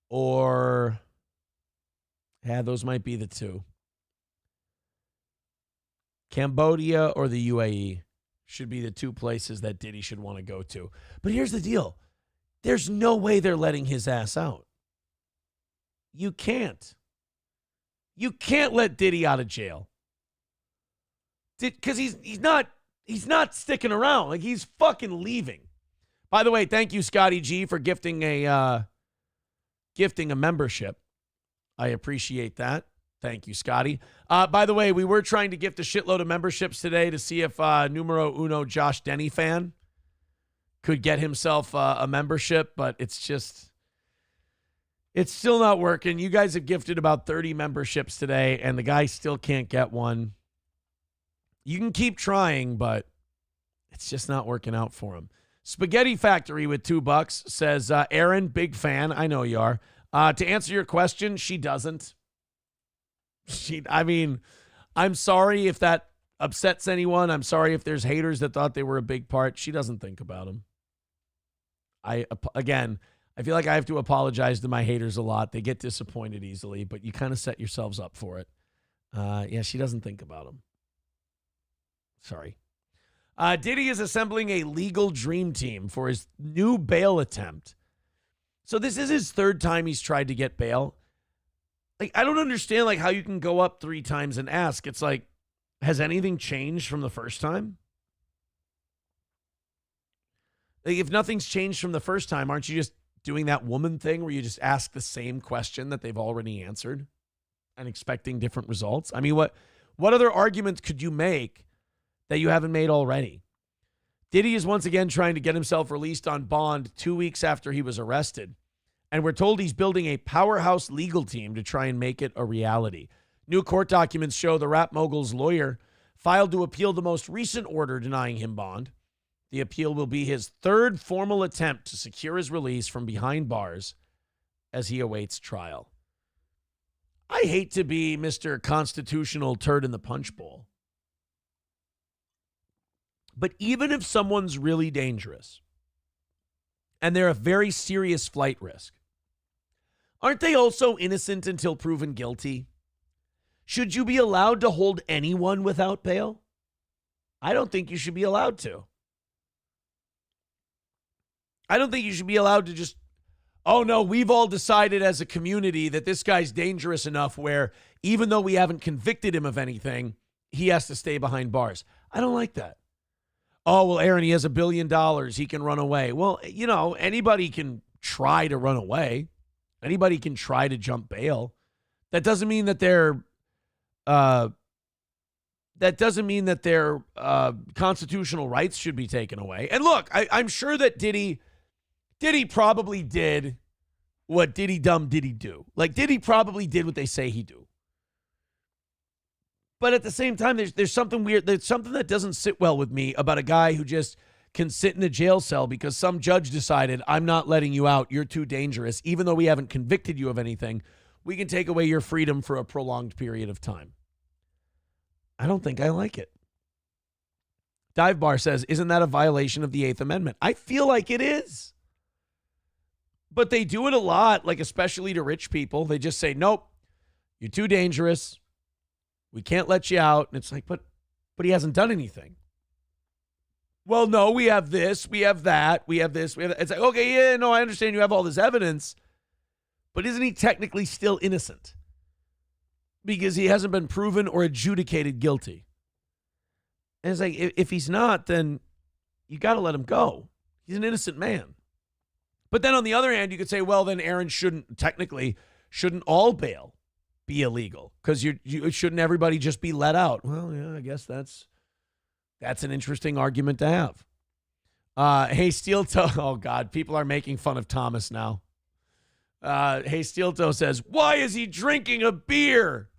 or, yeah, those might be the two. Cambodia or the UAE should be the two places that Diddy should want to go to. But here's the deal. There's no way they're letting his ass out. You can't. You can't let Diddy out of jail. Because he's not sticking around. Like, he's fucking leaving. By the way, thank you, Scotty G, for gifting a membership. I appreciate that. Thank you, Scotty. By the way, we were trying to gift a shitload of memberships today to see if numero uno Josh Denny fan could get himself a membership, but it's still not working. You guys have gifted about 30 memberships today, and the guy still can't get one. You can keep trying, but it's just not working out for him. Spaghetti Factory with $2 says, Aaron, big fan. I know you are. To answer your question, she doesn't. I'm sorry if that upsets anyone. I'm sorry if there's haters that thought they were a big part. She doesn't think about him. I feel like I have to apologize to my haters a lot. They get disappointed easily, but you kind of set yourselves up for it. Yeah, she doesn't think about him. Sorry. Diddy is assembling a legal dream team for his new bail attempt. So this is his third time he's tried to get bail. Like, I don't understand, like, how you can go up 3 times and ask. It's like, has anything changed from the first time? Like, if nothing's changed from the first time, aren't you just doing that woman thing where you just ask the same question that they've already answered and expecting different results? I mean, what other arguments could you make that you haven't made already? Diddy is once again trying to get himself released on bond 2 weeks after he was arrested. And we're told he's building a powerhouse legal team to try and make it a reality. New court documents show the rap mogul's lawyer filed to appeal the most recent order denying him bond. The appeal will be his third formal attempt to secure his release from behind bars as he awaits trial. I hate to be Mr. Constitutional Turd in the Punch Bowl. But even if someone's really dangerous and they're a very serious flight risk, aren't they also innocent until proven guilty? Should you be allowed to hold anyone without bail? I don't think you should be allowed to. I don't think you should be allowed to just, oh no, we've all decided as a community that this guy's dangerous enough where even though we haven't convicted him of anything, he has to stay behind bars. I don't like that. Oh, well, Aaron, he has $1 billion. He can run away. Well, you know, anybody can try to run away. Anybody can try to jump bail. That doesn't mean that their constitutional rights should be taken away. And look, I'm sure that Diddy probably did what Diddy do. Like, Diddy probably did what they say he do. But at the same time, there's something weird. There's something that doesn't sit well with me about a guy who just can sit in a jail cell because some judge decided, I'm not letting you out. You're too dangerous. Even though we haven't convicted you of anything, we can take away your freedom for a prolonged period of time. I don't think I like it. Dive Bar says, isn't that a violation of the 8th Amendment? I feel like it is. But they do it a lot, like especially to rich people. They just say, nope, you're too dangerous. We can't let you out. And it's like, but he hasn't done anything. Well, no, we have this, we have that, we have this, we have that. It's like, okay, yeah, no, I understand you have all this evidence, but isn't he technically still innocent? Because he hasn't been proven or adjudicated guilty. And it's like, if he's not, then you got to let him go. He's an innocent man. But then on the other hand, you could say, well, then Aaron shouldn't all bail be illegal? Because shouldn't everybody just be let out? Well, yeah, I guess that's an interesting argument to have. Hey, Steel Toe. Oh, God. People are making fun of Thomas now. Hey Steel Toe says, why is he drinking a beer?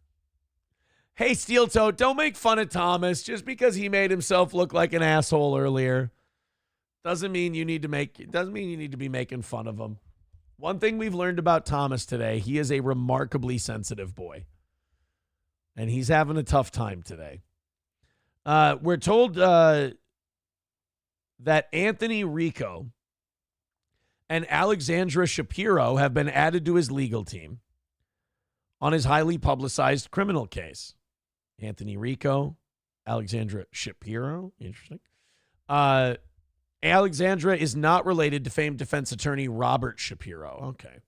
Hey Steel Toe, don't make fun of Thomas just because he made himself look like an asshole earlier. Doesn't mean you need to be making fun of him. One thing we've learned about Thomas today, he is a remarkably sensitive boy. And he's having a tough time today. We're told that Anthony Rico and Alexandra Shapiro have been added to his legal team on his highly publicized criminal case. Anthony Rico, Alexandra Shapiro, interesting. Alexandra is not related to famed defense attorney Robert Shapiro. Okay.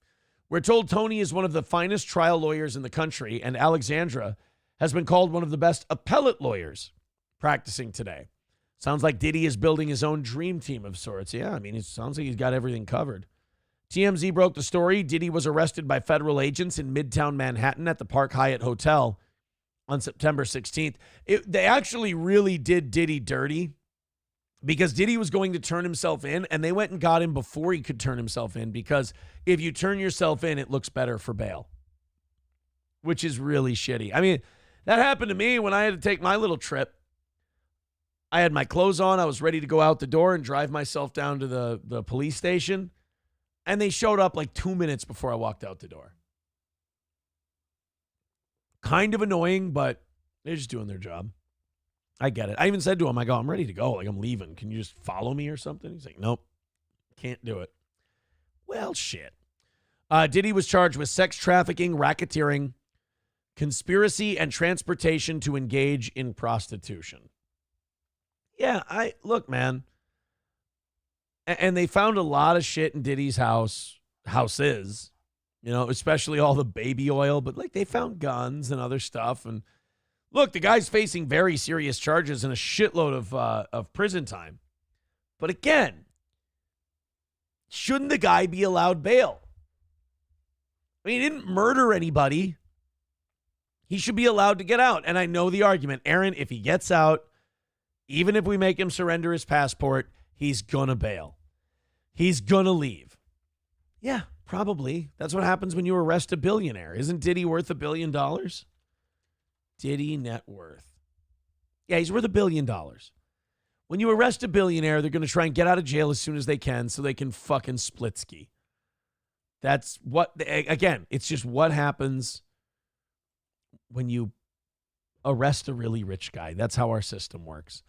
We're told Tony is one of the finest trial lawyers in the country, and Alexandra has been called one of the best appellate lawyers practicing today. Sounds like Diddy is building his own dream team of sorts. Yeah, I mean, it sounds like he's got everything covered. TMZ broke the story. Diddy was arrested by federal agents in Midtown Manhattan at the Park Hyatt Hotel on September 16th. They actually really did Diddy dirty because Diddy was going to turn himself in, and they went and got him before he could turn himself in, because if you turn yourself in, it looks better for bail, which is really shitty. I mean, that happened to me when I had to take my little trip. I had my clothes on. I was ready to go out the door and drive myself down to the police station. And they showed up like 2 minutes before I walked out the door. Kind of annoying, but they're just doing their job. I get it. I even said to him, I go, I'm ready to go. Like, I'm leaving. Can you just follow me or something? He's like, nope, can't do it. Well, shit. Diddy was charged with sex trafficking, racketeering, conspiracy, and transportation to engage in prostitution. Yeah, look, man. And they found a lot of shit in Diddy's houses, you know, especially all the baby oil. But, like, they found guns and other stuff. And, look, the guy's facing very serious charges and a shitload of prison time. But, again, shouldn't the guy be allowed bail? I mean, he didn't murder anybody. He should be allowed to get out. And I know the argument. Aaron, if he gets out, even if we make him surrender his passport, he's going to bail. He's going to leave. Yeah, probably. That's what happens when you arrest a billionaire. Isn't Diddy worth $1 billion? Diddy net worth. Yeah, he's worth $1 billion. When you arrest a billionaire, they're going to try and get out of jail as soon as they can so they can fucking split ski. That's what, again, it's just what happens when you arrest a really rich guy. That's how our system works.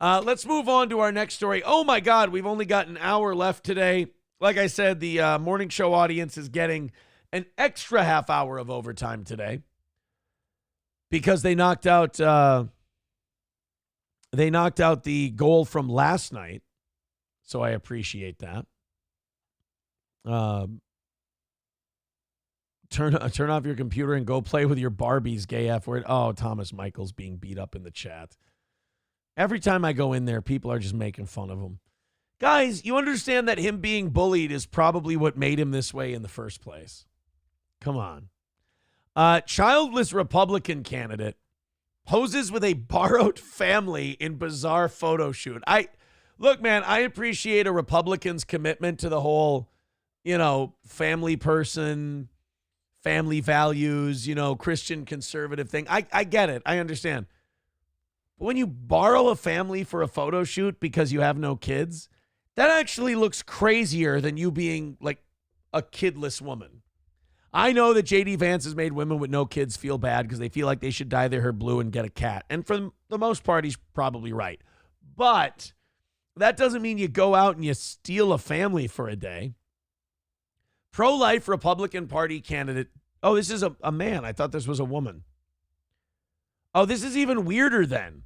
Let's move on to our next story. Oh, my God, we've only got an hour left today. Like I said, the morning show audience is getting an extra half hour of overtime today because they knocked out the goal from last night. So I appreciate that. Turn off your computer and go play with your Barbies, gay F word. Oh, Thomas Michael's being beat up in the chat. Every time I go in there, people are just making fun of him. Guys, you understand that him being bullied is probably what made him this way in the first place. Come on. Childless Republican candidate poses with a borrowed family in bizarre photo shoot. Look, man, I appreciate a Republican's commitment to the whole, family person, family values, Christian conservative thing. I get it. I understand. But when you borrow a family for a photo shoot because you have no kids, that actually looks crazier than you being like a kidless woman. I know that J.D. Vance has made women with no kids feel bad because they feel like they should dye their hair blue and get a cat. And for the most part, he's probably right. But that doesn't mean you go out and you steal a family for a day. Pro-life Republican Party candidate. Oh, this is a man. I thought this was a woman. Oh, this is even weirder then.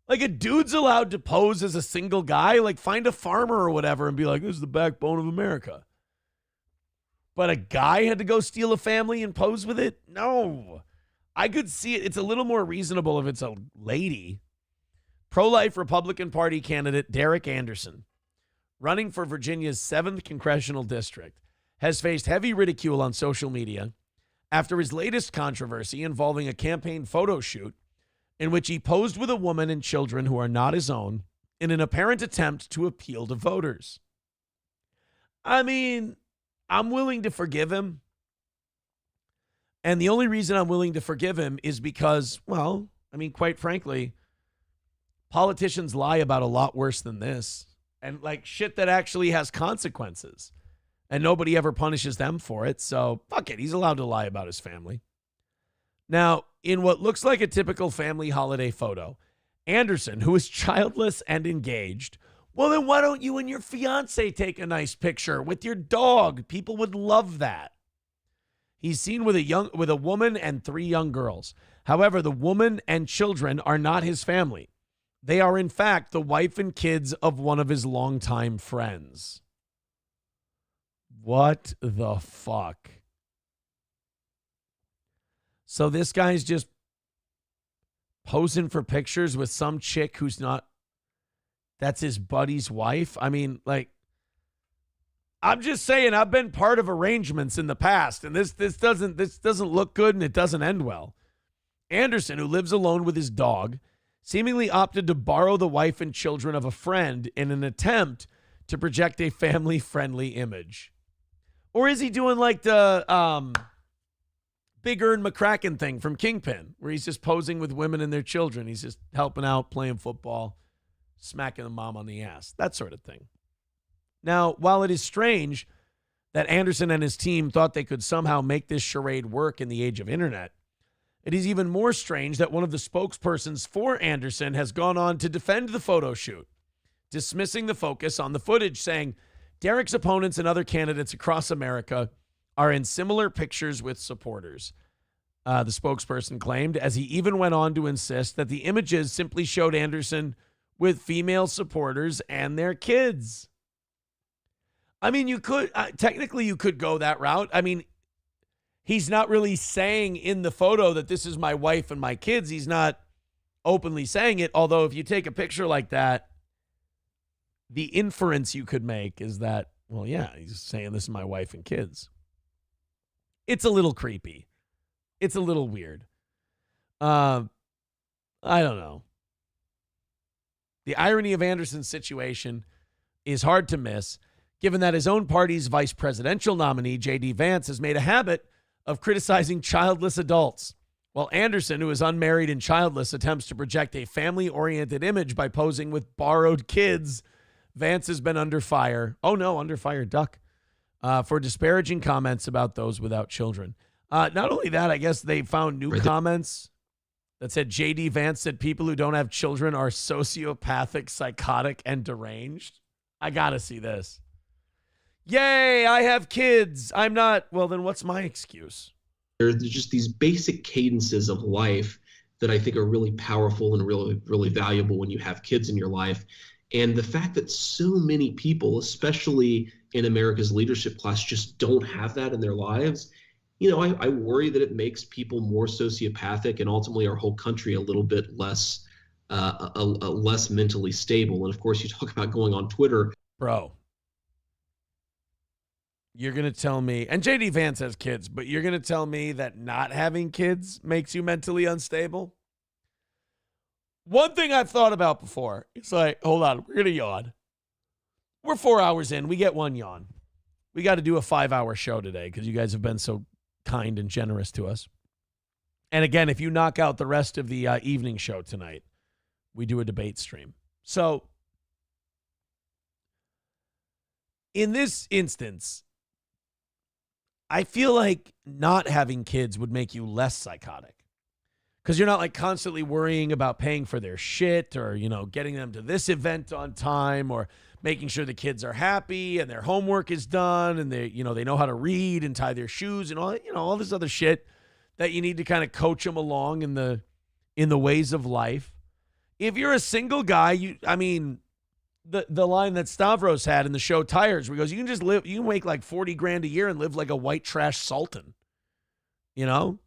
Like, a dude's allowed to pose as a single guy. Like, find a farmer or whatever and be like, this is the backbone of America. But a guy had to go steal a family and pose with it? No. I could see it. It's a little more reasonable if it's a lady. Pro-life Republican Party candidate Derek Anderson, running for Virginia's 7th congressional district, has faced heavy ridicule on social media after his latest controversy involving a campaign photo shoot in which he posed with a woman and children who are not his own in an apparent attempt to appeal to voters. I mean, I'm willing to forgive him. And the only reason I'm willing to forgive him is because, well, I mean, quite frankly, politicians lie about a lot worse than this. And like shit that actually has consequences. And nobody ever punishes them for it. So fuck it. He's allowed to lie about his family. Now, in what looks like a typical family holiday photo, Anderson, who is childless and engaged, well, then why don't you and your fiance take a nice picture with your dog? People would love that. He's seen with a woman and 3 young girls. However, the woman and children are not his family. They are, in fact, the wife and kids of one of his longtime friends. What the fuck? So this guy's just posing for pictures with some chick who's not, that's his buddy's wife. I mean, like, I'm just saying, I've been part of arrangements in the past, and this doesn't look good, and it doesn't end well. Anderson, who lives alone with his dog, seemingly opted to borrow the wife and children of a friend in an attempt to project a family-friendly image. Or is he doing like the Big Earn McCracken thing from Kingpin, where he's just posing with women and their children? He's just helping out, playing football, smacking the mom on the ass, that sort of thing. Now, while it is strange that Anderson and his team thought they could somehow make this charade work in the age of internet, it is even more strange that one of the spokespersons for Anderson has gone on to defend the photo shoot, dismissing the focus on the footage, saying Derek's opponents and other candidates across America are in similar pictures with supporters. The spokesperson claimed, as he even went on to insist that the images simply showed Anderson with female supporters and their kids. I mean, you could, technically you could go that route. I mean, he's not really saying in the photo that this is my wife and my kids. He's not openly saying it. Although if you take a picture like that, the inference you could make is that, well, yeah, he's saying this is my wife and kids. It's a little creepy. It's a little weird. I don't know. The irony of Anderson's situation is hard to miss, given that his own party's vice presidential nominee, J.D. Vance, has made a habit of criticizing childless adults, while Anderson, who is unmarried and childless, attempts to project a family-oriented image by posing with borrowed kids. Vance has been under fire. Oh, no, under fire, duck. For disparaging comments about those without children. Not only that, I guess they found new comments that said J.D. Vance said people who don't have children are sociopathic, psychotic, and deranged. I got to see this. Yay, I have kids. I'm not. Well, then what's my excuse? There's just these basic cadences of life that I think are really powerful and really, really valuable when you have kids in your life. And the fact that so many people, especially in America's leadership class, just don't have that in their lives, you know, I worry that it makes people more sociopathic and ultimately our whole country a little bit less, less mentally stable. And of course, you talk about going on Twitter. Bro, you're going to tell me, and J.D. Vance has kids, but you're going to tell me that not having kids makes you mentally unstable? One thing I've thought about before, it's like, hold on, we're going to yawn. We're 4 hours in. We get one yawn. We got to do a 5-hour show today because you guys have been so kind and generous to us. And again, if you knock out the rest of the evening show tonight, we do a debate stream. So in this instance, I feel like not having kids would make you less psychotic. Because you're not like constantly worrying about paying for their shit or, you know, getting them to this event on time or making sure the kids are happy and their homework is done and they, you know, they know how to read and tie their shoes and all, you know, all this other shit that you need to kind of coach them along in the ways of life. If you're a single guy, the line that Stavros had in the show Tires, where he goes, you can just live, you can make like 40 grand a year and live like a white trash sultan, you know?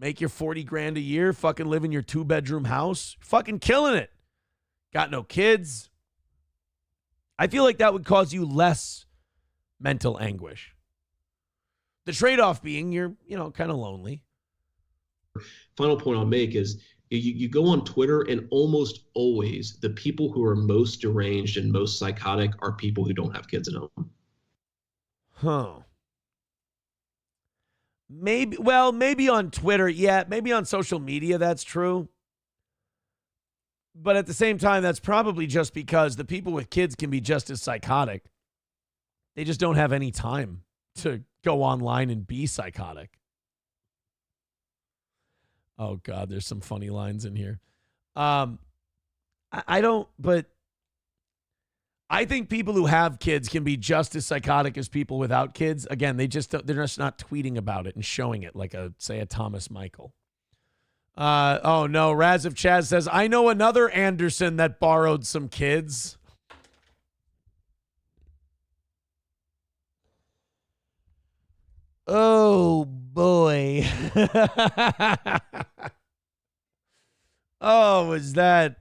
Make your 40 grand a year, fucking live in your 2-bedroom house. Fucking killing it. Got no kids. I feel like that would cause you less mental anguish. The trade-off being you're, you know, kind of lonely. Final point I'll make is you go on Twitter and almost always the people who are most deranged and most psychotic are people who don't have kids at home. Huh. Maybe on Twitter, yeah, maybe on social media, that's true. But at the same time, that's probably just because the people with kids can be just as psychotic. They just don't have any time to go online and be psychotic. Oh, God, there's some funny lines in here. I think people who have kids can be just as psychotic as people without kids. Again, they're just not tweeting about it and showing it like a Thomas Michael. Oh no, Raz of Chaz says, I know another Anderson that borrowed some kids. Oh boy. Oh, was that?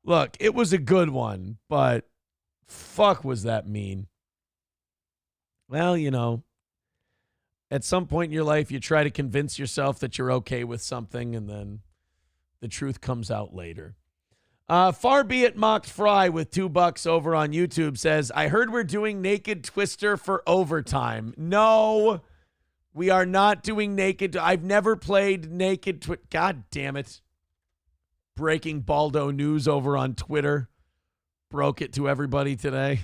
Look, it was a good one, but fuck was that mean. Well, you know, at some point in your life, you try to convince yourself that you're okay with something, and then the truth comes out later. Far be it mocked Fry with $2 over on YouTube says, I heard we're doing Naked Twister for overtime. No, we are not doing Naked. I've never played Naked Twister. God damn it. Breaking Baldo news over on Twitter. Broke it to everybody today.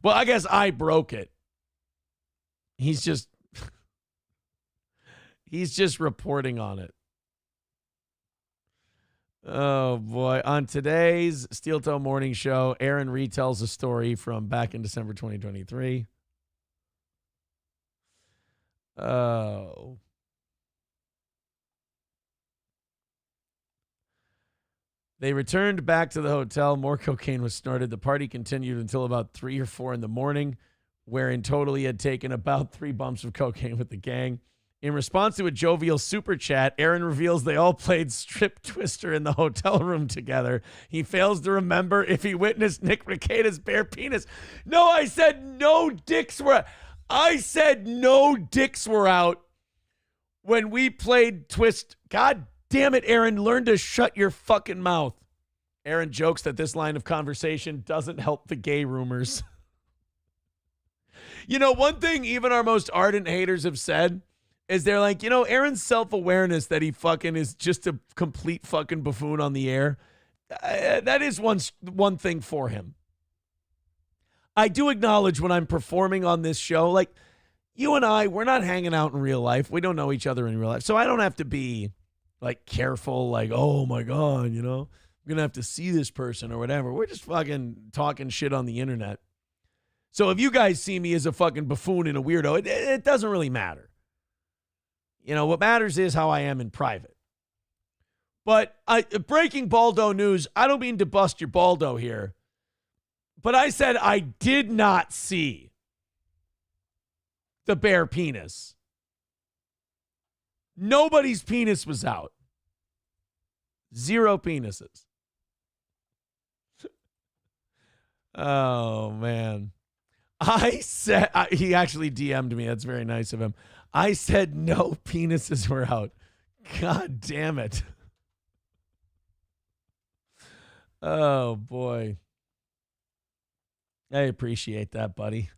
Well, I guess I broke it. He's just reporting on it. Oh, boy. On today's Steel Toe Morning Show, Aaron retells a story from back in December 2023. Oh. They returned back to the hotel. More cocaine was snorted. The party continued until about 3 or 4 in the morning, where in total he had taken about 3 bumps of cocaine with the gang. In response to a jovial super chat, Aaron reveals they all played Strip Twister in the hotel room together. He fails to remember if he witnessed Nick Rekieta's bare penis. No, I said no dicks were out when we played Twist. God damn it, Aaron, learn to shut your fucking mouth. Aaron jokes that this line of conversation doesn't help the gay rumors. You know, one thing even our most ardent haters have said is they're like, you know, Aaron's self-awareness that he fucking is just a complete fucking buffoon on the air, that is one thing for him. I do acknowledge when I'm performing on this show, like, you and I, we're not hanging out in real life. We don't know each other in real life. So I don't have to be, like, careful, like, oh, my God, you know, I'm going to have to see this person or whatever. We're just fucking talking shit on the internet. So if you guys see me as a fucking buffoon and a weirdo, it doesn't really matter. You know, what matters is how I am in private. But breaking Baldo news, I don't mean to bust your Baldo here, but I said I did not see the bare penis. Nobody's penis was out. 0 penises. Oh, man. I said, he actually DM'd me. That's very nice of him. I said no penises were out. God damn it. Oh, boy. I appreciate that, buddy.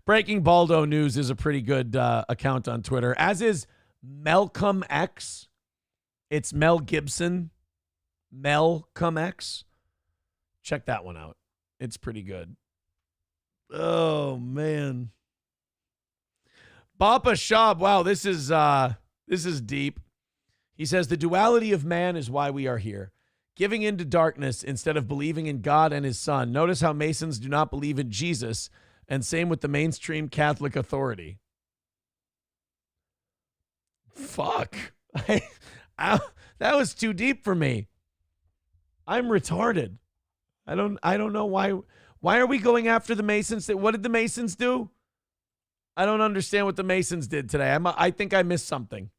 Breaking Baldo News is a pretty good account on Twitter, as is Malcolm X. It's Mel Gibson. Malcolm X. Check that one out. It's pretty good. Oh, man. Bappa Shab, wow, this is deep. He says, the duality of man is why we are here. Giving into darkness instead of believing in God and his son. Notice how Masons do not believe in Jesus, and same with the mainstream Catholic authority. Fuck. That was too deep for me. I'm retarded. I don't know why. Why are we going after the Masons? What did the Masons do? I don't understand what the Masons did today. I think I missed something.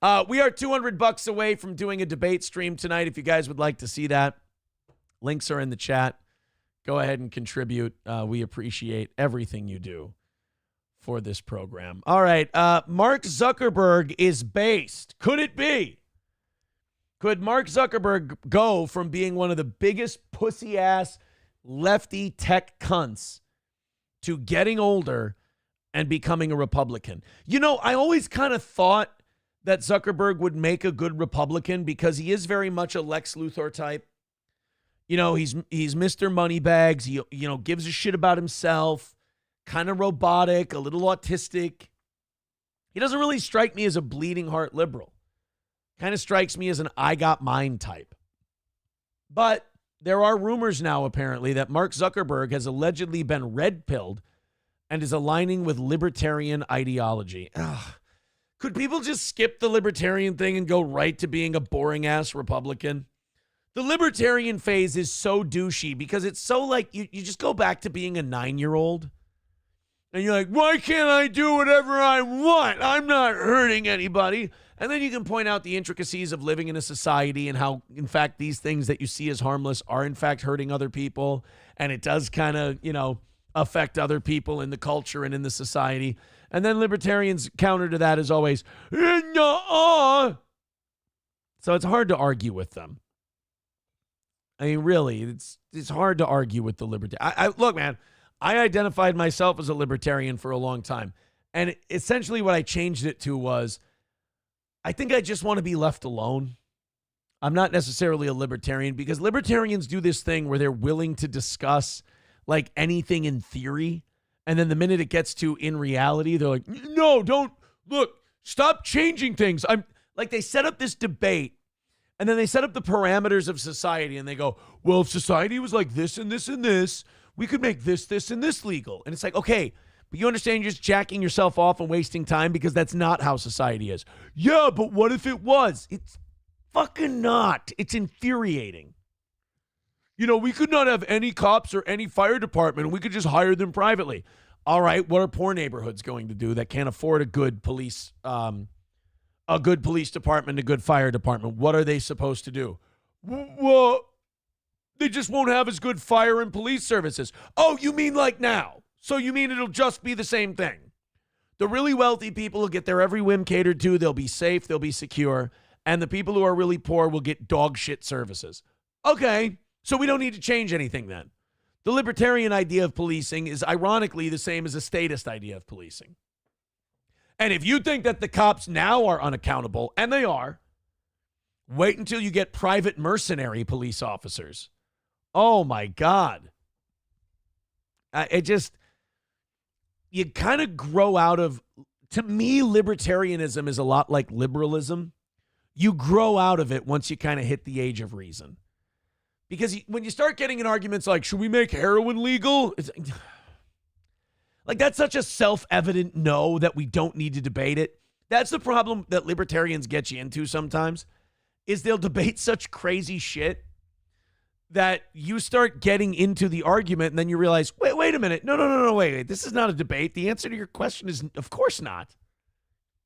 We are $200 away from doing a debate stream tonight. If you guys would like to see that, links are in the chat. Go ahead and contribute. We appreciate everything you do for this program. All right. Mark Zuckerberg is based. Could it be? Could Mark Zuckerberg go from being one of the biggest pussy-ass lefty tech cunts to getting older and becoming a Republican. You know, I always kind of thought that Zuckerberg would make a good Republican because he is very much a Lex Luthor type. You know, he's Mr. Moneybags. He, you know, gives a shit about himself, kind of robotic, a little autistic. He doesn't really strike me as a bleeding heart liberal. Kind of strikes me as an I got mine type. But there are rumors now, apparently, that Mark Zuckerberg has allegedly been red-pilled and is aligning with libertarian ideology. Ugh. Could people just skip the libertarian thing and go right to being a boring-ass Republican? The libertarian phase is so douchey because it's so like you just go back to being a 9-year-old. And you're like, why can't I do whatever I want? I'm not hurting anybody. And then you can point out the intricacies of living in a society and how, in fact, these things that you see as harmless are, in fact, hurting other people. And it does kind of, you know, affect other people in the culture and in the society. And then libertarians' counter to that is always, nuh-uh. So it's hard to argue with them. I mean, really, it's hard to argue with the libertarian. Look, man, I identified myself as a libertarian for a long time. And essentially what I changed it to was, I think I just want to be left alone. I'm not necessarily a libertarian because libertarians do this thing where they're willing to discuss like anything in theory. And then the minute it gets to in reality, they're like, no, don't, look, stop changing things. I'm like, they set up this debate and then they set up the parameters of society and they go, well, if society was like this and this and this, we could make this, this, and this legal. And it's like, okay, but you understand you're just jacking yourself off and wasting time because that's not how society is. Yeah, but what if it was? It's fucking not. It's infuriating. You know, we could not have any cops or any fire department. We could just hire them privately. All right, what are poor neighborhoods going to do that can't afford a good police department, a good fire department? What are they supposed to do? Well, they just won't have as good fire and police services. Oh, you mean like now? So you mean it'll just be the same thing? The really wealthy people will get their every whim catered to. They'll be safe. They'll be secure. And the people who are really poor will get dog shit services. Okay, so we don't need to change anything then. The libertarian idea of policing is ironically the same as a statist idea of policing. And if you think that the cops now are unaccountable, and they are, wait until you get private mercenary police officers. Oh my God. You kind of grow out of, to me, libertarianism is a lot like liberalism. You grow out of it once you kind of hit the age of reason. Because when you start getting in arguments like, should we make heroin legal? It's, like, that's such a self-evident no that we don't need to debate it. That's the problem that libertarians get you into sometimes, is they'll debate such crazy shit that you start getting into the argument and then you realize, wait a minute. No, wait. This is not a debate. The answer to your question is, of course not.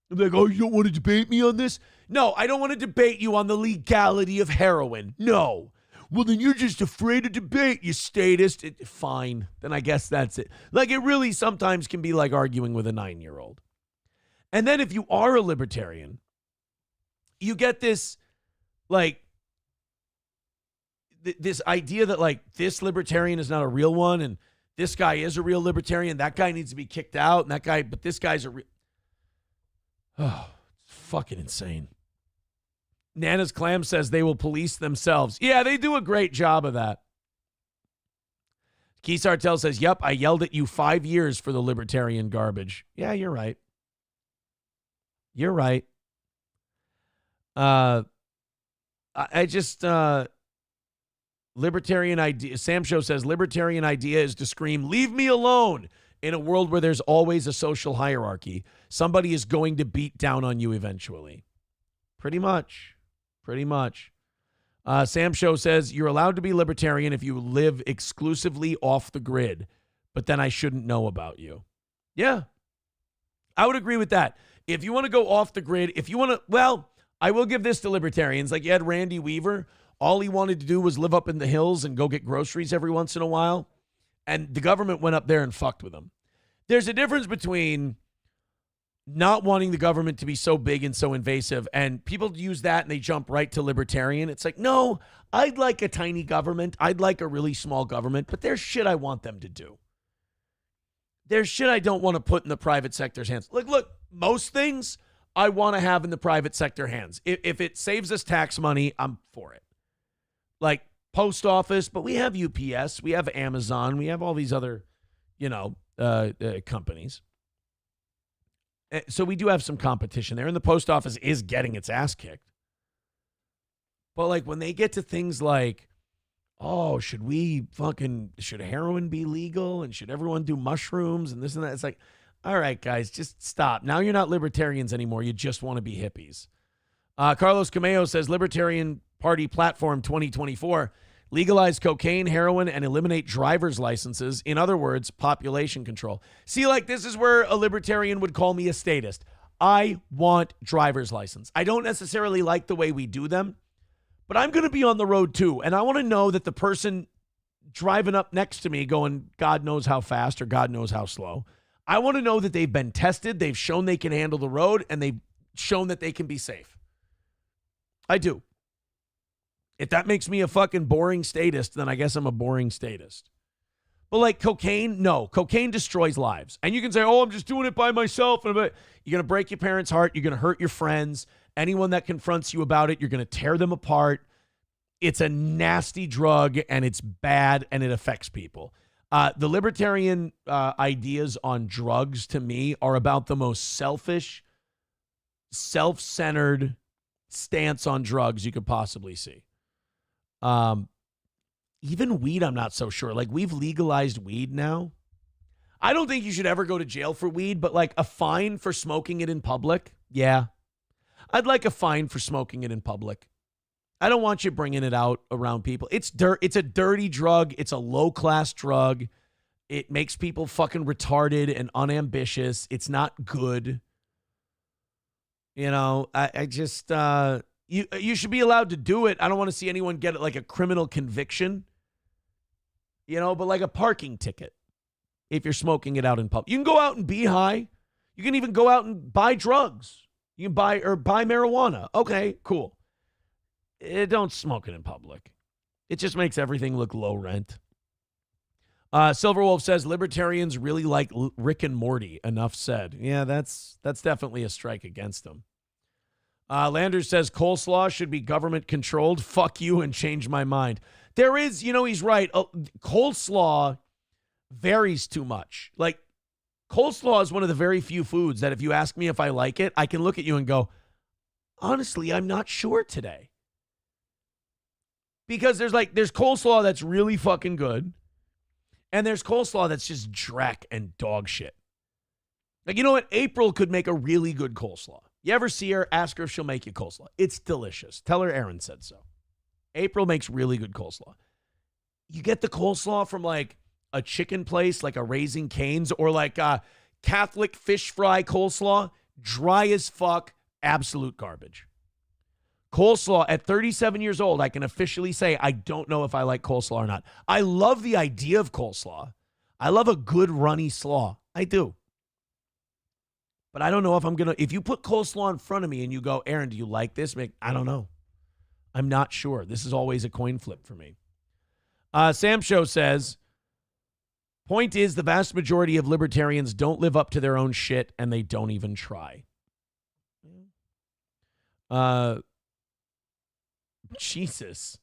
I'm like, oh, you don't want to debate me on this? No, I don't want to debate you on the legality of heroin. No. Well, then you're just afraid to debate, you statist. Fine. Then I guess that's it. Like, it really sometimes can be like arguing with a 9-year-old. And then if you are a libertarian, you get this, like, this idea that, like, this libertarian is not a real one, and this guy is a real libertarian. That guy needs to be kicked out, and that guy, but this guy's a real. Oh, it's fucking insane. Nana's Clam says they will police themselves. Yeah, they do a great job of that. Keith Sartell says, yep, I yelled at you 5 years for the libertarian garbage. Yeah, you're right. You're right. Libertarian idea. Sam Show says, libertarian idea is to scream, leave me alone. In a world where there's always a social hierarchy, somebody is going to beat down on you eventually. Pretty much. Sam Show says, you're allowed to be libertarian if you live exclusively off the grid, but then I shouldn't know about you. Yeah, I would agree with that. If you want to go off the grid, if you want to, well, I will give this to libertarians. Like, you had Randy Weaver. All he wanted to do was live up in the hills and go get groceries every once in a while. And the government went up there and fucked with him. There's a difference between not wanting the government to be so big and so invasive, and people use that and they jump right to libertarian. It's like, no, I'd like a tiny government. I'd like a really small government, but there's shit I want them to do. there's shit I don't want to put in the private sector's hands. Look, most things I want to have in the private sector hands. If it saves us tax money, I'm for it. Like post office, but we have UPS, we have Amazon, we have all these other, companies. So we do have some competition there, and the post office is getting its ass kicked. But like when they get to things like, oh, should heroin be legal, and should everyone do mushrooms and this and that? It's like, all right, guys, just stop. Now you're not libertarians anymore. You just want to be hippies. Carlos Cameo says, Libertarian Party Platform 2024, legalize cocaine, heroin, and eliminate driver's licenses. In other words, population control. See, like this is where a libertarian would call me a statist. I want driver's license. I don't necessarily like the way we do them, but I'm going to be on the road too. And I want to know that the person driving up next to me going, God knows how fast or God knows how slow. I want to know that they've been tested, they've shown they can handle the road, and they've shown that they can be safe. I do. If that makes me a fucking boring statist, then I guess I'm a boring statist. But like cocaine, no. Cocaine destroys lives. And you can say, oh, I'm just doing it by myself. You're going to break your parents' heart. You're going to hurt your friends. Anyone that confronts you about it, you're going to tear them apart. It's a nasty drug, and it's bad, and it affects people. The libertarian ideas on drugs, to me, are about the most selfish, self-centered stance on drugs you could possibly see. Even weed, I'm not so sure. Like, we've legalized weed now. I don't think you should ever go to jail for weed, but like a fine for smoking it in public, yeah. I'd like a fine for smoking it in public. I don't want you bringing it out around people. It's a dirty drug. It's a low-class drug. It makes people fucking retarded and unambitious. It's not good. I just, you should be allowed to do it. I don't want to see anyone get like a criminal conviction, but like a parking ticket if you're smoking it out in public. You can go out and be high. You can even go out and buy drugs. You can buy marijuana. Okay, cool. Don't smoke it in public. It just makes everything look low rent. Silverwolf says libertarians really like Rick and Morty. Enough said. Yeah, that's definitely a strike against them. Landers says coleslaw should be government controlled. Fuck you and change my mind. There is, he's right. Coleslaw varies too much. Like coleslaw is one of the very few foods that if you ask me if I like it, I can look at you and go, honestly, I'm not sure today. Because there's coleslaw that's really fucking good. And there's coleslaw that's just dreck and dog shit. Like, you know what? April could make a really good coleslaw. You ever see her? Ask her if she'll make you coleslaw. It's delicious. Tell her Aaron said so. April makes really good coleslaw. You get the coleslaw from like a chicken place, like a Raising Cane's, or like a Catholic fish fry coleslaw. Dry as fuck. Absolute garbage. Coleslaw, at 37 years old, I can officially say I don't know if I like coleslaw or not. I love the idea of coleslaw. I love a good runny slaw. I do. But I don't know if I'm going to, if you put coleslaw in front of me and you go, Aaron, do you like this? I don't know. I'm not sure. This is always a coin flip for me. Sam Show says, point is the vast majority of libertarians don't live up to their own shit and they don't even try. Jesus.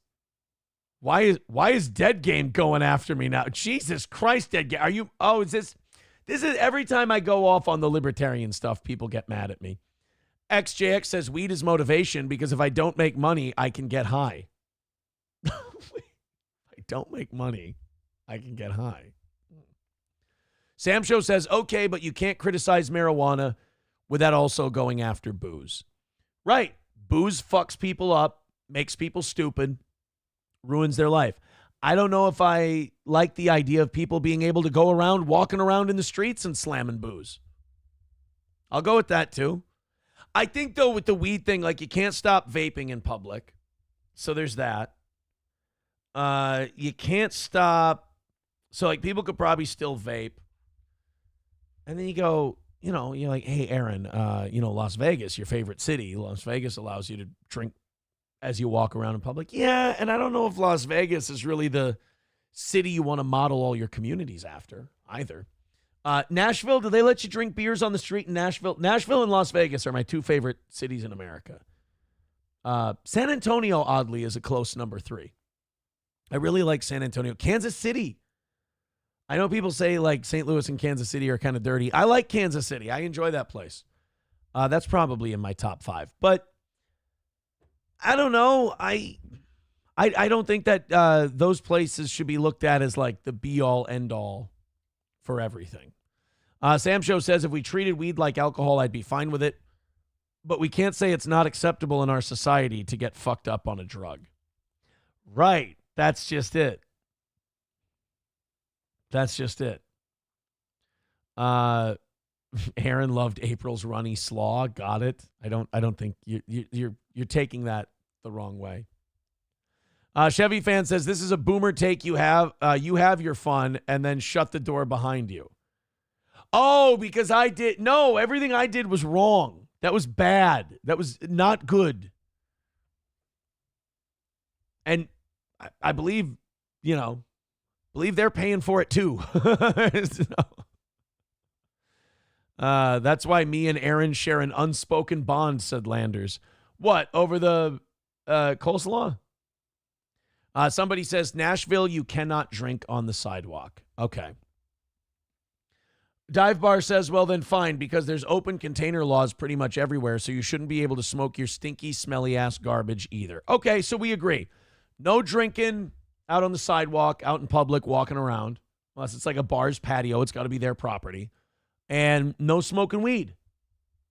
Why is Dead Game going after me now? Jesus Christ, Dead Game. Are you, is this is every time I go off on the libertarian stuff, people get mad at me. XJX says weed is motivation because if I don't make money, I can get high. If I don't make money, I can get high. Sam Show says, okay, but you can't criticize marijuana without also going after booze. Right. Booze fucks people up, makes people stupid, ruins their life. I don't know if I like the idea of people being able to go around, walking around in the streets and slamming booze. I'll go with that too. I think though with the weed thing, like you can't stop vaping in public. So there's that. You can't stop. So like people could probably still vape. And then you go, you're like, hey, Aaron, Las Vegas, your favorite city. Las Vegas allows you to drink as you walk around in public. Yeah, and I don't know if Las Vegas is really the city you want to model all your communities after either. Nashville, do they let you drink beers on the street in Nashville? Nashville and Las Vegas are my two favorite cities in America. San Antonio, oddly, is a close number 3. I really like San Antonio. Kansas City. I know people say like St. Louis and Kansas City are kind of dirty. I like Kansas City. I enjoy that place. That's probably in my top 5. But I don't know. I don't think that those places should be looked at as like the be-all, end-all for everything. Sam Show says, if we treated weed like alcohol, I'd be fine with it. But we can't say it's not acceptable in our society to get fucked up on a drug. Right. That's just it. That's just it. Aaron loved April's runny slaw. Got it. I don't think you're taking that the wrong way. Chevy fan says, this is a boomer take. You have your fun and then shut the door behind you. Oh, because everything I did was wrong. That was bad. That was not good. And I believe, believe they're paying for it too. That's why me and Aaron share an unspoken bond, said Landers. What, over the coleslaw? Somebody says, Nashville, you cannot drink on the sidewalk. Okay. Dive Bar says, well, then fine, because there's open container laws pretty much everywhere, so you shouldn't be able to smoke your stinky, smelly-ass garbage either. Okay, so we agree. No drinking out on the sidewalk, out in public, walking around, unless it's like a bar's patio. It's got to be their property. And no smoking weed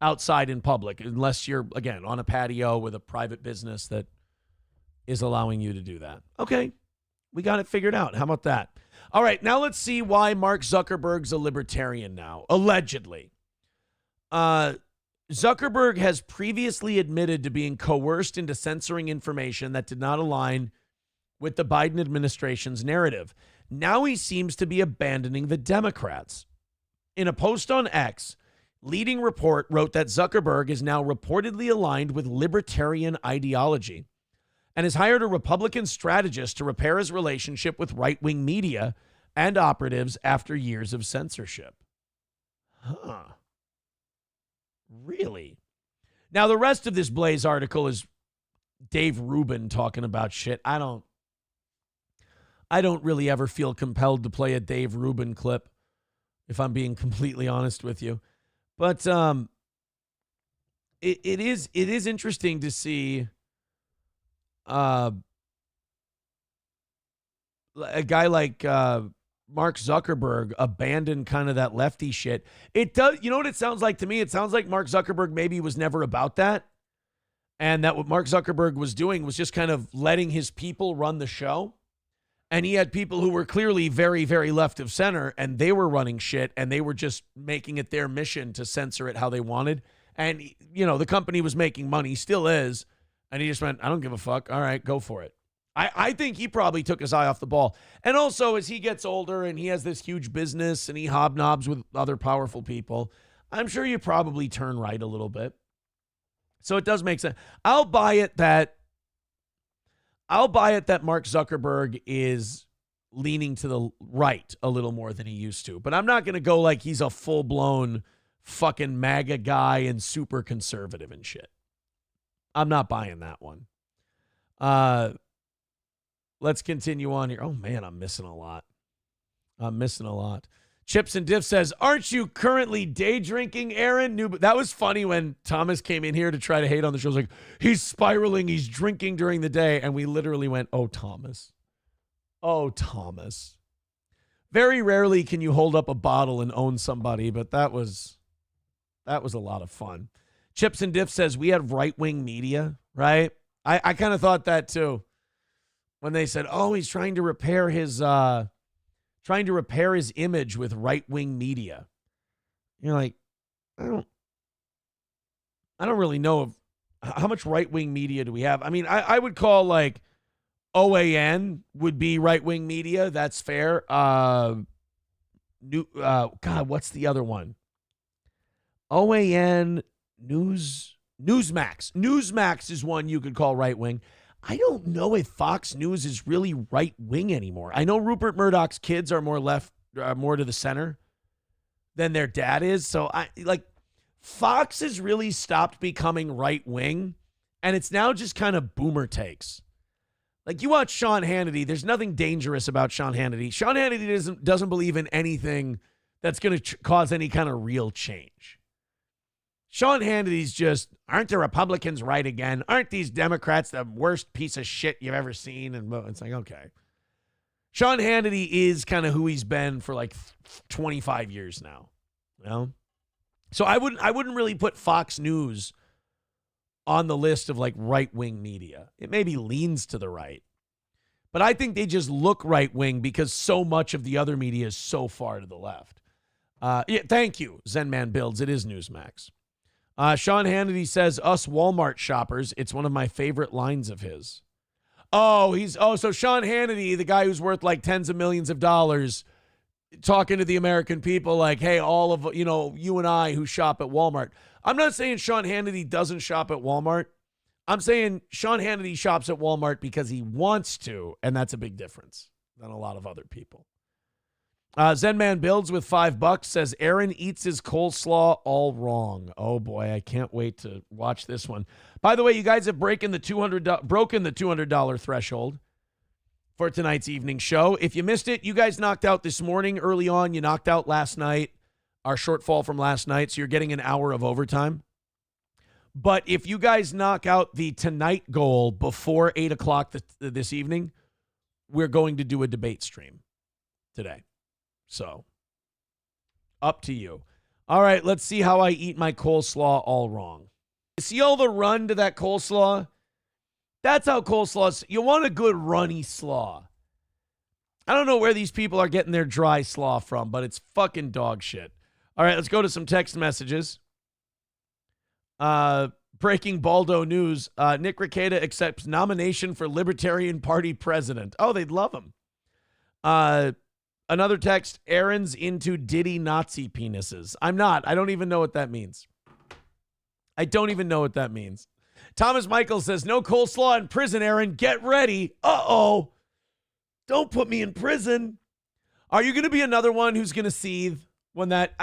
outside in public, unless you're, again, on a patio with a private business that is allowing you to do that. Okay, we got it figured out. How about that? All right, now let's see why Mark Zuckerberg's a libertarian now, allegedly. Zuckerberg has previously admitted to being coerced into censoring information that did not align with the Biden administration's narrative. Now he seems to be abandoning the Democrats. In a post on X, Leading Report wrote that Zuckerberg is now reportedly aligned with libertarian ideology and has hired a Republican strategist to repair his relationship with right-wing media and operatives after years of censorship. Huh. Really? Now, the rest of this Blaze article is Dave Rubin talking about shit. I don't really ever feel compelled to play a Dave Rubin clip, if I'm being completely honest with you. But it is interesting to see a guy like Mark Zuckerberg abandon kind of that lefty shit. It does. You know what it sounds like to me? It sounds like Mark Zuckerberg maybe was never about that. And that what Mark Zuckerberg was doing was just kind of letting his people run the show. And he had people who were clearly very, very left of center, and they were running shit, and they were just making it their mission to censor it how they wanted. And, the company was making money, still is. And he just went, I don't give a fuck. All right, go for it. I think he probably took his eye off the ball. And also, as he gets older and he has this huge business and he hobnobs with other powerful people, I'm sure you probably turn right a little bit. So it does make sense. I'll buy it that Mark Zuckerberg is leaning to the right a little more than he used to. But I'm not going to go like he's a full-blown fucking MAGA guy and super conservative and shit. I'm not buying that one. Let's continue on here. Oh, man, I'm missing a lot. Chips and Diff says, aren't you currently day drinking, Aaron? That was funny when Thomas came in here to try to hate on the show. He was like, he's spiraling. He's drinking during the day. And we literally went, oh, Thomas. Oh, Thomas. Very rarely can you hold up a bottle and own somebody, but that was a lot of fun. Chips and Diff says, we have right-wing media, right? I kind of thought that too. When they said, oh, he's trying to repair his image with right-wing media. You're like, I don't really know how much right-wing media do we have. I mean, I would call like OAN would be right-wing media. That's fair. God, what's the other one? OAN, Newsmax. Newsmax is one you could call right-wing. I don't know if Fox News is really right-wing anymore. I know Rupert Murdoch's kids are more left, more to the center than their dad is. So Fox has really stopped becoming right wing, and it's now just kind of boomer takes. Like, you watch Sean Hannity, there's nothing dangerous about Sean Hannity. Sean Hannity doesn't believe in anything that's going to cause any kind of real change. Sean Hannity's just, aren't the Republicans right again? Aren't these Democrats the worst piece of shit you've ever seen? And it's like, okay. Sean Hannity is kind of who he's been for like 25 years now. You know? So I wouldn't really put Fox News on the list of like right-wing media. It maybe leans to the right. But I think they just look right-wing because so much of the other media is so far to the left. Yeah, thank you, Zenman Builds. It is Newsmax. Sean Hannity says, us Walmart shoppers, it's one of my favorite lines of his. So Sean Hannity, the guy who's worth like tens of millions of dollars, talking to the American people like, hey, all of, you and I who shop at Walmart. I'm not saying Sean Hannity doesn't shop at Walmart. I'm saying Sean Hannity shops at Walmart because he wants to, and that's a big difference than a lot of other people. Zenman Builds with $5 says, Aaron eats his coleslaw all wrong. Oh, boy, I can't wait to watch this one. By the way, you guys have broken the $200 threshold for tonight's evening show. If you missed it, you guys knocked out this morning early on. You knocked out last night, our shortfall from last night, so you're getting an hour of overtime. But if you guys knock out the tonight goal before 8 o'clock this evening, we're going to do a debate stream today. So, up to you. All right, let's see how I eat my coleslaw all wrong. See all the run to that coleslaw? That's how coleslaw is. You want a good runny slaw. I don't know where these people are getting their dry slaw from, but it's fucking dog shit. All right, let's go to some text messages. Breaking Baldo news. Nick Rekieta accepts nomination for Libertarian Party president. Oh, they'd love him. Another text. Aaron's into Diddy Nazi penises. I'm not. I don't even know what that means. Thomas Michael says, no coleslaw in prison, Aaron. Get ready. Uh-oh. Don't put me in prison. Are you going to be another one who's going to seethe when that...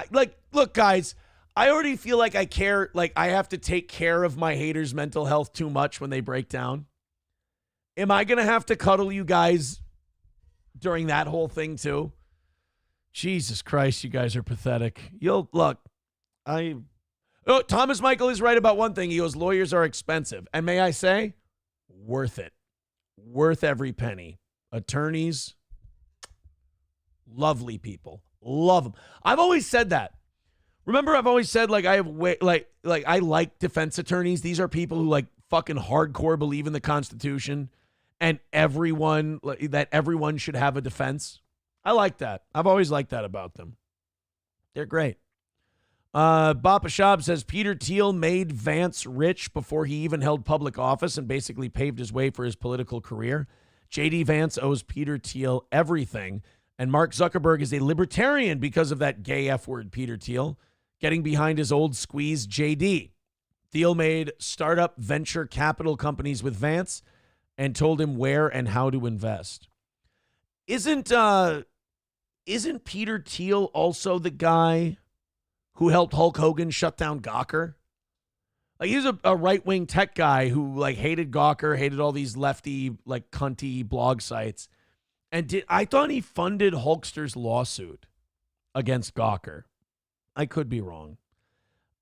look, guys, I already feel like I care. Like, I have to take care of my haters' mental health too much when they break down. Am I going to have to cuddle you guys during that whole thing too? Jesus Christ, you guys are pathetic. Thomas Michael is right about one thing. He goes, lawyers are expensive. And may I say, worth it. Worth every penny. Attorneys, lovely people. Love them. I've always said that. Remember, I've always said, like, I like defense attorneys. These are people who, like, fucking hardcore believe in the Constitution and everyone should have a defense. I like that. I've always liked that about them. They're great. Bapa Shab says Peter Thiel made Vance rich before he even held public office and basically paved his way for his political career. J.D. Vance owes Peter Thiel everything. And Mark Zuckerberg is a libertarian because of that gay F word, Peter Thiel, getting behind his old squeeze, J.D. Thiel made startup venture capital companies with Vance and told him where and how to invest. Isn't Peter Thiel also the guy who helped Hulk Hogan shut down Gawker? Like, he's a right-wing tech guy who, like, hated Gawker, hated all these lefty, like, cunty blog sites. And I thought he funded Hulkster's lawsuit against Gawker. I could be wrong.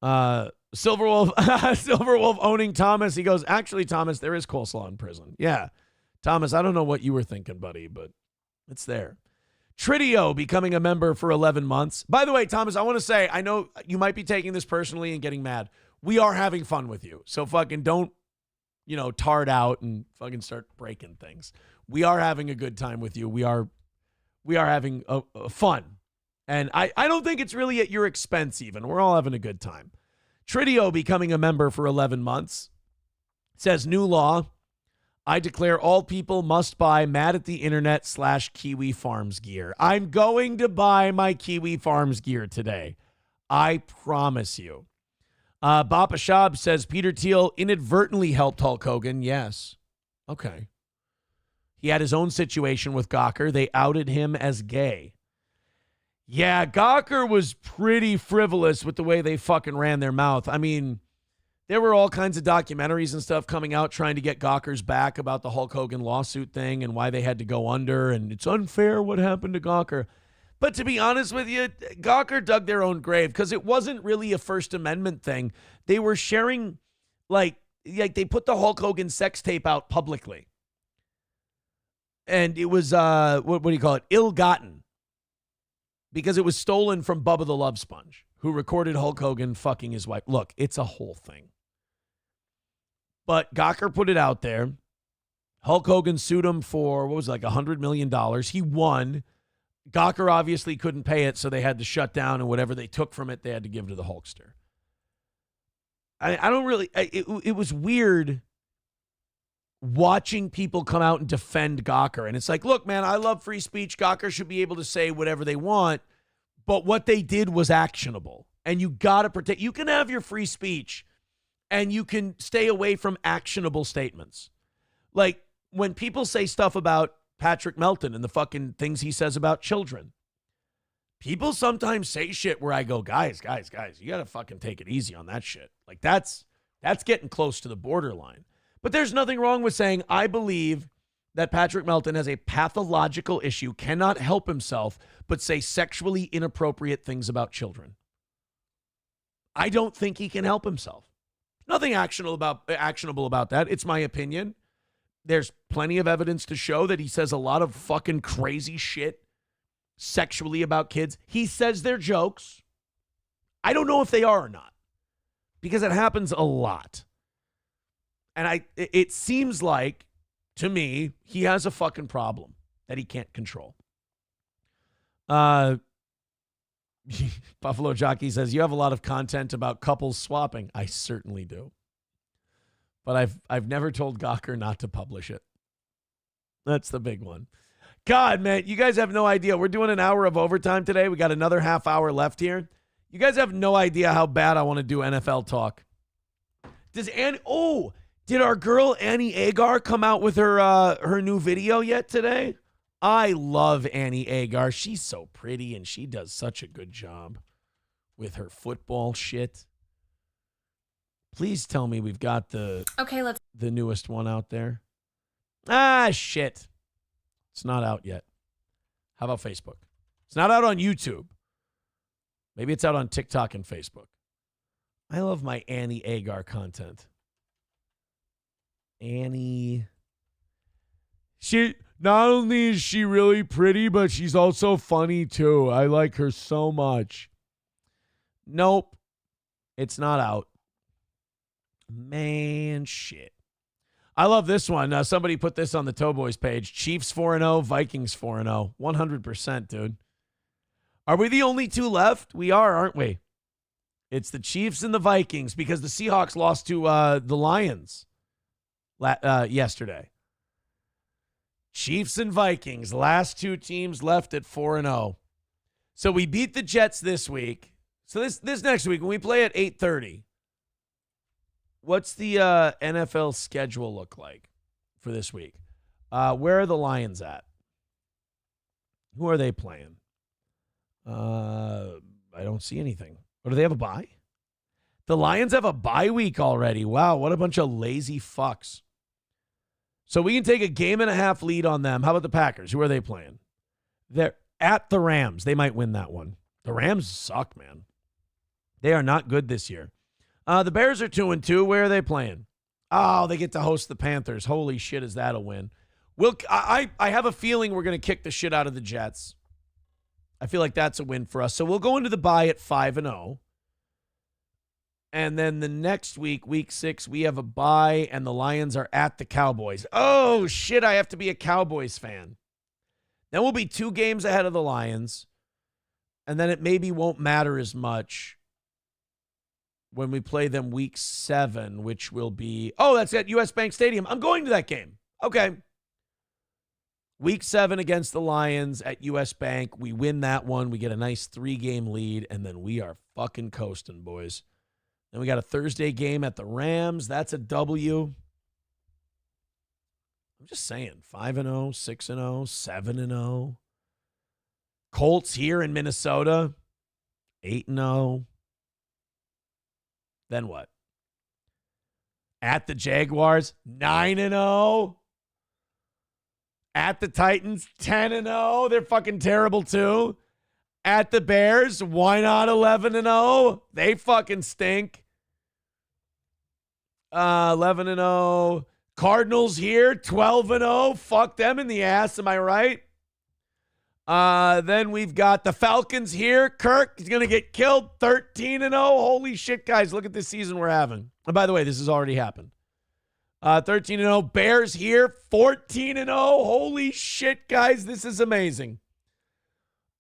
Silverwolf owning Thomas. He goes, actually, Thomas, there is coleslaw in prison. Yeah. Thomas, I don't know what you were thinking, buddy, but it's there. Tridio becoming a member for 11 months. By the way, Thomas, I want to say, I know you might be taking this personally and getting mad. We are having fun with you. So fucking don't, tard out and fucking start breaking things. We are having a good time with you. We are having a fun. And I don't think it's really at your expense even. We're all having a good time. Tridio becoming a member for 11 months. Says new law. I declare all people must buy mad at the internet / Kiwi Farms gear. I'm going to buy my Kiwi Farms gear today. I promise you. Bapa Shab says Peter Thiel inadvertently helped Hulk Hogan. Yes. Okay. He had his own situation with Gawker. They outed him as gay. Yeah, Gawker was pretty frivolous with the way they fucking ran their mouth. I mean, there were all kinds of documentaries and stuff coming out trying to get Gawker's back about the Hulk Hogan lawsuit thing and why they had to go under, and it's unfair what happened to Gawker. But to be honest with you, Gawker dug their own grave because it wasn't really a First Amendment thing. They were sharing, like they put the Hulk Hogan sex tape out publicly. And it was, what do you call it, ill-gotten. Because it was stolen from Bubba the Love Sponge, who recorded Hulk Hogan fucking his wife. Look, it's a whole thing. But Gawker put it out there. Hulk Hogan sued him for, what was it, like $100 million. He won. Gawker obviously couldn't pay it, so they had to shut down, and whatever they took from it, they had to give to the Hulkster. I don't really, it was weird watching people come out and defend Gawker. And it's like, look, man, I love free speech. Gawker should be able to say whatever they want, but what they did was actionable. And you got to protect, you can have your free speech and you can stay away from actionable statements. Like when people say stuff about Patrick Melton and the fucking things he says about children, people sometimes say shit where I go, guys, you got to fucking take it easy on that shit. Like that's getting close to the borderline. But there's nothing wrong with saying, I believe that Patrick Melton has a pathological issue, cannot help himself, but say sexually inappropriate things about children. I don't think he can help himself. Nothing actionable about that. It's my opinion. There's plenty of evidence to show that he says a lot of fucking crazy shit sexually about kids. He says they're jokes. I don't know if they are or not, because it happens a lot. And it seems like, to me, he has a fucking problem that he can't control. Buffalo Jockey says, you have a lot of content about couples swapping. I certainly do. But I've never told Gawker not to publish it. That's the big one. God, man, you guys have no idea. We're doing an hour of overtime today. We got another half hour left here. You guys have no idea how bad I want to do NFL talk. Did our girl Annie Agar come out with her new video yet today? I love Annie Agar. She's so pretty and she does such a good job with her football shit. Please tell me we've got the newest one out there. Shit. It's not out yet. How about Facebook? It's not out on YouTube. Maybe it's out on TikTok and Facebook. I love my Annie Agar content. Annie. She not only is she really pretty, but she's also funny too. I like her so much. Nope. It's not out. Man, shit. I love this one. Somebody put this on the Towboys page. Chiefs 4-0, Vikings 4-0. 100%, dude. Are we the only two left? We are, aren't we? It's the Chiefs and the Vikings because the Seahawks lost to the Lions yesterday. Chiefs and Vikings, last two teams left at 4-0. So we beat the Jets this week. So this next week, when we play at 8:30, what's the NFL schedule look like for this week? Where are the Lions at? Who are they playing? I don't see anything. Or do they have a bye? The Lions have a bye week already. Wow, what a bunch of lazy fucks. So we can take a game and a half lead on them. How about the Packers? Who are they playing? They're at the Rams. They might win that one. The Rams suck, man. They are not good this year. The Bears are 2-2. Where are they playing? Oh, they get to host the Panthers. Holy shit, is that a win? I have a feeling we're going to kick the shit out of the Jets. I feel like that's a win for us. So we'll go into the bye at 5-0. And then the next week, week 6, we have a bye, and the Lions are at the Cowboys. Oh, shit, I have to be a Cowboys fan. Then we'll be 2 games ahead of the Lions, and then it maybe won't matter as much when we play them week 7, which will be, that's at US Bank Stadium. I'm going to that game. Okay. Week 7 against the Lions at US Bank. We win that one. We get a nice 3-game lead, and then we are fucking coasting, boys. Then we got a Thursday game at the Rams. That's a W. I'm just saying, 5-0, 6-0, 7-0. Colts here in Minnesota, 8-0. Then what? At the Jaguars, 9-0. At the Titans, 10-0. They're fucking terrible too. At the Bears, why not 11-0? They fucking stink. 11-0. Cardinals here, 12-0. Fuck them in the ass, am I right? Then we've got the Falcons here. Kirk is going to get killed, 13-0. Holy shit, guys, look at this season we're having. And by the way, this has already happened. 13-0. Bears here, 14-0. Holy shit, guys, this is amazing.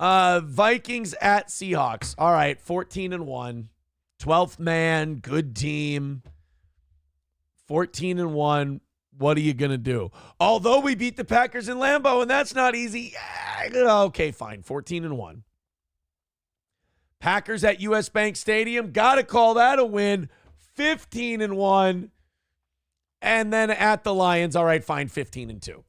Vikings at Seahawks. All right, 14-1. 12th man, good team. 14-1. What are you going to do? Although we beat the Packers in Lambeau, and that's not easy. Okay, fine. 14-1. Packers at US Bank Stadium. Got to call that a win. 15-1. And then at the Lions. All right, fine. 15-2.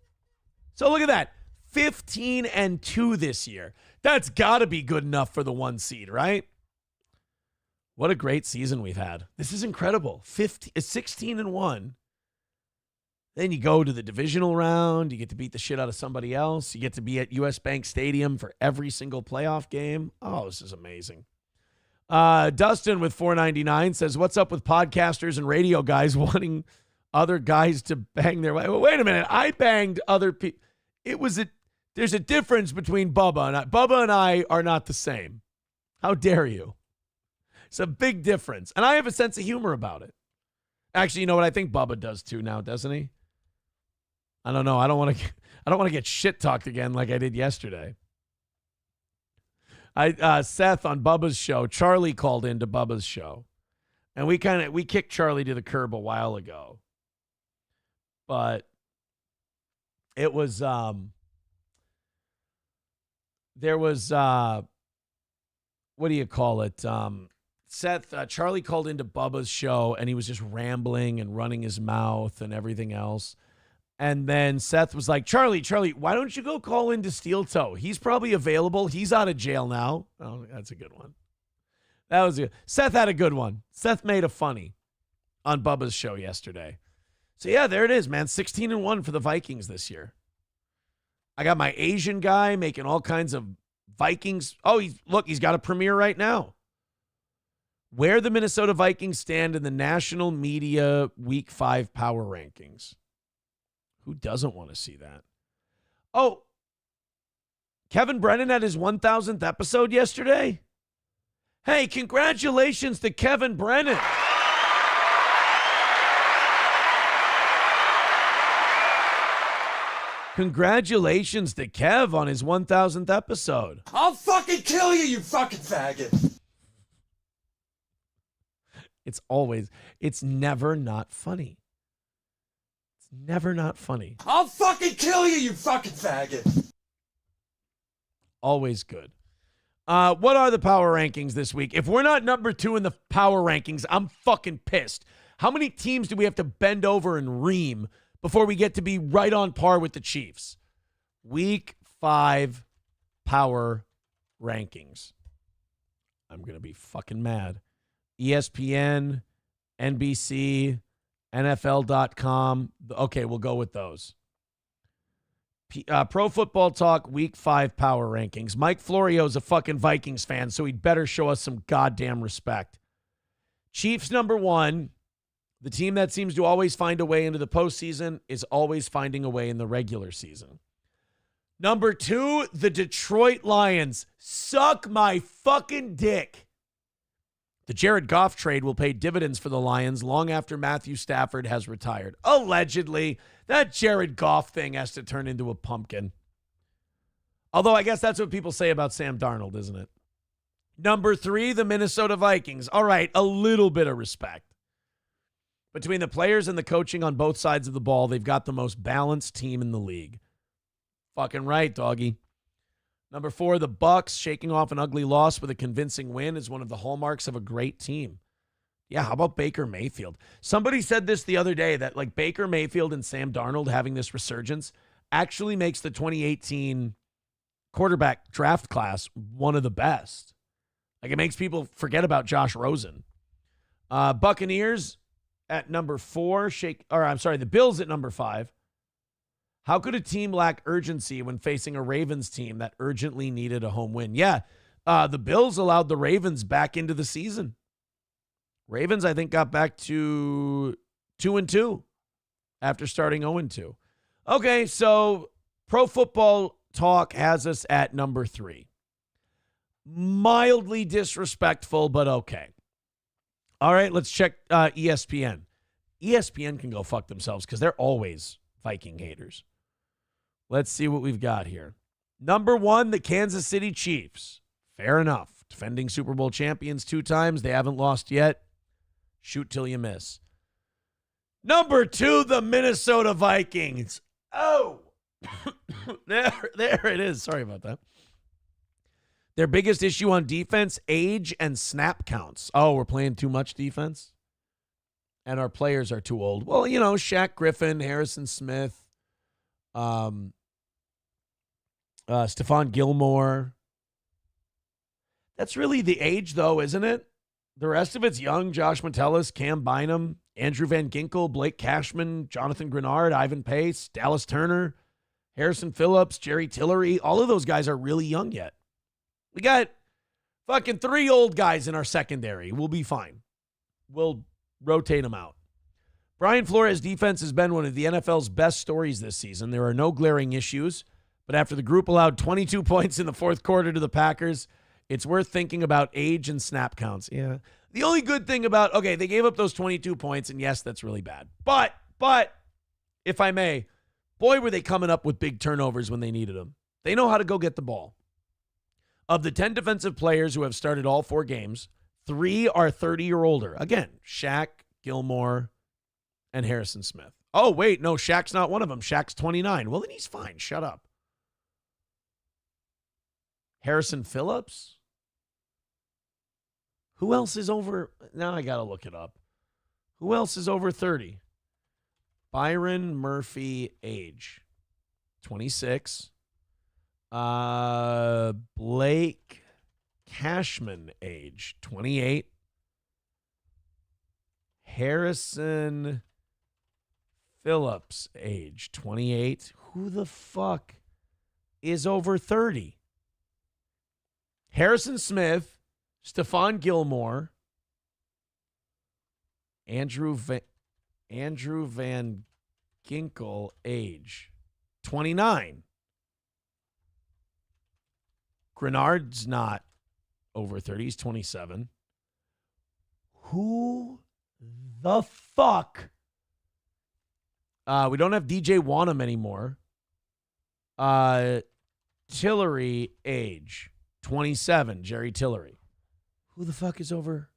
So look at that. 15-2 this year. That's got to be good enough for the 1 seed, right? What a great season we've had. This is incredible. 16-1. Then you go to the divisional round. You get to beat the shit out of somebody else. You get to be at US Bank Stadium for every single playoff game. Oh, this is amazing. Dustin with $4.99 says, what's up with podcasters and radio guys wanting other guys to bang their way? Well, wait a minute. I banged other people. There's a difference between Bubba and I. Bubba and I are not the same. How dare you? It's a big difference. And I have a sense of humor about it. Actually, you know what? I think Bubba does too now, doesn't he? I don't know. I don't want to get shit talked again like I did yesterday. Seth on Bubba's show, Charlie called into Bubba's show. And we kicked Charlie to the curb a while ago. But it was there was what do you call it? Charlie called into Bubba's show and he was just rambling and running his mouth and everything else. And then Seth was like, Charlie, why don't you go call into Steel Toe? He's probably available. He's out of jail now. Oh, that's a good one. That was good. Seth had a good one. Seth made a funny on Bubba's show yesterday. So yeah, there it is, man. 16-1 for the Vikings this year. I got my Asian guy making all kinds of Vikings. Oh, he's got a premiere right now. Where the Minnesota Vikings stand in the national media Week 5 power rankings. Who doesn't want to see that? Oh, Kevin Brennan had his 1,000th episode yesterday. Hey, congratulations to Kevin Brennan. Congratulations to Kev on his 1,000th episode. I'll fucking kill you, you fucking faggot. It's never not funny. Never not funny. I'll fucking kill you, you fucking faggot. Always good. What are the power rankings this week? If we're not number 2 in the power rankings, I'm fucking pissed. How many teams do we have to bend over and ream before we get to be right on par with the Chiefs? Week 5 power rankings. I'm going to be fucking mad. ESPN, NBC, NFL.com. Okay, we'll go with those. Pro Football Talk Week 5 power rankings. Mike Florio's a fucking Vikings fan, so he'd better show us some goddamn respect. Chiefs number 1. The team that seems to always find a way into the postseason is always finding a way in the regular season. Number 2, the Detroit Lions. Suck my fucking dick. The Jared Goff trade will pay dividends for the Lions long after Matthew Stafford has retired. Allegedly, that Jared Goff thing has to turn into a pumpkin. Although I guess that's what people say about Sam Darnold, isn't it? Number 3, the Minnesota Vikings. All right, a little bit of respect. Between the players and the coaching on both sides of the ball, they've got the most balanced team in the league. Fucking right, doggy. Number 4, the Bucs shaking off an ugly loss with a convincing win is one of the hallmarks of a great team. Yeah, how about Baker Mayfield? Somebody said this the other day that like Baker Mayfield and Sam Darnold having this resurgence actually makes the 2018 quarterback draft class one of the best. Like, it makes people forget about Josh Rosen. Buccaneers at number 4. The Bills at number 5. How could a team lack urgency when facing a Ravens team that urgently needed a home win? Yeah, the Bills allowed the Ravens back into the season. Ravens, I think, got back to 2-2 after starting 0-2. Okay, so Pro Football Talk has us at number 3. Mildly disrespectful, but okay. All right, let's check ESPN. ESPN can go fuck themselves because they're always Viking haters. Let's see what we've got here. Number 1, the Kansas City Chiefs. Fair enough. Defending Super Bowl champions 2 times. They haven't lost yet. Shoot till you miss. Number 2, the Minnesota Vikings. Oh, there it is. Sorry about that. Their biggest issue on defense, age and snap counts. Oh, we're playing too much defense? And our players are too old. Well, Shaq Griffin, Harrison Smith, Stephon Gilmore. That's really the age, though, isn't it? The rest of it's young. Josh Metellus, Cam Bynum, Andrew Van Ginkel, Blake Cashman, Jonathan Grenard, Ivan Pace, Dallas Turner, Harrison Phillips, Jerry Tillery. All of those guys are really young yet. We got fucking 3 old guys in our secondary. We'll be fine. We'll rotate them out. Brian Flores' defense has been one of the NFL's best stories this season. There are no glaring issues, but after the group allowed 22 points in the fourth quarter to the Packers, it's worth thinking about age and snap counts. Yeah. The only good thing about, okay, they gave up those 22 points, and yes, that's really bad. But, if I may, boy, were they coming up with big turnovers when they needed them. They know how to go get the ball. Of the 10 defensive players who have started all 4 games, 3 are 30 or older. Again, Shaq, Gilmore, and Harrison Smith. Oh, wait, no, Shaq's not one of them. Shaq's 29. Well, then he's fine. Shut up. Harrison Phillips? Who else is over? Now I got to look it up. Who else is over 30? Byron Murphy, age 26. Blake Cashman, age 28. Harrison Phillips, age 28. Who the fuck is over 30? Harrison Smith, Stephon Gilmore, Andrew Van Ginkel, age 29. Grenard's not over 30. He's 27. Who the fuck? We don't have DJ Wanham anymore. Tillery, age 27. Jerry Tillery. Who the fuck is over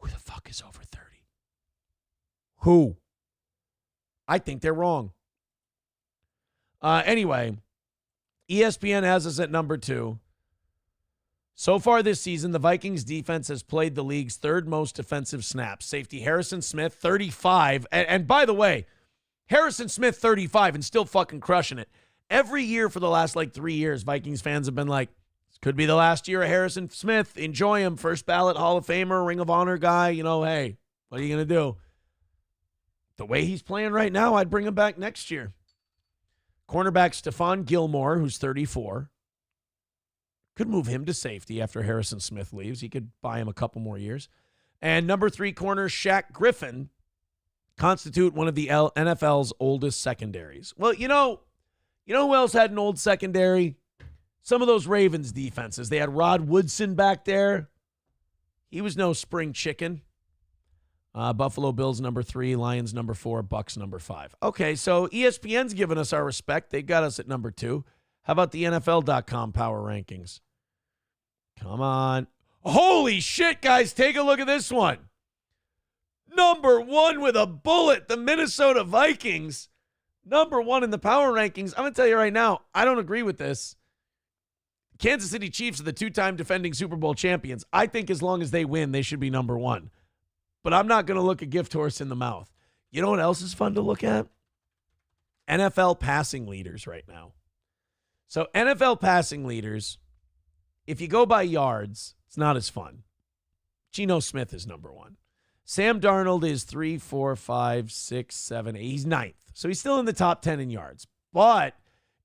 30? Who? I think they're wrong. Anyway, ESPN has us at number 2. So far this season, the Vikings defense has played the league's 3rd most defensive snaps. Safety Harrison Smith, 35. And by the way, Harrison Smith, 35, and still fucking crushing it. Every year for the last 3 years, Vikings fans have been like, this could be the last year of Harrison Smith. Enjoy him. First ballot Hall of Famer, Ring of Honor guy. Hey, what are you going to do? The way he's playing right now, I'd bring him back next year. Cornerback Stephon Gilmore, who's 34. Could move him to safety after Harrison Smith leaves. He could buy him a couple more years. And number 3 corner, Shaq Griffin, constitute one of the NFL's oldest secondaries. Well, you know who else had an old secondary? Some of those Ravens defenses. They had Rod Woodson back there. He was no spring chicken. Buffalo Bills number 3, Lions number 4, Bucks number 5. Okay, so ESPN's given us our respect. They got us at number 2. How about the NFL.com power rankings? Come on. Holy shit, guys. Take a look at this one. Number 1 with a bullet, the Minnesota Vikings. Number 1 in the power rankings. I'm going to tell you right now, I don't agree with this. Kansas City Chiefs are the 2-time defending Super Bowl champions. I think as long as they win, they should be number 1. But I'm not going to look a gift horse in the mouth. You know what else is fun to look at? NFL passing leaders right now. So NFL passing leaders, if you go by yards, it's not as fun. Geno Smith is number one. Sam Darnold is 3, 4, 5, 6, 7, 8. He's ninth. So he's still in the top 10 in yards. But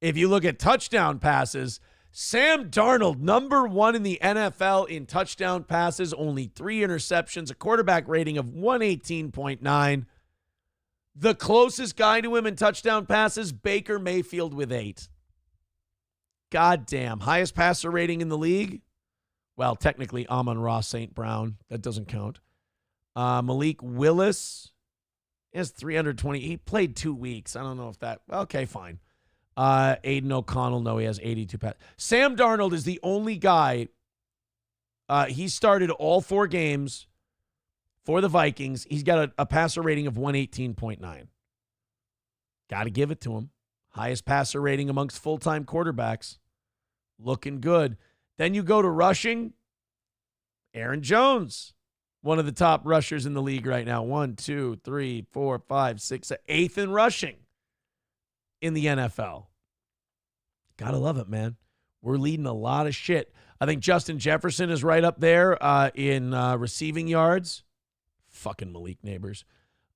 if you look at touchdown passes, Sam Darnold, number one in the NFL in touchdown passes, only 3 interceptions, a quarterback rating of 118.9. The closest guy to him in touchdown passes, Baker Mayfield with 8. Goddamn. Highest passer rating in the league? Well, technically, Amon-Ra St. Brown. That doesn't count. Malik Willis has 320. He played 2 weeks. I don't know if that. Okay, fine. Aiden O'Connell, no, he has 82 passes. Sam Darnold is the only guy. He started all 4 games for the Vikings. He's got a passer rating of 118.9. Got to give it to him. Highest passer rating amongst full-time quarterbacks. Looking good. Then you go to rushing. Aaron Jones, one of the top rushers in the league right now. 1, 2, 3, 4, 5, 6, 8th in rushing in the NFL. Gotta love it, man. We're leading a lot of shit. I think Justin Jefferson is right up there in receiving yards. Fucking Malik Neighbors.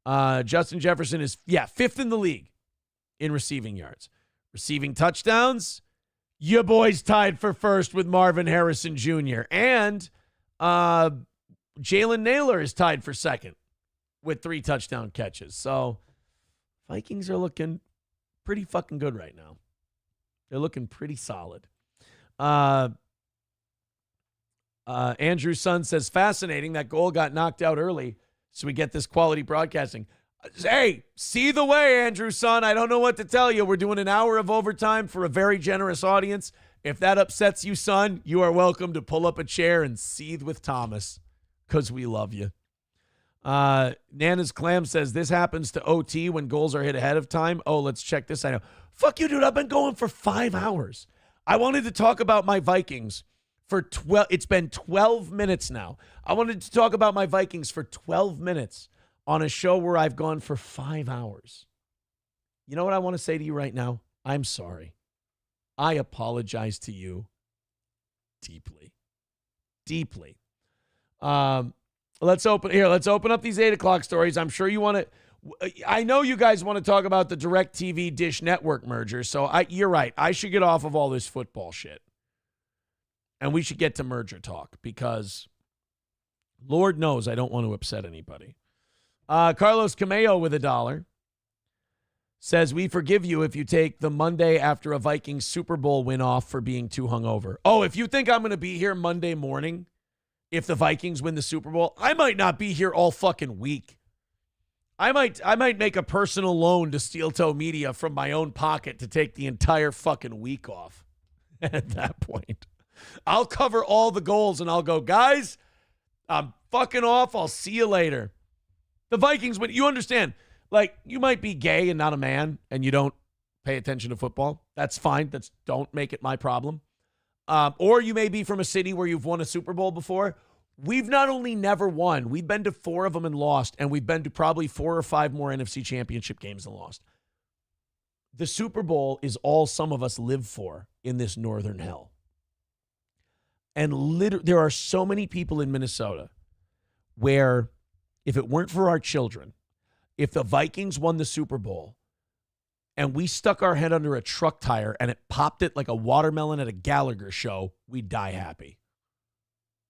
Justin Jefferson is, 5th in the league in receiving yards. Receiving touchdowns, your boy's tied for first with Marvin Harrison Jr. And Jalen Naylor is tied for second with 3 touchdown catches. So Vikings are looking pretty fucking good right now. They're looking pretty solid. Andrew Sun says, fascinating. That goal got knocked out early, so we get this quality broadcasting. Hey, see the way, Andrew Sun. I don't know what to tell you. We're doing an hour of overtime for a very generous audience. If that upsets you, son, you are welcome to pull up a chair and seethe with Thomas, because we love you. Nana's Clam says, this happens to OT when goals are hit ahead of time. Oh, let's check this out. Fuck you, dude. I've been going for 5 hours. I wanted to talk about my Vikings for 12. It's been 12 minutes now. I wanted to talk about my Vikings for 12 minutes on a show where I've gone for 5 hours. You know what I want to say to you right now? I'm sorry. I apologize to you deeply. Deeply. Let's open up these 8 o'clock stories. I'm sure you want to. I know you guys want to talk about the DirecTV Dish Network merger, so you're right. I should get off of all this football shit. And we should get to merger talk because Lord knows I don't want to upset anybody. Carlos Cameo with $1 says, we forgive you if you take the Monday after a Vikings Super Bowl win off for being too hungover. Oh, if you think I'm going to be here Monday morning if the Vikings win the Super Bowl, I might not be here all fucking week. I might make a personal loan to Steel Toe Media from my own pocket to take the entire fucking week off. At that point, I'll cover all the goals and I'll go, guys, I'm fucking off. I'll see you later. The Vikings, when you understand, like, you might be gay and not a man and you don't pay attention to football. That's fine. Don't make it my problem. Or you may be from a city where you've won a Super Bowl before. We've not only never won, we've been to 4 of them and lost, and we've been to probably 4 or 5 more NFC Championship games and lost. The Super Bowl is all some of us live for in this northern hell. And there are so many people in Minnesota where if it weren't for our children, if the Vikings won the Super Bowl and we stuck our head under a truck tire and it popped it like a watermelon at a Gallagher show, we'd die happy.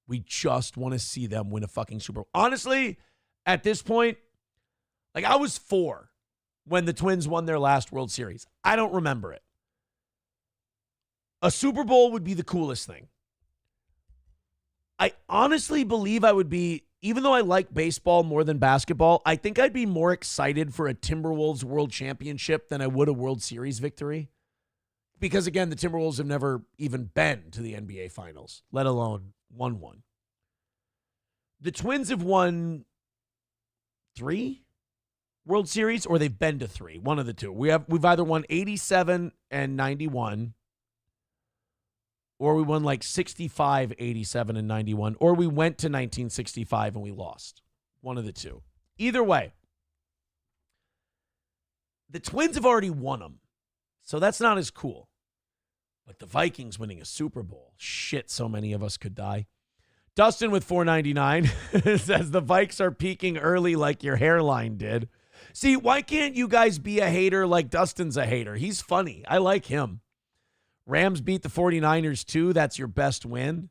We just want to see them win a fucking Super Bowl. Honestly, at this point, like, I was 4 when the Twins won their last World Series. I don't remember it. A Super Bowl would be the coolest thing. I honestly believe I would be, even though I like baseball more than basketball, I think I'd be more excited for a Timberwolves World Championship than I would a World Series victory. Because, again, the Timberwolves have never even been to the NBA Finals, let alone won one. The Twins have won 3 World Series, or they've been to 3, one of the two. We've either won 87 and 91, or we won like 65, 87, and 91, or we went to 1965 and we lost. One of the two. Either way, the Twins have already won them, so that's not as cool. But the Vikings winning a Super Bowl, shit, so many of us could die. Dustin with $4.99 says the Vikes are peaking early like your hairline did. See, why can't you guys be a hater like Dustin's a hater? He's funny. I like him. Rams beat the 49ers too. That's your best win.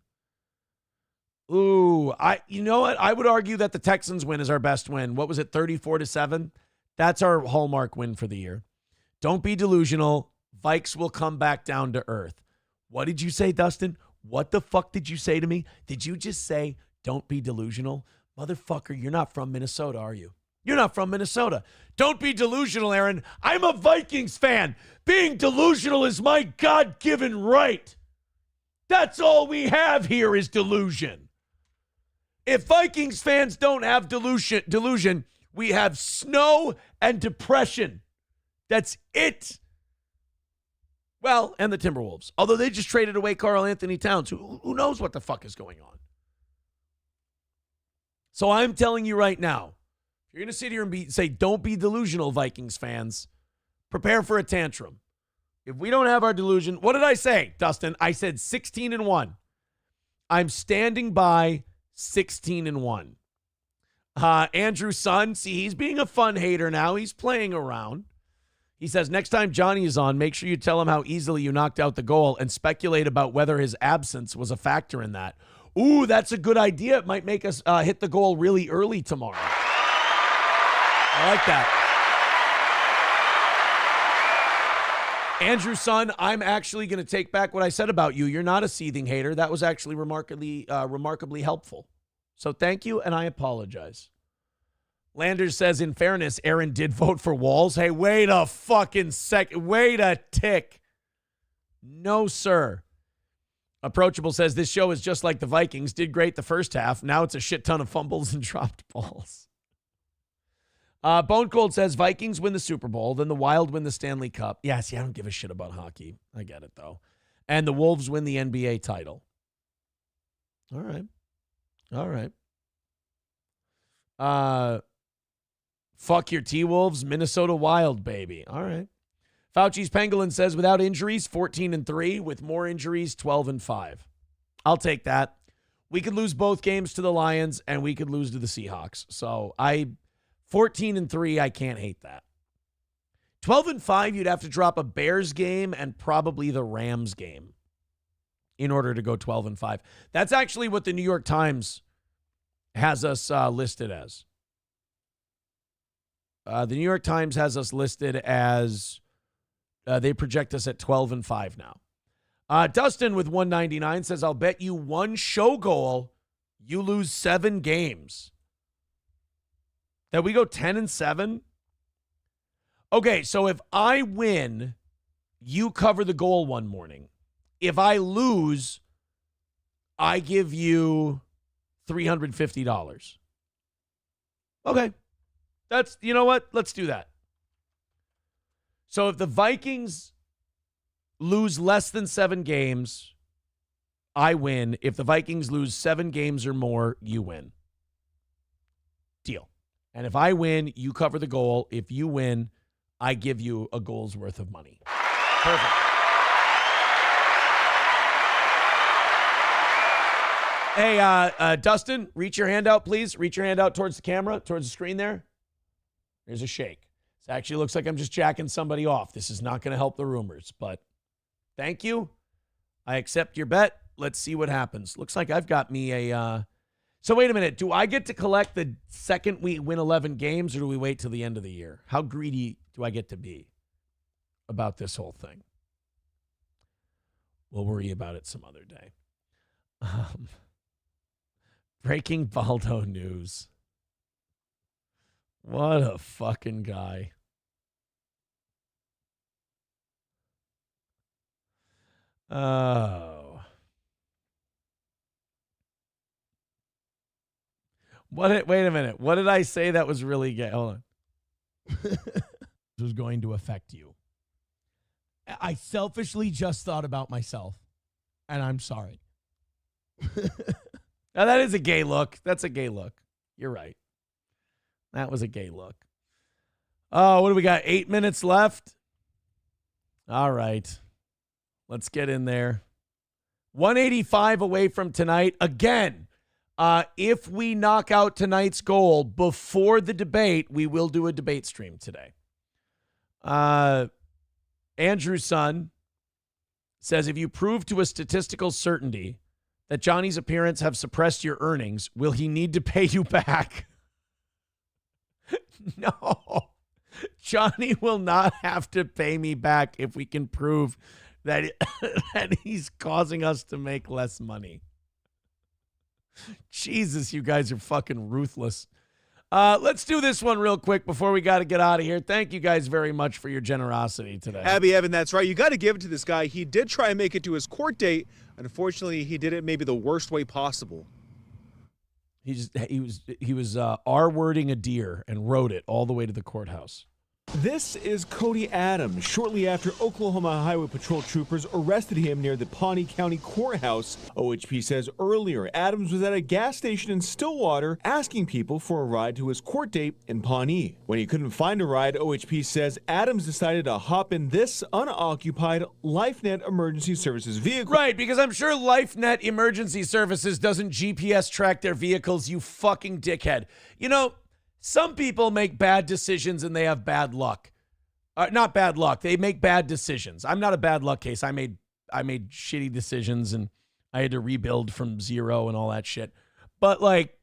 Ooh, you know what? I would argue that the Texans win is our best win. What was it, 34-7? That's our hallmark win for the year. Don't be delusional. Vikes will come back down to earth. What did you say, Dustin? What the fuck did you say to me? Did you just say, don't be delusional? Motherfucker, you're not from Minnesota, are you? You're not from Minnesota. Don't be delusional, Aaron. I'm a Vikings fan. Being delusional is my God-given right. That's all we have here is delusion. If Vikings fans don't have delusion, we have snow and depression. That's it. Well, and the Timberwolves. Although they just traded away Karl Anthony Towns. Who knows what the fuck is going on? So I'm telling you right now, if you're going to sit here and say, don't be delusional, Vikings fans, prepare for a tantrum. If we don't have our delusion, what did I say, Dustin? I said 16-1. I'm standing by 16-1. Andrew Sun, see, he's being a fun hater now. He's playing around. He says, next time Johnny is on, make sure you tell him how easily you knocked out the goal and speculate about whether his absence was a factor in that. Ooh, that's a good idea. It might make us hit the goal really early tomorrow. I like that. Andrew Sun, I'm actually going to take back what I said about you. You're not a seething hater. That was actually remarkably helpful. So thank you, and I apologize. Landers says, in fairness, Aaron did vote for Walls. Hey, wait a fucking second. Wait a tick. No, sir. Approachable says, this show is just like the Vikings. Did great the first half. Now it's a shit ton of fumbles and dropped balls. Bone Cold says, Vikings win the Super Bowl. Then the Wild win the Stanley Cup. Yeah, see, I don't give a shit about hockey. I get it, though. And the Wolves win the NBA title. All right. All right. Fuck your T-Wolves, Minnesota Wild, baby. All right. Fauci's Pangolin says, without injuries, 14-3. With more injuries, 12-5. I'll take that. We could lose both games to the Lions, and we could lose to the Seahawks. So 14-3, I can't hate that. 12-5, you'd have to drop a Bears game and probably the Rams game in order to go 12-5. That's actually what the New York Times has us listed as. The New York Times has us listed as they project us at 12-5 now. Dustin with $1.99 says, I'll bet you one show goal, you lose 7 games. That we go 10-7? Okay, so if I win, you cover the goal one morning. If I lose, I give you $350. Okay. That's, you know what? Let's do that. So if the Vikings lose less than 7 games, I win. If the Vikings lose 7 games or more, you win. Deal. And if I win, you cover the goal. If you win, I give you a goal's worth of money. Perfect. Hey, Dustin, reach your hand out, please. Reach your hand out towards the camera, towards the screen there. There's a shake. It actually looks like I'm just jacking somebody off. This is not going to help the rumors, but thank you. I accept your bet. Let's see what happens. Looks like I've got me a... So wait a minute. Do I get to collect the second we win 11 games, or do we wait till the end of the year? How greedy do I get to be about this whole thing? We'll worry about it some other day. Breaking Baldo news. What a fucking guy. Oh. Wait a minute. What did I say that was really gay? Hold on. This was going to affect you. I selfishly just thought about myself, and I'm sorry. Now, that is a gay look. That's a gay look. You're right. That was a gay look. Oh, what do we got? 8 minutes left? All right. Let's get in there. 185 away from tonight. Again, if we knock out tonight's goal before the debate, we will do a debate stream today. Andrew's son says, if you prove to a statistical certainty that Johnny's appearance have suppressed your earnings, will he need to pay you back? No. Johnny will not have to pay me back if we can prove that, that he's causing us to make less money. Jesus, you guys are fucking ruthless. Let's do this one real quick before we got to get out of here. Thank you guys very much for your generosity today. Abby Evan, that's right. You got to give it to this guy. He did try and make it to his court date. Unfortunately, he did it maybe the worst way possible. He was R-wording a deer and rode it all the way to the courthouse. This is Cody Adams. Shortly after Oklahoma Highway Patrol troopers arrested him near the Pawnee County Courthouse. OHP says earlier Adams was at a gas station in Stillwater asking people for a ride to his court date in Pawnee. When he couldn't find a ride, OHP says Adams decided to hop in this unoccupied LifeNet Emergency Services vehicle. Right, because I'm sure LifeNet Emergency Services doesn't GPS track their vehicles, you fucking dickhead. You know, some people make bad decisions and they have bad luck. Not bad luck. They make bad decisions. I'm not a bad luck case. I made shitty decisions and I had to rebuild from zero and all that shit. But like,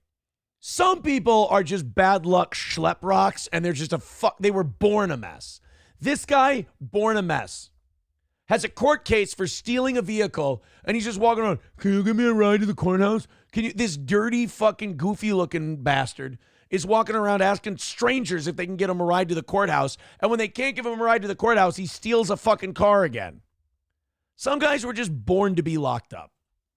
some people are just bad luck schlep rocks and they're just they were born a mess. This guy, born a mess, has a court case for stealing a vehicle and he's just walking around. Can you give me a ride to the courthouse? This dirty fucking goofy looking bastard is walking around asking strangers if they can get him a ride to the courthouse. And when they can't give him a ride to the courthouse, he steals a fucking car again. Some guys were just born to be locked up.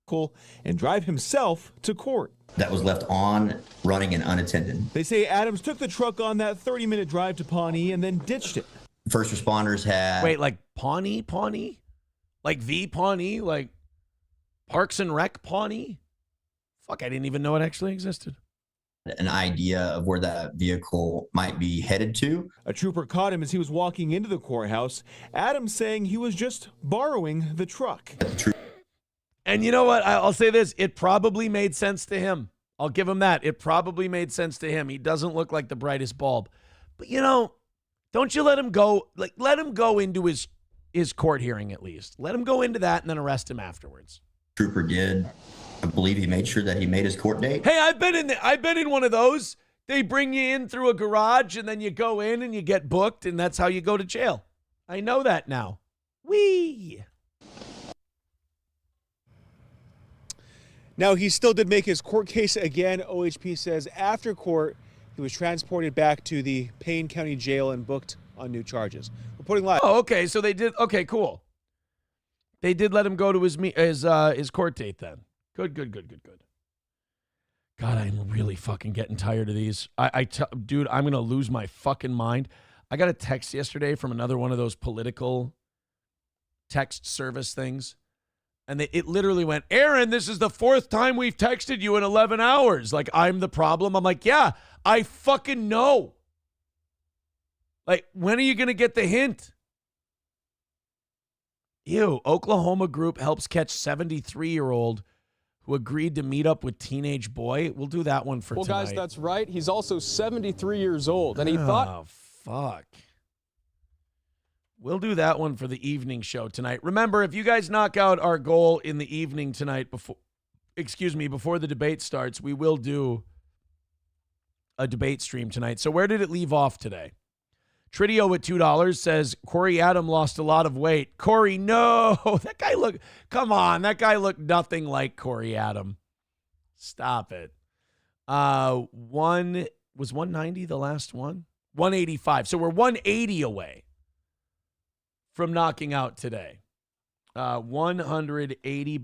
Cool. And drive himself to court. That was left on, running, and unattended. They say Adams took the truck on that 30-minute drive to Pawnee and then ditched it. First responders had... Wait, like Pawnee? Like the Pawnee? Like Parks and Rec Pawnee? Fuck, I didn't even know it actually existed. An idea of where that vehicle might be headed to. A trooper caught him as he was walking into the courthouse. Adams saying he was just borrowing the truck. And you know what? I'll say this. It probably made sense to him. I'll give him that. It probably made sense to him. He doesn't look like the brightest bulb. But, you know, don't you let him go. Like, let him go into his court hearing at least. Let him go into that and then arrest him afterwards. Trooper did. I believe he made sure that he made his court date. Hey, I've been in one of those. They bring you in through a garage and then you go in and you get booked and that's how you go to jail. I know that now. Whee! Now, he still did make his court case again. OHP says after court, he was transported back to the Payne County Jail and booked on new charges. Reporting live. Oh, okay. So they did. Okay, cool. They did let him go to his court date then. Good. God, I'm really fucking getting tired of these. Dude, I'm going to lose my fucking mind. I got a text yesterday from another one of those political text service things. And it literally went, Aaron, this is the 4th time we've texted you in 11 hours. Like, I'm the problem. I'm like, yeah, I fucking know. Like, when are you going to get the hint? Ew, Oklahoma group helps catch 73-year-old who agreed to meet up with teenage boy. We'll do that one for tonight. Well, guys, that's right. He's also 73 years old, and he thought... Oh, fuck. We'll do that one for the evening show tonight. Remember, if you guys knock out our goal in the evening tonight before the debate starts, we will do a debate stream tonight. So where did it leave off today? Tridio at $2 says, Corey Adam lost a lot of weight. Corey, no. That guy looked nothing like Corey Adam. Stop it. Was 190 the last one? 185. So we're 180 away from knocking out today. 180,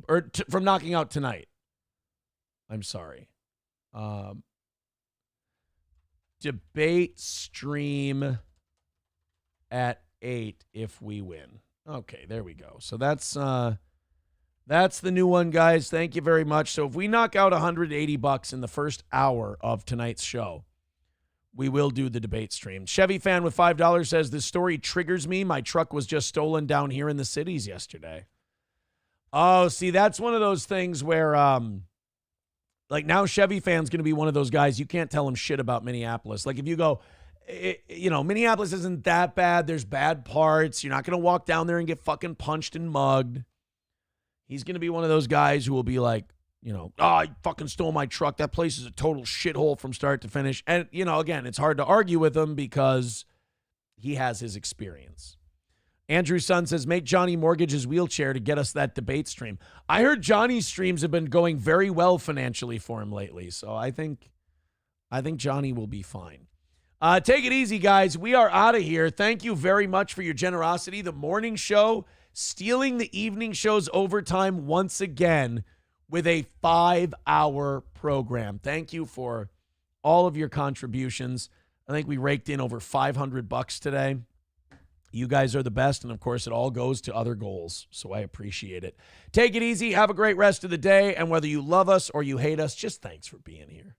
from knocking out tonight. I'm sorry. Debate stream at 8 if we win. Okay, there we go. So that's the new one, guys. Thank you very much. So if we knock out $180 in the first hour of tonight's show, we will do the debate stream. Chevy fan with $5 says, this story triggers me. My truck was just stolen down here in the cities yesterday. Oh, see, that's one of those things where, like now Chevy fan's going to be one of those guys, you can't tell him shit about Minneapolis. Like if you go, Minneapolis isn't that bad. There's bad parts. You're not going to walk down there and get fucking punched and mugged. He's going to be one of those guys who will be like, oh, I fucking stole my truck. That place is a total shithole from start to finish. And, again, it's hard to argue with him because he has his experience. Andrew's son says, make Johnny mortgage his wheelchair to get us that debate stream. I heard Johnny's streams have been going very well financially for him lately. So I think Johnny will be fine. Take it easy, guys. We are out of here. Thank you very much for your generosity. The morning show stealing the evening show's overtime once again with a 5-hour program. Thank you for all of your contributions. I think we raked in over $500 today. You guys are the best, and of course, it all goes to other goals, so I appreciate it. Take it easy. Have a great rest of the day, and whether you love us or you hate us, just thanks for being here.